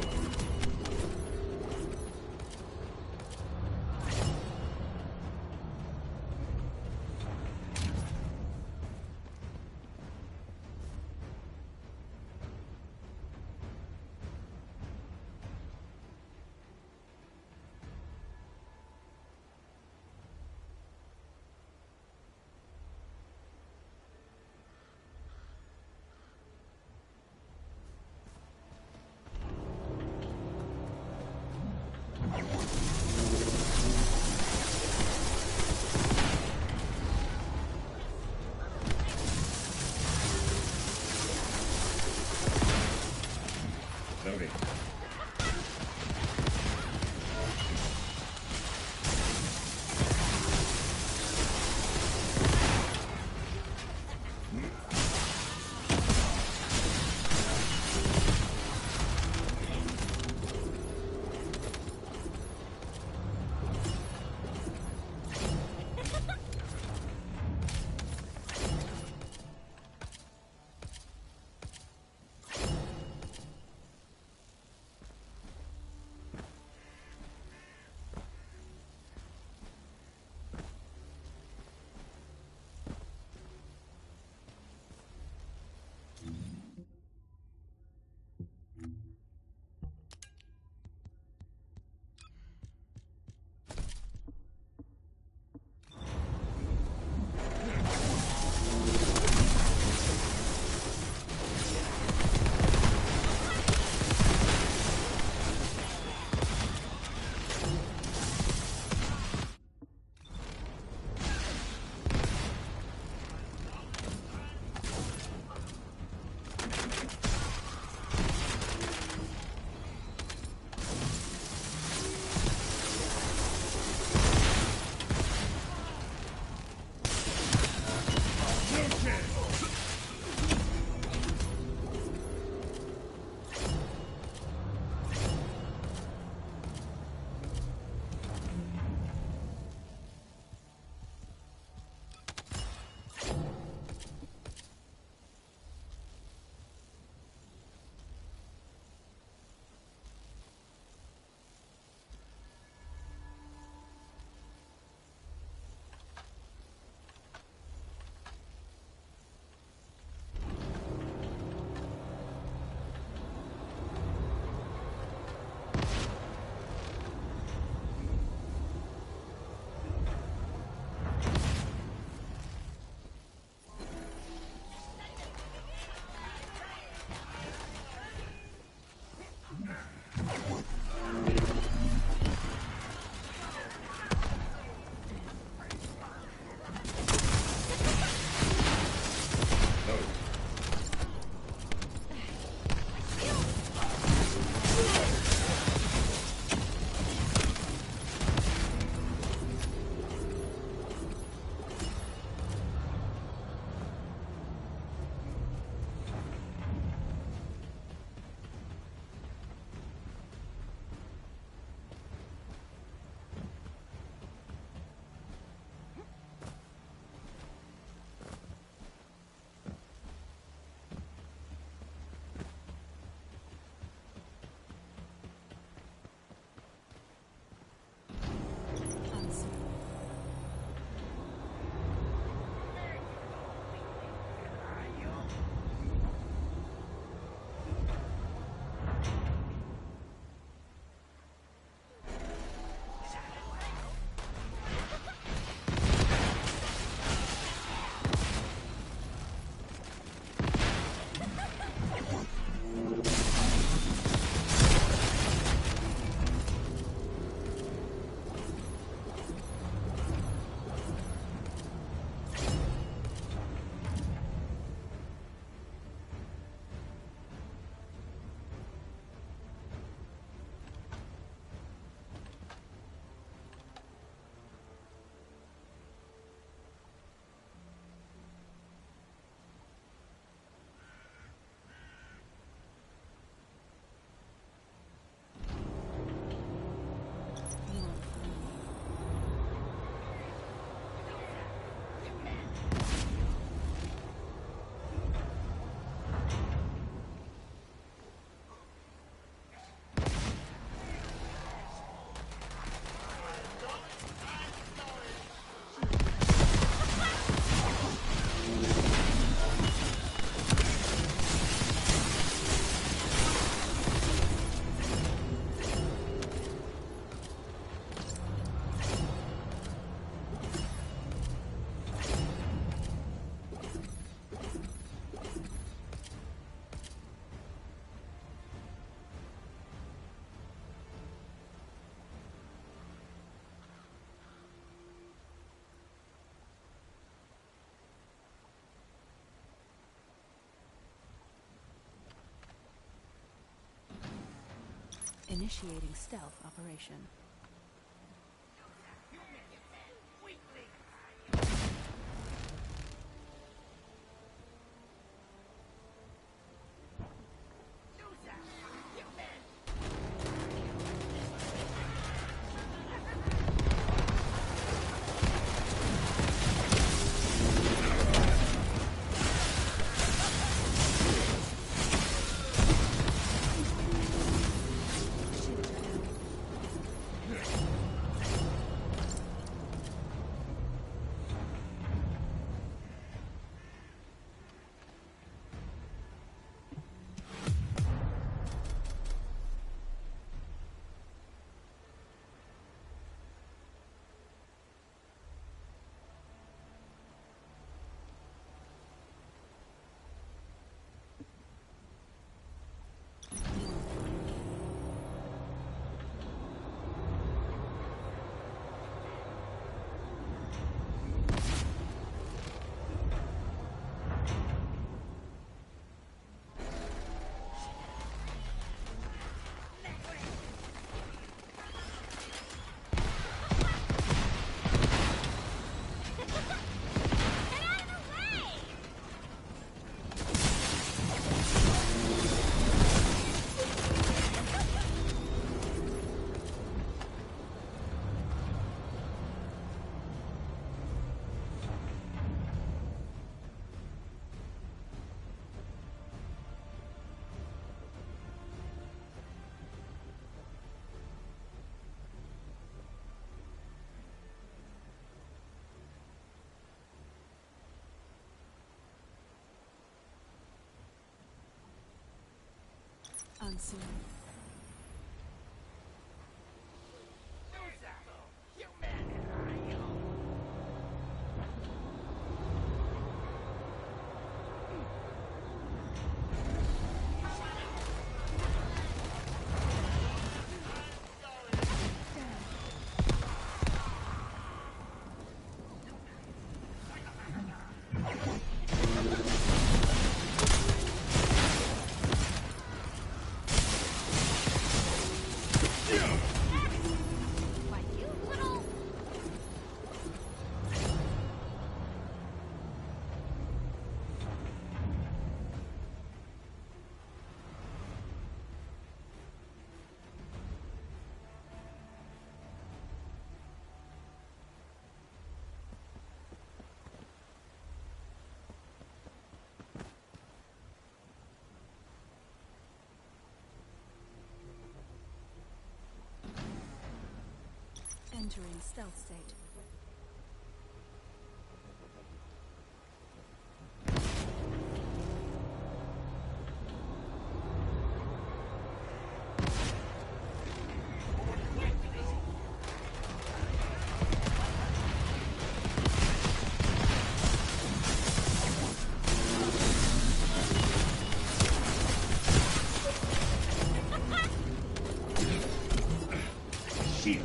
Initiating stealth operation. Unseen. Entering stealth state. Shield.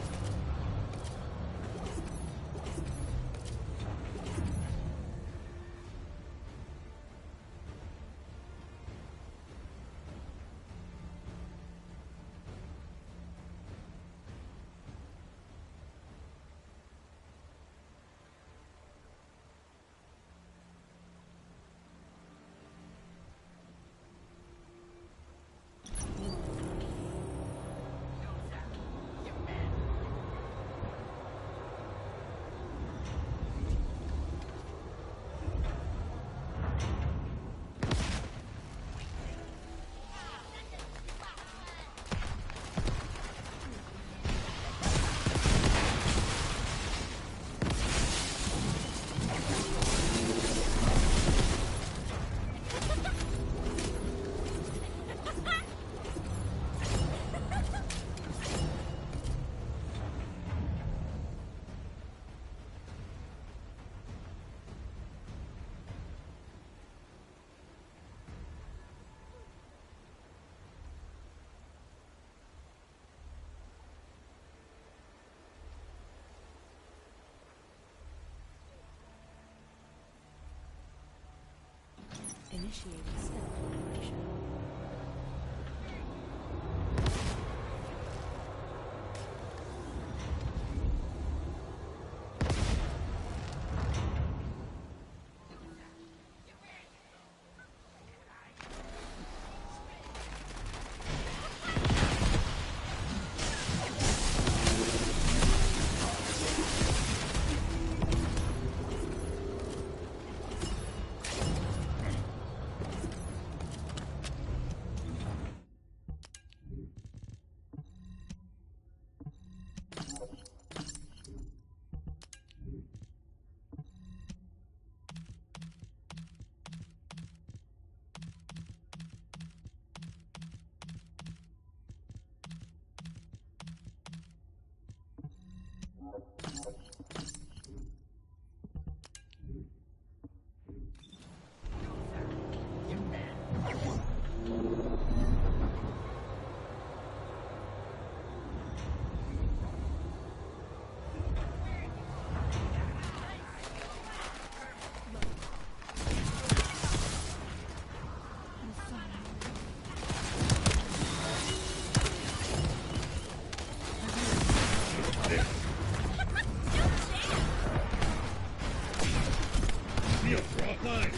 Initiating stealth operation. Shields are offline.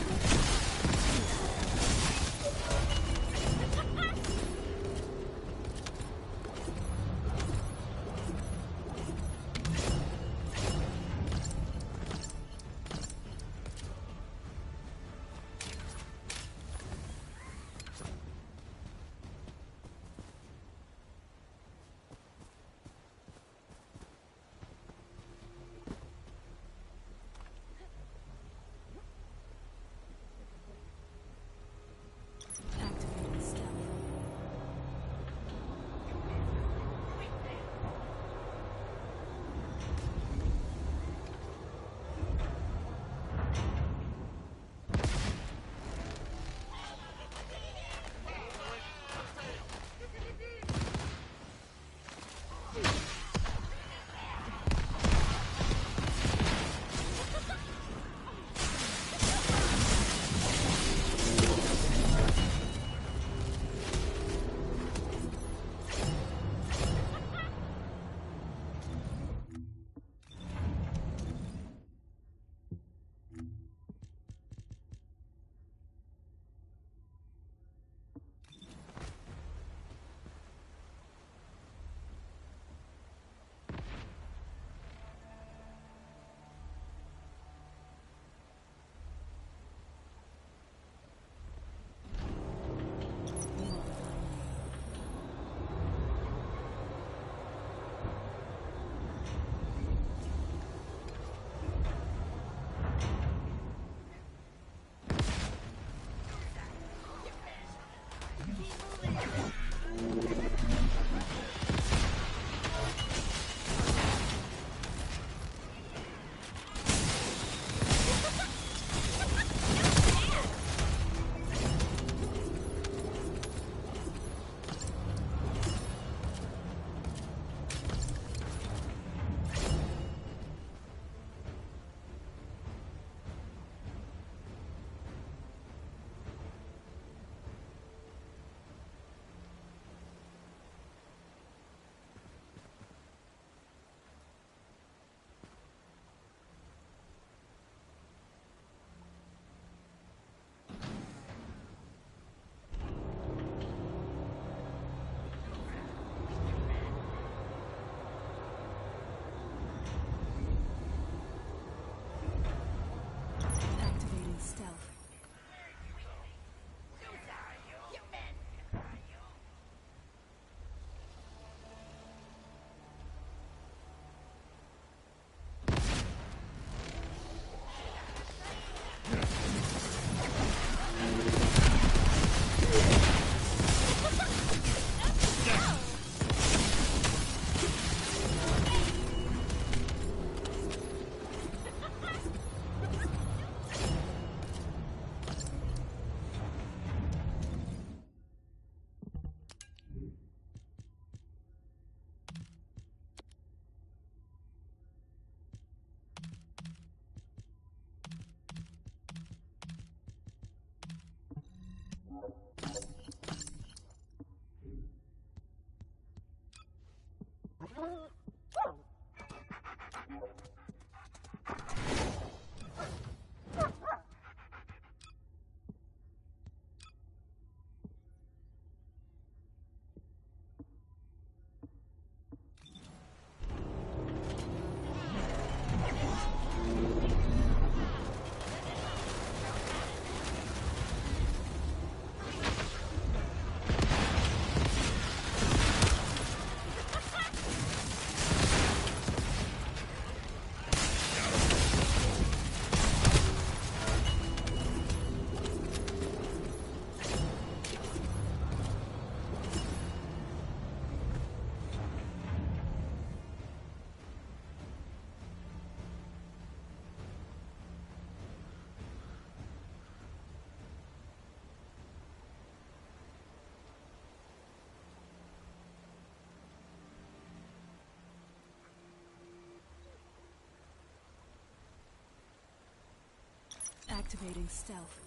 Activating stealth.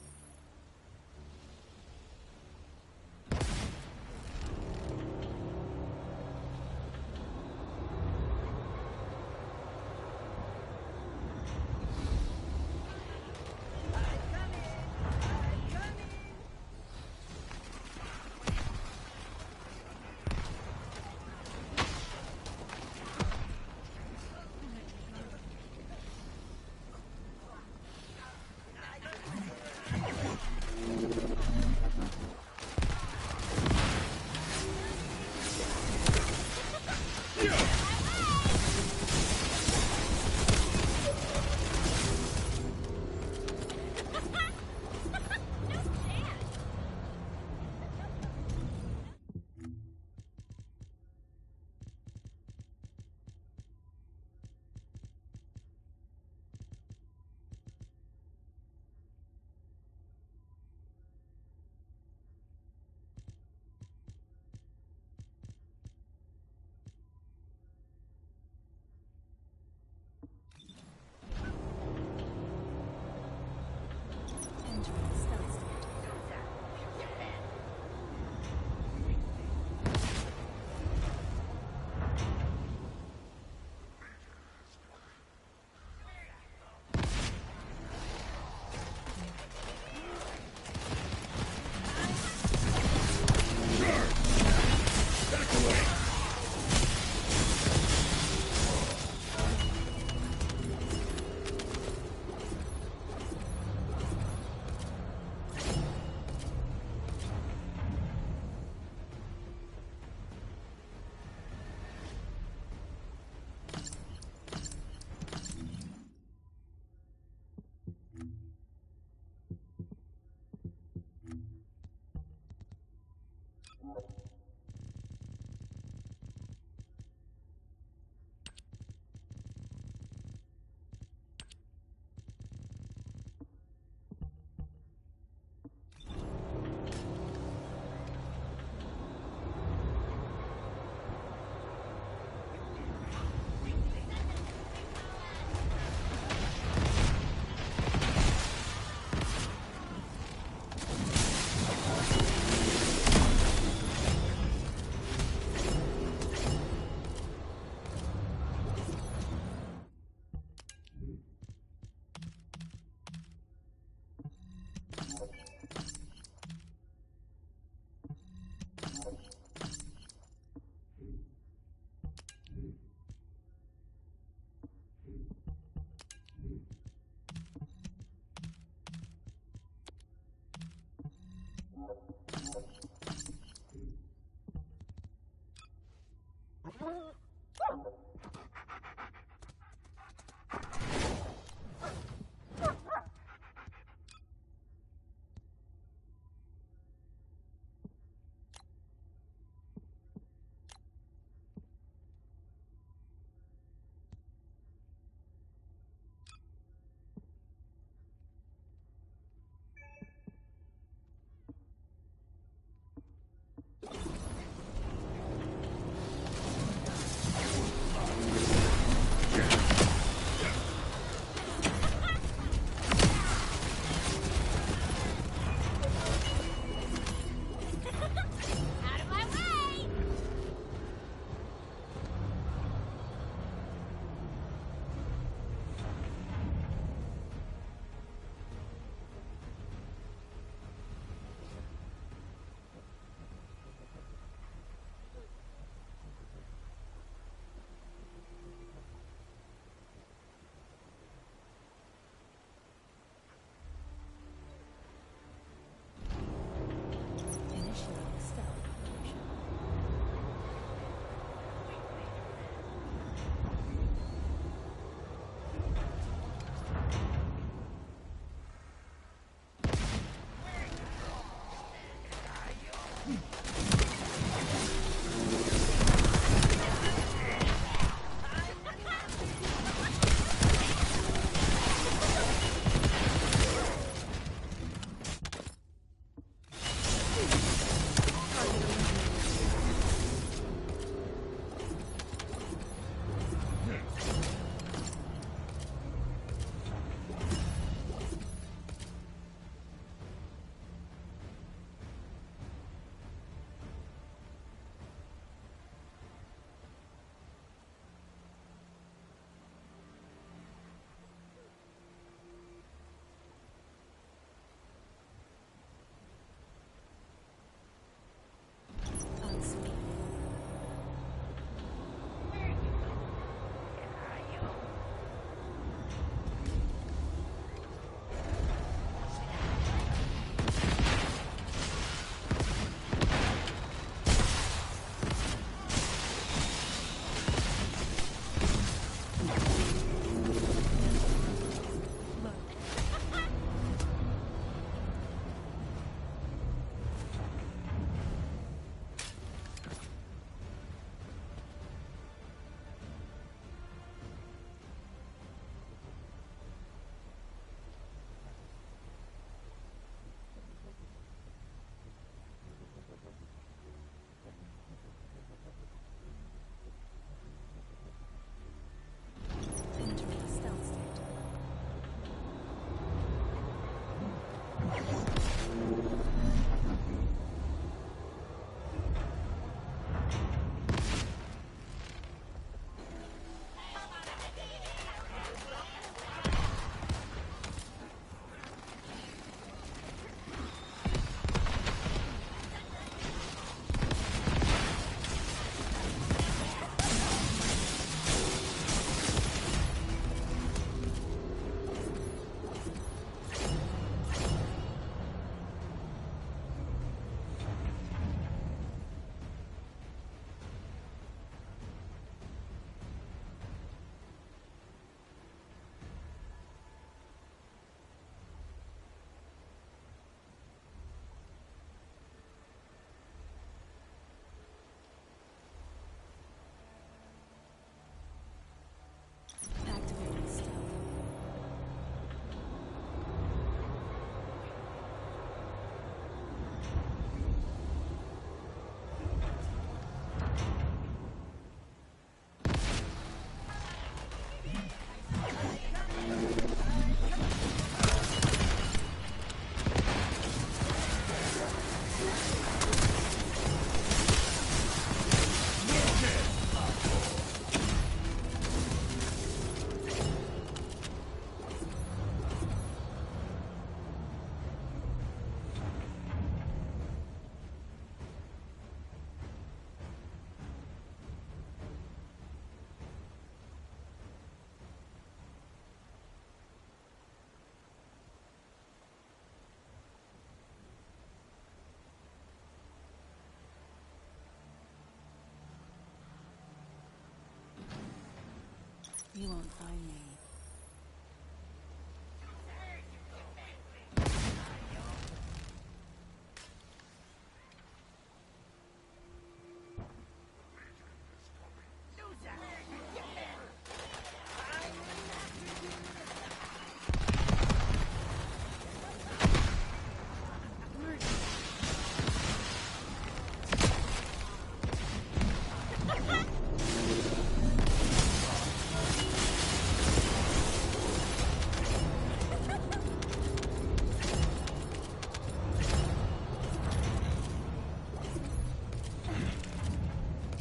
You won't find me.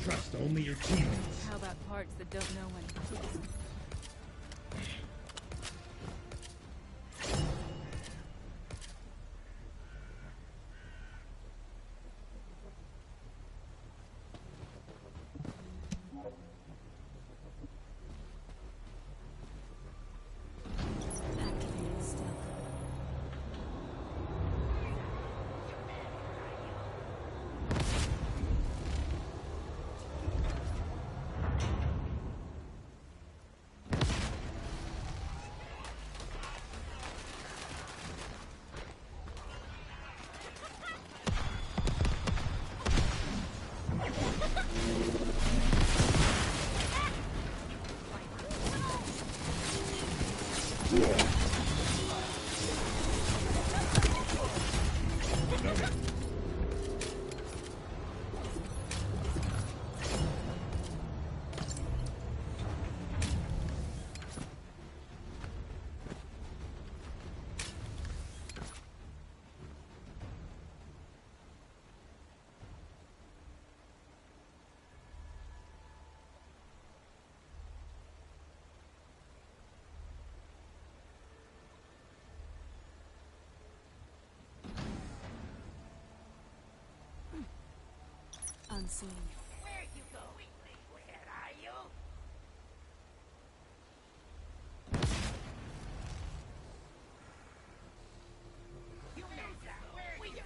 Trust only your teammates. How about parts that don't know when to keep them? Activating stealth. Unseen. Where are you going? Where are you? You loser! Where are you?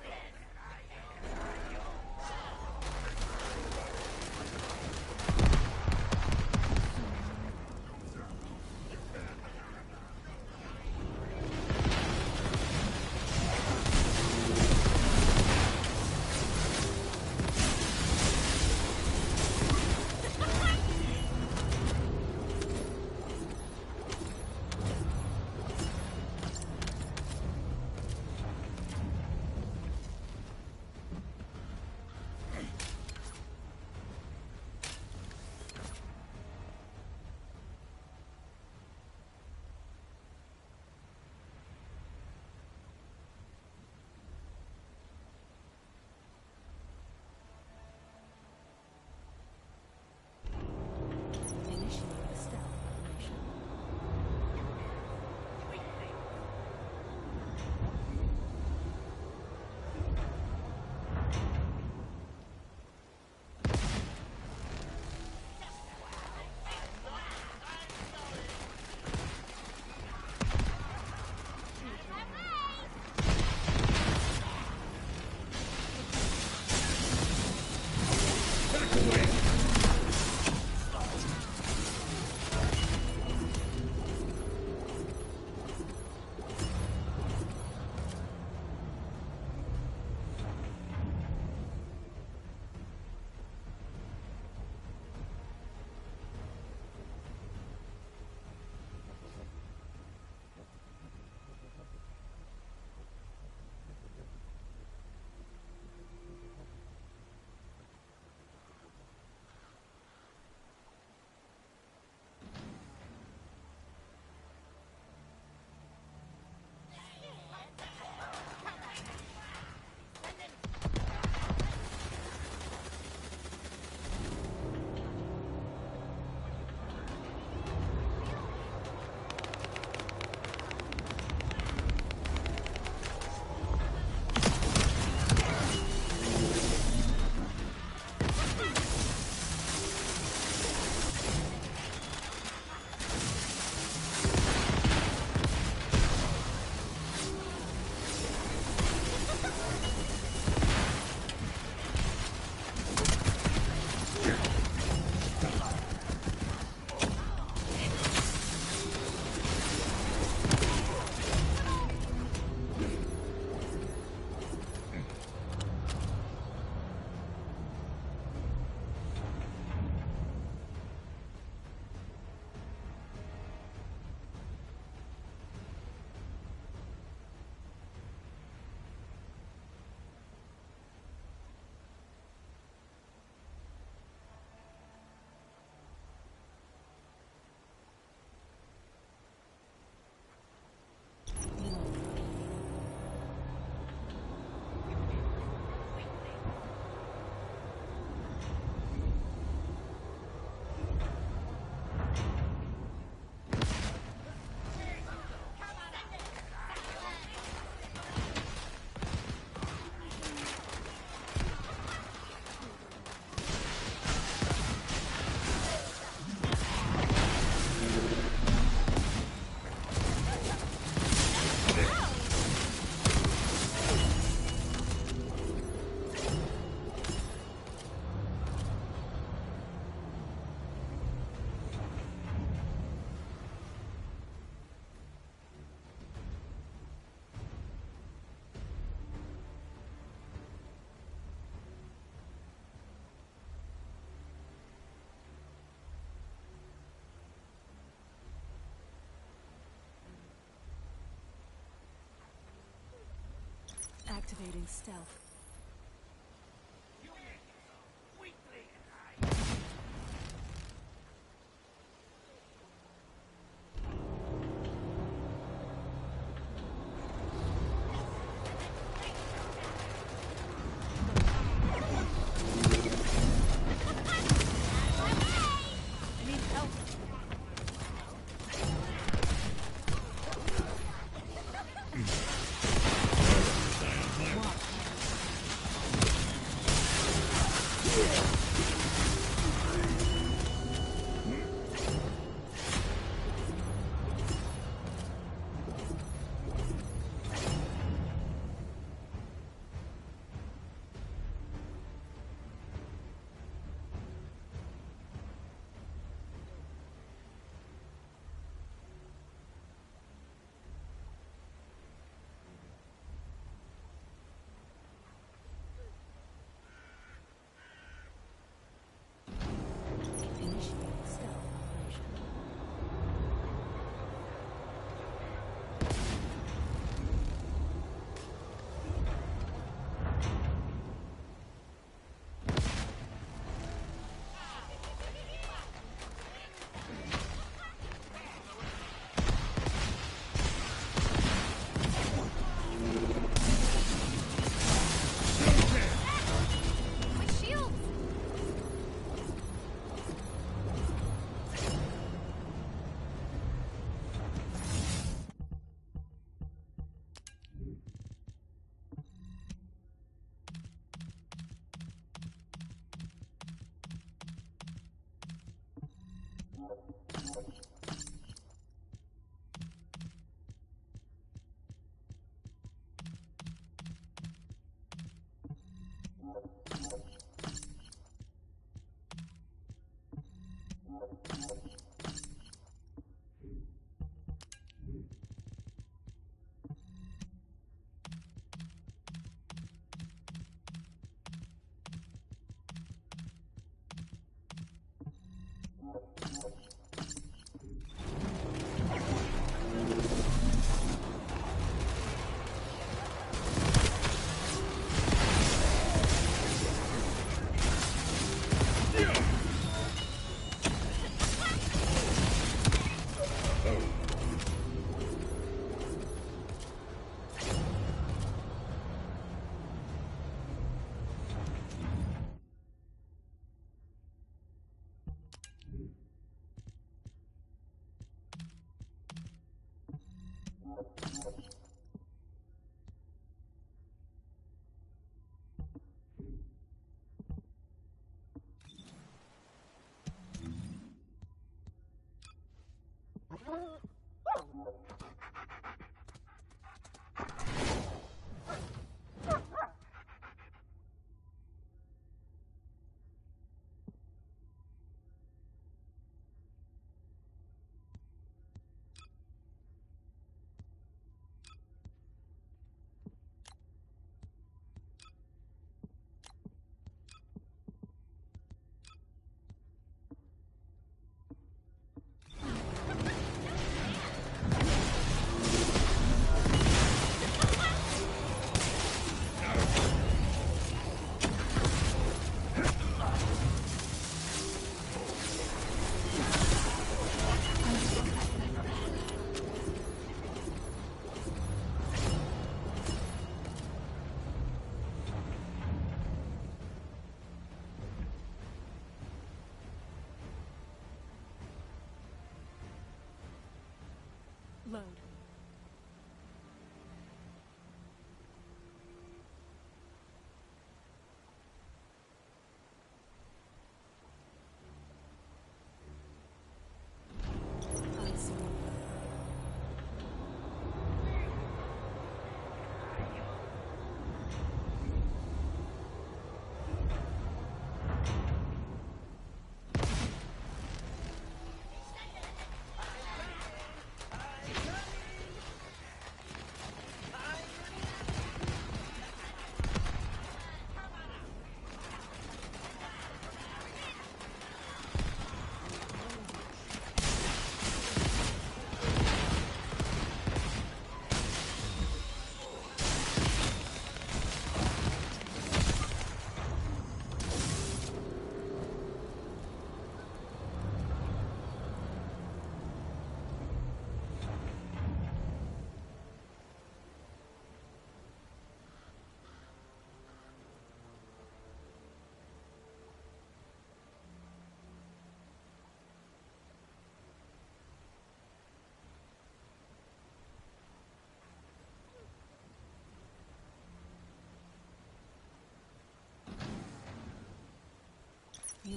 Activating stealth. Load.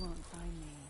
won't find me.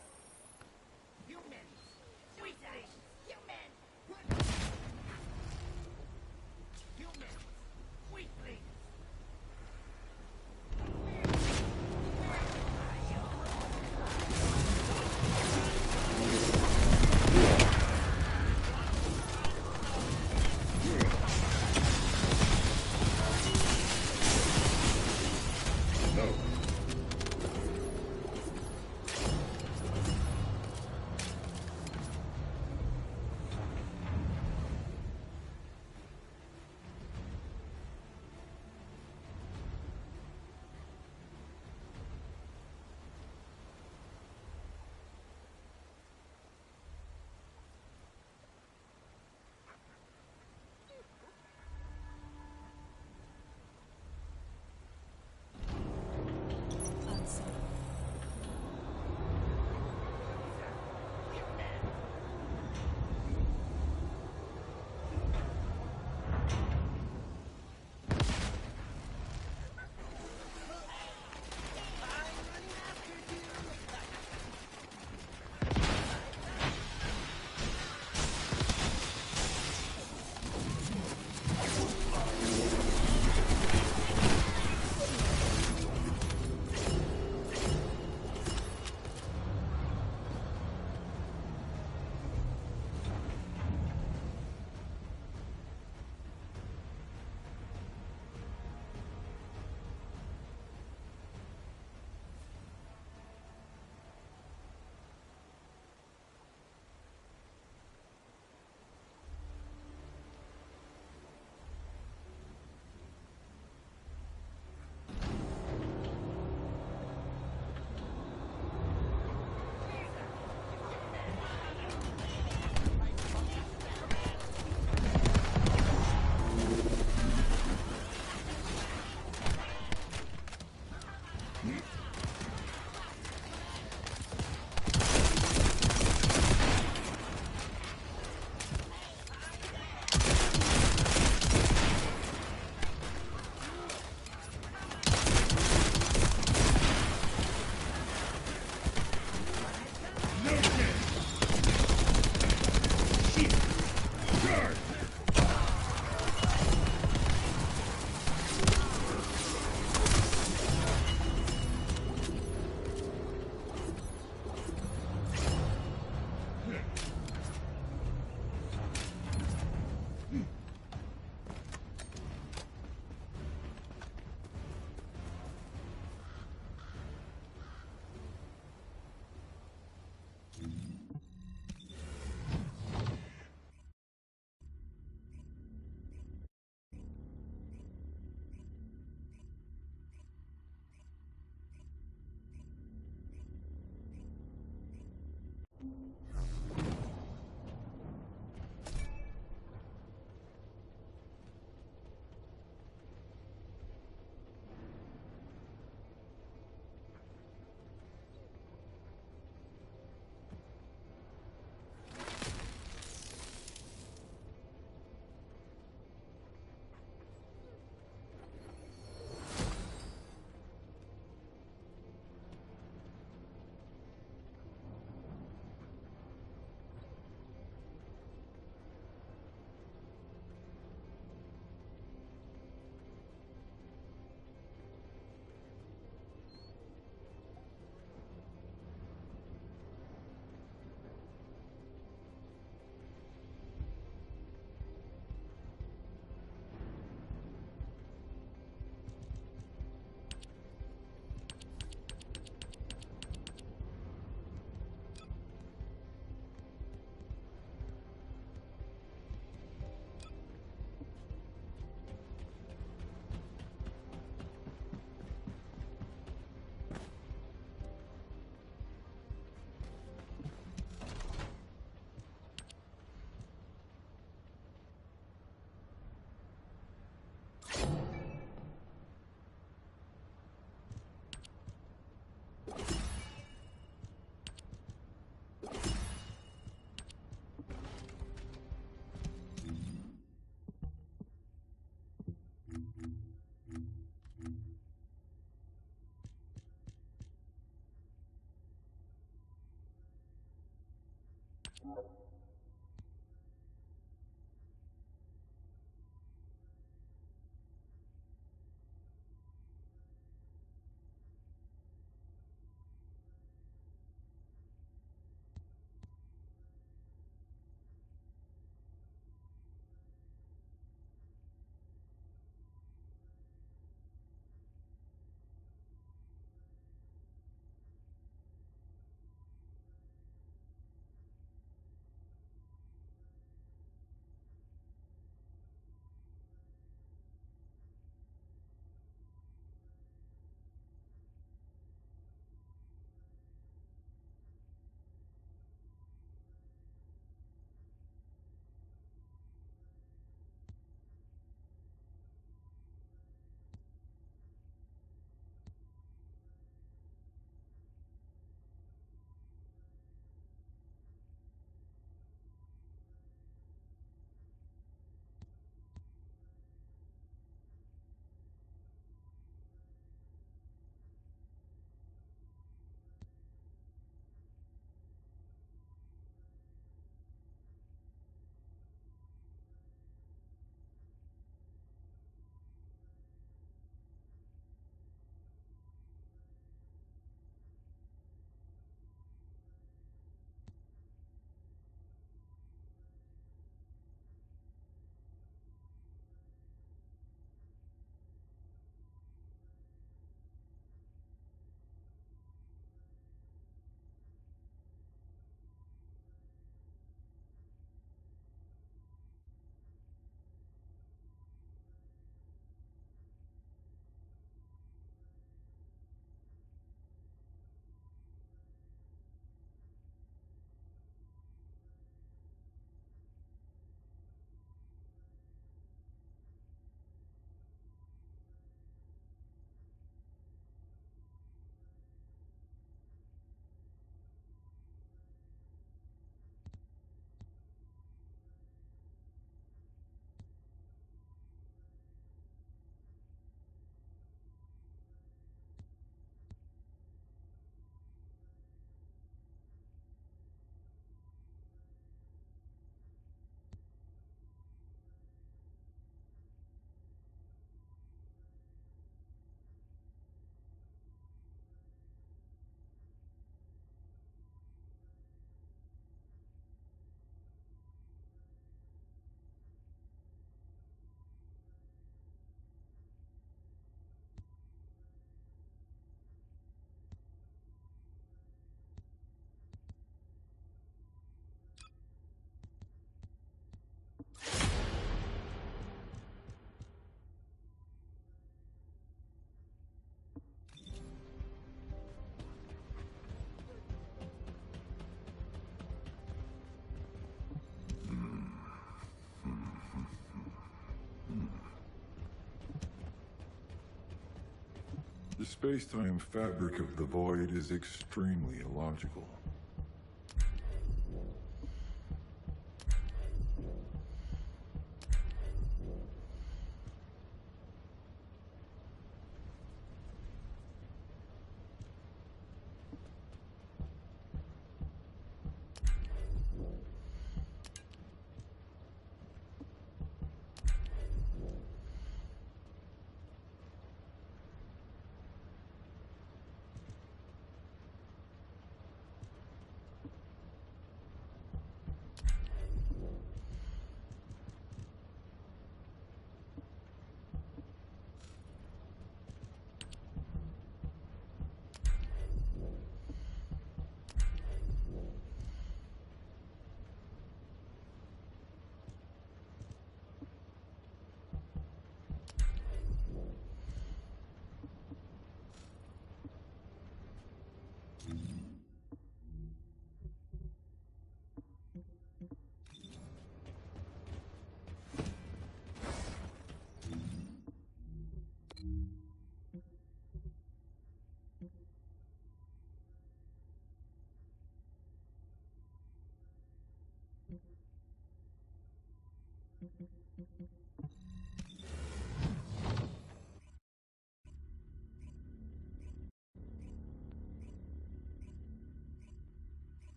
The space-time fabric of the void is extremely illogical.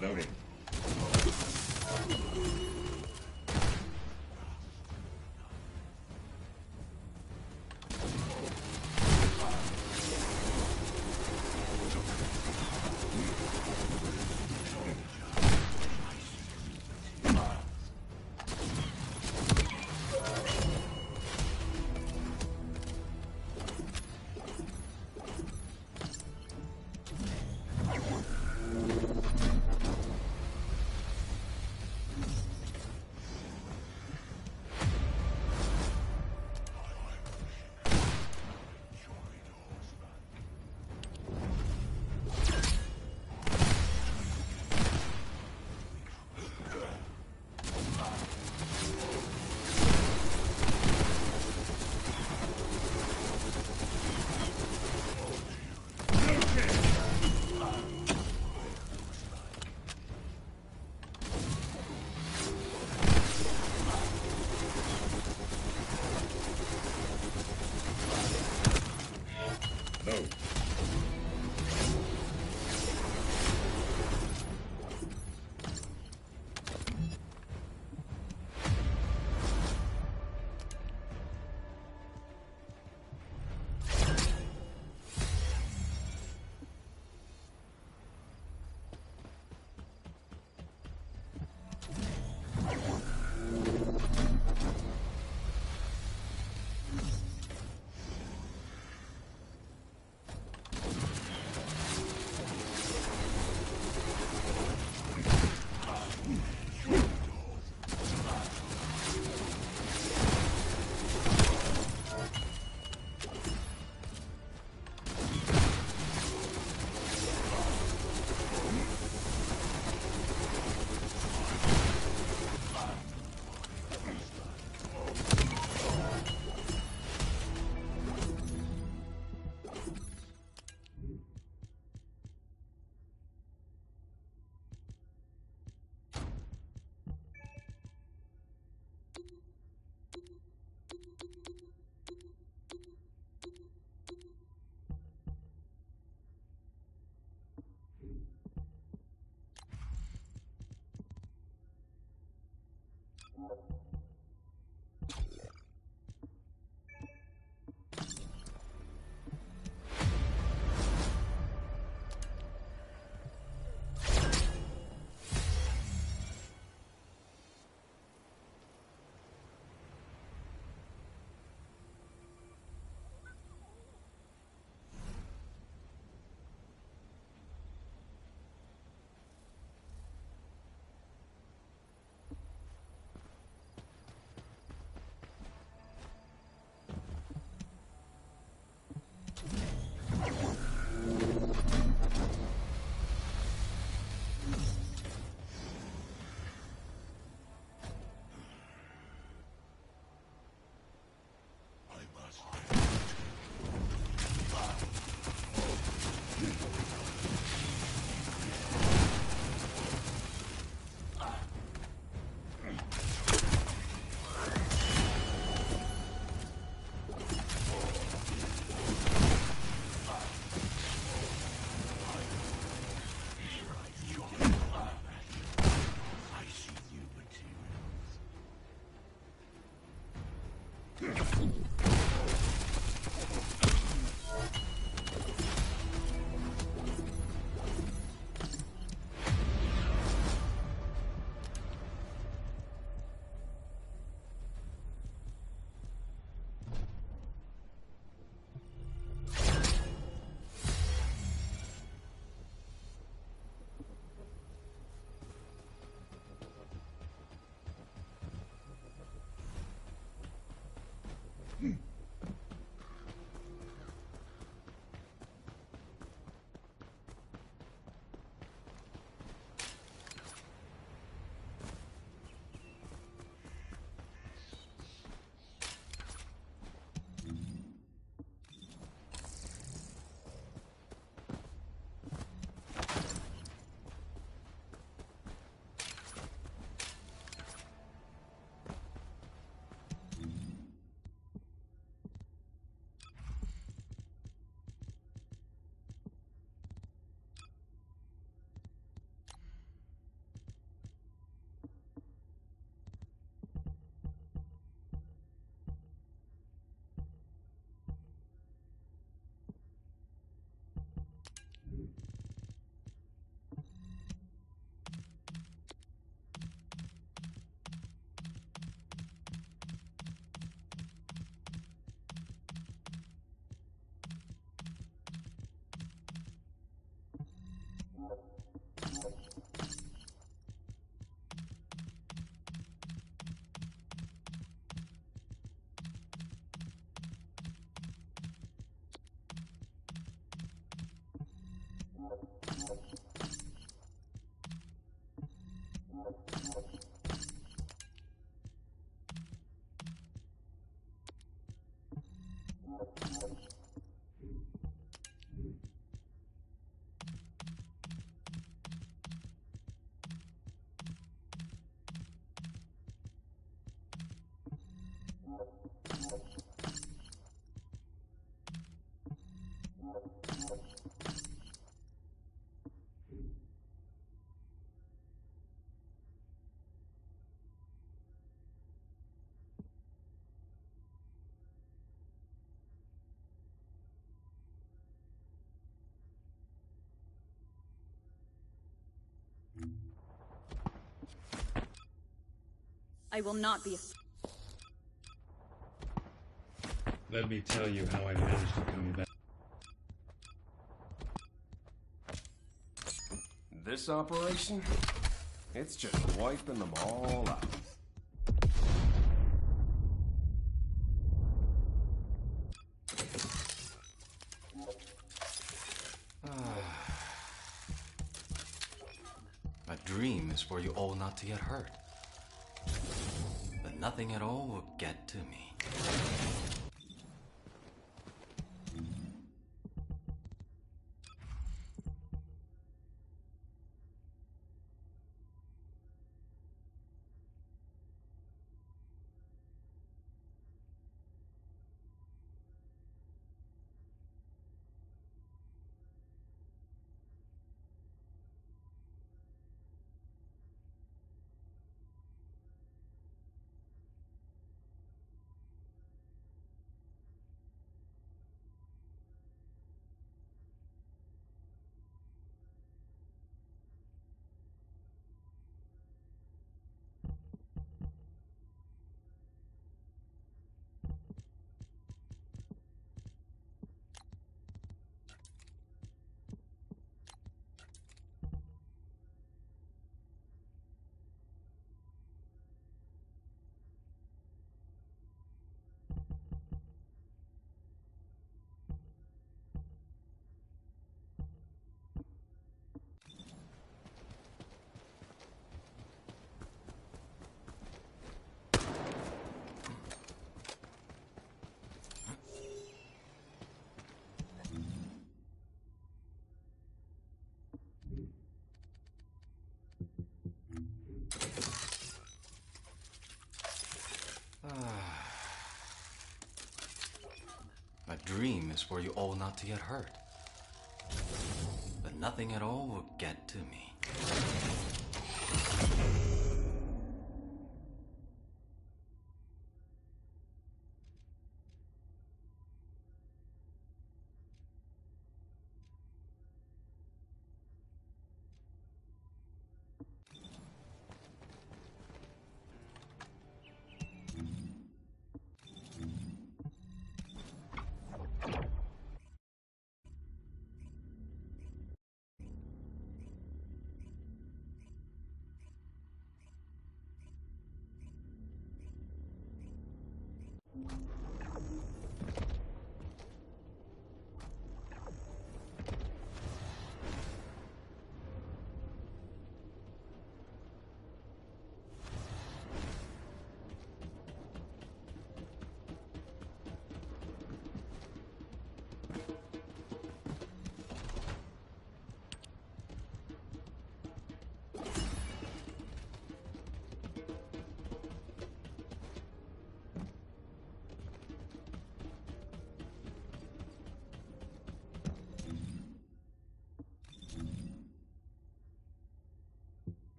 Loading. I will not be. Let me tell you how I managed to come back. This operation? It's just wiping them all out. My dream is for you all not to get hurt. But nothing at all will get to me. My dream is for you all not to get hurt. But nothing at all will get to me.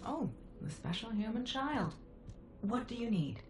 Oh, the special human child. What do you need?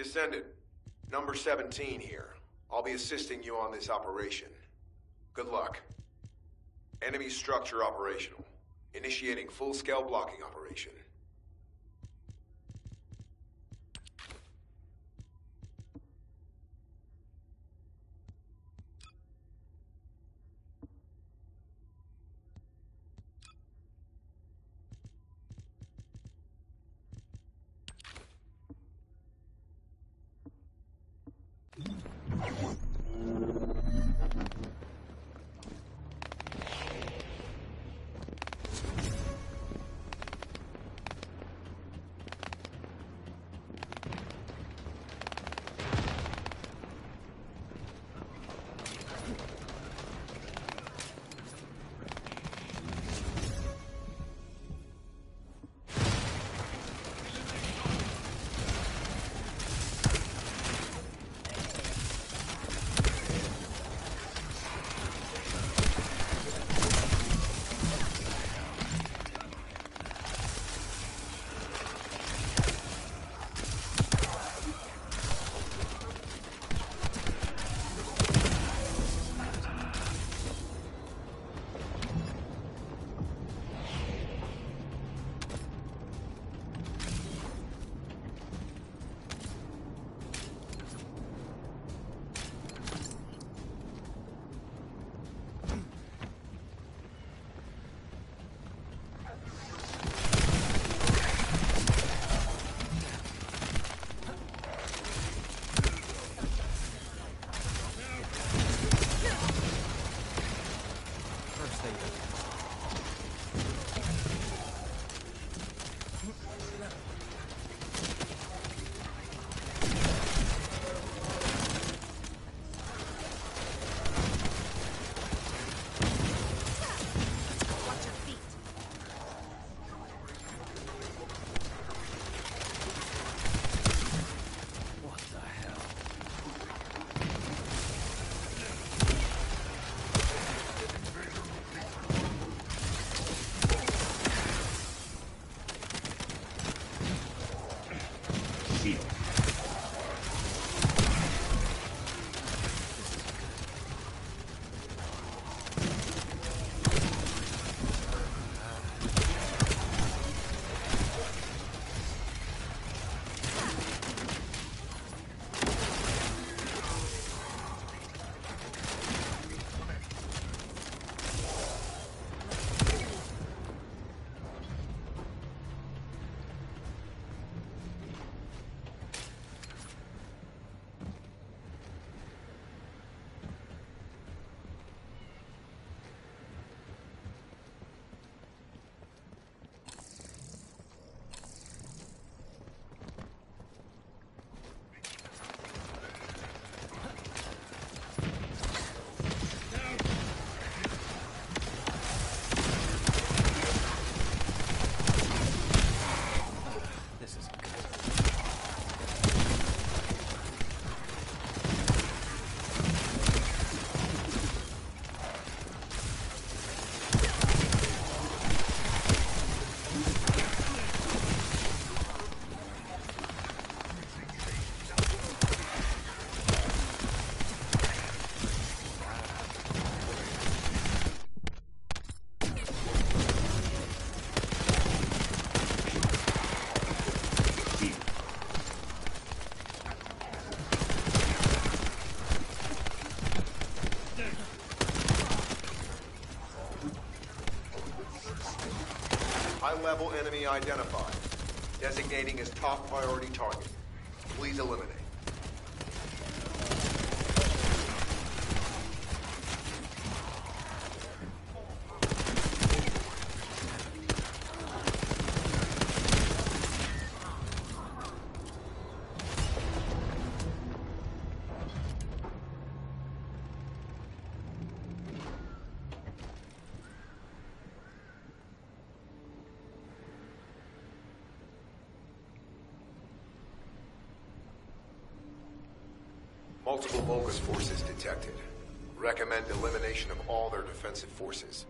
Descendant, number 17 here. I'll be assisting you on this operation. Good luck. Enemy structure operational. Initiating full-scale blocking operation. high-level enemy identified. Designating as top priority target. Please eliminate. Multiple Vulgus forces detected. Recommend elimination of all their defensive forces.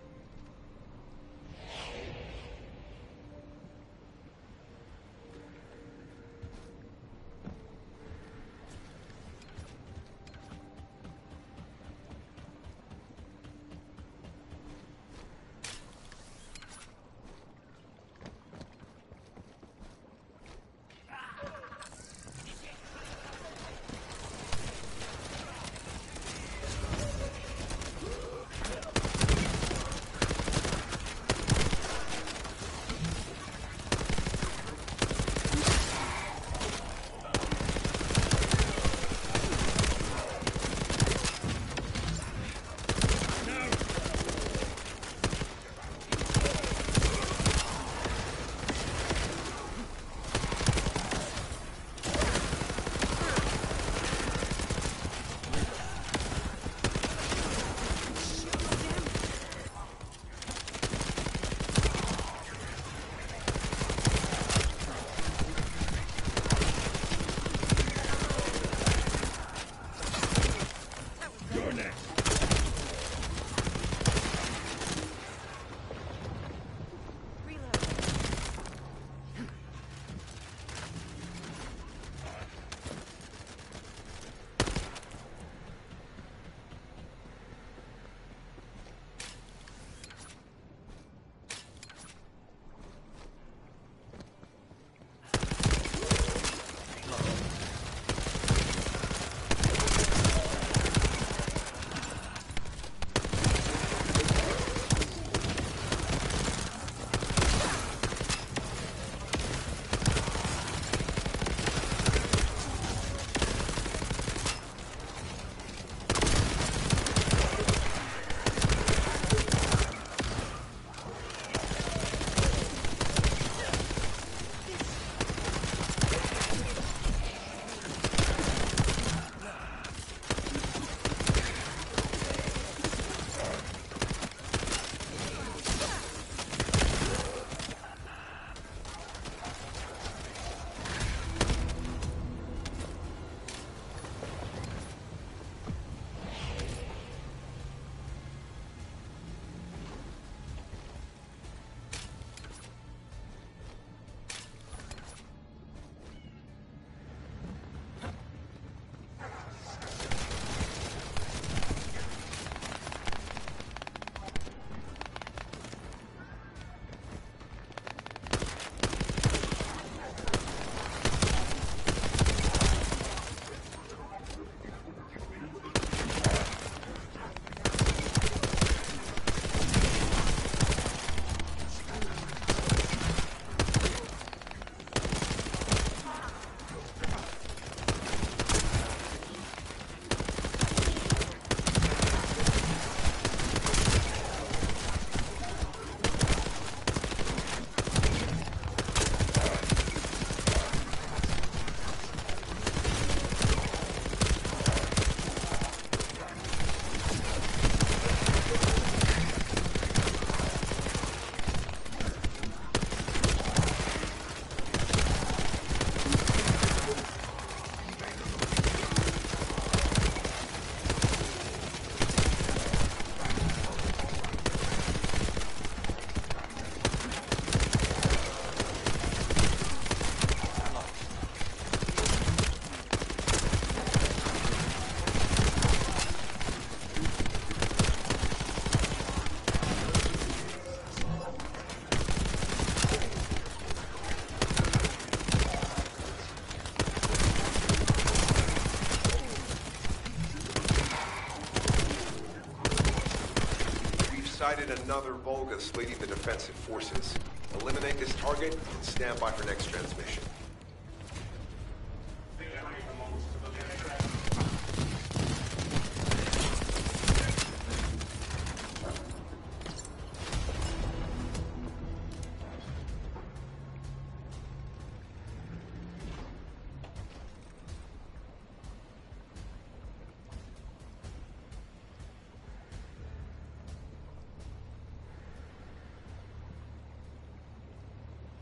Sighted another Vulgus leading the defensive forces. Eliminate this target and stand by for next transmission.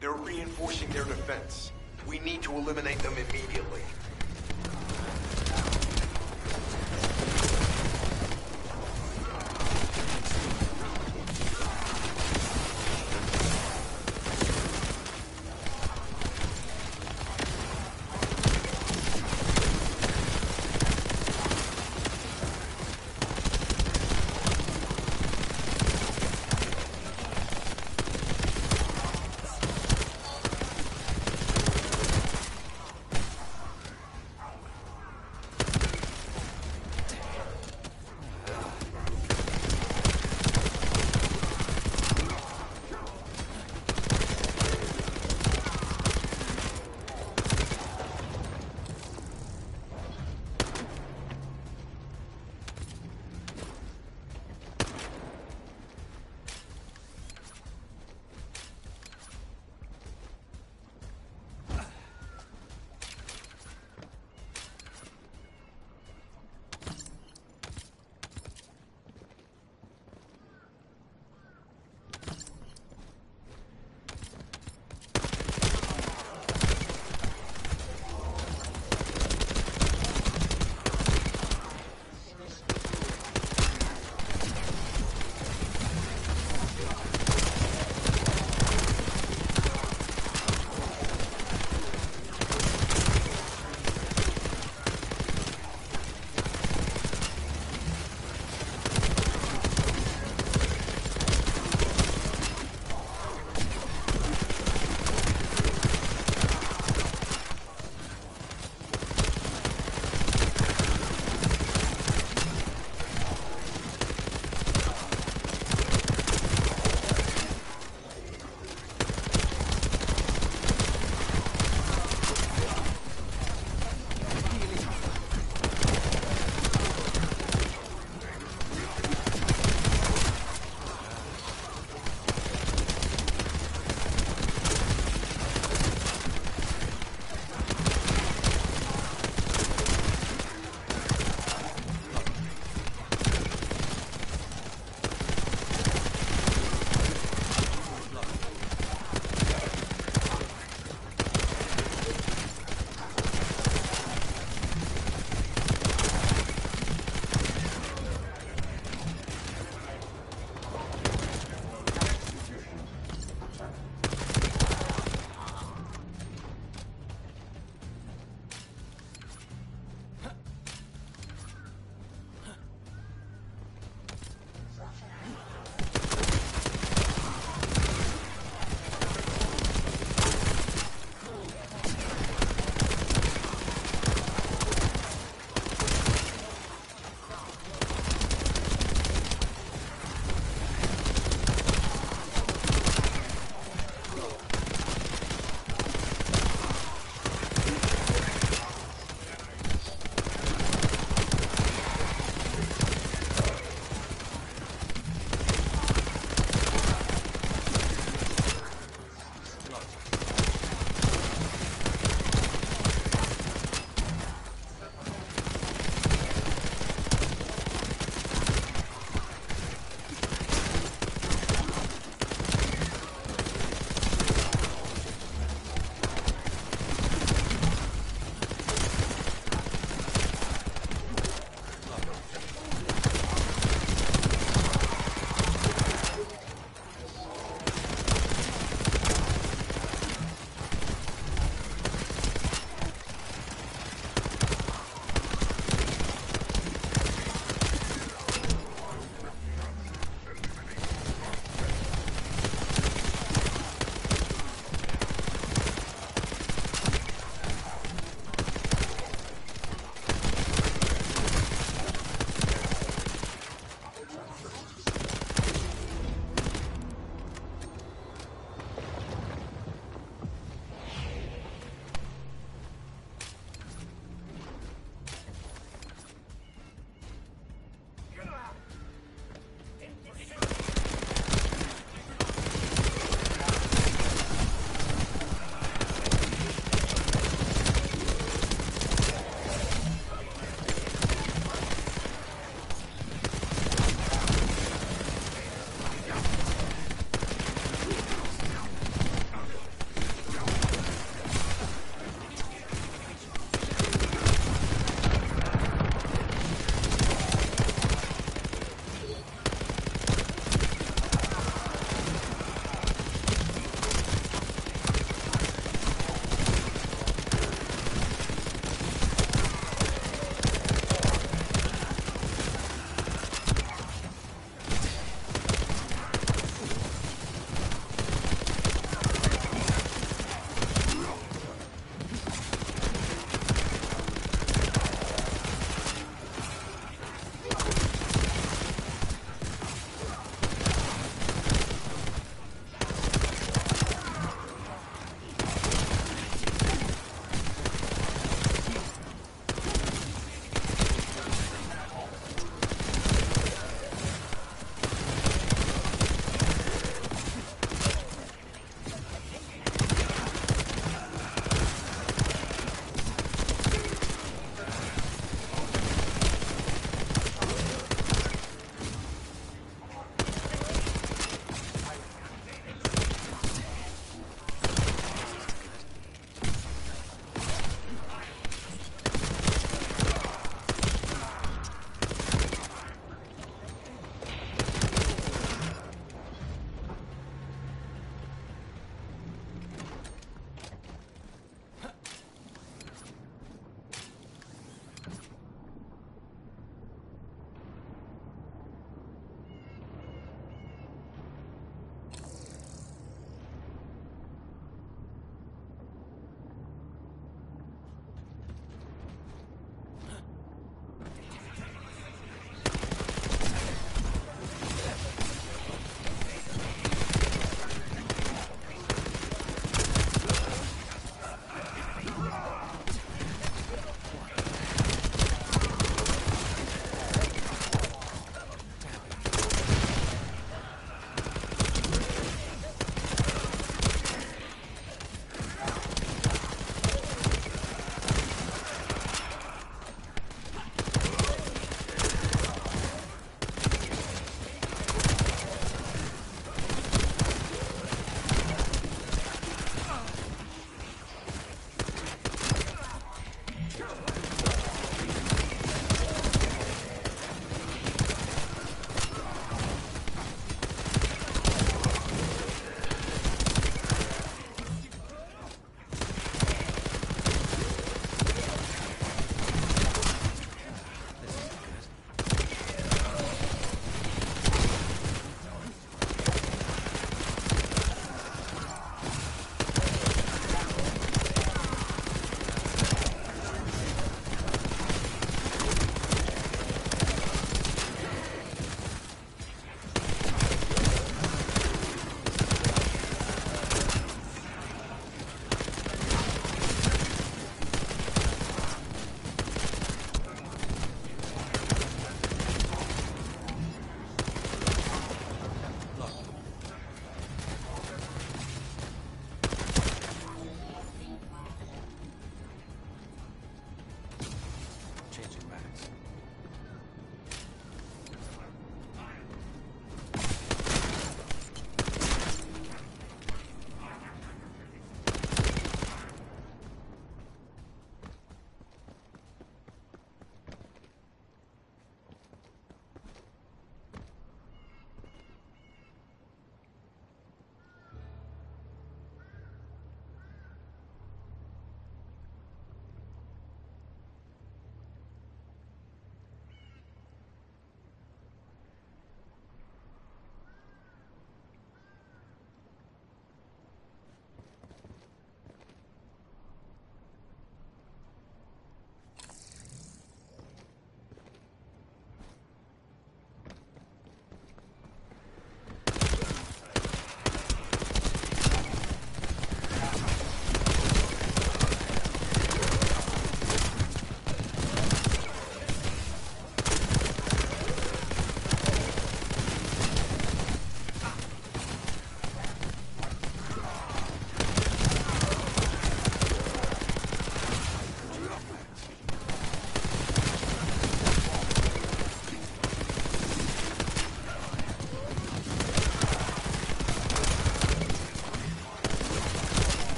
They're reinforcing their defense. We need to eliminate them immediately.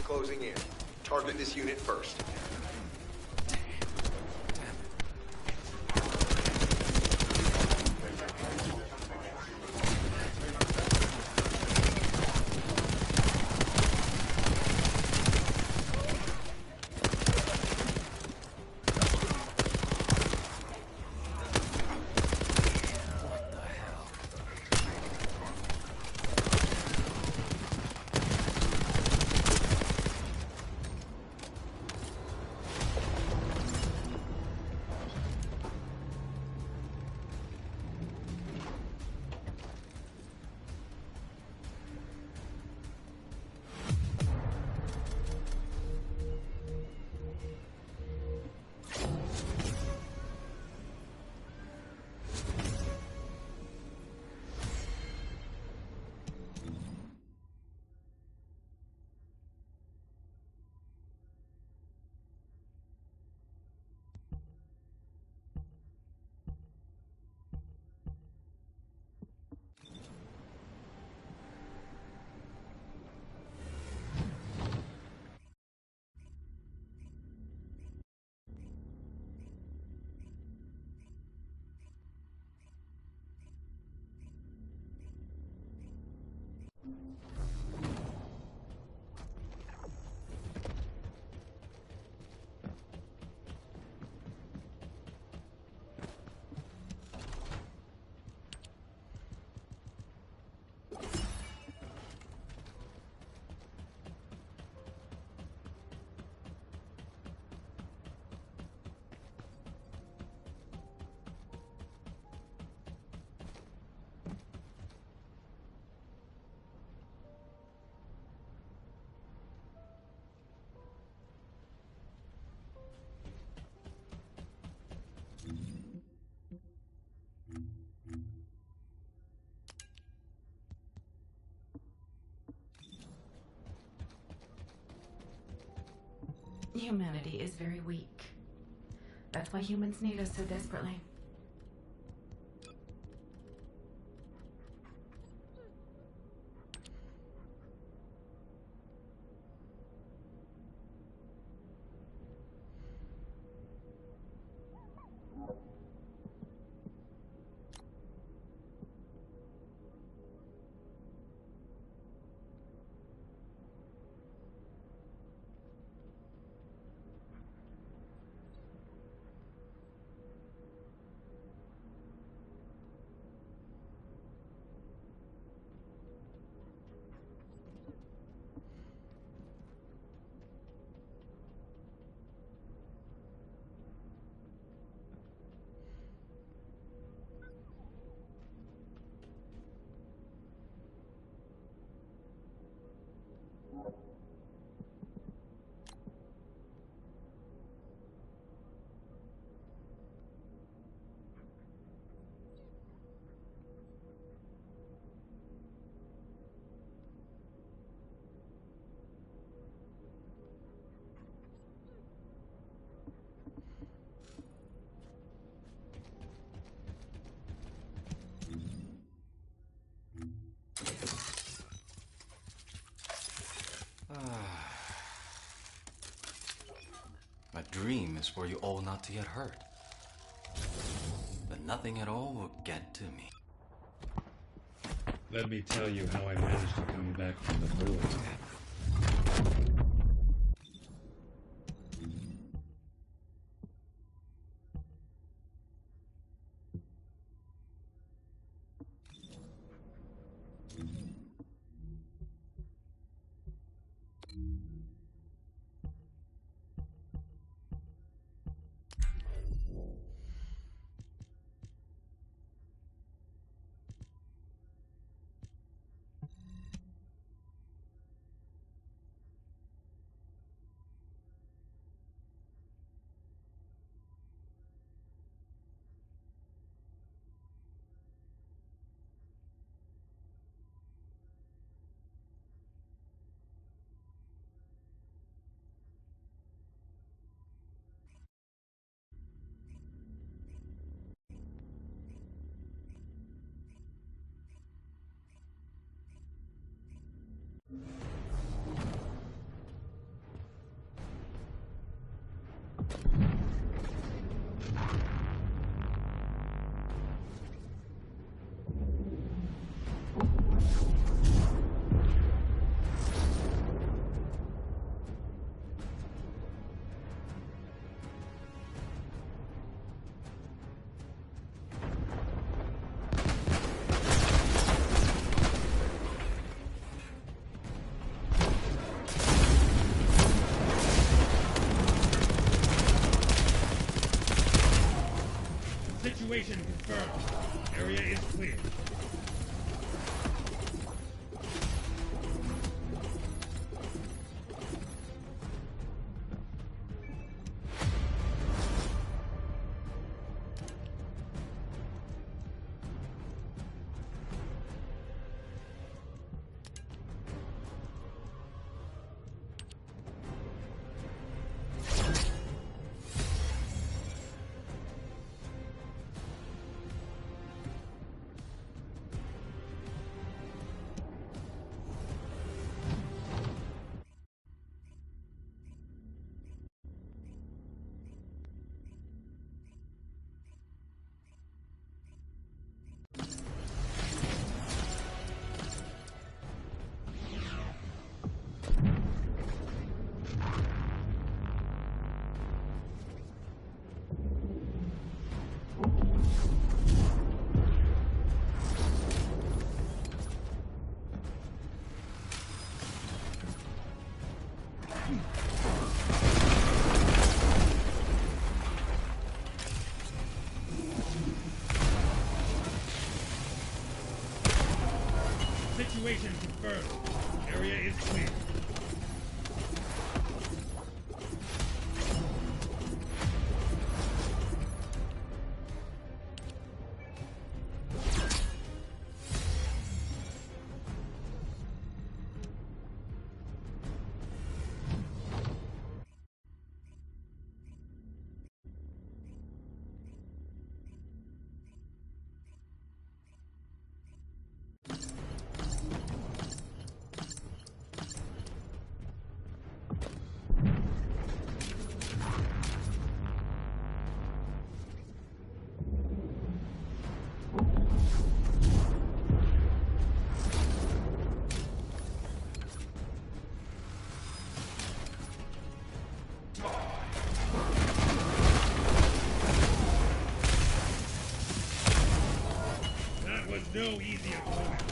is closing in. Target this unit first. Humanity is very weak. That's why humans need us so desperately. My dream is for you all not to get hurt. But nothing at all will get to me. Let me tell you how I managed to come back from the void. Situation confirmed. Area is clear. Situation confirmed. Area is clear. No easy opponent.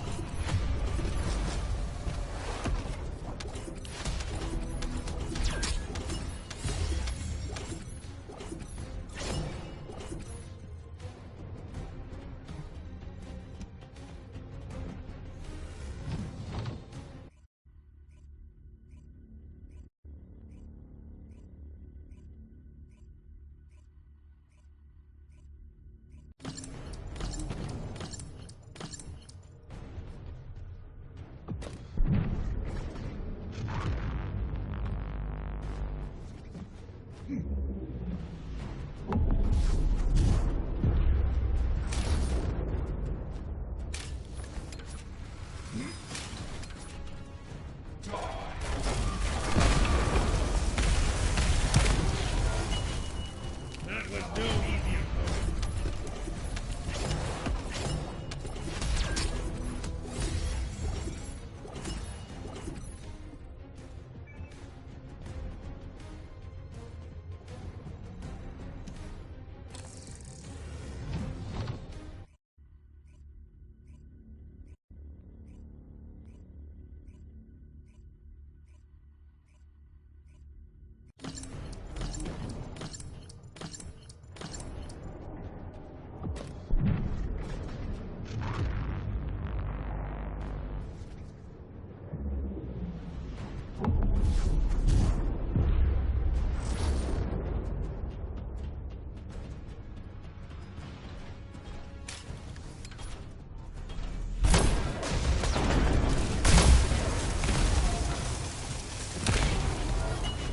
That was no easy opponent.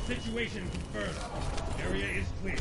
Situation confirmed. Area is clear.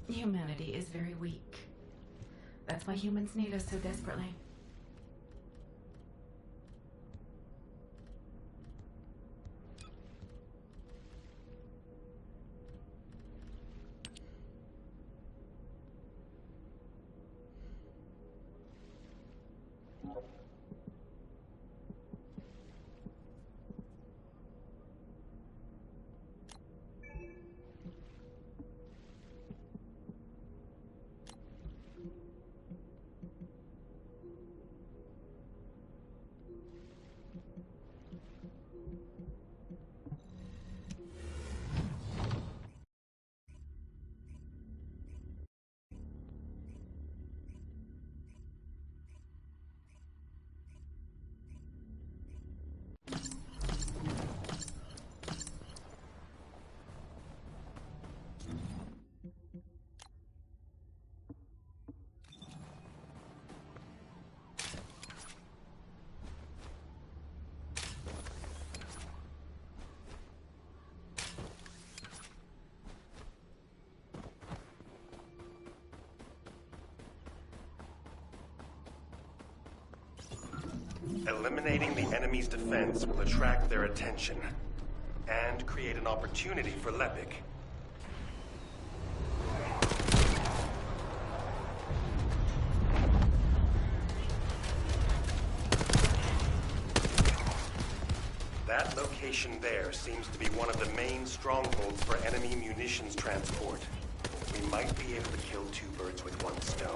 Humanity is very weak. That's why humans need us so desperately. Eliminating the enemy's defense will attract their attention and create an opportunity for Lepic. That location there seems to be one of the main strongholds for enemy munitions transport. We might be able to kill two birds with one stone.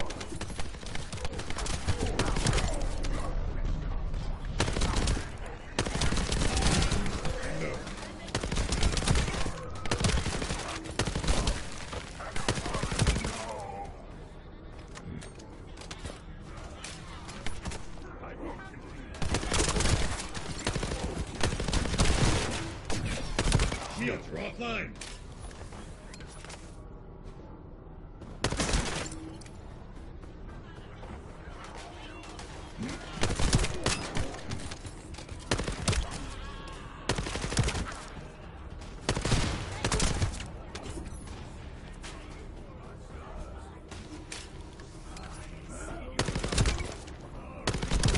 Shields are offline.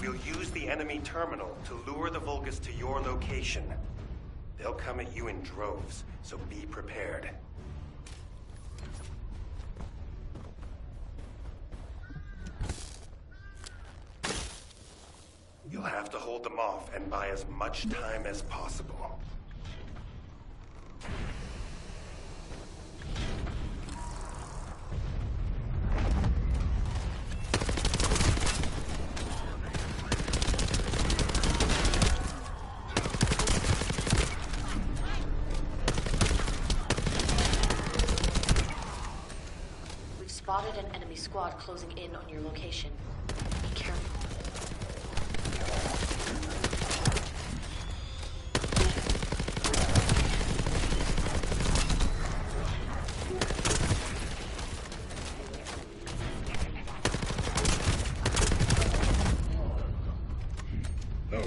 We'll use the enemy terminal to lure the Vulgus to your location. They'll come at you in droves, so be prepared. You'll have to hold them off and buy as much time as possible. Spotted an enemy squad closing in on your location. Be careful. No.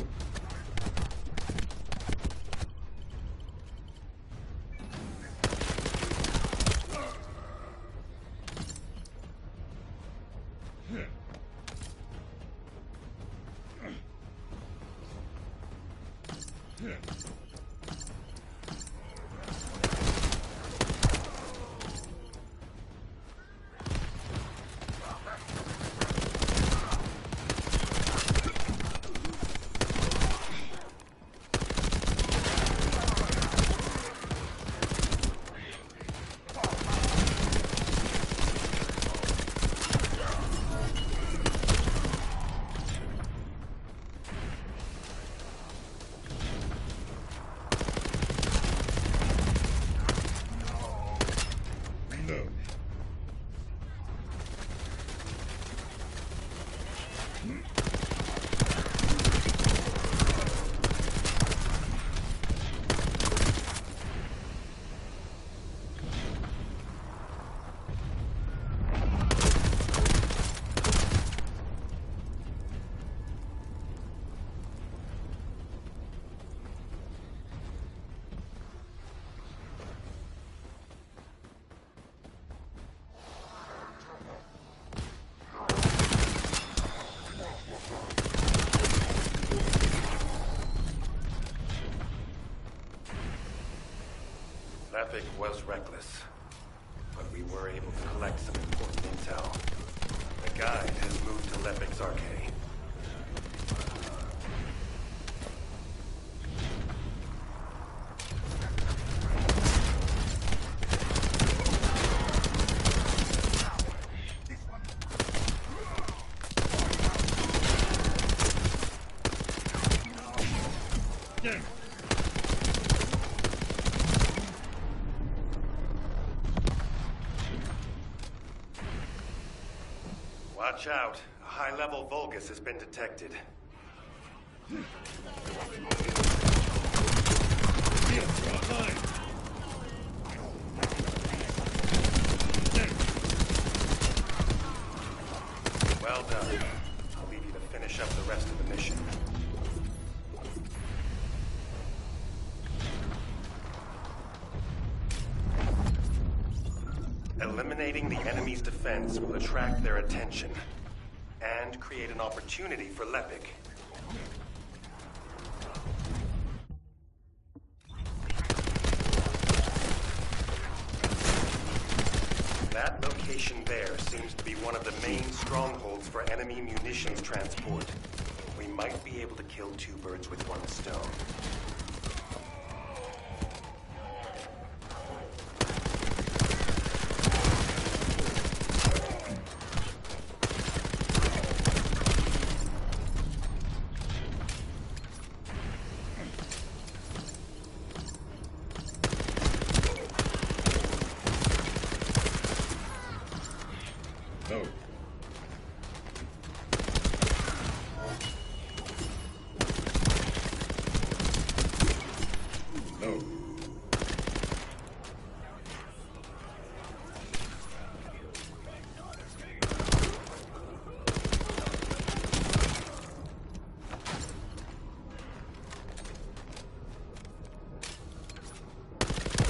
Lepic was reckless, but we were able to collect some important intel. The guide has moved to Lepic's arcade. Watch out. A high-level Vulgus has been detected. Well done. I'll leave you to finish up the rest of the mission. Eliminating the enemy's defense will attract their attention and create an opportunity for Lepic. That location there seems to be one of the main strongholds for enemy munitions transport. We might be able to kill two birds with one stone. No. No.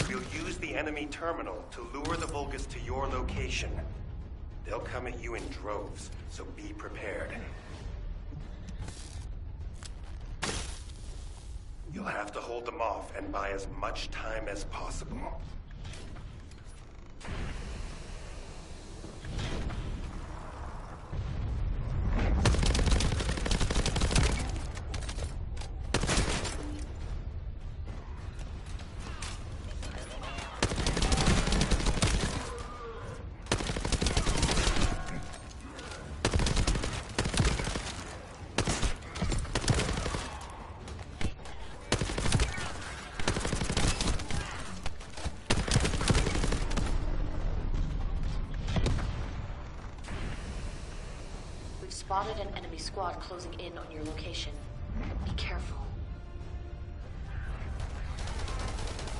We'll use the enemy terminal to lure the Vulgus to your location. They'll come at you in droves, so be prepared. You'll have to hold them off and buy as much time as possible. Spotted an enemy squad closing in on your location. Be careful.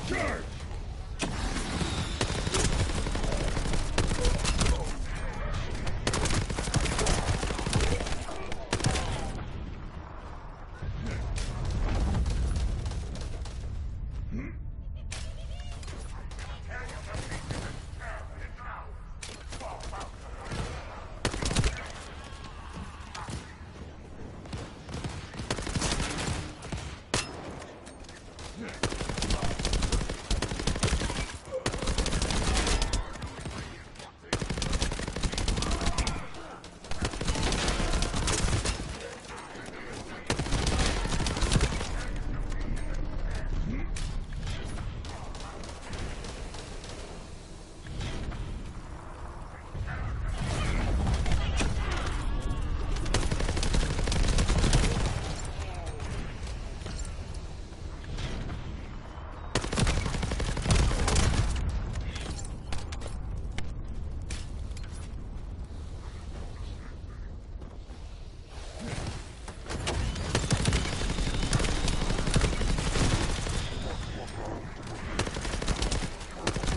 Charge!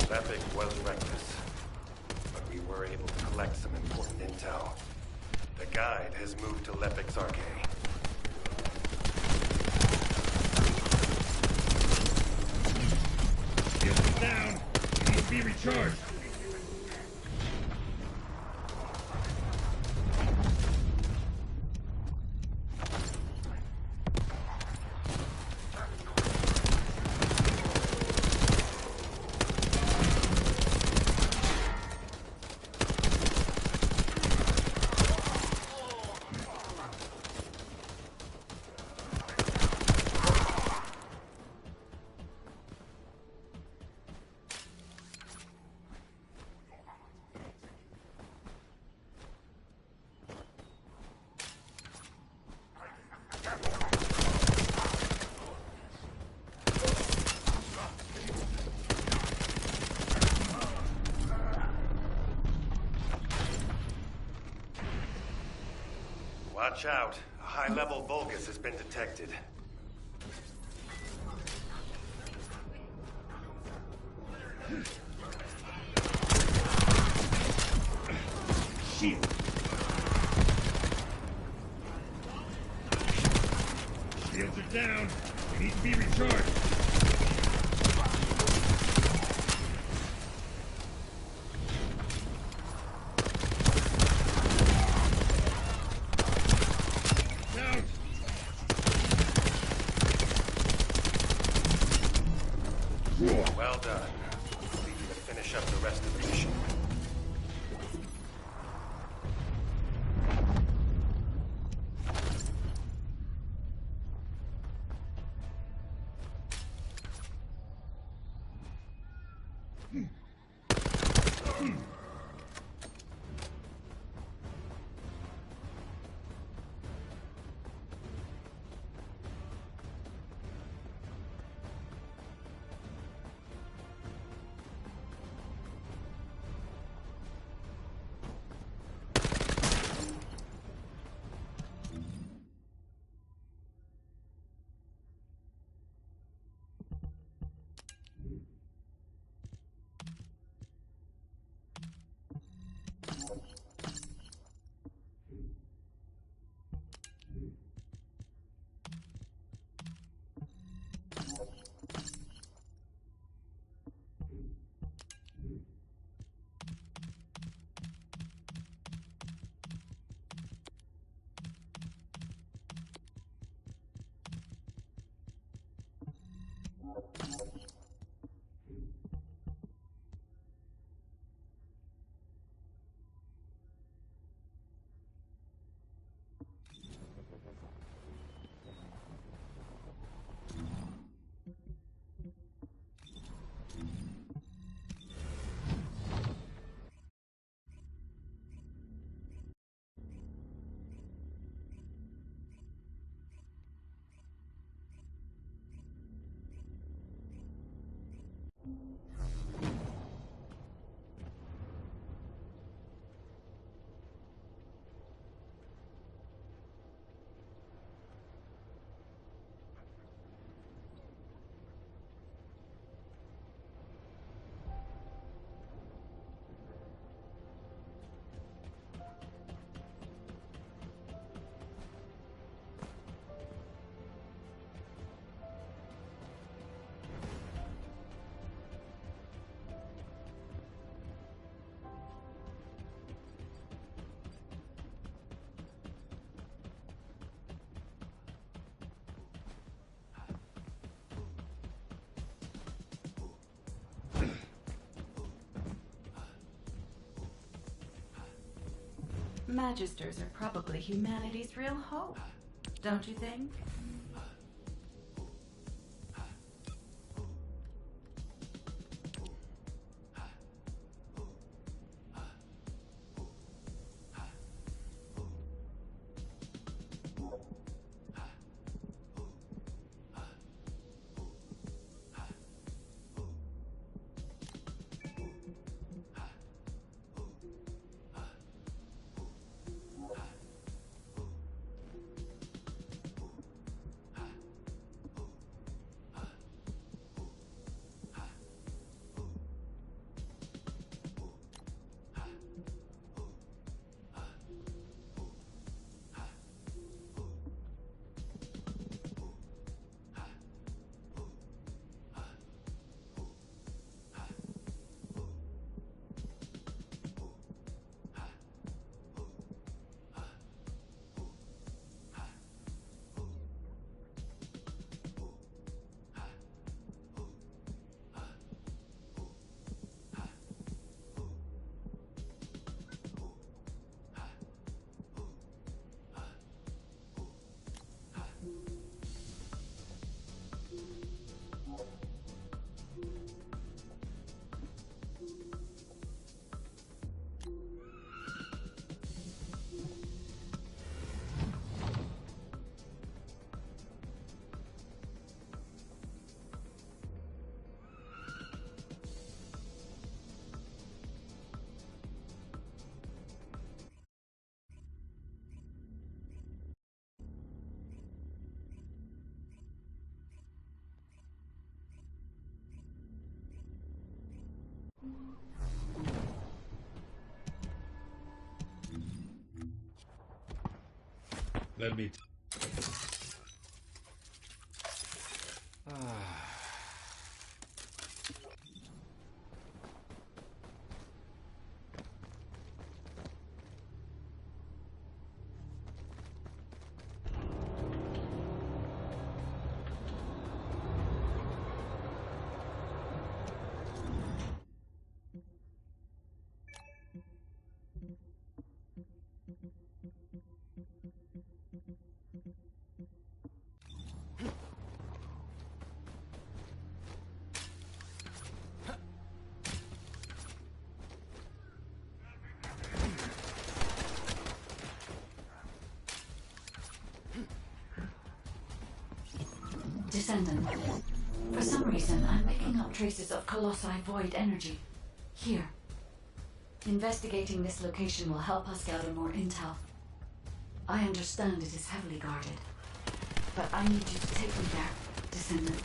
Lepic was reckless, but we were able to collect some important intel. The guide has moved to Lepic's arcade. Get down! You need to be recharged! Watch out. A high-level Vulgus has been detected. Shield! Shields are down. They need to be recharged. Down! Well done. Leave you to finish up the rest of the mission. Magisters are probably humanity's real hope, don't you think? Let me... Descendant. For some reason, I'm picking up traces of Colossi void energy. Here. Investigating this location will help us gather more intel. I understand it is heavily guarded, but I need you to take me there, Descendant.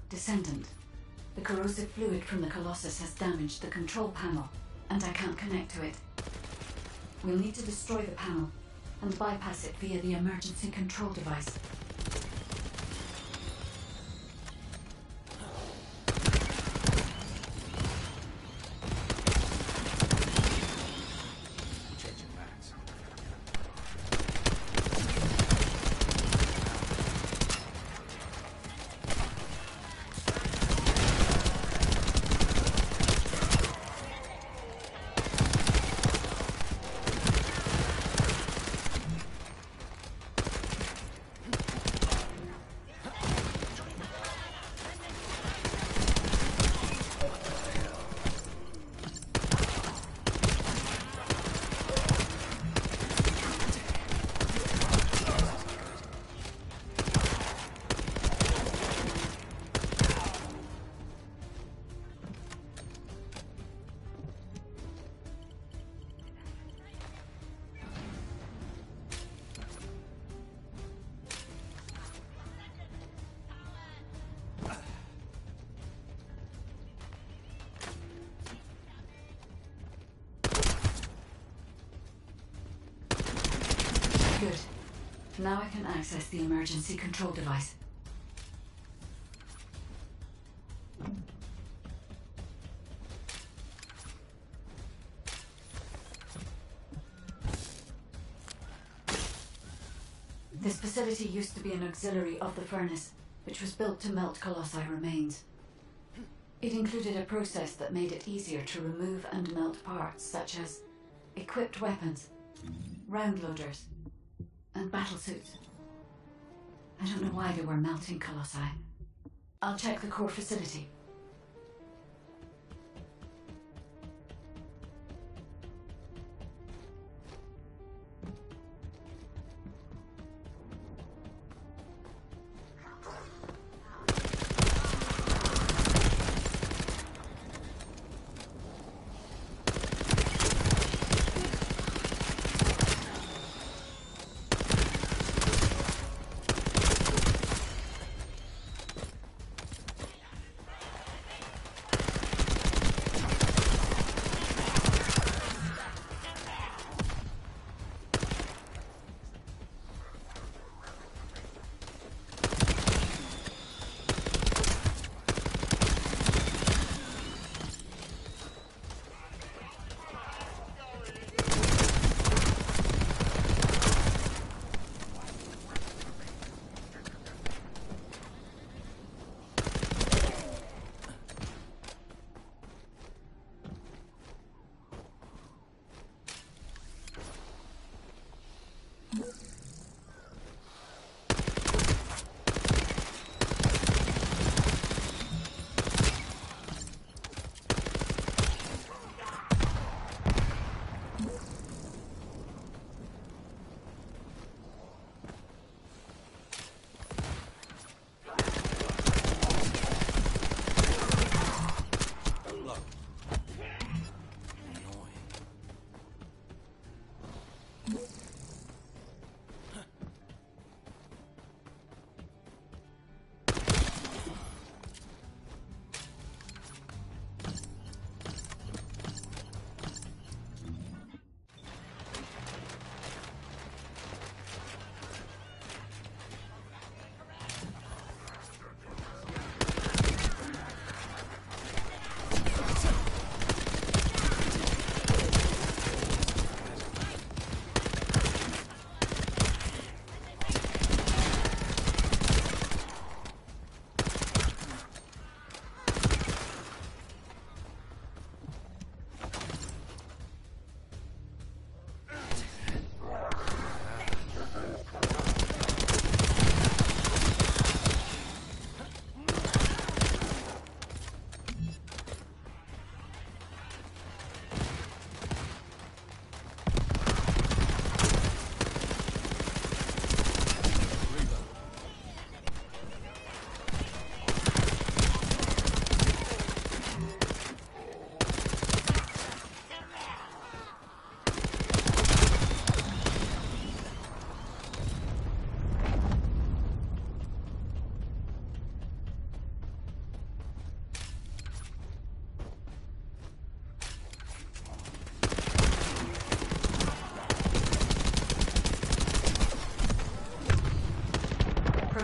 Descendant. The corrosive fluid from the Colossus has damaged the control panel, and I can't connect to it. We'll need to destroy the panel and bypass it via the emergency control device. Good. Now I can access the emergency control device. This facility used to be an auxiliary of the furnace, which was built to melt Colossi remains. It included a process that made it easier to remove and melt parts such as equipped weapons, round loaders, and battlesuits. I don't know why they were melting Colossi. I'll check the core facility.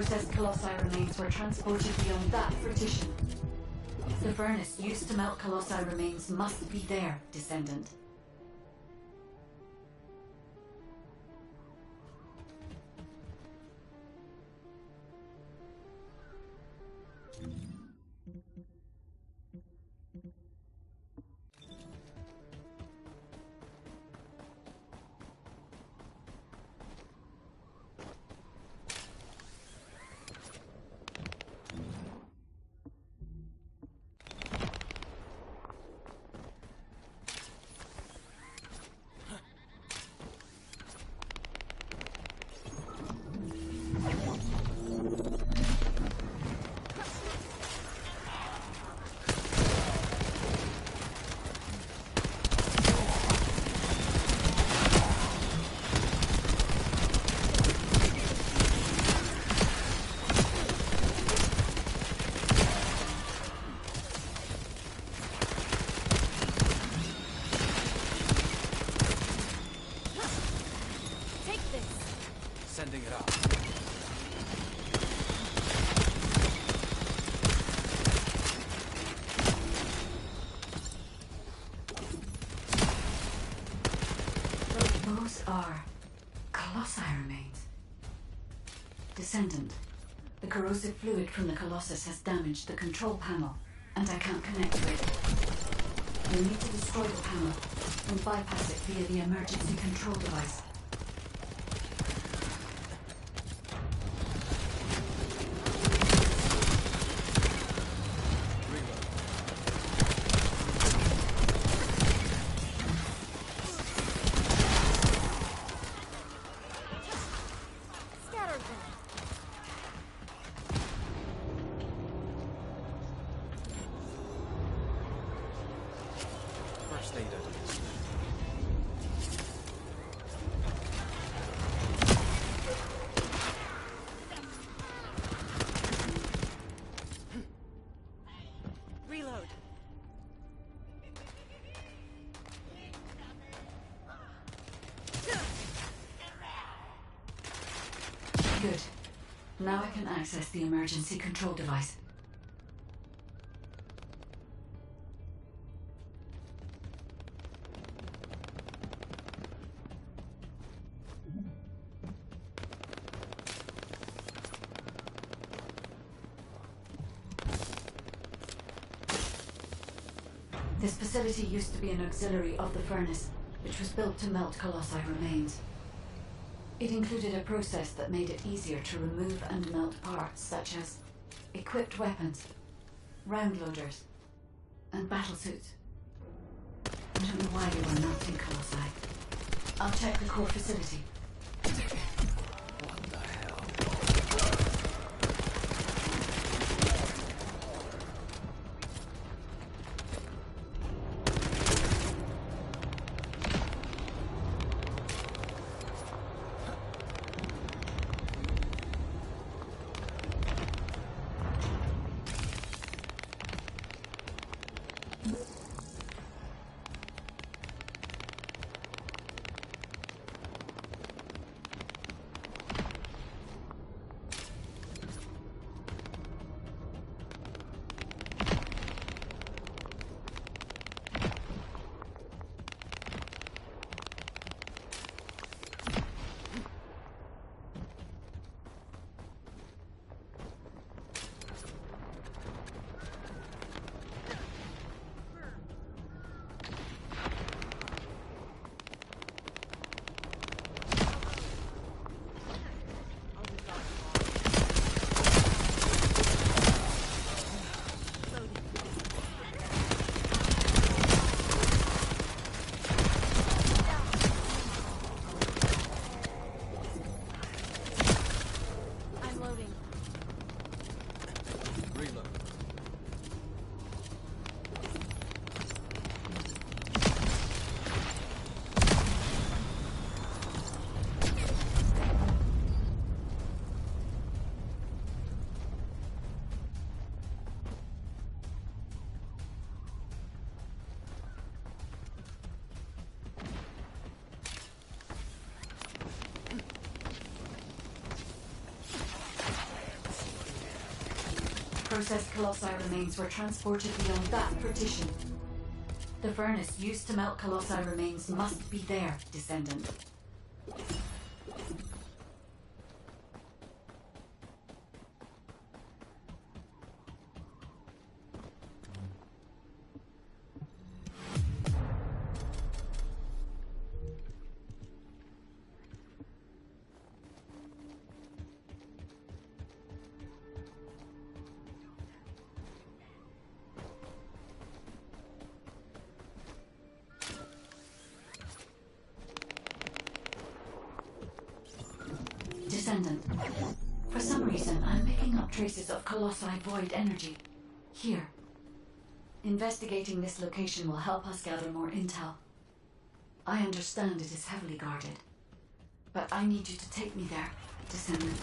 processed colossi remains were transported beyond that partition. The furnace used to melt colossi remains must be there, descendant. Sending it up. Those are colossi remains. Descendant, the corrosive fluid from the Colossus has damaged the control panel, and I can't connect to it. You'll need to destroy the panel and bypass it via the emergency control device. First aid items. Reload. Good. Now I can access the emergency control device. This facility used to be an auxiliary of the furnace, which was built to melt colossi remains. It included a process that made it easier to remove and melt parts such as equipped weapons, round loaders, and battlesuits. I don't know why they were melting colossi. I'll check the core facility. What the hell? processed colossi remains were transported beyond that partition. The furnace used to melt colossi remains must be there, descendant. Descendant. For some reason, I'm picking up traces of colossi void energy. Here. Investigating this location will help us gather more intel. I understand it is heavily guarded, but I need you to take me there, Descendant.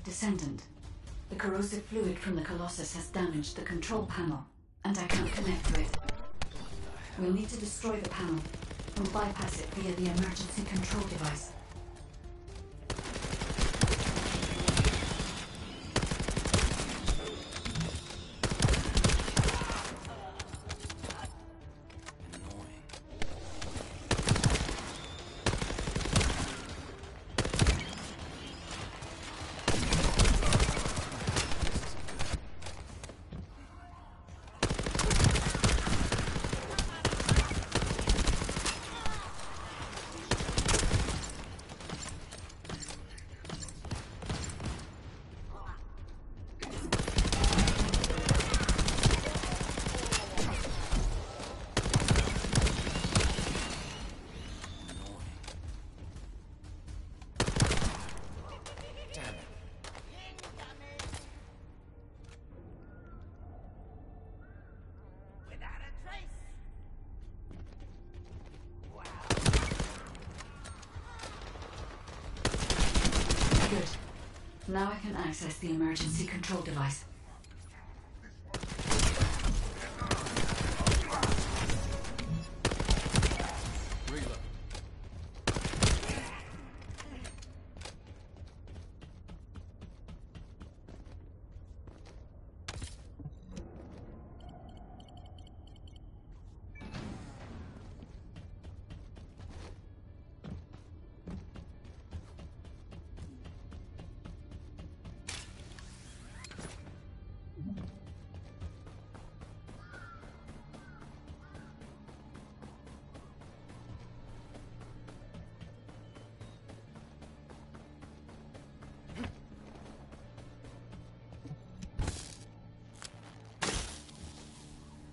Descendant, the corrosive fluid from the Colossus has damaged the control panel, and I can't connect to it. We'll need to destroy the panel and bypass it via the emergency control device. Good. Now I can access the emergency control device.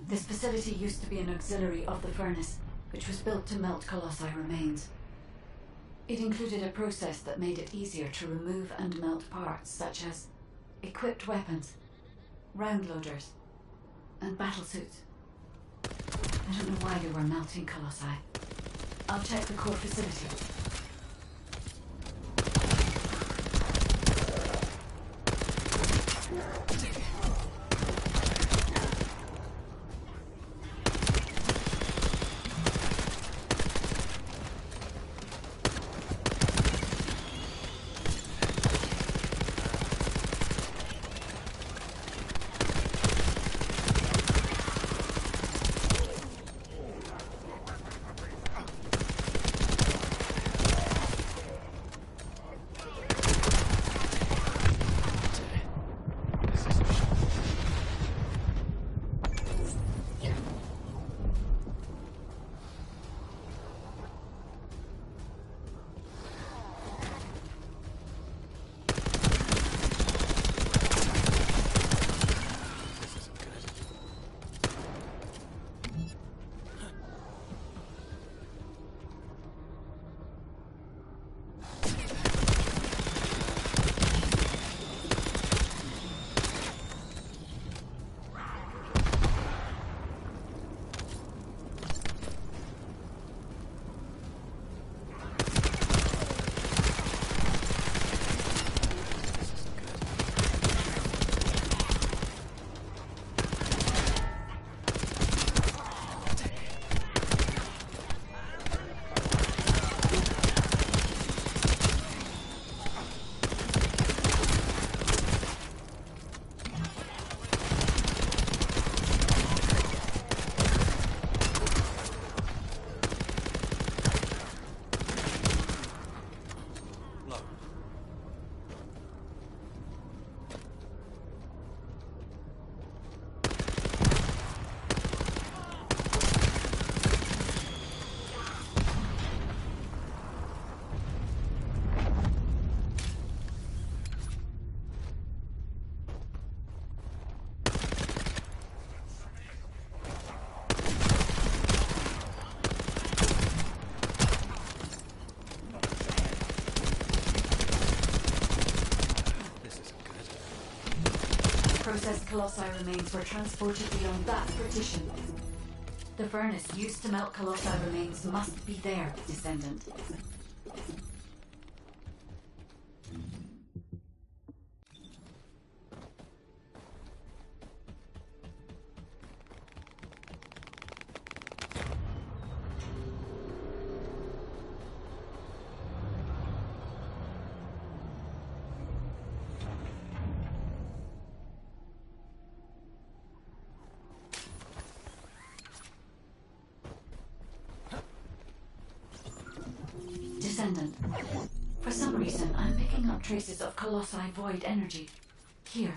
This facility used to be an auxiliary of the furnace, which was built to melt colossi remains. It included a process that made it easier to remove and melt parts such as equipped weapons, round loaders, and battlesuits. I don't know why they were melting colossi. I'll check the core facility. This is processed Colossi remains were transported beyond that partition. The furnace used to melt Colossi remains must be there, Descendant. Descendant. For some reason, I'm picking up traces of Colossi void energy. Here.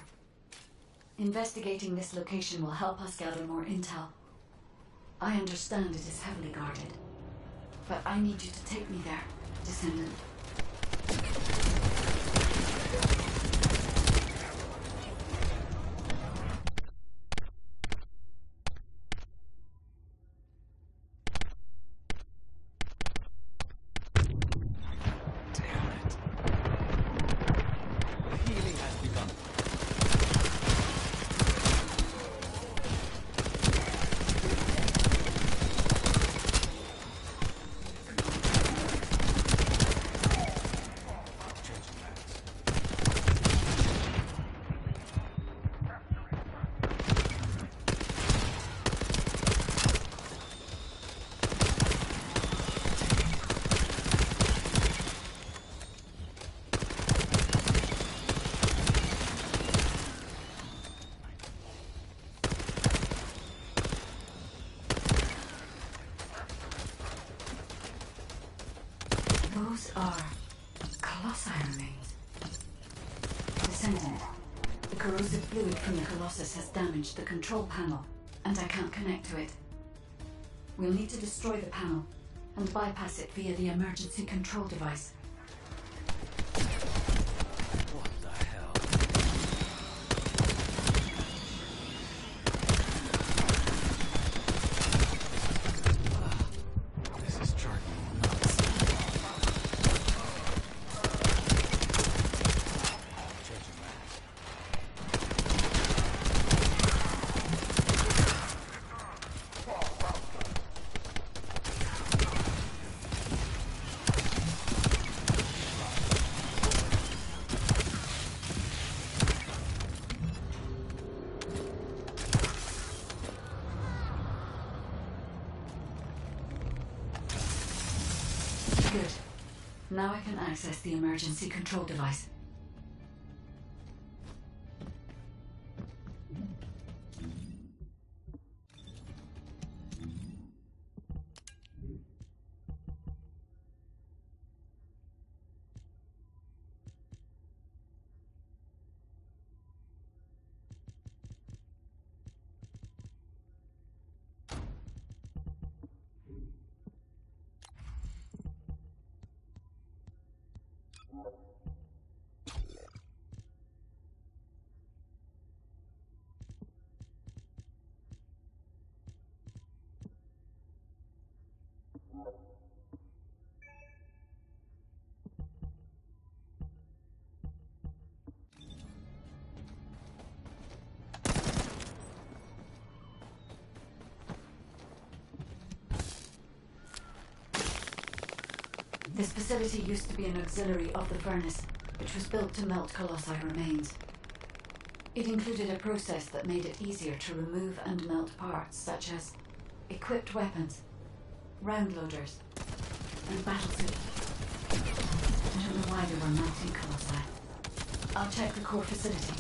Investigating this location will help us gather more intel. I understand it is heavily guarded, but I need you to take me there, Descendant. Those are Colossi remains. Descendant. The corrosive fluid from the Colossus has damaged the control panel, and I can't connect to it. We'll need to destroy the panel and bypass it via the emergency control device. What the hell? This is driving me nuts. Changing mags. Good. Now I can access the emergency control device. This facility used to be an auxiliary of the furnace, which was built to melt Colossi remains. It included a process that made it easier to remove and melt parts such as equipped weapons, round loaders, and battlesuits. I don't know why they were melting Colossi. I'll check the core facility.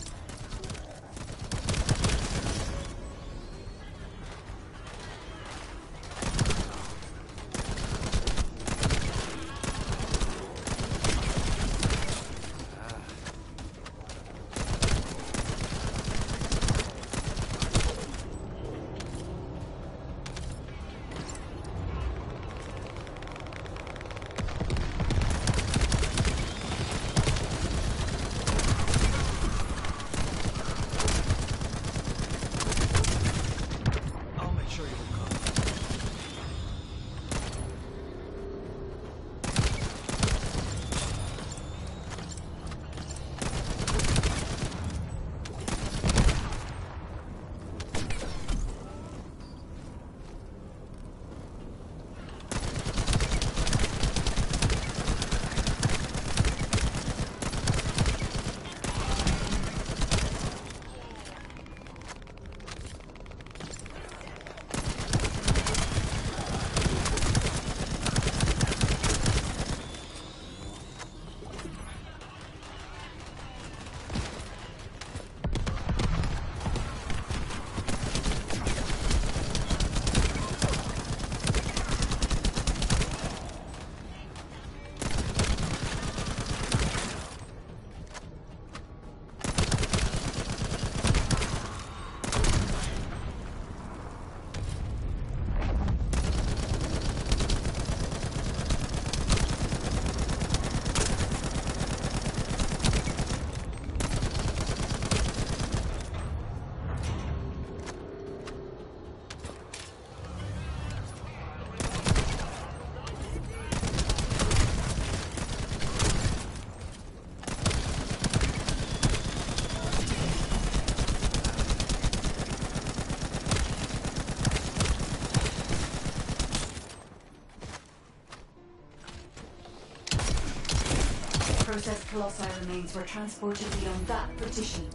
processed colossi remains were transported beyond that partition.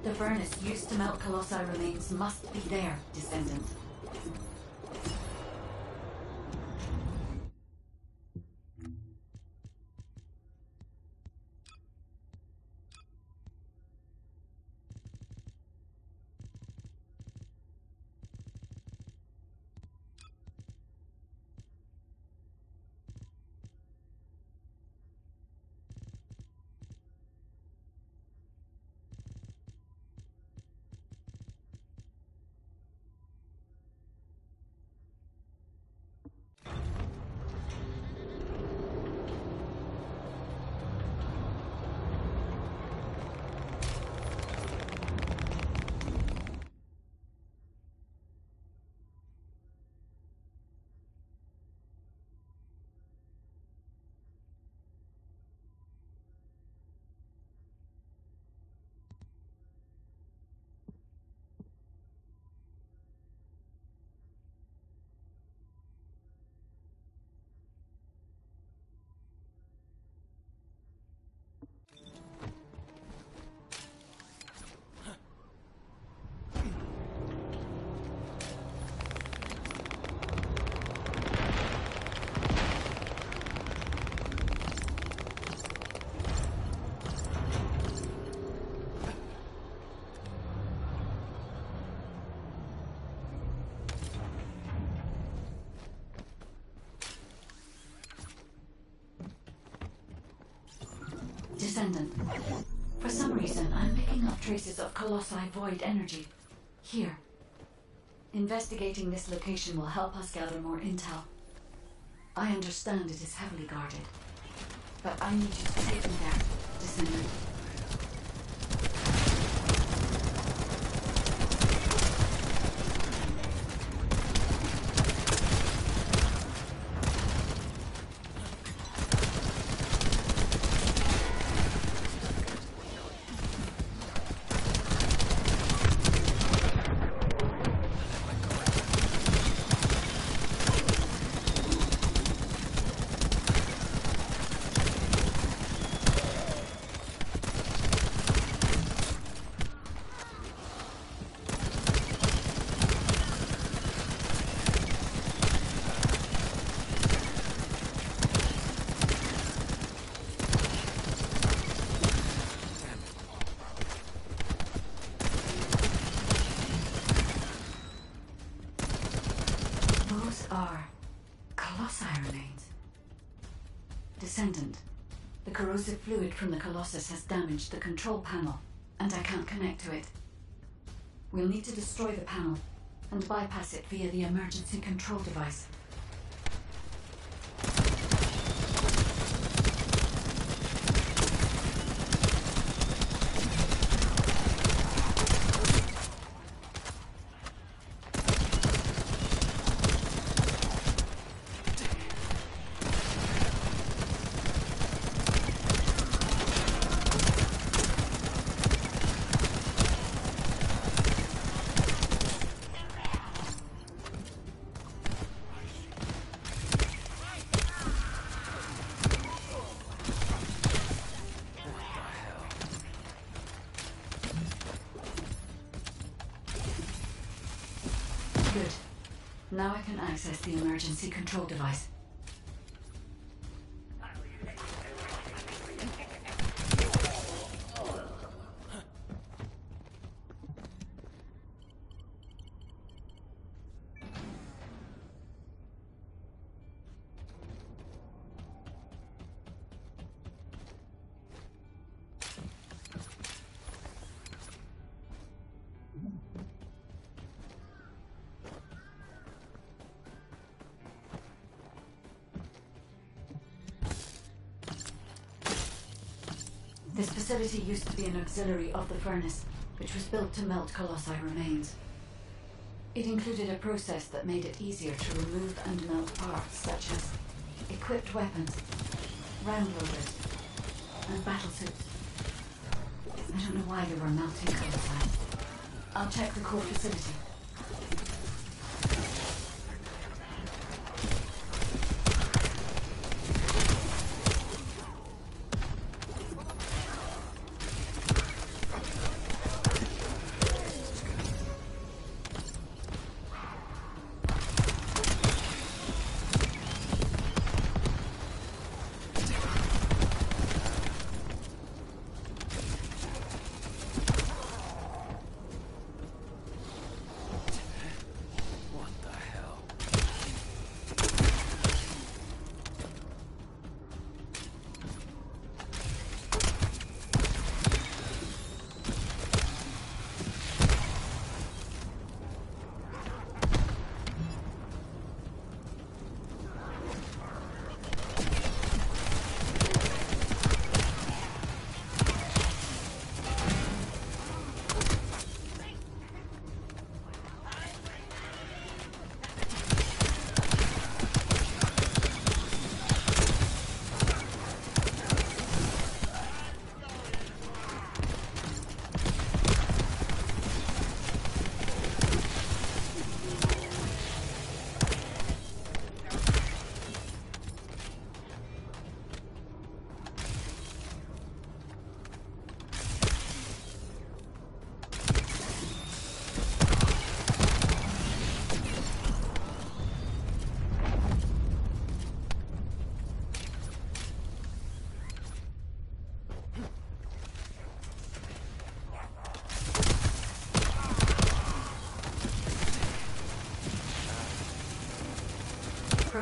The furnace used to melt colossi remains must be there, descendant. Descendant. For some reason, I'm picking up traces of colossi void energy. Here. Investigating this location will help us gather more intel. I understand it is heavily guarded, but I need you to take me there, Descendant. Descendant, the corrosive fluid from the Colossus has damaged the control panel, and I can't connect to it. We'll need to destroy the panel and bypass it via the emergency control device. Good. Now I can access the emergency control device. This facility used to be an auxiliary of the furnace, which was built to melt colossi remains. It included a process that made it easier to remove and melt parts such as equipped weapons, round loaders, and battle suits. I don't know why they were melting colossi. I'll check the core facility.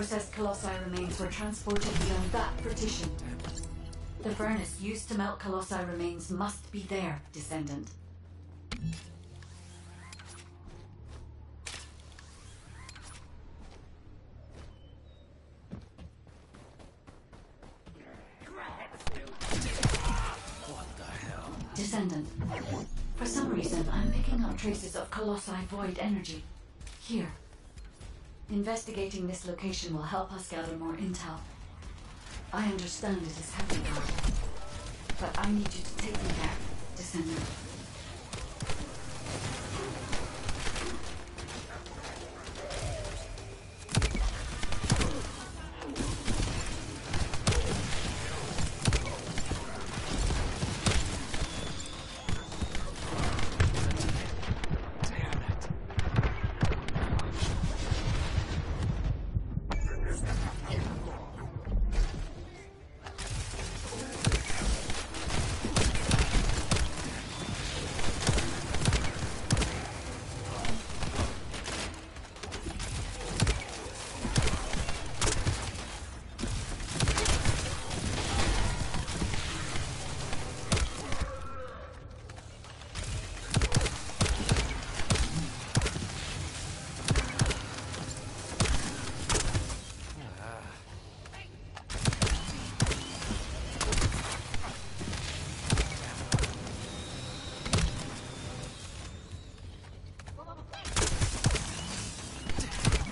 processed colossi remains were transported beyond that partition. The furnace used to melt colossi remains must be there, Descendant. What the hell? Descendant. For some reason, I'm picking up traces of colossi void energy. Here. Investigating this location will help us gather more intel. I understand it is heavily guarded, but I need you to take me there, Descendant.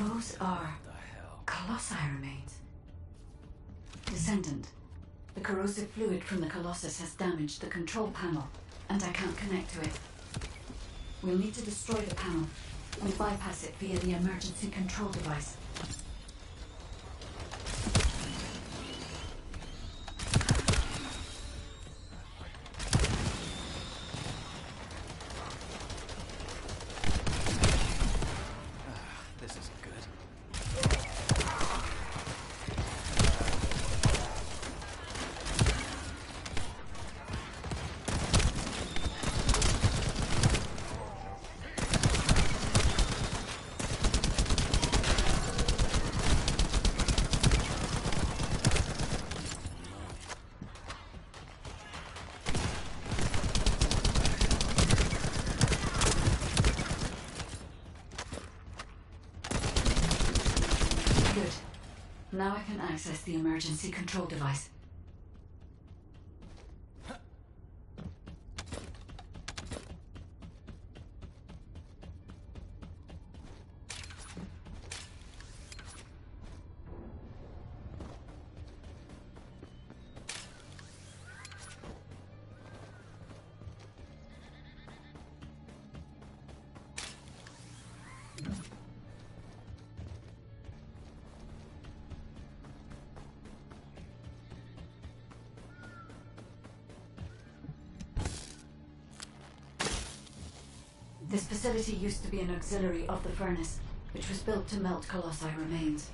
Those are colossi remains. Descendant, the corrosive fluid from the Colossus has damaged the control panel, and I can't connect to it. We'll need to destroy the panel and bypass it via the emergency control device. This isn't good. Good. Now I can access the emergency control device. This facility used to be an auxiliary of the furnace, which was built to melt colossi remains.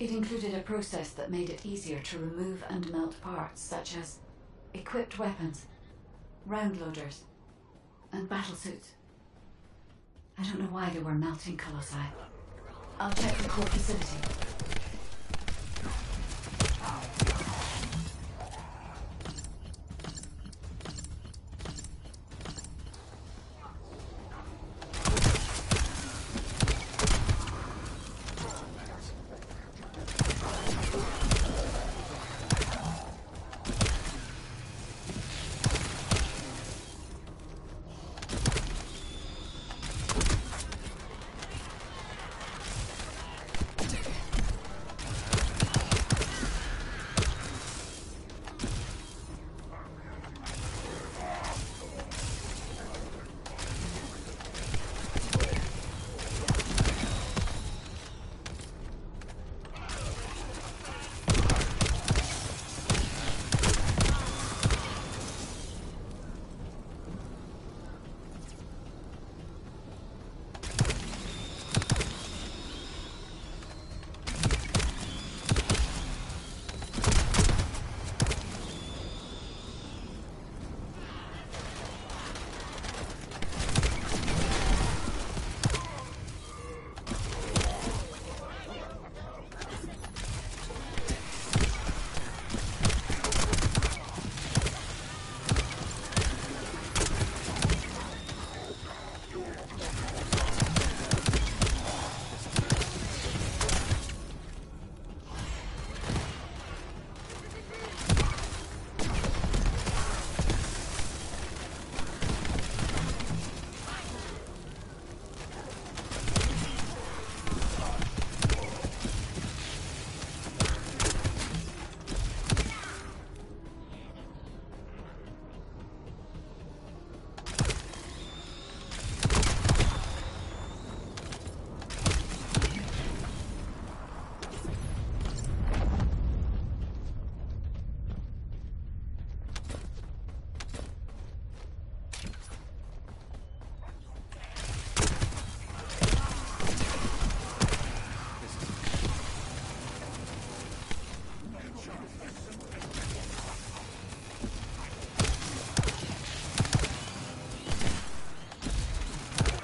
It included a process that made it easier to remove and melt parts such as equipped weapons, round loaders, and battlesuits. I don't know why they were melting colossi. I'll check the core facility.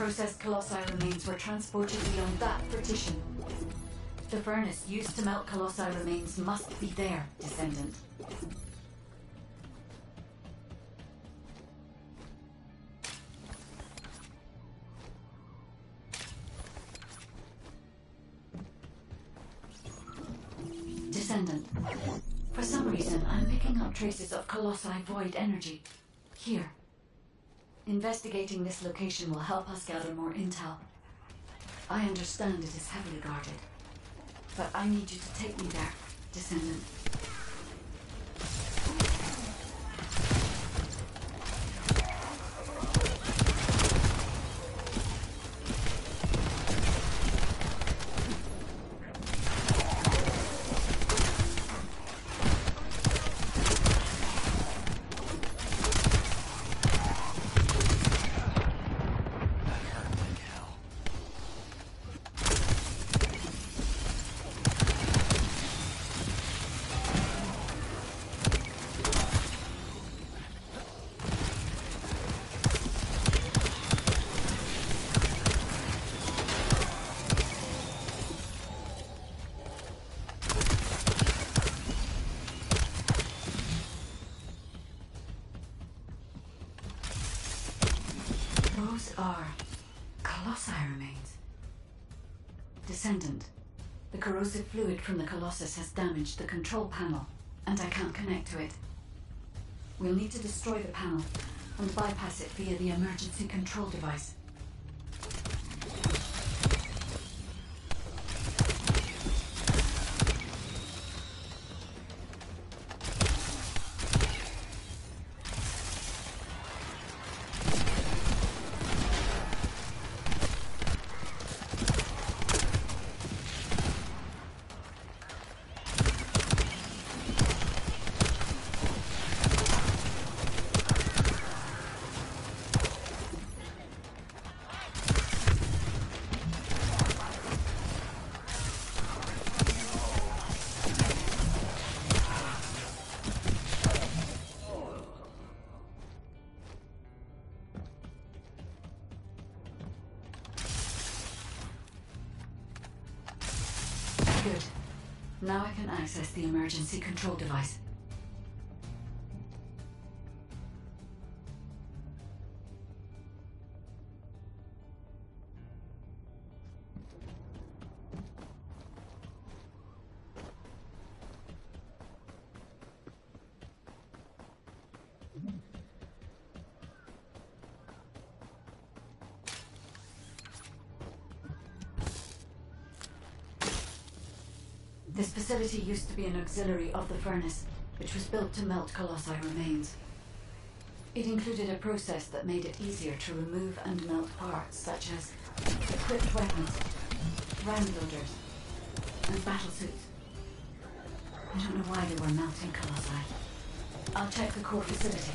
processed colossi remains were transported beyond that partition. The furnace used to melt colossi remains must be there, Descendant. Descendant. For some reason, I'm picking up traces of colossi void energy. Here. Investigating this location will help us gather more intel. I understand it is heavily guarded, but I need you to take me there, Descendant. Those are colossi remains. Descendant, the corrosive fluid from the Colossus has damaged the control panel, and I can't connect to it. We'll need to destroy the panel and bypass it via the emergency control device. Good. Now I can access the emergency control device. This facility used to be an auxiliary of the furnace, which was built to melt colossi remains. It included a process that made it easier to remove and melt parts such as equipped weapons, round loaders, and battle suits. I don't know why they were melting colossi. I'll check the core facility.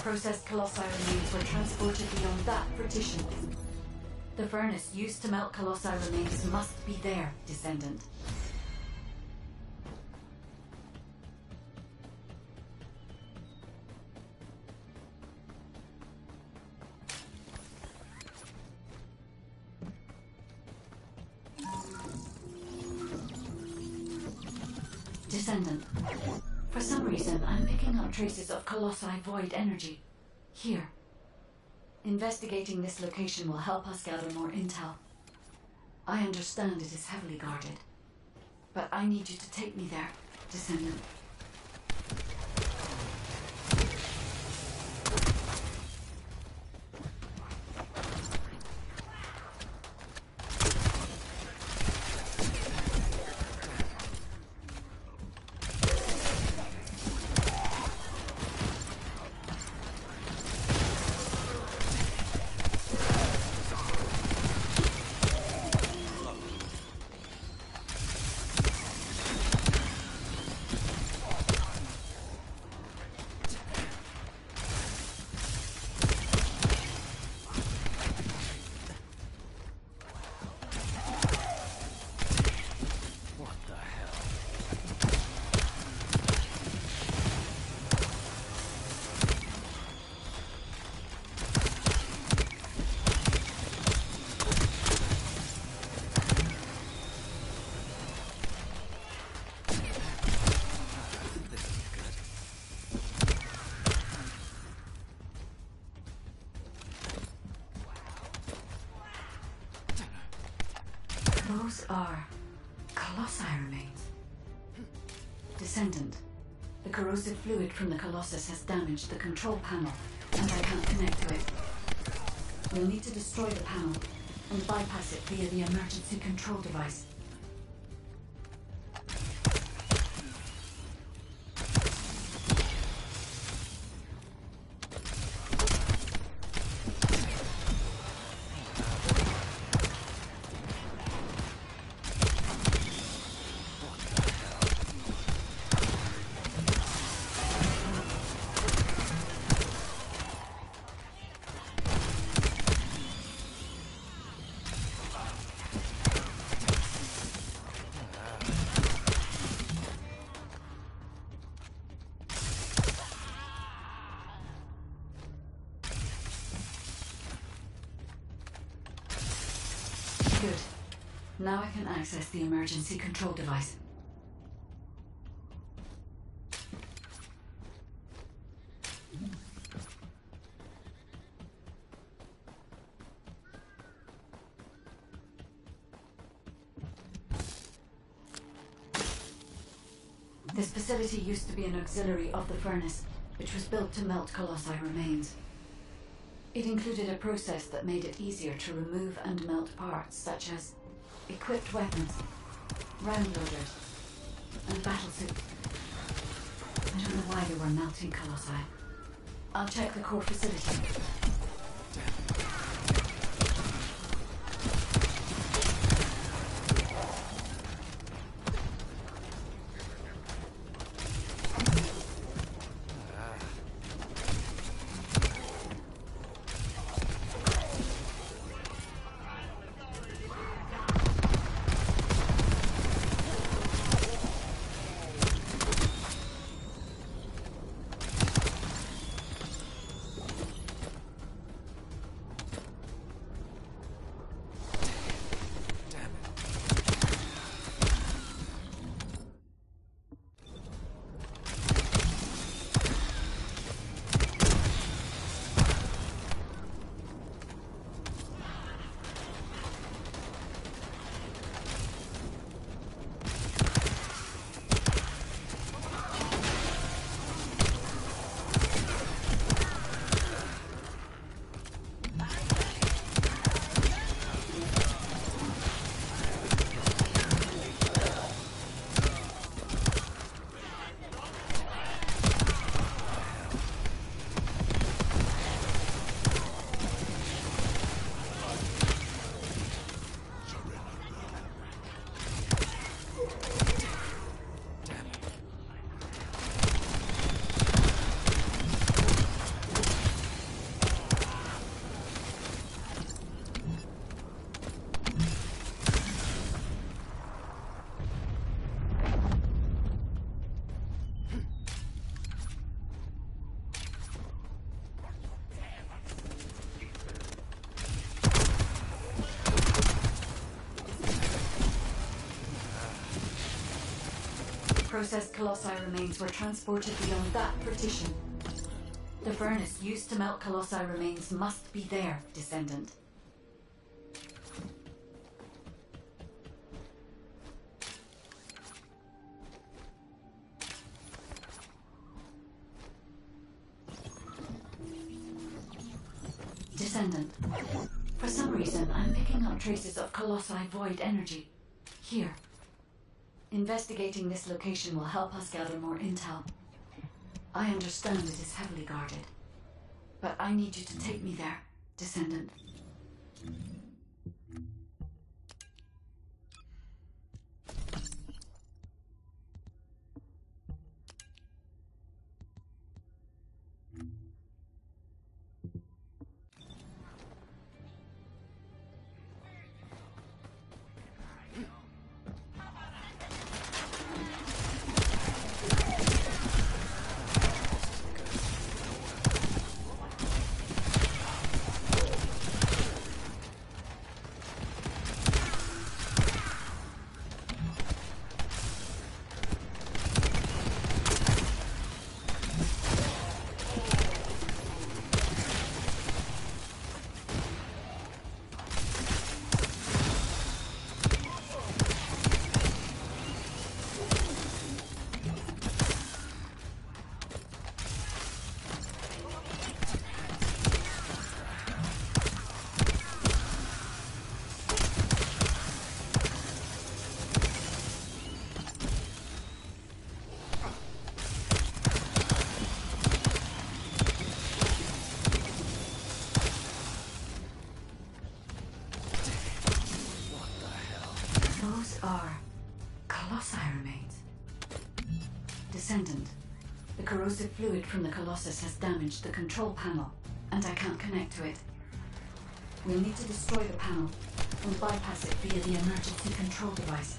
processed colossi remains were transported beyond that partition. The furnace used to melt colossi remains must be there, Descendant. Descendant. For some reason, I'm picking up traces of colossi void energy. Here. Investigating this location will help us gather more intel. I understand it is heavily guarded, but I need you to take me there, Descendant. Those are colossi remains. Descendant, the corrosive fluid from the Colossus has damaged the control panel, and I can't connect to it. We'll need to destroy the panel and bypass it via the emergency control device. Good. Now I can access the emergency control device. This facility used to be an auxiliary of the furnace, which was built to melt colossi remains. It included a process that made it easier to remove and melt parts such as equipped weapons, round loaders, and battlesuits. I don't know why they were melting colossi. I'll check the core facility. processed colossi remains were transported beyond that partition. The furnace used to melt colossi remains must be there, Descendant. Descendant. For some reason, I'm picking up traces of colossi void energy. Here. Investigating this location will help us gather more intel. I understand it is heavily guarded, but I need you to take me there, Descendant. Those are colossi remains. Descendant, the corrosive fluid from the Colossus has damaged the control panel, and I can't connect to it. We'll need to destroy the panel and bypass it via the emergency control device.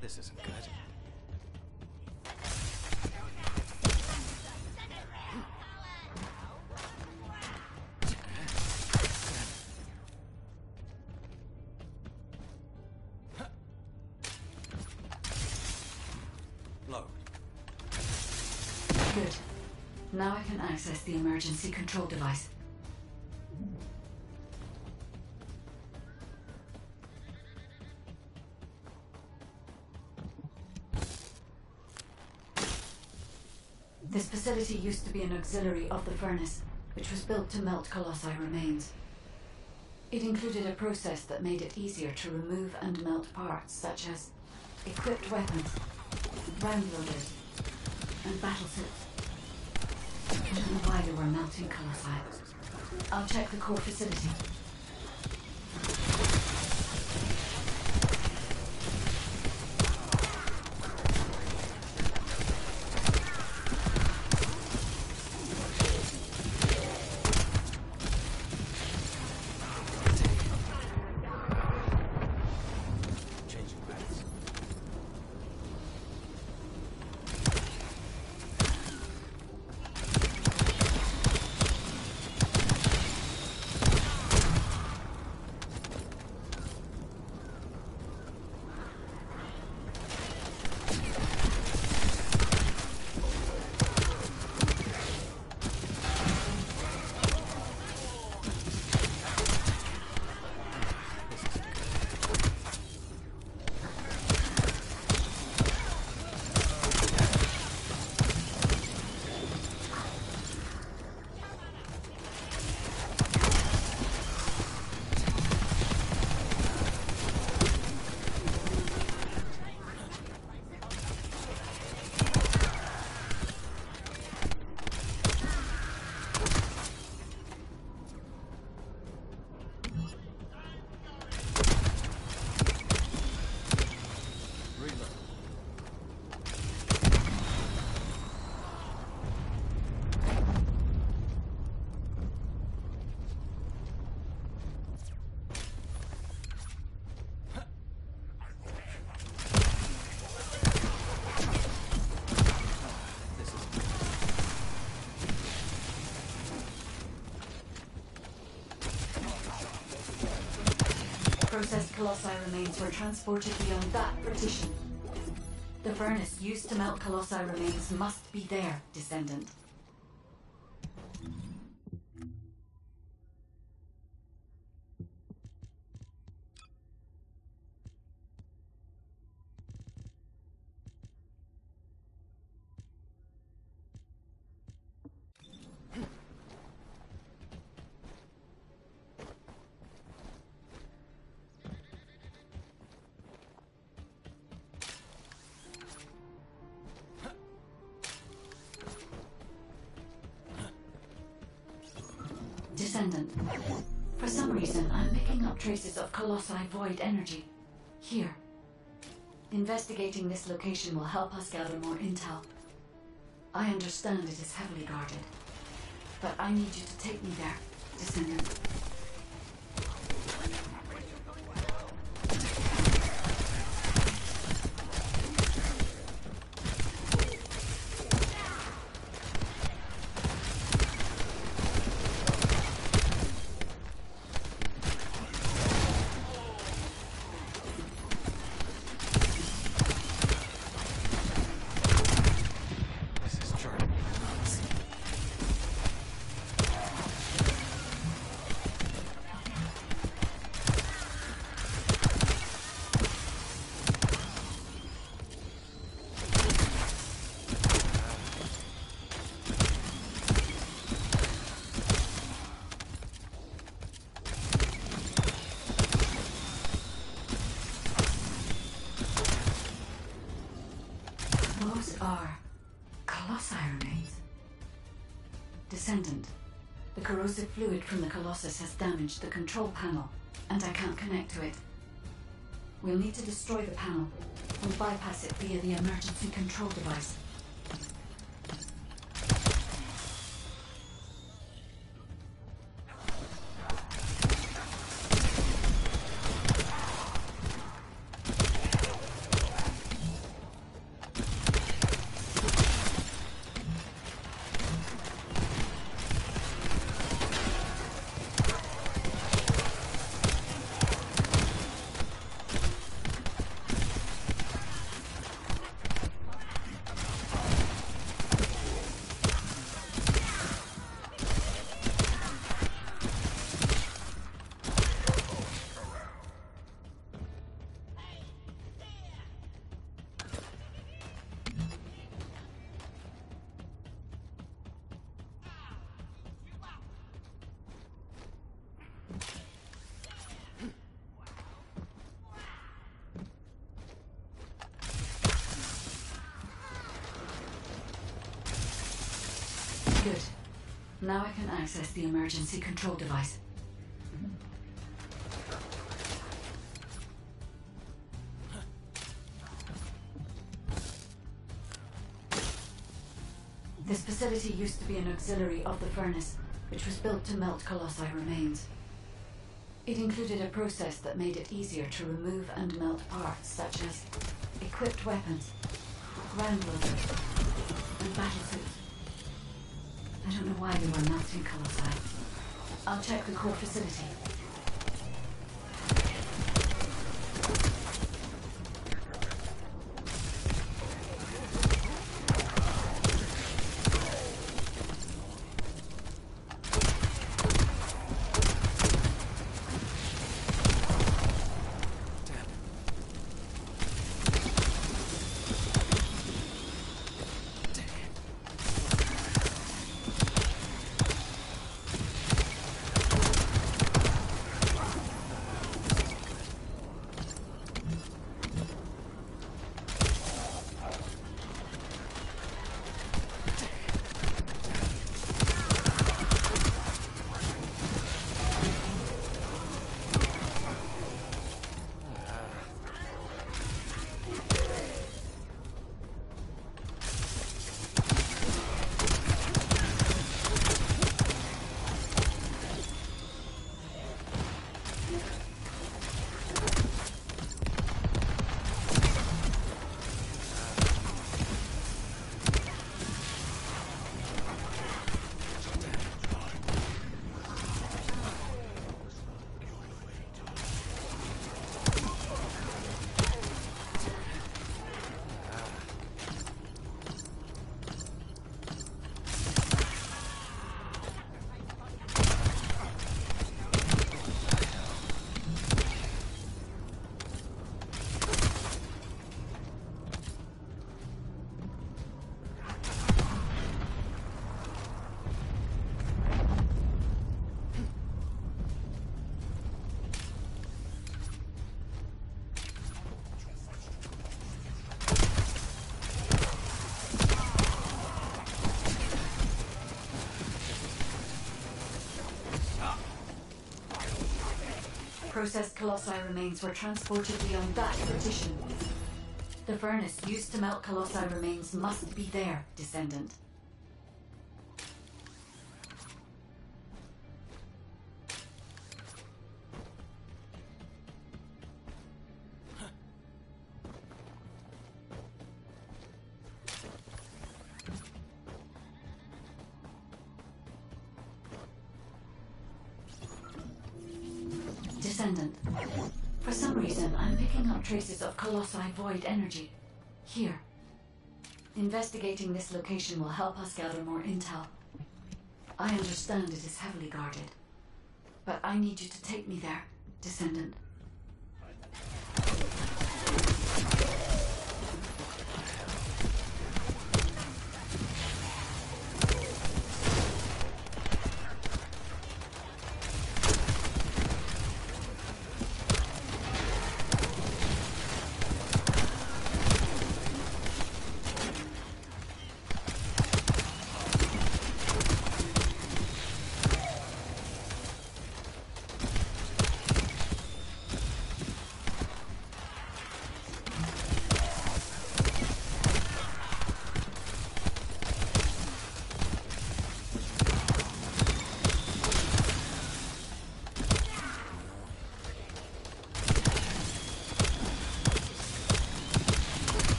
This isn't good. Load. Good. Now I can access the emergency control device. This facility used to be an auxiliary of the furnace, which was built to melt colossi remains. It included a process that made it easier to remove and melt parts such as equipped weapons, round loaders, and battle suits. I don't know why they were melting colossi. I'll check the core facility. processed colossi remains were transported beyond that partition. The furnace used to melt colossi remains must be there, descendant. Descendant. For some reason, I'm picking up traces of colossi void energy. Here. Investigating this location will help us gather more intel. I understand it is heavily guarded, but I need you to take me there, Descendant. Those are colossi remains. Descendant, the corrosive fluid from the Colossus has damaged the control panel, and I can't connect to it. We'll need to destroy the panel and bypass it via the emergency control device. Good. Now I can access the emergency control device. This facility used to be an auxiliary of the furnace, which was built to melt colossi remains. It included a process that made it easier to remove and melt parts such as equipped weapons, ground loaders, and battlesuits. I don't know why they were melting colossi. I'll check the core facility. Processed colossi remains were transported beyond that partition. The furnace used to melt colossi remains must be there, descendant. Descendant. For some reason, I'm picking up traces of colossi void energy. Here. Investigating this location will help us gather more intel. I understand it is heavily guarded, but I need you to take me there, Descendant.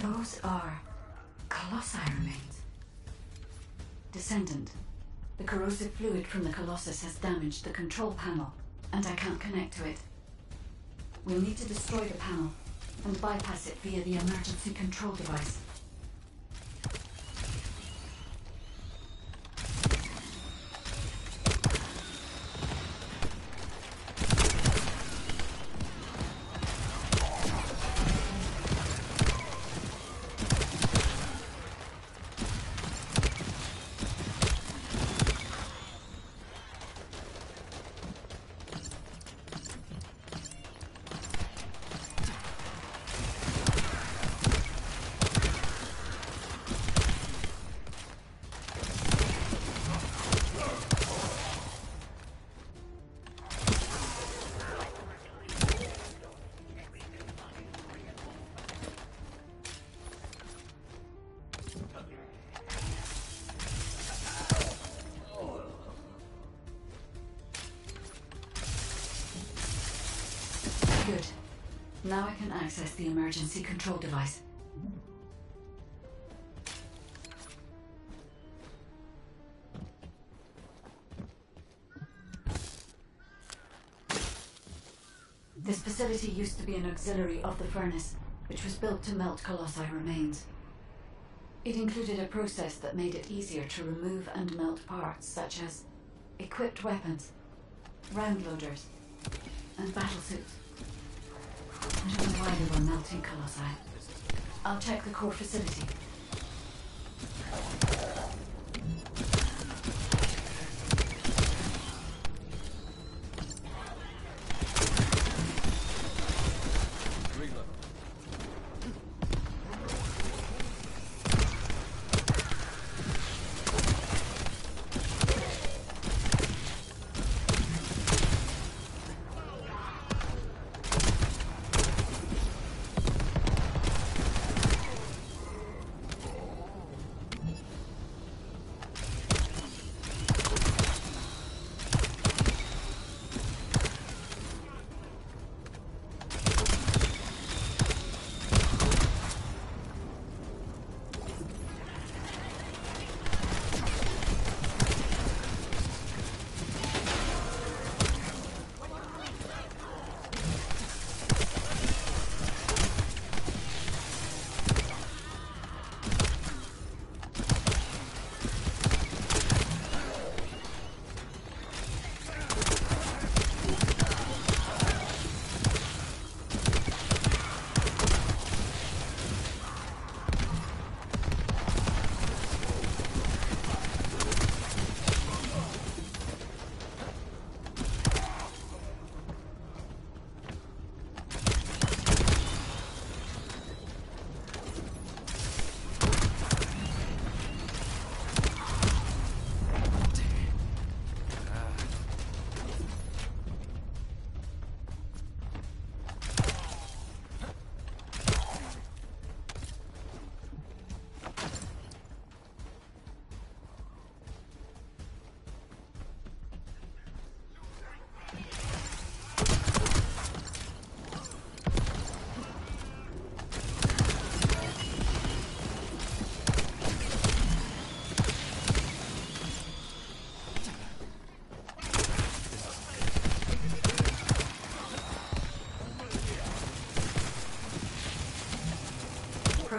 Those are colossi remains. Descendant, the corrosive fluid from the Colossus has damaged the control panel, and I can't connect to it. We'll need to destroy the panel and bypass it via the emergency control device. Good. Now I can access the emergency control device. This facility used to be an auxiliary of the furnace, which was built to melt colossi remains. It included a process that made it easier to remove and melt parts such as equipped weapons, round loaders, and battlesuits. I don't know why they were melting colossi. I'll check the core facility.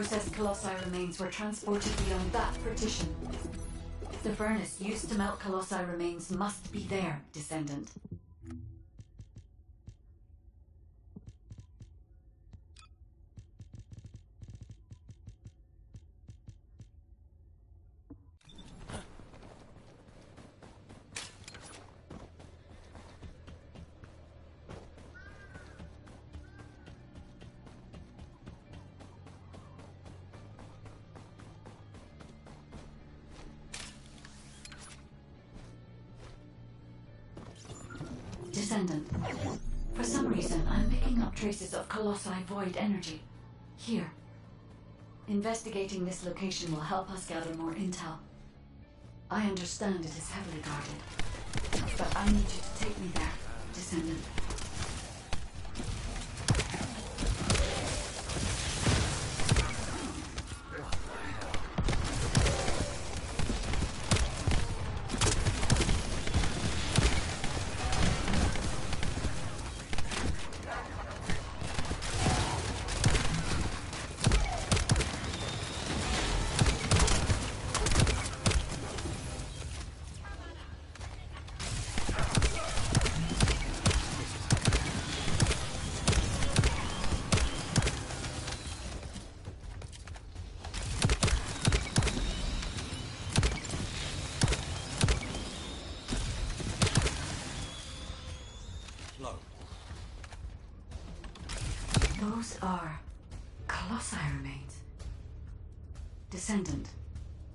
processed colossi remains were transported beyond that partition. The furnace used to melt colossi remains must be there, descendant. Descendant. For some reason, I'm picking up traces of colossi void energy. Here. Investigating this location will help us gather more intel. I understand it is heavily guarded, but I need you to take me there, Descendant. Those are colossi remains. Descendant,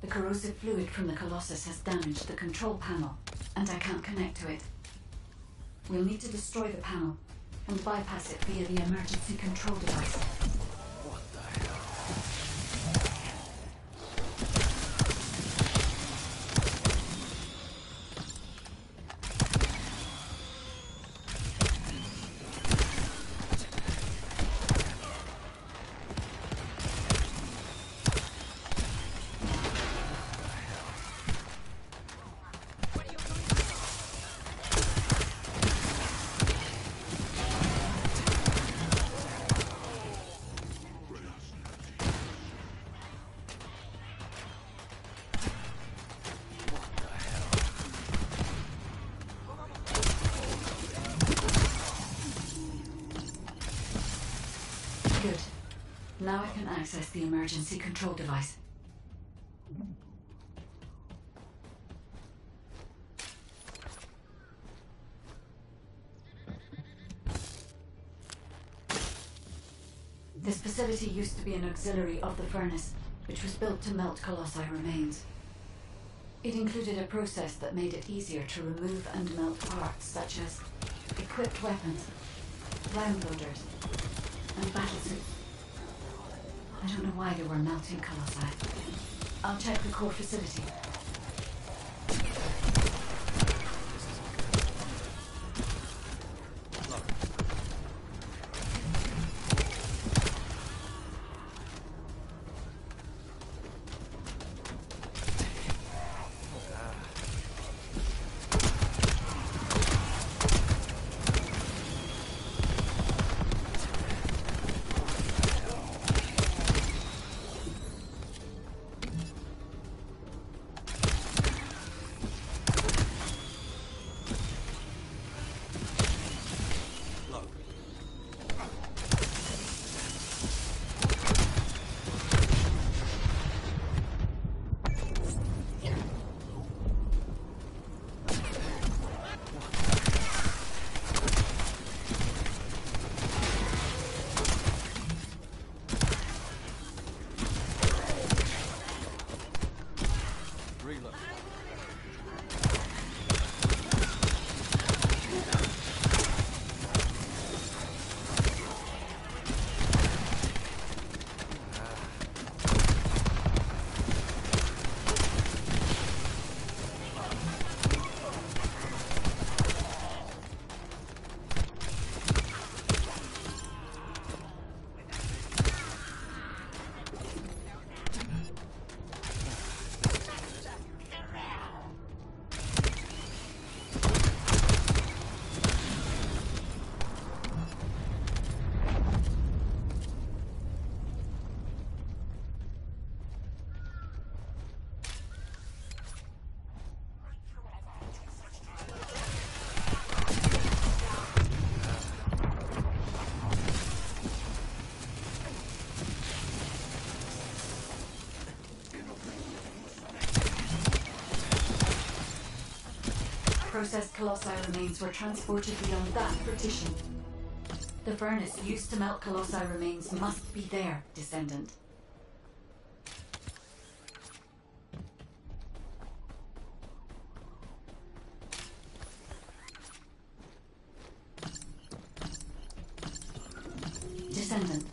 the corrosive fluid from the Colossus has damaged the control panel, and I can't connect to it. We'll need to destroy the panel and bypass it via the emergency control device. Good. Now I can access the emergency control device. This facility used to be an auxiliary of the furnace, which was built to melt colossi remains. It included a process that made it easier to remove and melt parts such as equipped weapons, round loaders, and battlesuits. I don't know why there were melting colossi. I'll check the core facility. processed colossi remains were transported beyond that partition. The furnace used to melt colossi remains must be there, Descendant. Descendant.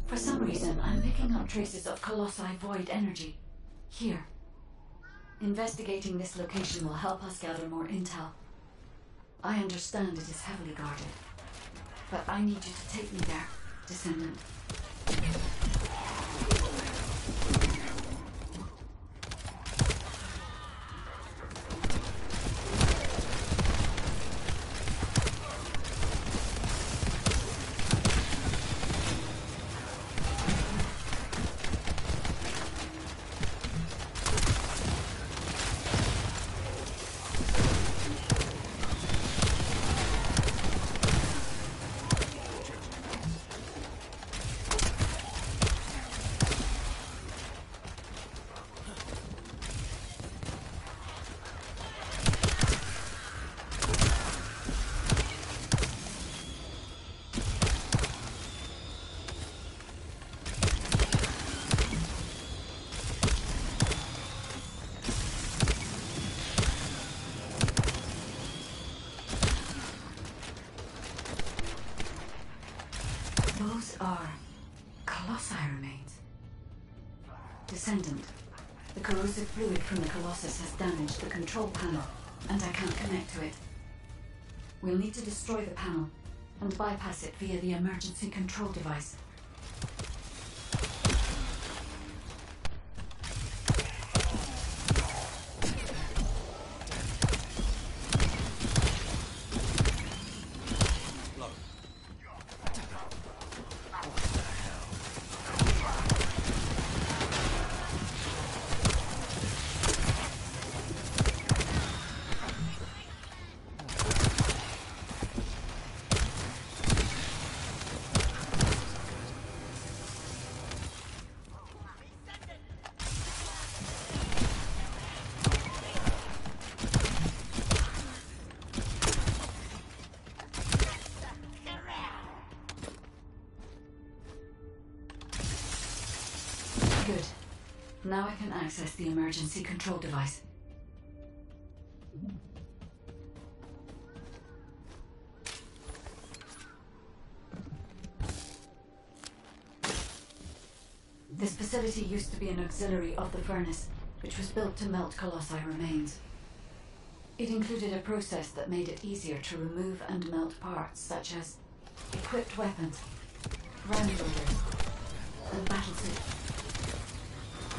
For some reason, I'm picking up traces of colossi void energy. Here. Investigating this location will help us gather more intel. I understand it is heavily guarded, but I need you to take me there, Descendant. Those are colossi remains. Descendant, the corrosive fluid from the Colossus has damaged the control panel, and I can't connect to it. We'll need to destroy the panel and bypass it via the emergency control device. Good. Now I can access the emergency control device. This facility used to be an auxiliary of the furnace, which was built to melt colossi remains. It included a process that made it easier to remove and melt parts such as equipped weapons, round loaders, and battlesuits.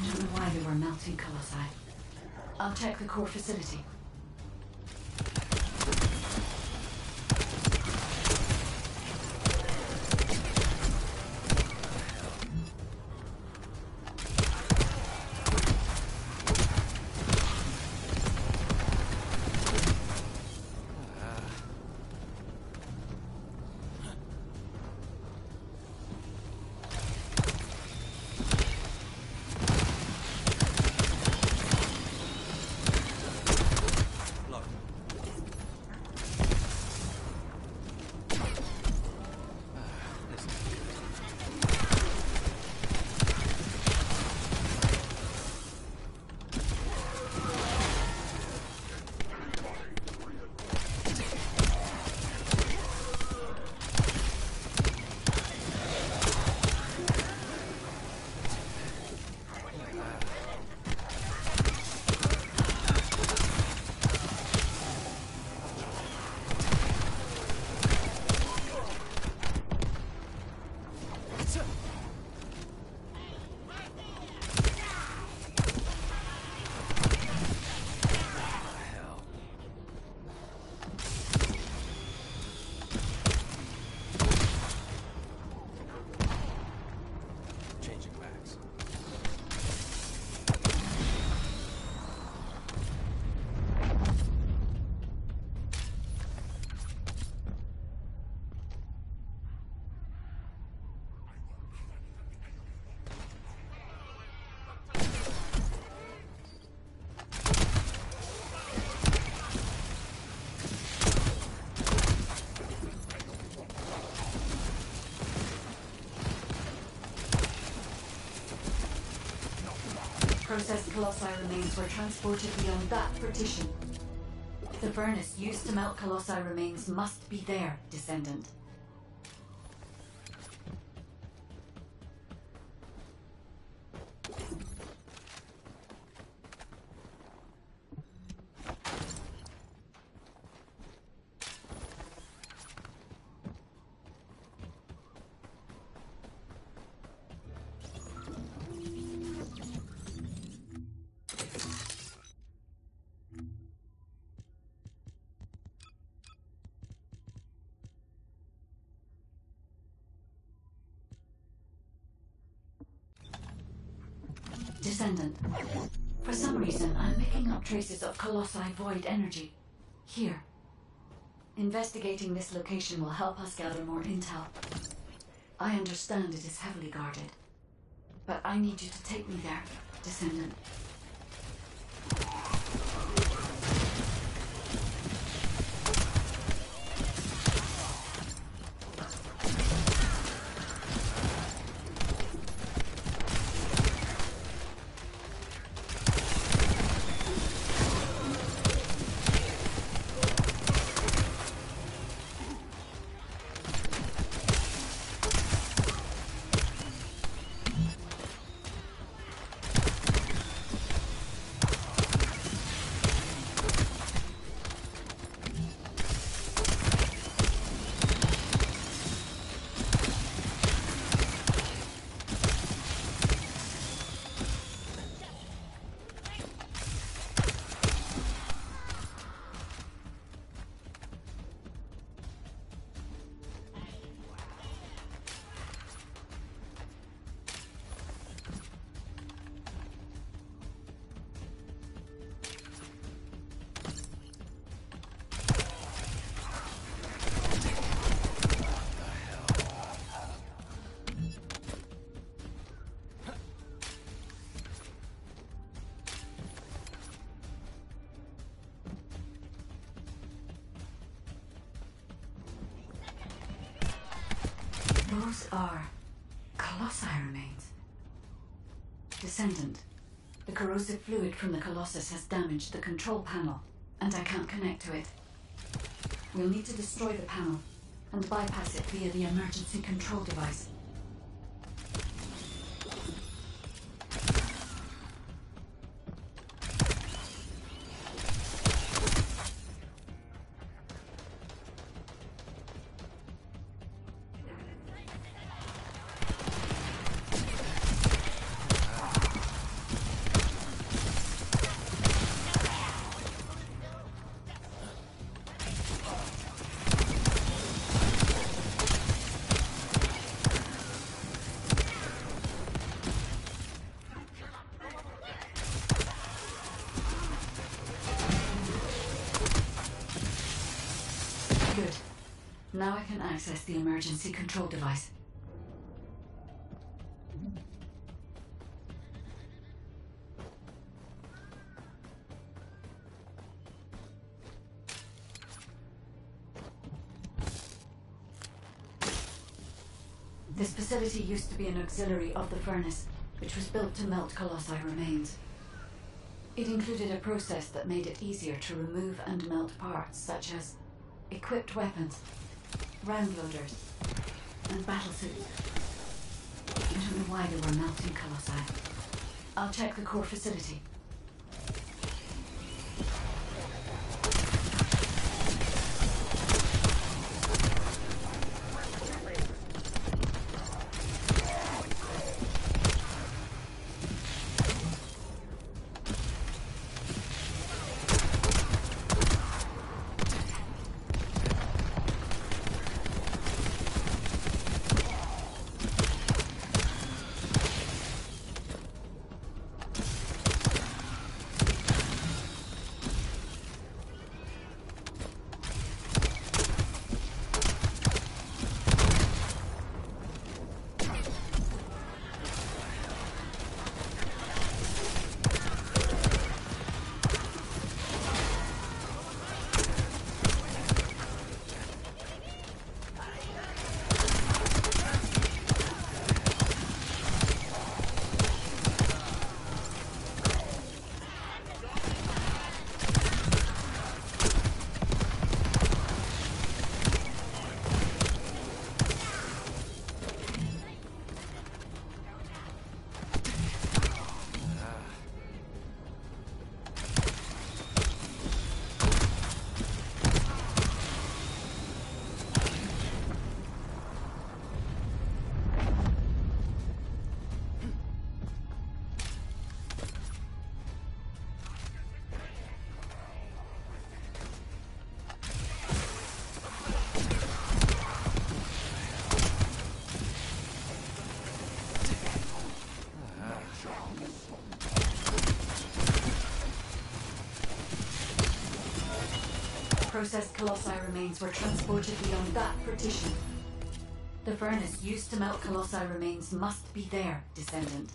I don't know why they were melting colossi. I'll check the core facility. Processed colossi remains were transported beyond that partition. The furnace used to melt colossi remains must be there, Descendant. Descendant. For some reason, I'm picking up traces of colossi void energy. Here. Investigating this location will help us gather more intel. I understand it is heavily guarded, but I need you to take me there, Descendant. Those are colossi remains. Descendant, the corrosive fluid from the Colossus has damaged the control panel, and I can't connect to it. We'll need to destroy the panel and bypass it via the emergency control device. Good. Now I can access the emergency control device. This facility used to be an auxiliary of the furnace, which was built to melt colossi remains. It included a process that made it easier to remove and melt parts such as equipped weapons, round loaders, and battlesuits. I don't know why they were melting colossi. I'll check the core facility. processed colossi remains were transported beyond that partition. The furnace used to melt colossi remains must be there, Descendant.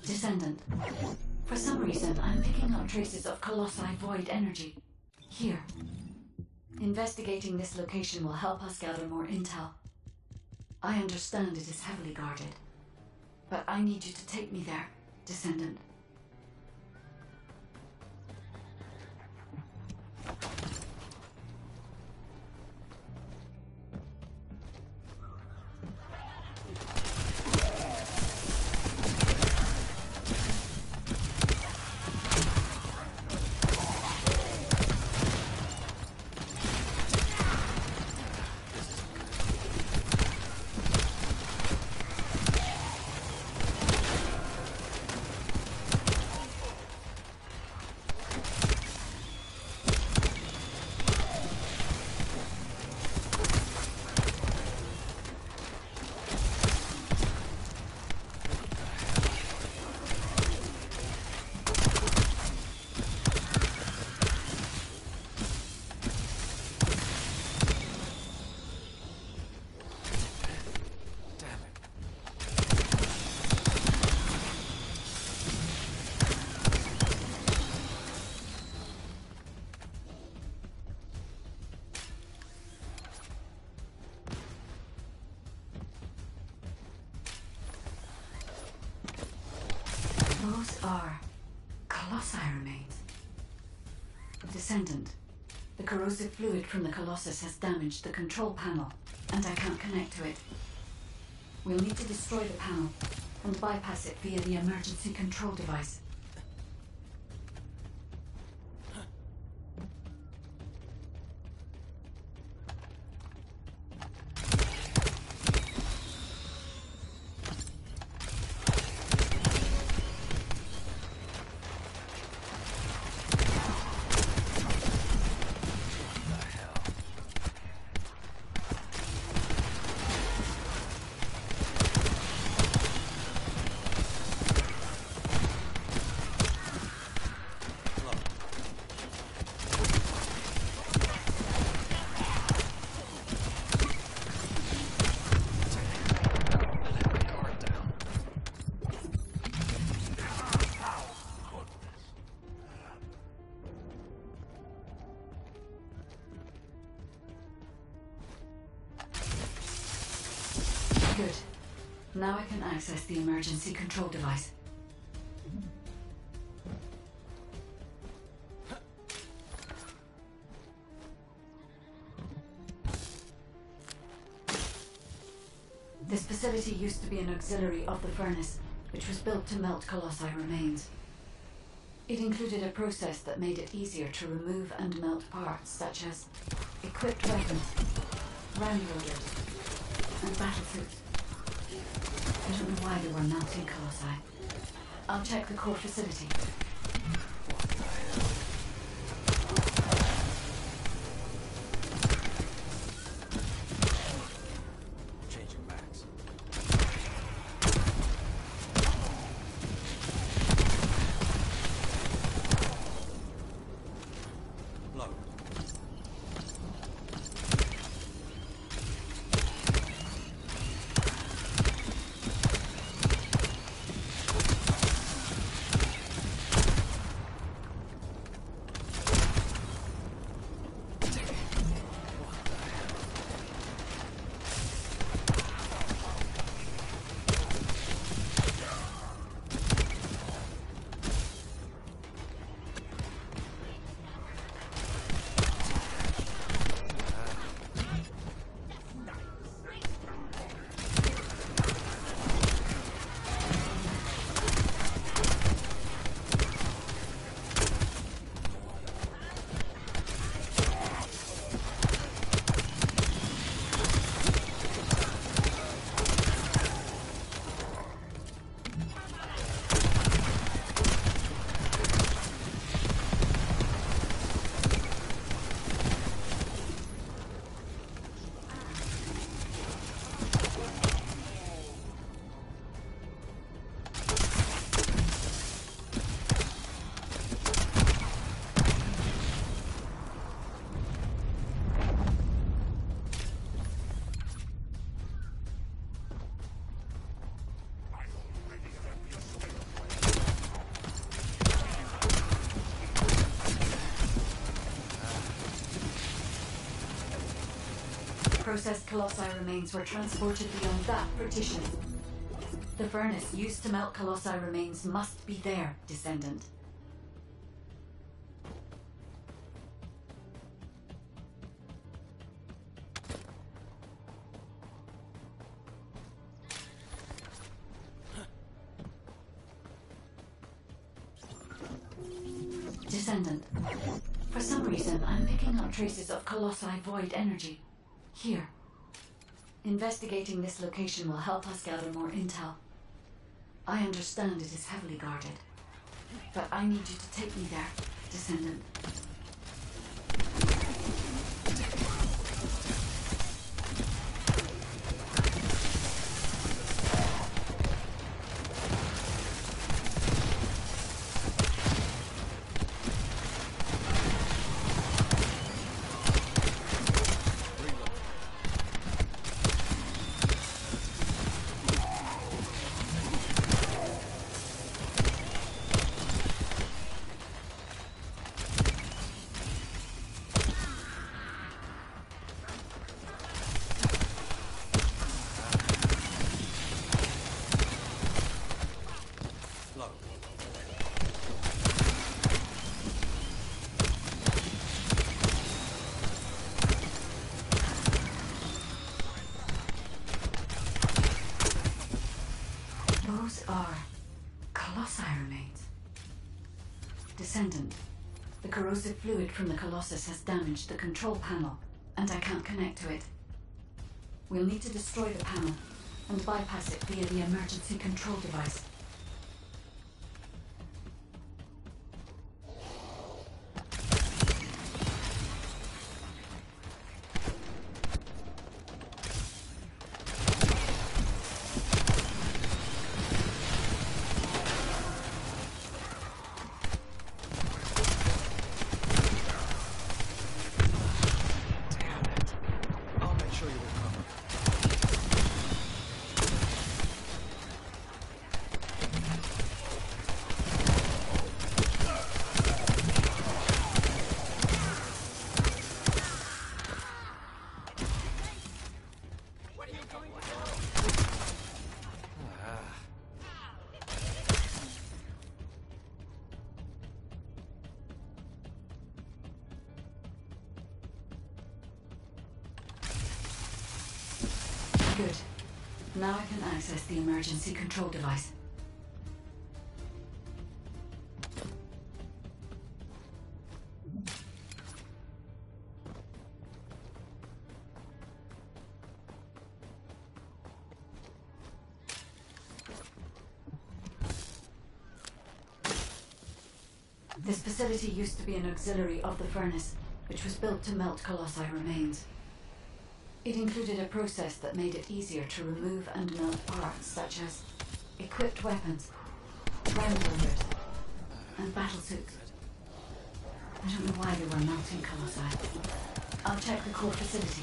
Descendant. For some reason, I'm picking up traces of colossi void energy. Here. Investigating this location will help us gather more intel. I understand it is heavily guarded, but I need you to take me there, Descendant. Those are colossi remains. Descendant, the corrosive fluid from the Colossus has damaged the control panel, and I can't connect to it. We'll need to destroy the panel and bypass it via the emergency control device. Good. Now I can access the emergency control device. This facility used to be an auxiliary of the furnace, which was built to melt colossi remains. It included a process that made it easier to remove and melt parts such as equipped weapons, round loaders, and battlesuits. I don't know why they were melting colossi. I'll check the core facility. Changing max. Low. Processed colossi remains were transported beyond that partition. The furnace used to melt colossi remains must be there, Descendant. Descendant. For some reason, I'm picking up traces of colossi void energy. Here. Investigating this location will help us gather more intel. I understand it is heavily guarded, but I need you to take me there, Descendant. Those are colossi remains. Descendant, the corrosive fluid from the Colossus has damaged the control panel, and I can't connect to it. We'll need to destroy the panel and bypass it via the emergency control device. Good. Now I can access the emergency control device. This facility used to be an auxiliary of the furnace, which was built to melt colossi remains. It included a process that made it easier to remove and melt parts such as equipped weapons, ground builders, and battlesuits. I don't know why they were melting colossi. I'll check the core facility.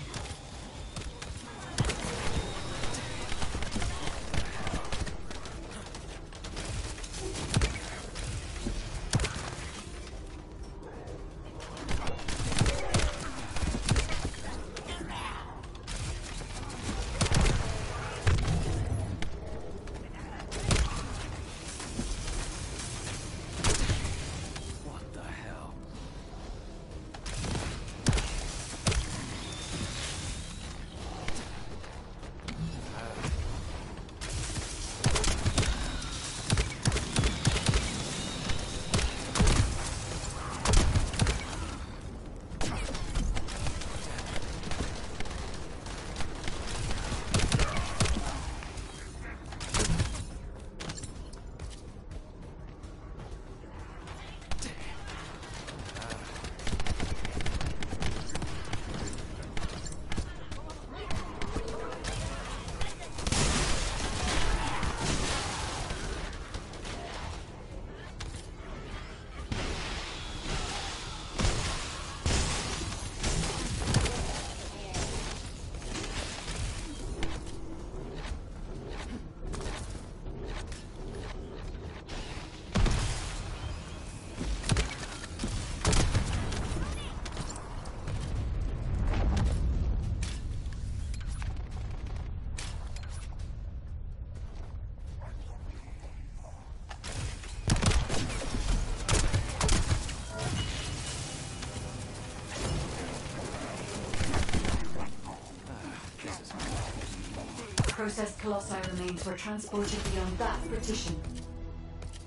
processed colossi remains were transported beyond that partition.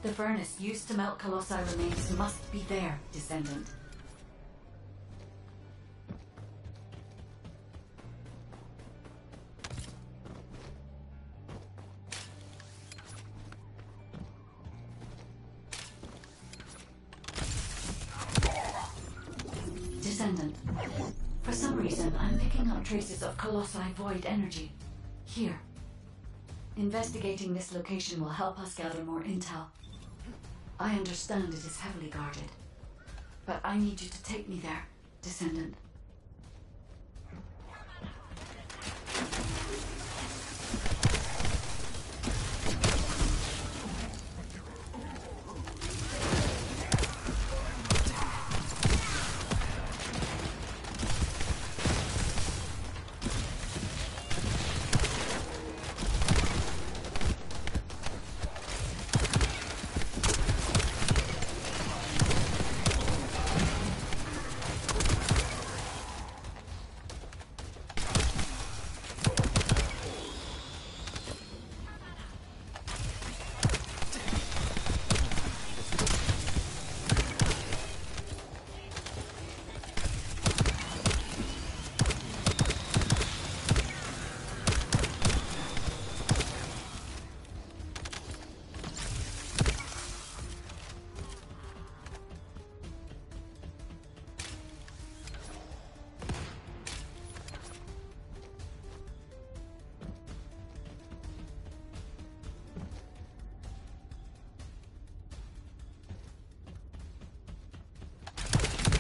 The furnace used to melt colossi remains must be there, descendant. Descendant. For some reason, I'm picking up traces of colossi void energy. Here. Investigating this location will help us gather more intel. I understand it is heavily guarded, but I need you to take me there, descendant.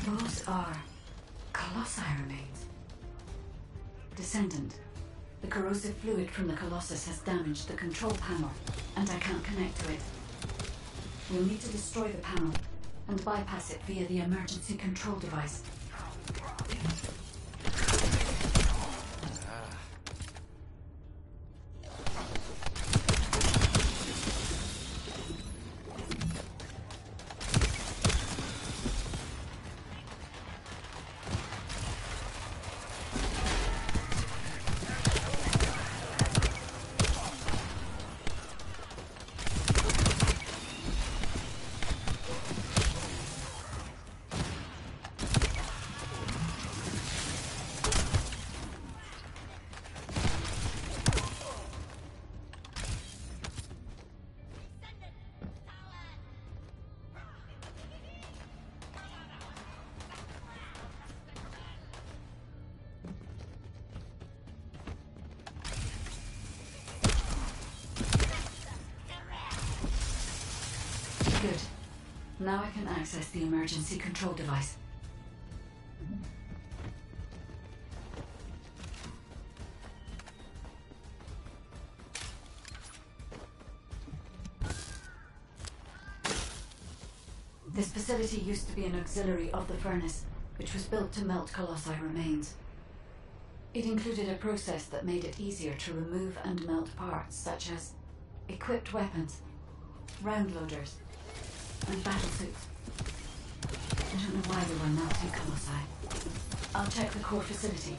Those are colossi remains. Descendant, the corrosive fluid from the Colossus has damaged the control panel, and I can't connect to it. We'll need to destroy the panel and bypass it via the emergency control device. Good. Now I can access the emergency control device. This facility used to be an auxiliary of the furnace, which was built to melt colossi remains. It included a process that made it easier to remove and melt parts such as equipped weapons, round loaders, and battlesuits. I don't know why they were melting colossi. I'll check the core facility.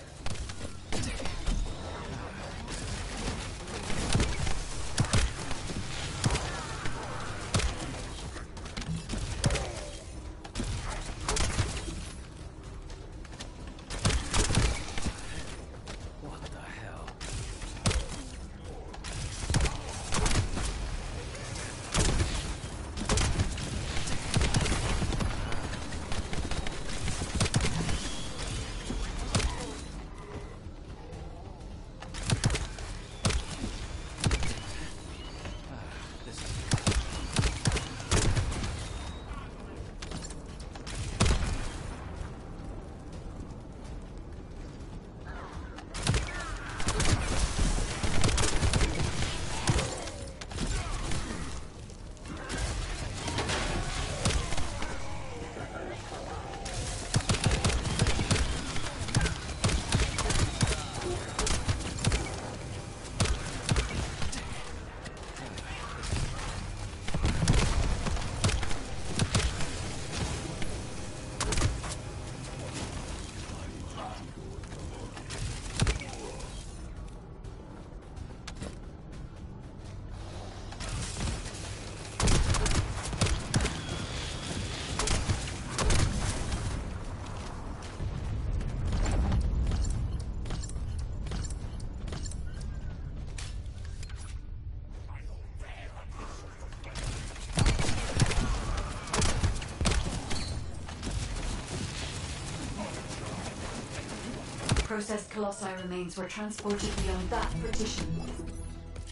Processed colossi remains were transported beyond that partition.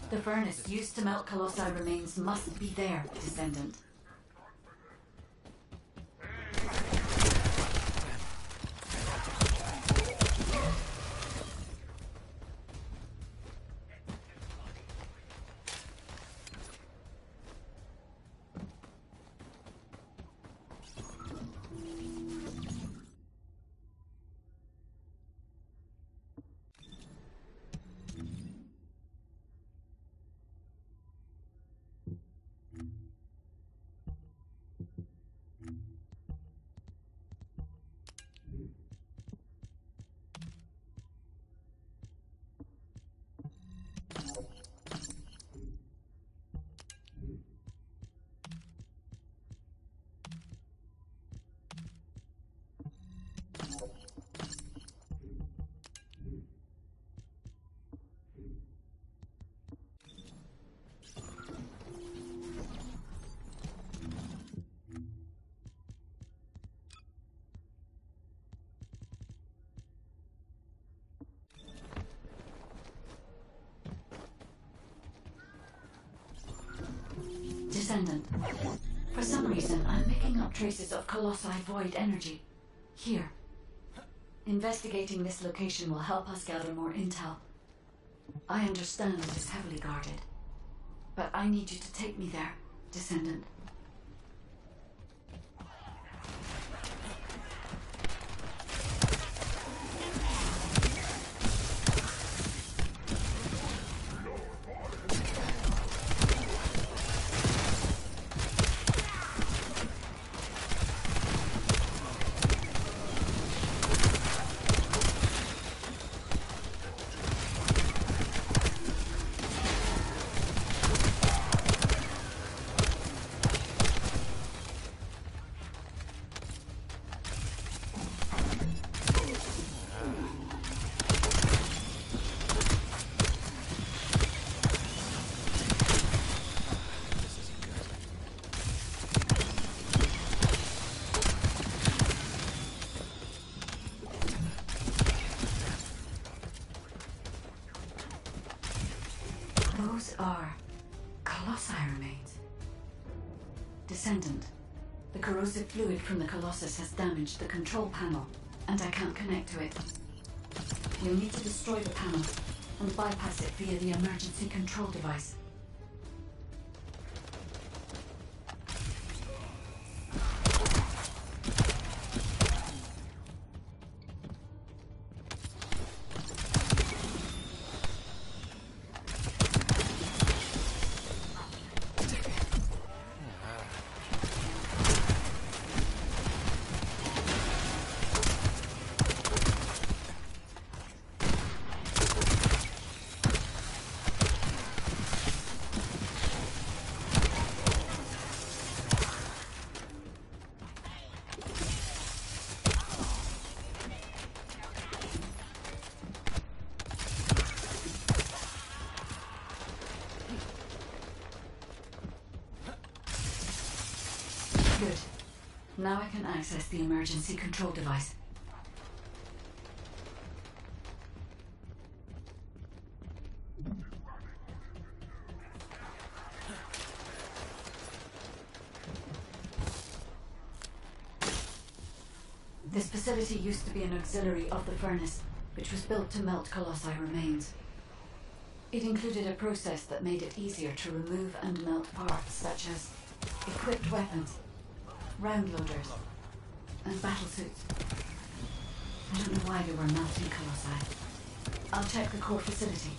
The furnace used to melt colossi remains must be there, Descendant. Descendant. For some reason, I'm picking up traces of colossi void energy. Here. Investigating this location will help us gather more intel. I understand it is heavily guarded, but I need you to take me there, Descendant. Those are colossi remains. Descendant, the corrosive fluid from the Colossus has damaged the control panel, and I can't connect to it. You'll need to destroy the panel and bypass it via the emergency control device. Good. Now I can access the emergency control device. This facility used to be an auxiliary of the furnace, which was built to melt colossi remains. It included a process that made it easier to remove and melt parts such as equipped weapons, round loaders, and battle suits. I don't know why they were melting colossi. I'll check the core facility.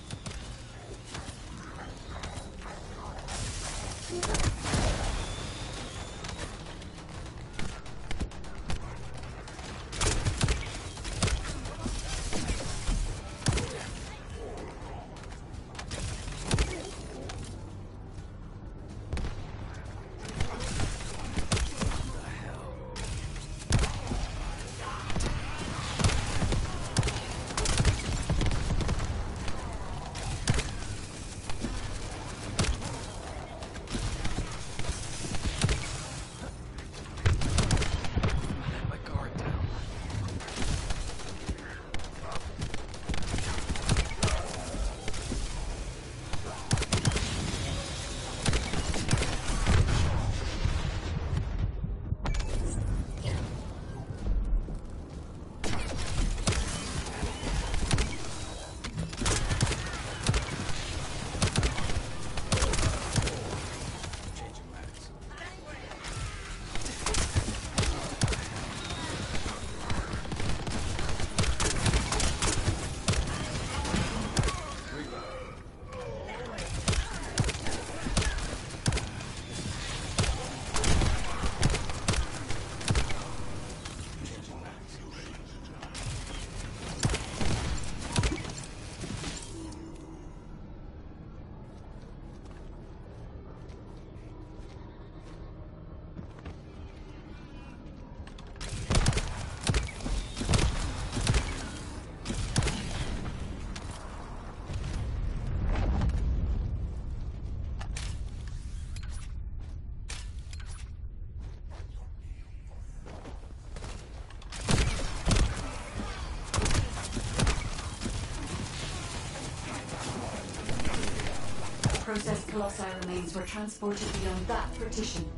Processed colossi remains were transported beyond that partition.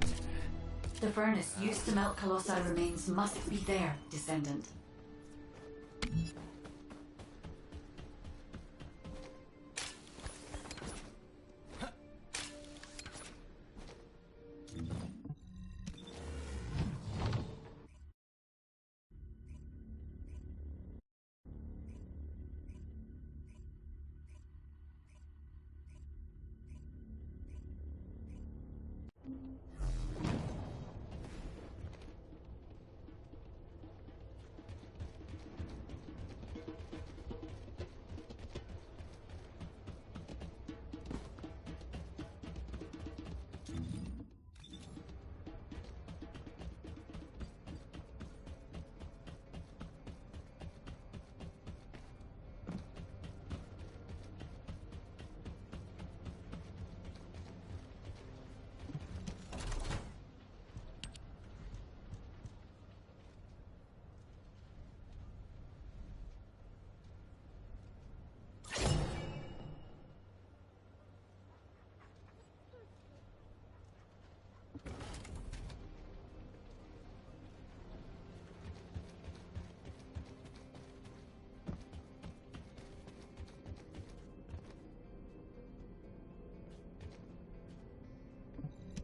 The furnace used to melt colossi remains must be there, descendant.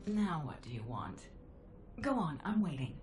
Now what do you want? Go on, I'm waiting.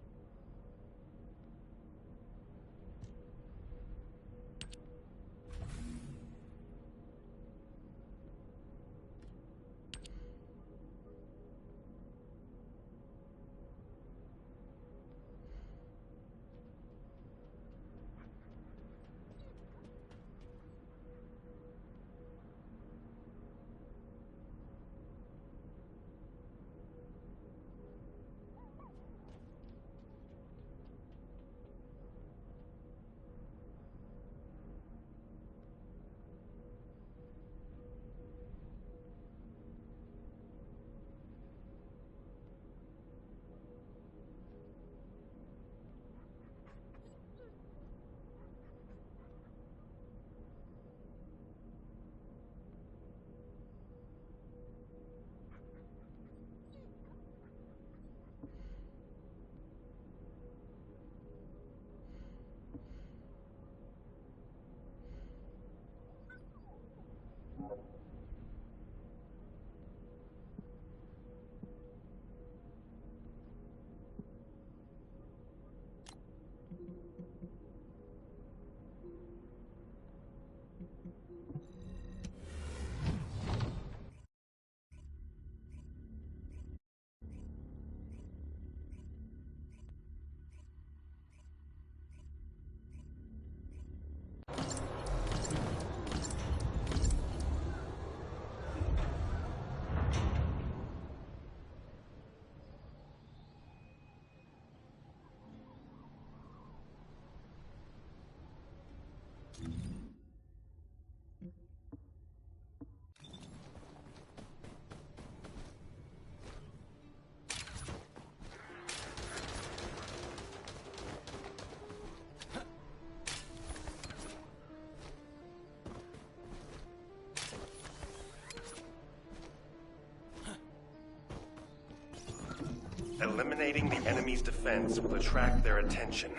Eliminating the enemy's defense will attract their attention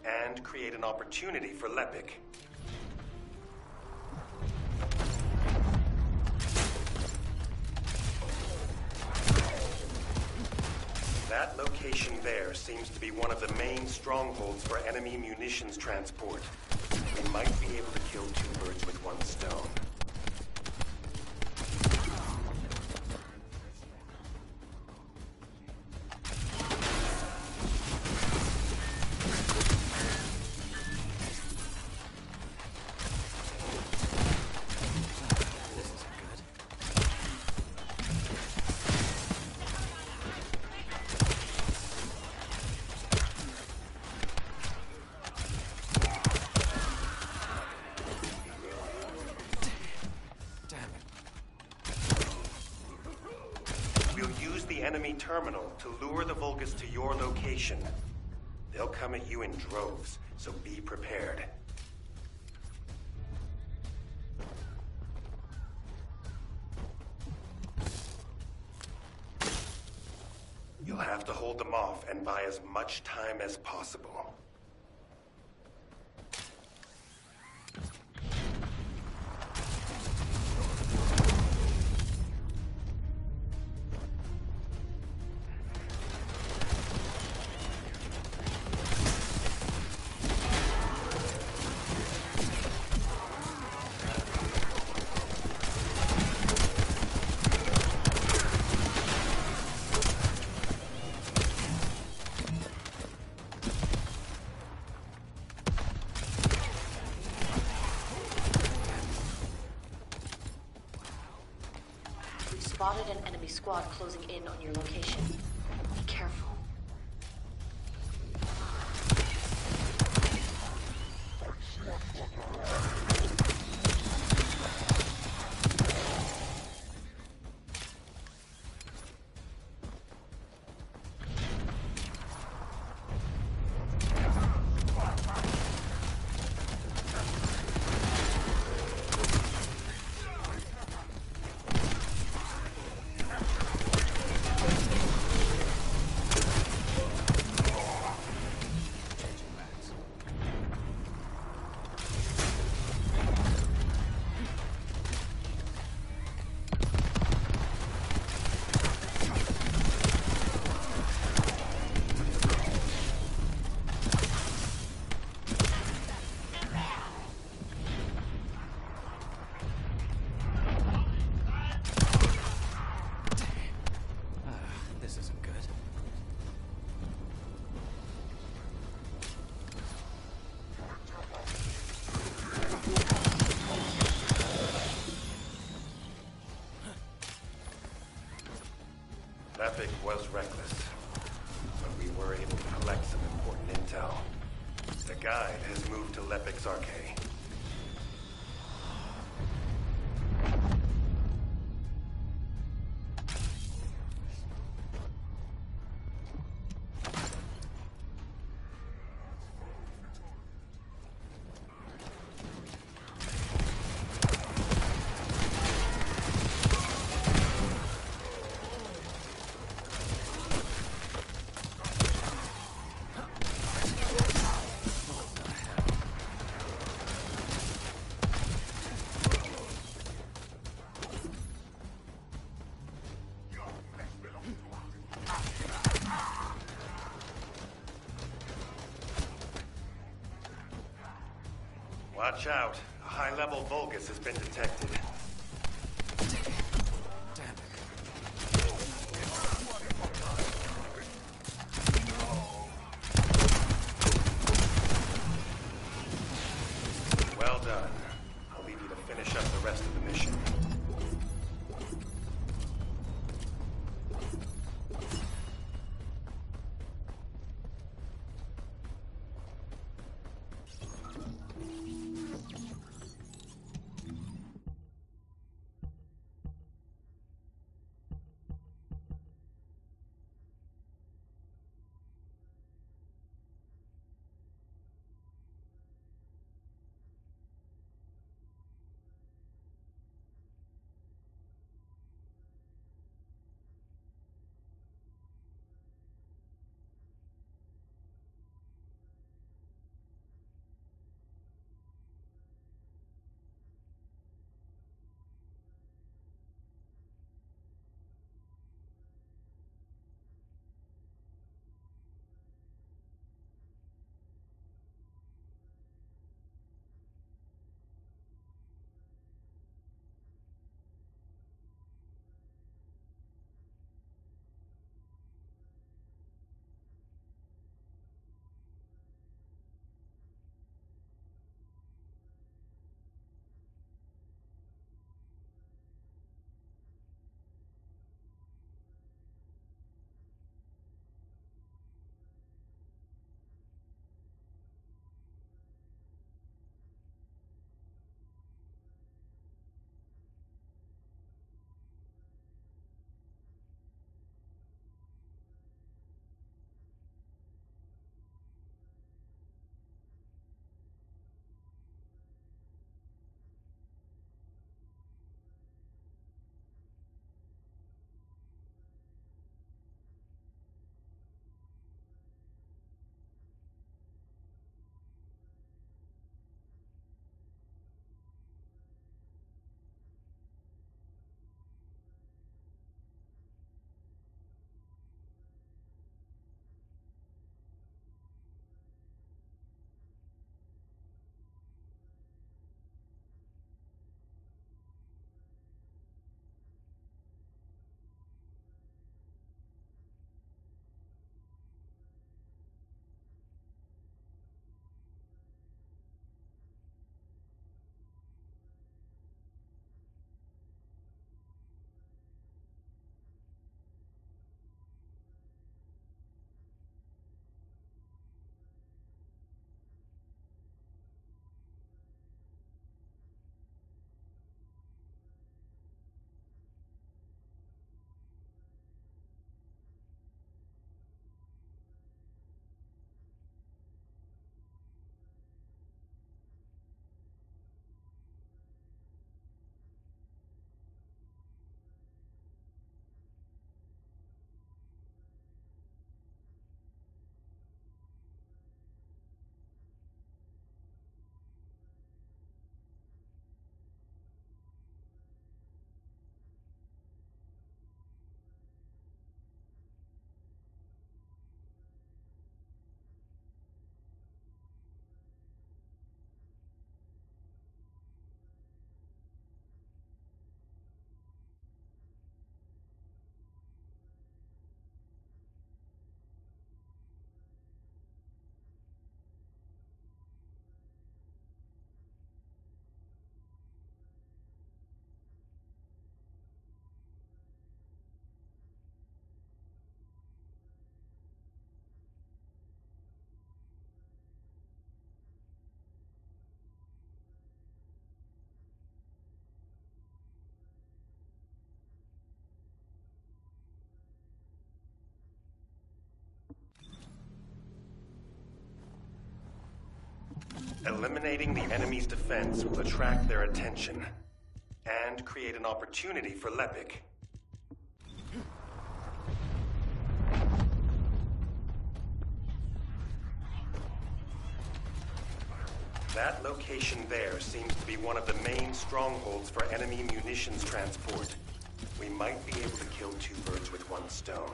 and create an opportunity for Lepic. That location there seems to be one of the main strongholds for enemy munitions transport. We might be able to kill two birds with one stone. Enemy terminal to lure the Vulgus to your location. They'll come at you in droves, so be prepared. hold them off and buy as much time as possible. Spotted an enemy squad closing in on your location. Be careful. This isn't good. Epic was reckless, but we were able to collect some important intel. The guide has moved to Lepic's Arcade. Watch out. A high-level Vulgus has been detected. Well done. I'll leave you to finish up the rest of the mission. Eliminating the enemy's defense will attract their attention and create an opportunity for Lepic. That location there seems to be one of the main strongholds for enemy munitions transport. We might be able to kill two birds with one stone.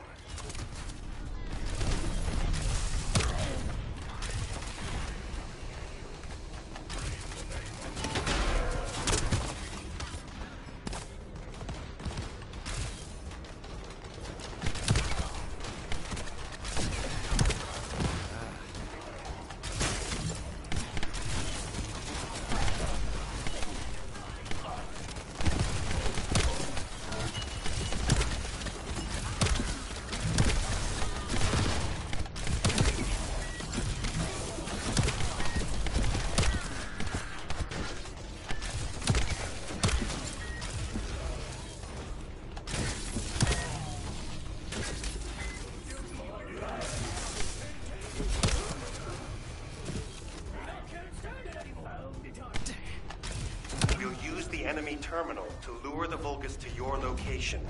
Enemy terminal to lure the Vulgus to your location.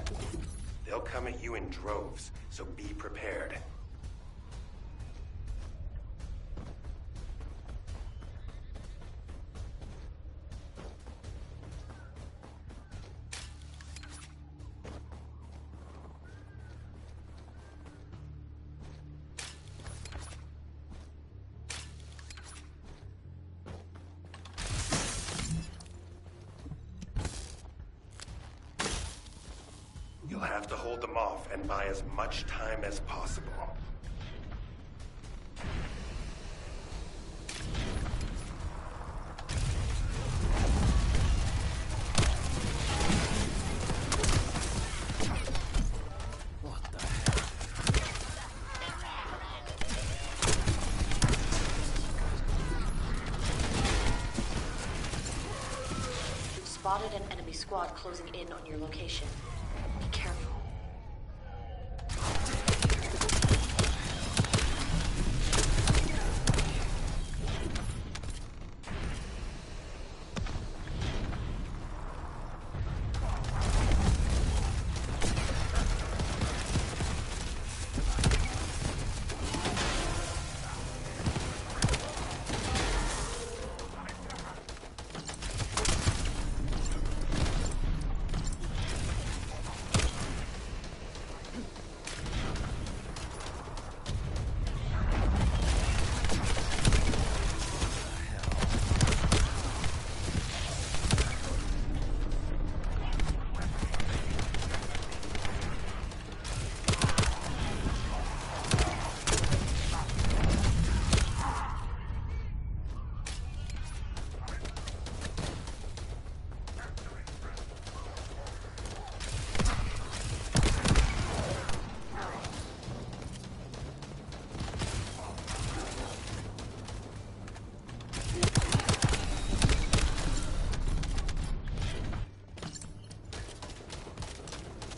They'll come at you in droves, so be prepared. You'll have to hold them off and buy as much time as possible. What the hell? You've spotted an enemy squad closing in on your location. Be careful.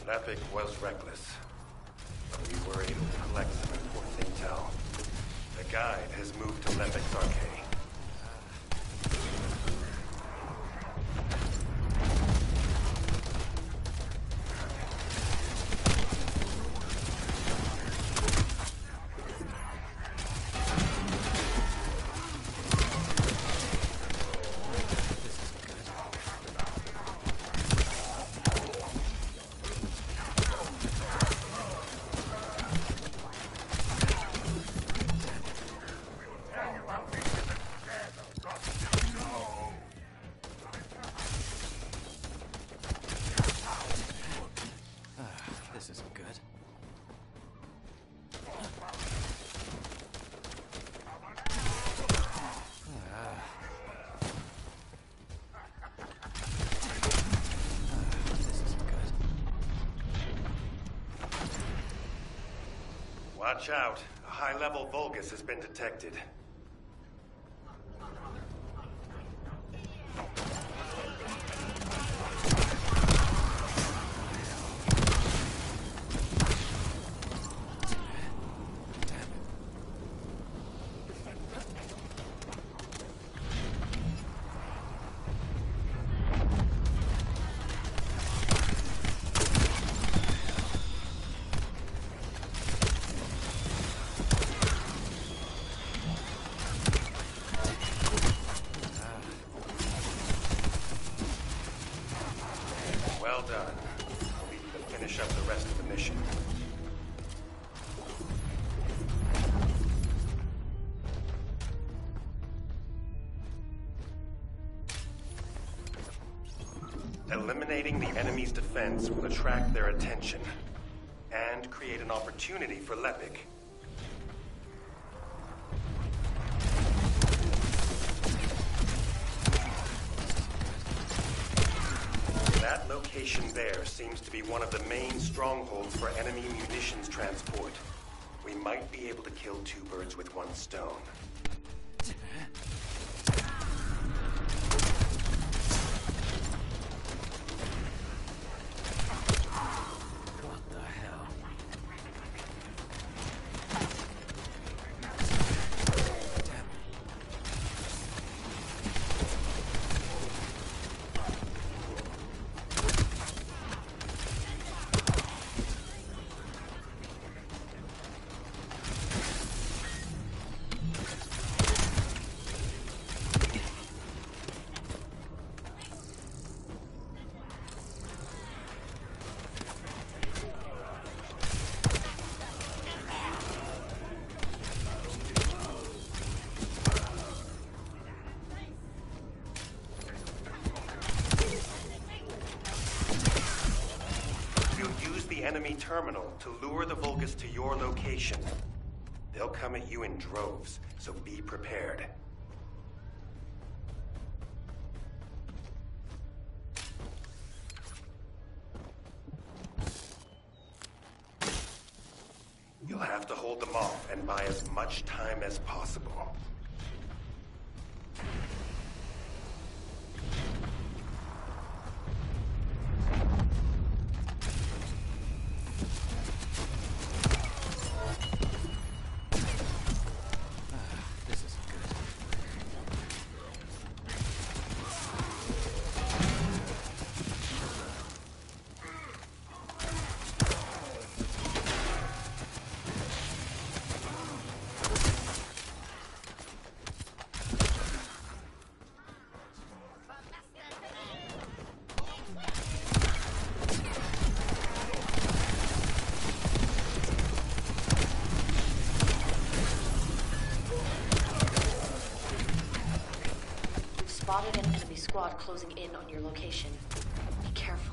Lepic was reckless, but we were able to collect some important intel. The guide has moved to Lepic's arcade. This isn't good. This isn't good. Watch out. A high-level Vulgus has been detected. Well done. I'll leave you to finish up the rest of the mission. Eliminating the enemy's defense will attract their attention and create an opportunity for Lepik. That location there seems to be one of the main strongholds for enemy munitions transport. We might be able to kill two birds with one stone. Enemy terminal to lure the Vulgus to your location. They'll come at you in droves, so be prepared. You'll have to hold them off and buy as much time as possible. Spotted an enemy squad closing in on your location. Be careful.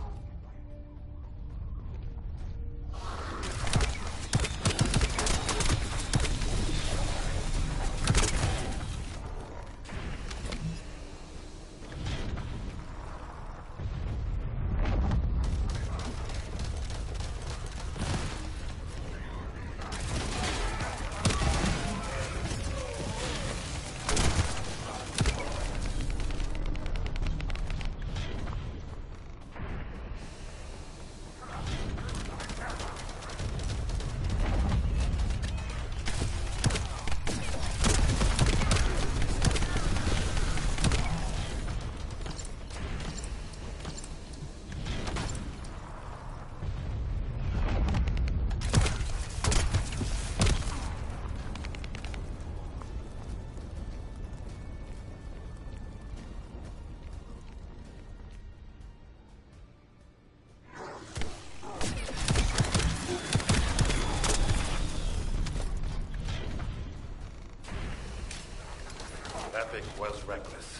Lepik was reckless,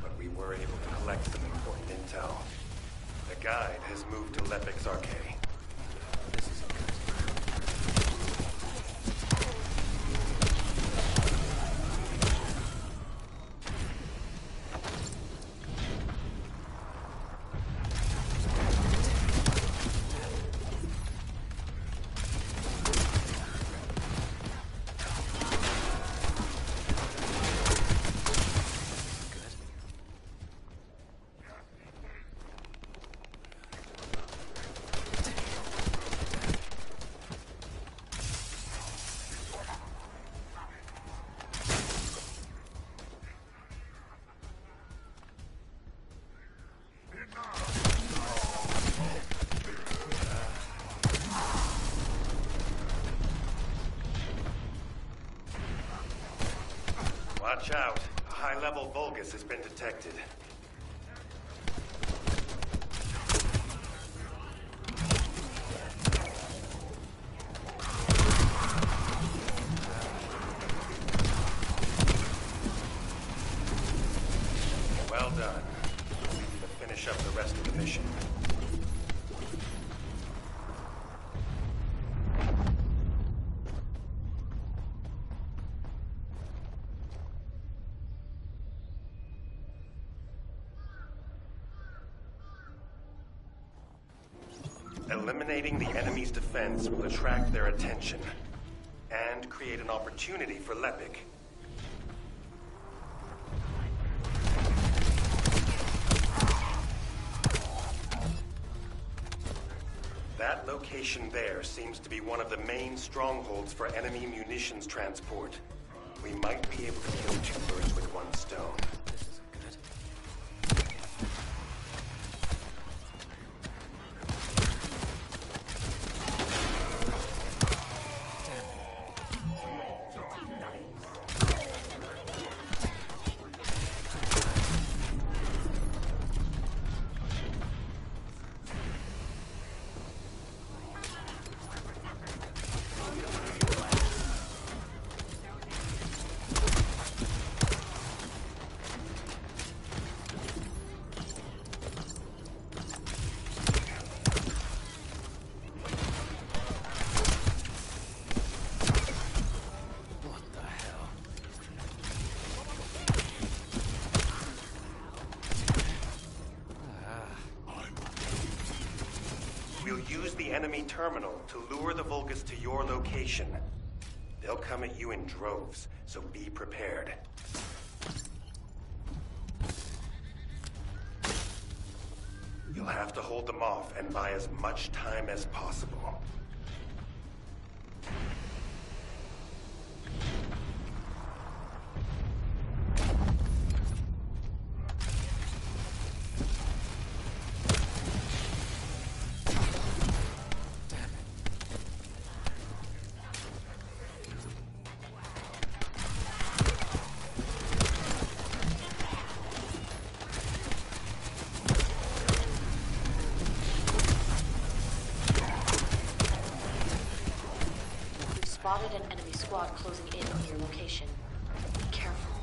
but we were able to collect some important intel. The guide has moved to Lepik's arcade. This is Watch out. A high-level Vulgus has been detected. done. I'll leave you to finish up the rest of the mission. Eliminating the enemy's defense will attract their attention and create an opportunity for Lepic. That location there seems to be one of the main strongholds for enemy munitions transport. We might be able to kill two birds with one stone. We'll use the enemy terminal to lure the Vulgus to your location. They'll come at you in droves, so be prepared. You'll have to hold them off and buy as much time as possible. Spotted an enemy squad closing in on your location. Be careful.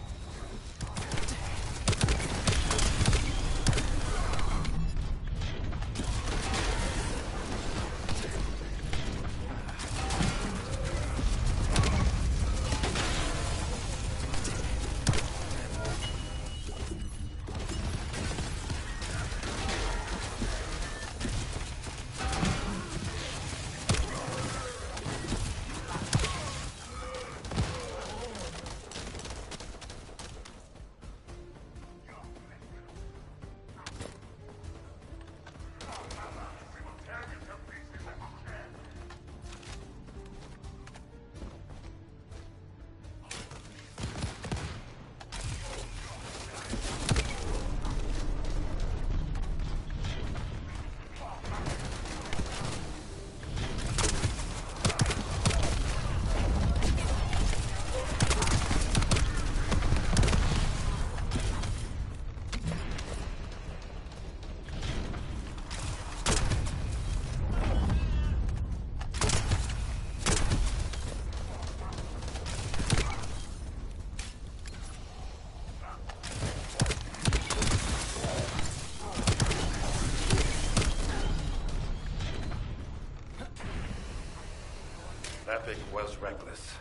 Epic was reckless,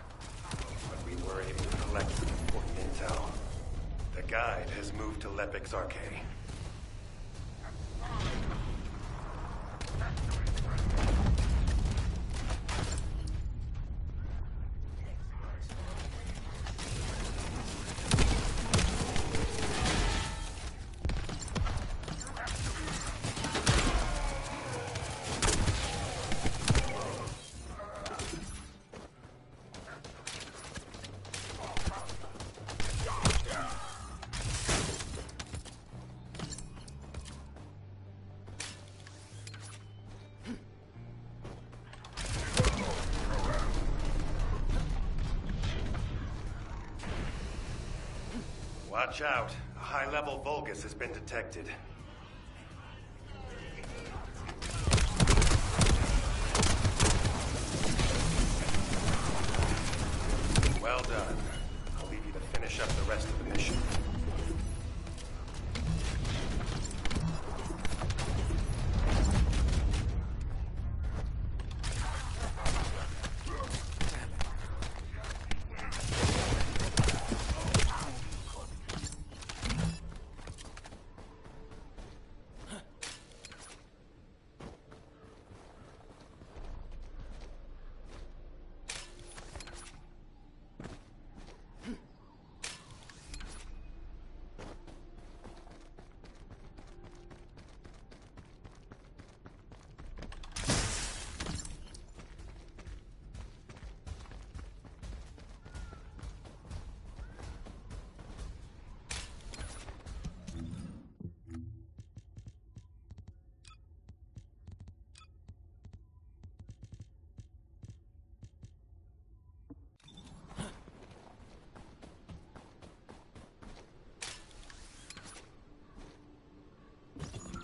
but we were able to collect some important intel. The guide has moved to Lepic's arcade. Watch out. A high-level Vulgus has been detected. Well done. I'll leave you to finish up the rest of the mission.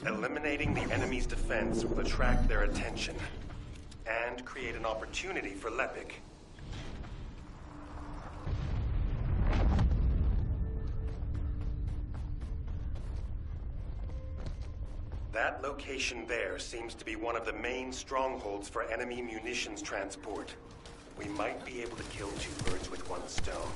Eliminating the enemy's defense will attract their attention and create an opportunity for Lepic. That location there seems to be one of the main strongholds for enemy munitions transport. We might be able to kill two birds with one stone.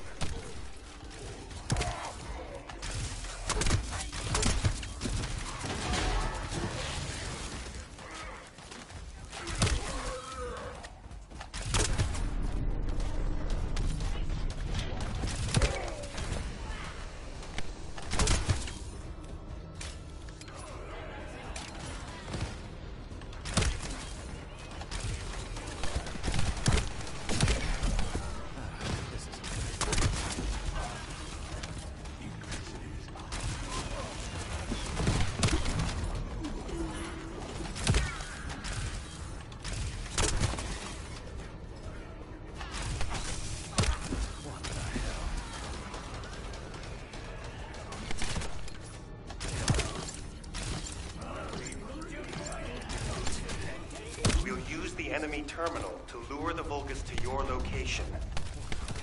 Enemy terminal to lure the Vulgus to your location.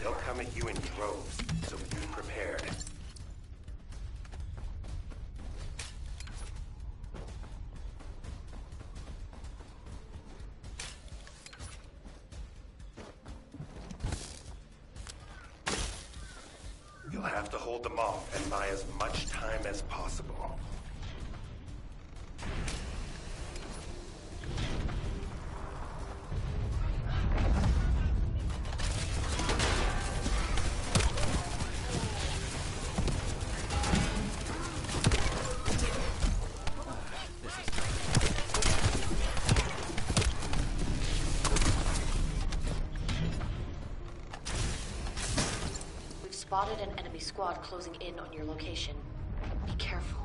They'll come at you in droves, so be prepared. You'll have to hold them off and buy as much time as possible. Spotted an enemy squad closing in on your location. Be careful.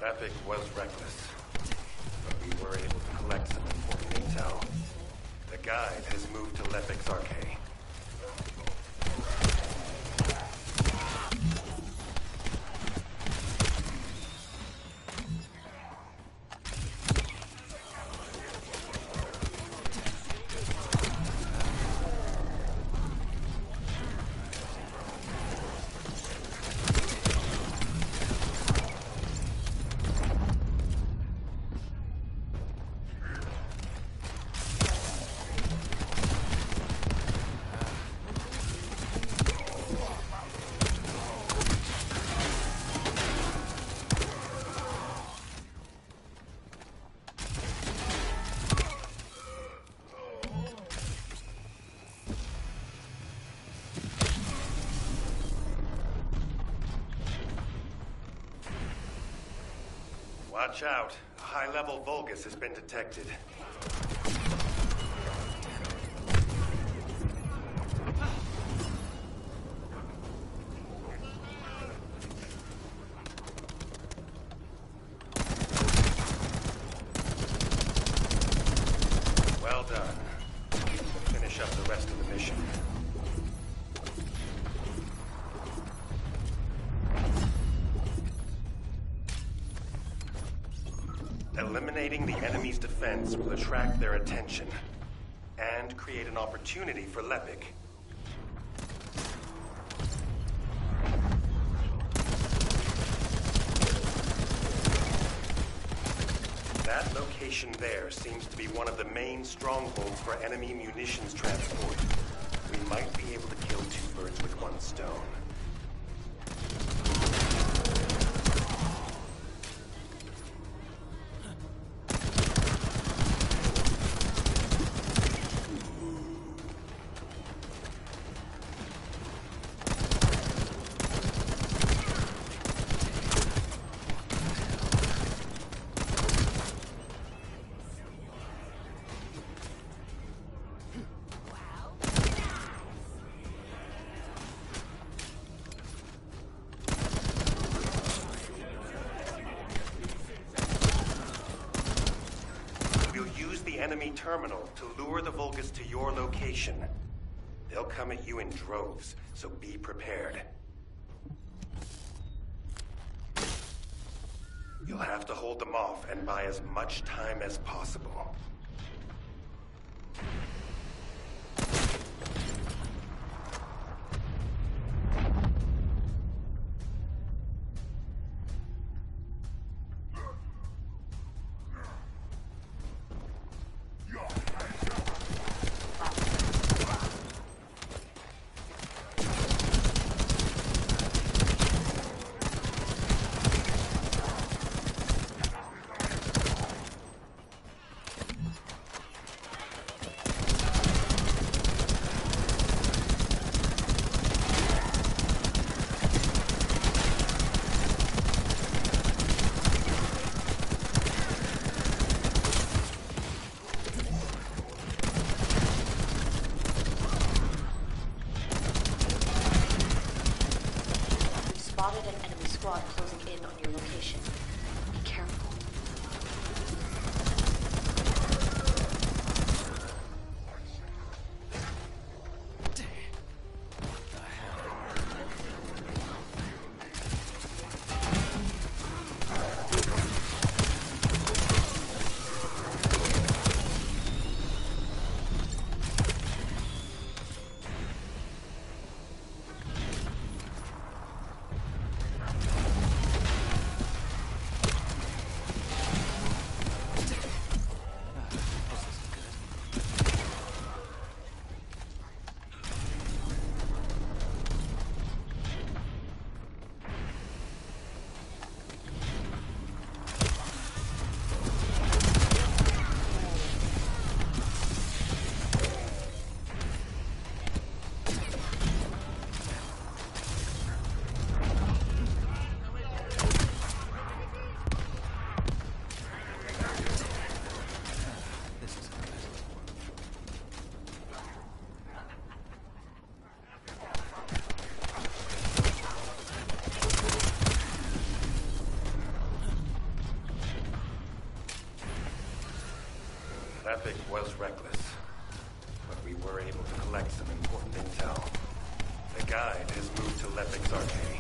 Epic was reckless, but we were able to collect some important intel. The guide has moved to Lepic's arcade. Watch out. A high-level Vulgus has been detected. Eliminating the enemy's defense will attract their attention and create an opportunity for Lepic. That location there seems to be one of the main strongholds for enemy munitions transport. We might be able to kill two birds with one stone. Enemy terminal to lure the Vulgus to your location. They'll come at you in droves, so be prepared. You'll have to hold them off and buy as much time as possible. Spotted an enemy squad closing in on your location. Be careful. Epic was reckless, but we were able to collect some important intel. The guide has moved to Lepic's arcade.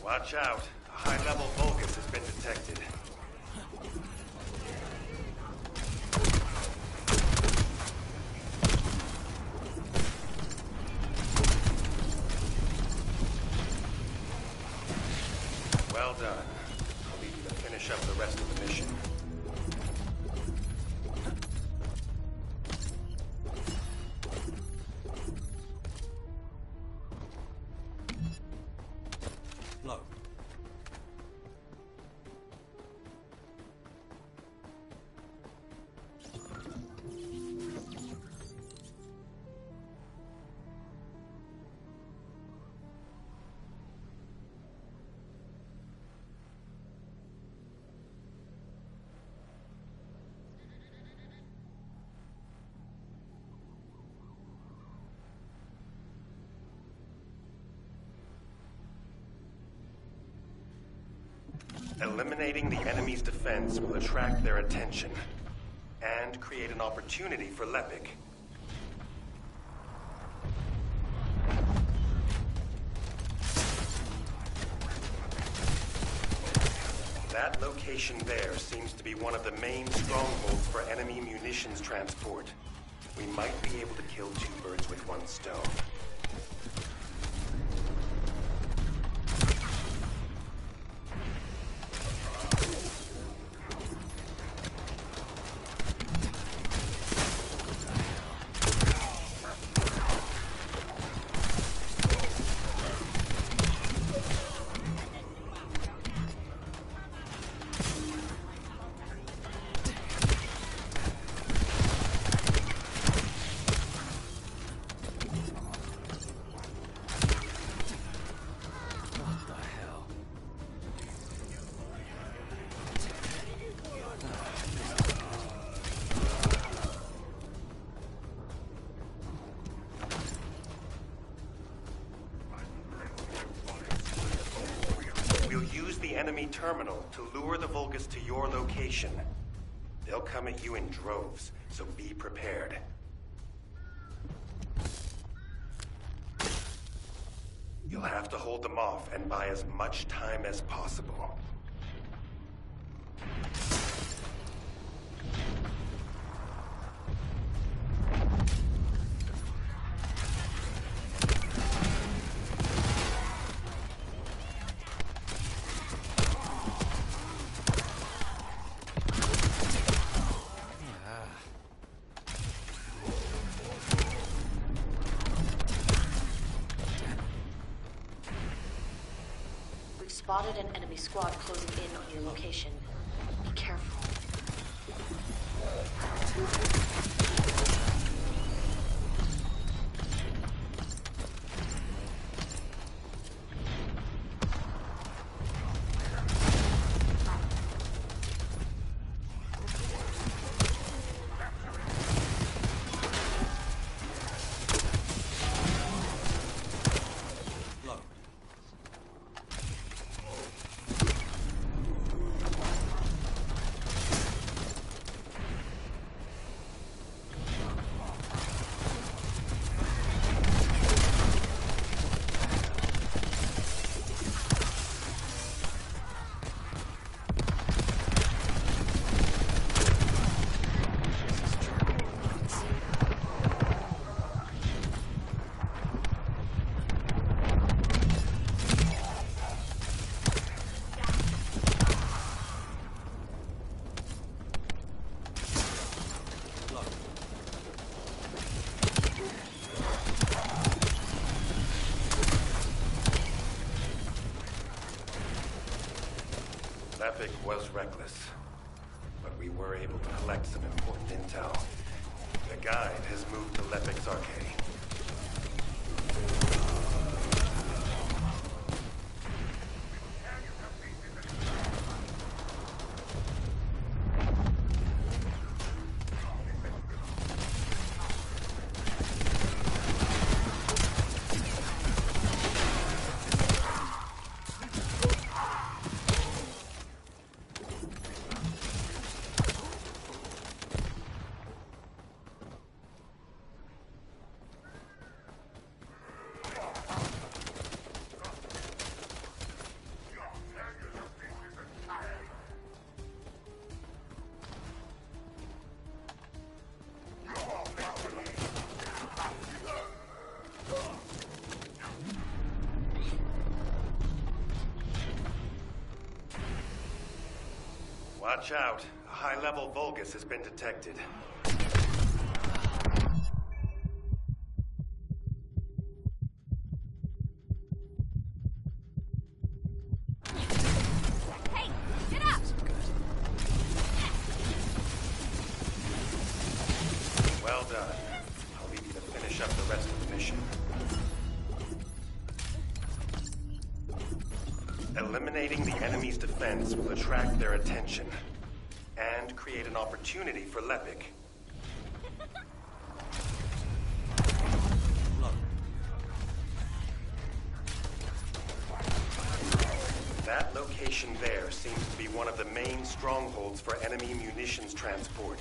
Watch out. A high-level Vulgus has been detected. Well done. I'll leave you to finish up the rest of the mission. Look. Eliminating the enemy's defense will attract their attention and create an opportunity for Lepic. That location there seems to be one of the main strongholds for enemy munitions transport. We might be able to kill two birds with one stone. Enemy terminal to lure the Vulgus to your location. They'll come at you in droves, so be prepared. You'll have to hold them off and buy as much time as possible. Spotted an enemy squad closing in on your location. Be careful. Epic was reckless, but we were able to collect some important intel. The guide has moved to Lepic's arcade. Watch out. A high-level Vulgus has been detected. Hey, get up! Well done. I'll leave you to finish up the rest of the mission. Eliminating the enemy's defense will attract their attention and create an opportunity for Lepic. That location there seems to be one of the main strongholds for enemy munitions transport.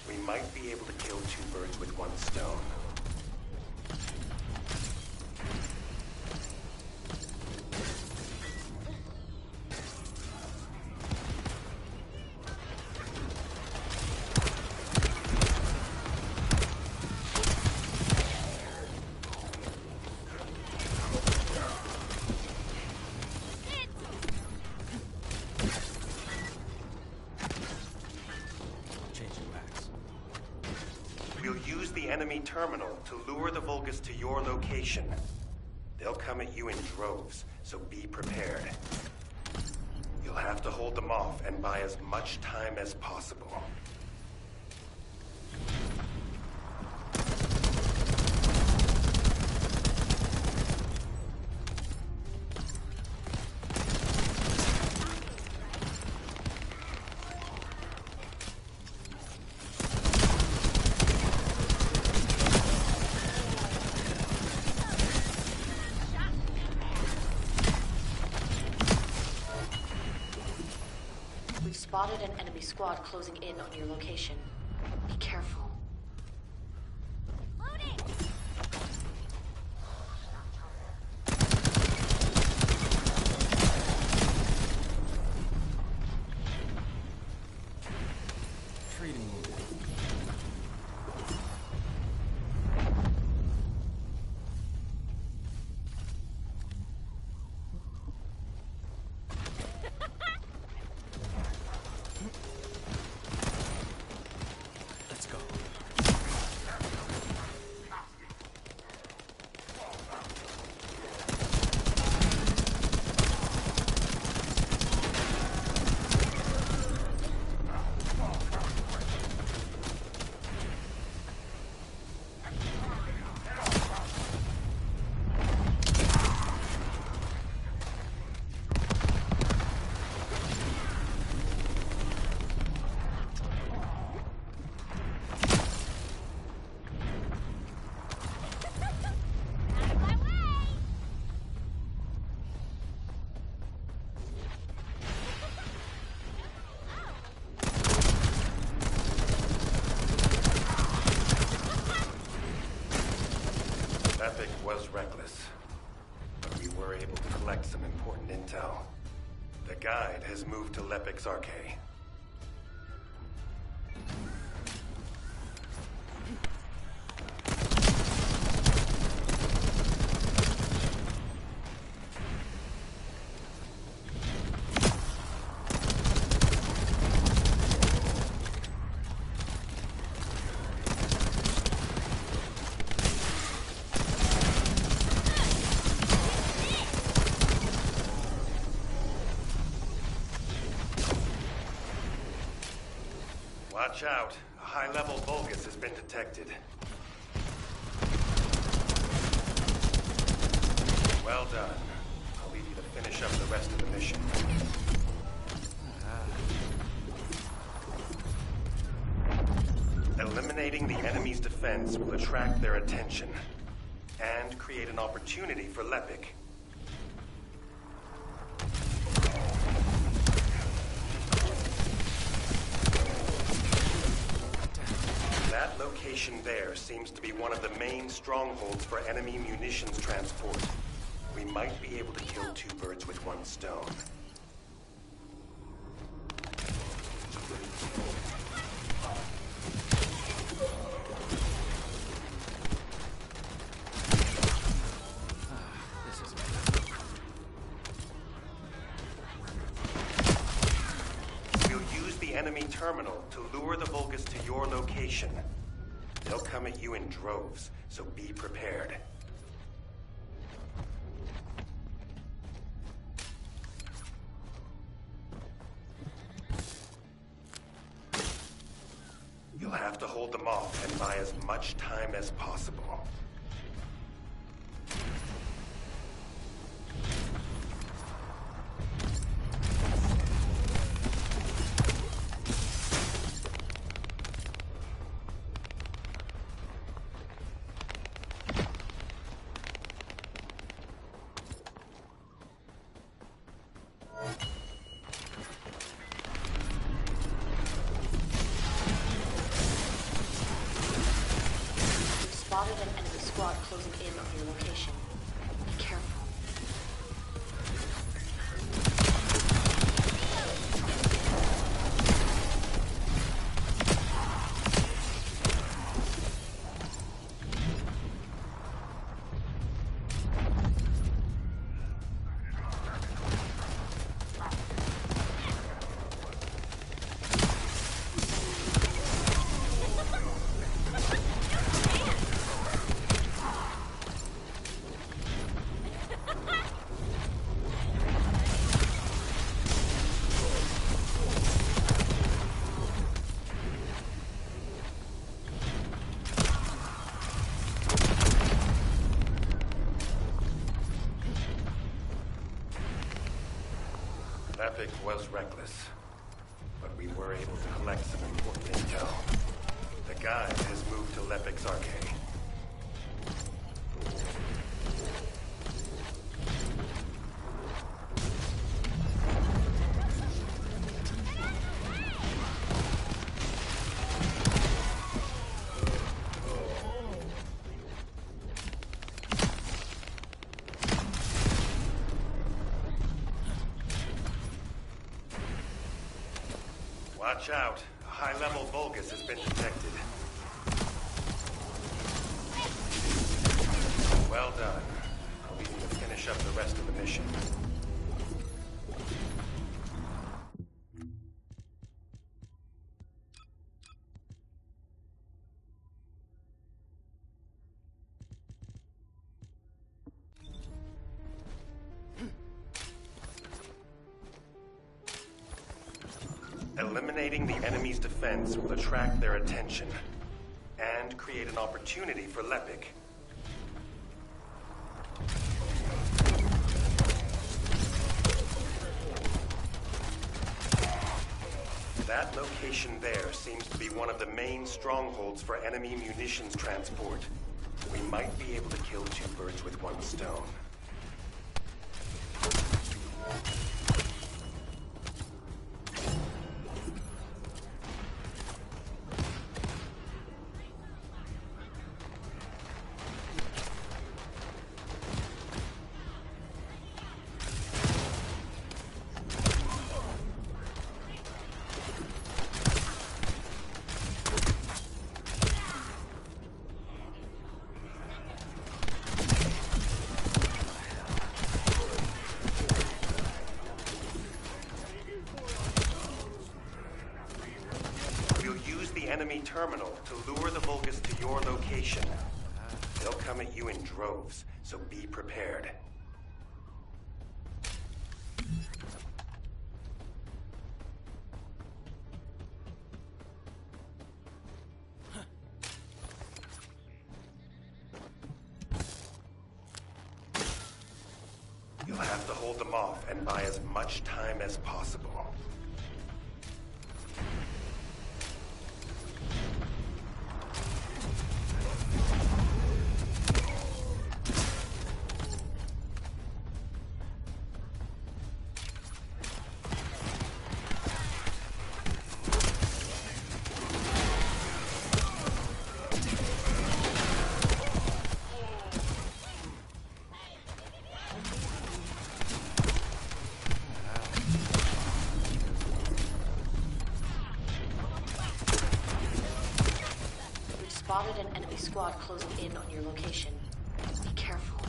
We might be able to kill two birds with one stone. We'll use the enemy terminal to lure the Vulgus to your location. They'll come at you in droves, so be prepared. You'll have to hold them off and buy as much time as possible. We've spotted an enemy squad closing in on your location. Be careful. Treating wounded. Let's go. Epic was reckless, but we were able to collect some important intel. The guide has moved to Lepic's Arcade. Watch out. A high-level Vulgus has been detected. Well done. I'll leave you to finish up the rest of the mission. Eliminating the enemy's defense will attract their attention and create an opportunity for Lepic. That location there seems to be one of the main strongholds for enemy munitions transport. We might be able to kill two birds with one stone. We'll use the terminal to lure the Vulgus to your location. They'll come at you in droves, so be prepared. You'll have to hold them off and buy as much time as possible. Spotted an enemy squad closing in on your location. Be careful. Epic was reckless, but we were able to collect some important intel. The guide has moved to Lepic's Arcade. Watch out. A high-level Vulgus has been detected. Well done. I'll leave you to finish up the rest of the mission. Eliminating the enemy's defense will attract their attention and create an opportunity for Lepic. That location there seems to be one of the main strongholds for enemy munitions transport. We might be able to kill two birds with one stone. Enemy terminal to lure the Vulgus to your location. They'll come at you in droves, so be prepared. You'll have to hold them off and buy as much time as possible. Spotted an enemy squad closing in on your location. Be careful.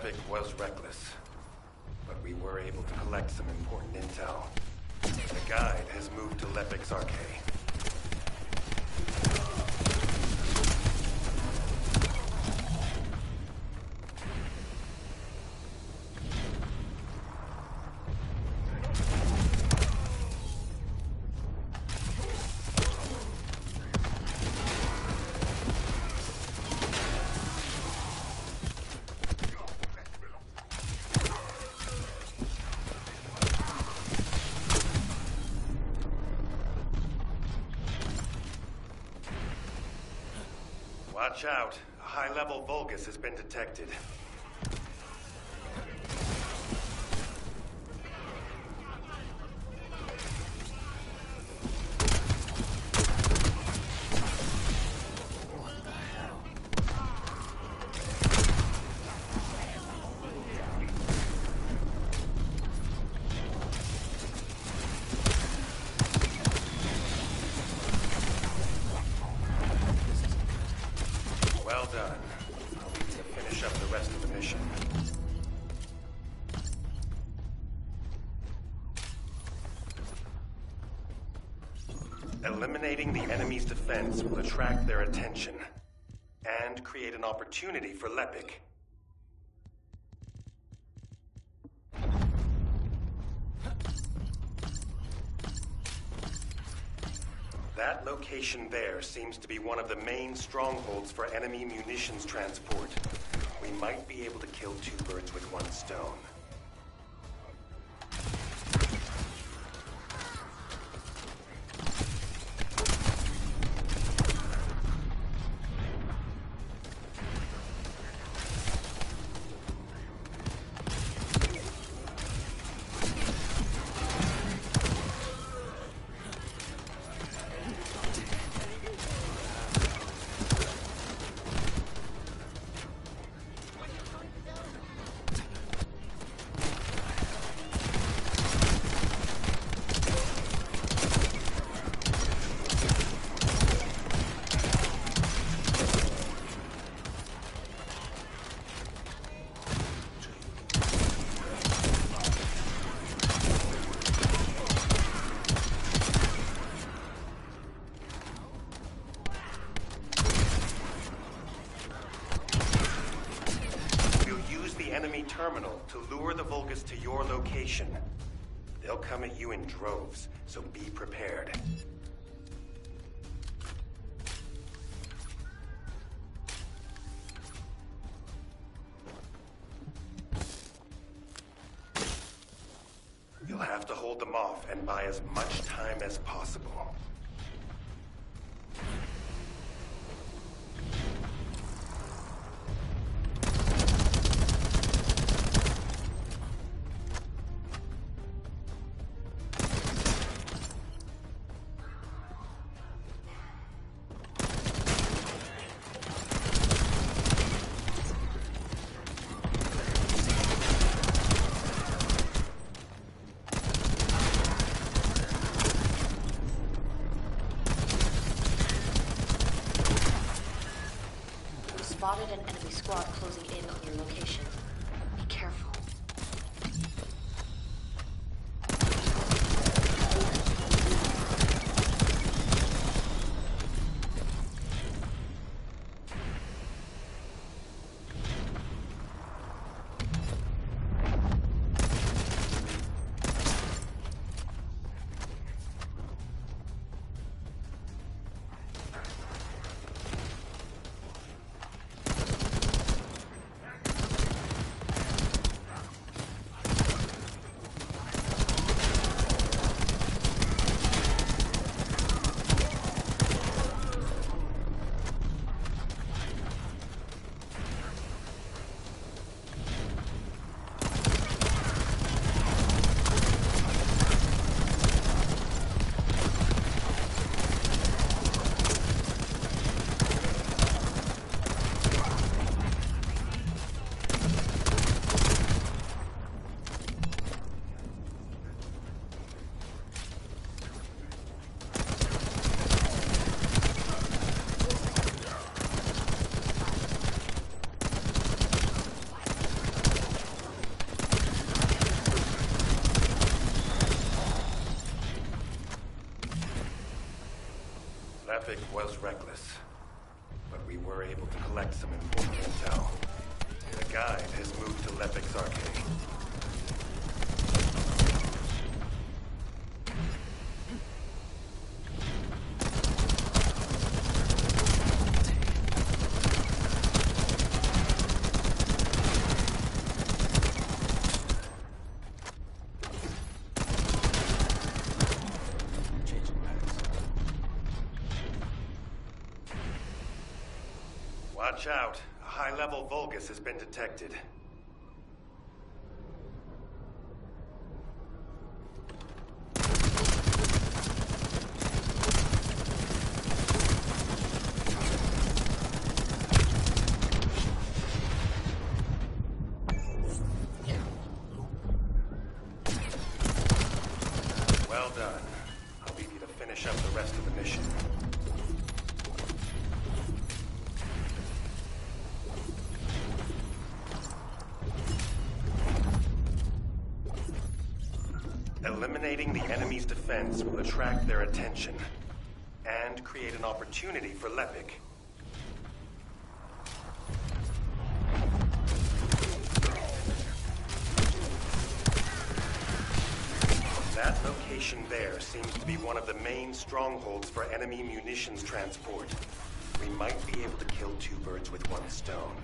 Lepic was reckless, but we were able to collect some important intel. The guide has moved to Lepic's arcade. Watch out. A high-level Vulgus has been detected. Well done. I'll leave you to finish up the rest of the mission. Eliminating the enemy's defense will attract their attention and create an opportunity for Lepic. That location there seems to be one of the main strongholds for enemy munitions transport. We might be able to kill two birds with one stone. Enemy terminal to lure the Vulgus to your location. They'll come at you in droves, so be prepared. You'll have to hold them off and buy as much time as possible. Spotted an enemy squad closing in on your location. Be careful. Lepic was reckless, but we were able to collect some important intel. The guide has moved to Lepic's arcade. Watch out. A high-level Vulgus has been detected. Well done. I'll leave you to finish up the rest of the mission. Eliminating the enemy's defense will attract their attention and create an opportunity for Lepic. That location there seems to be one of the main strongholds for enemy munitions transport. We might be able to kill two birds with one stone.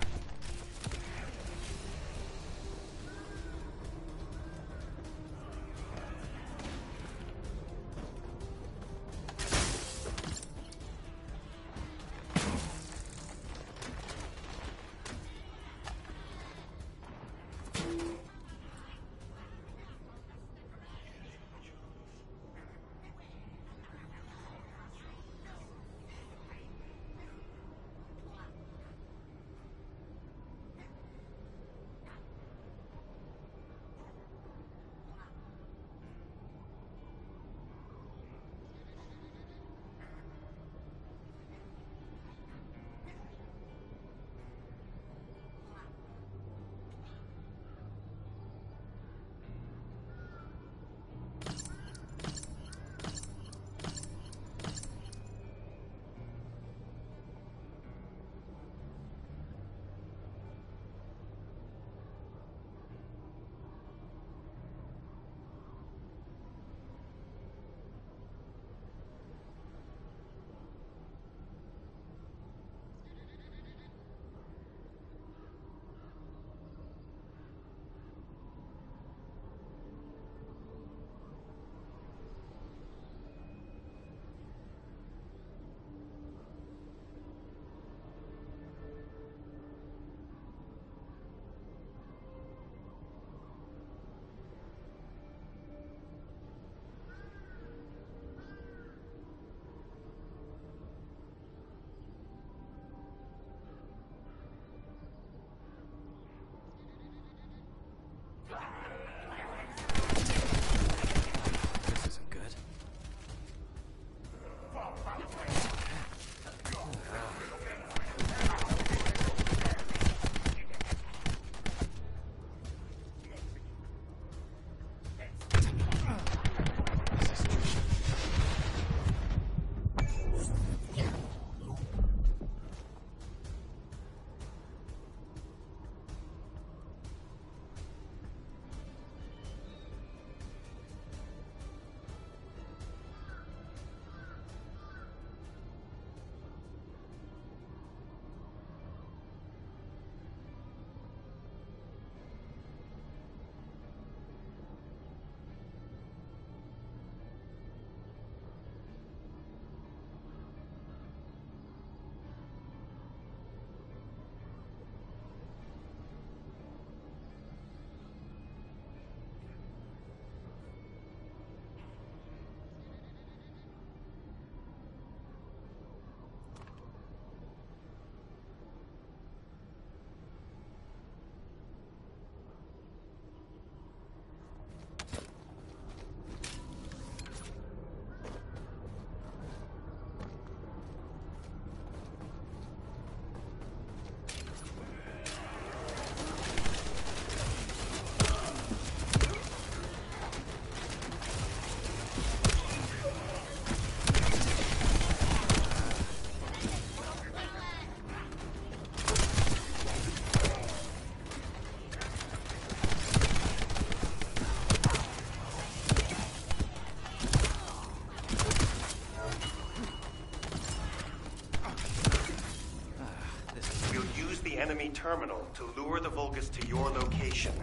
terminal to lure the Vulgus to your location.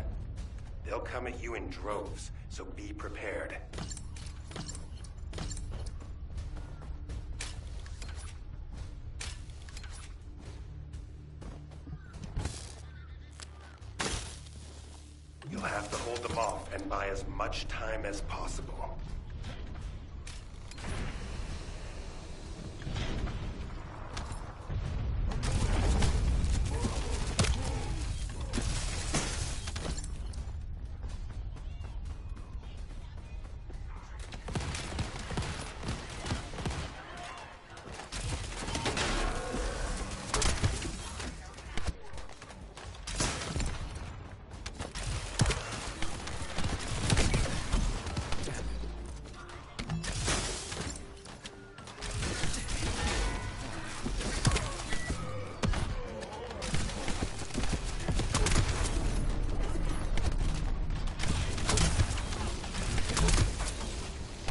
They'll come at you in droves, so be prepared. You'll have to hold them off and buy as much time as possible.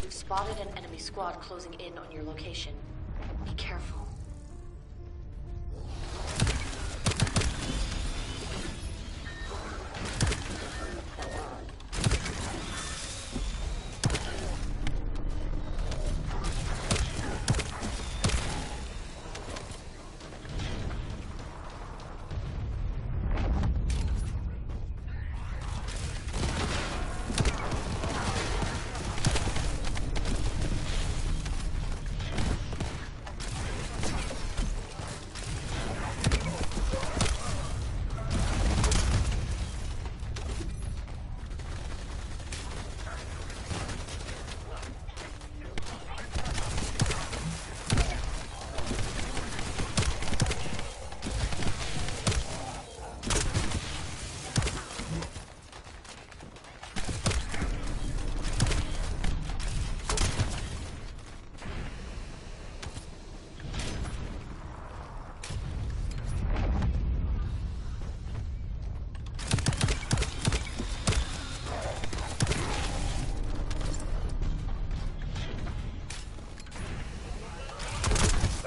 Spotted an enemy squad closing in on your location. Be careful.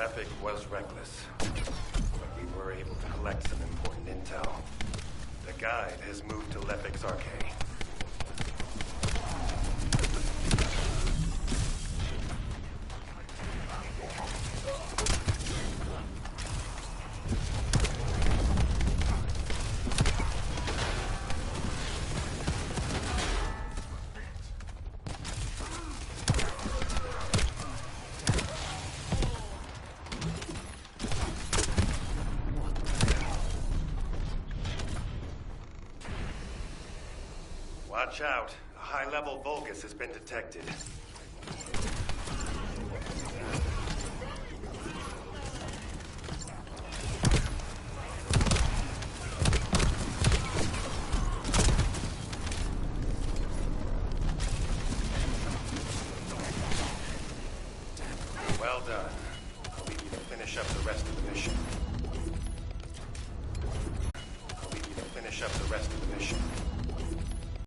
Epic was reckless, but we were able to collect some important intel. The guide has moved to Lepic's Arcade. Watch out. A high-level Vulgus has been detected. Well done. I'll leave you to finish up the rest of the mission.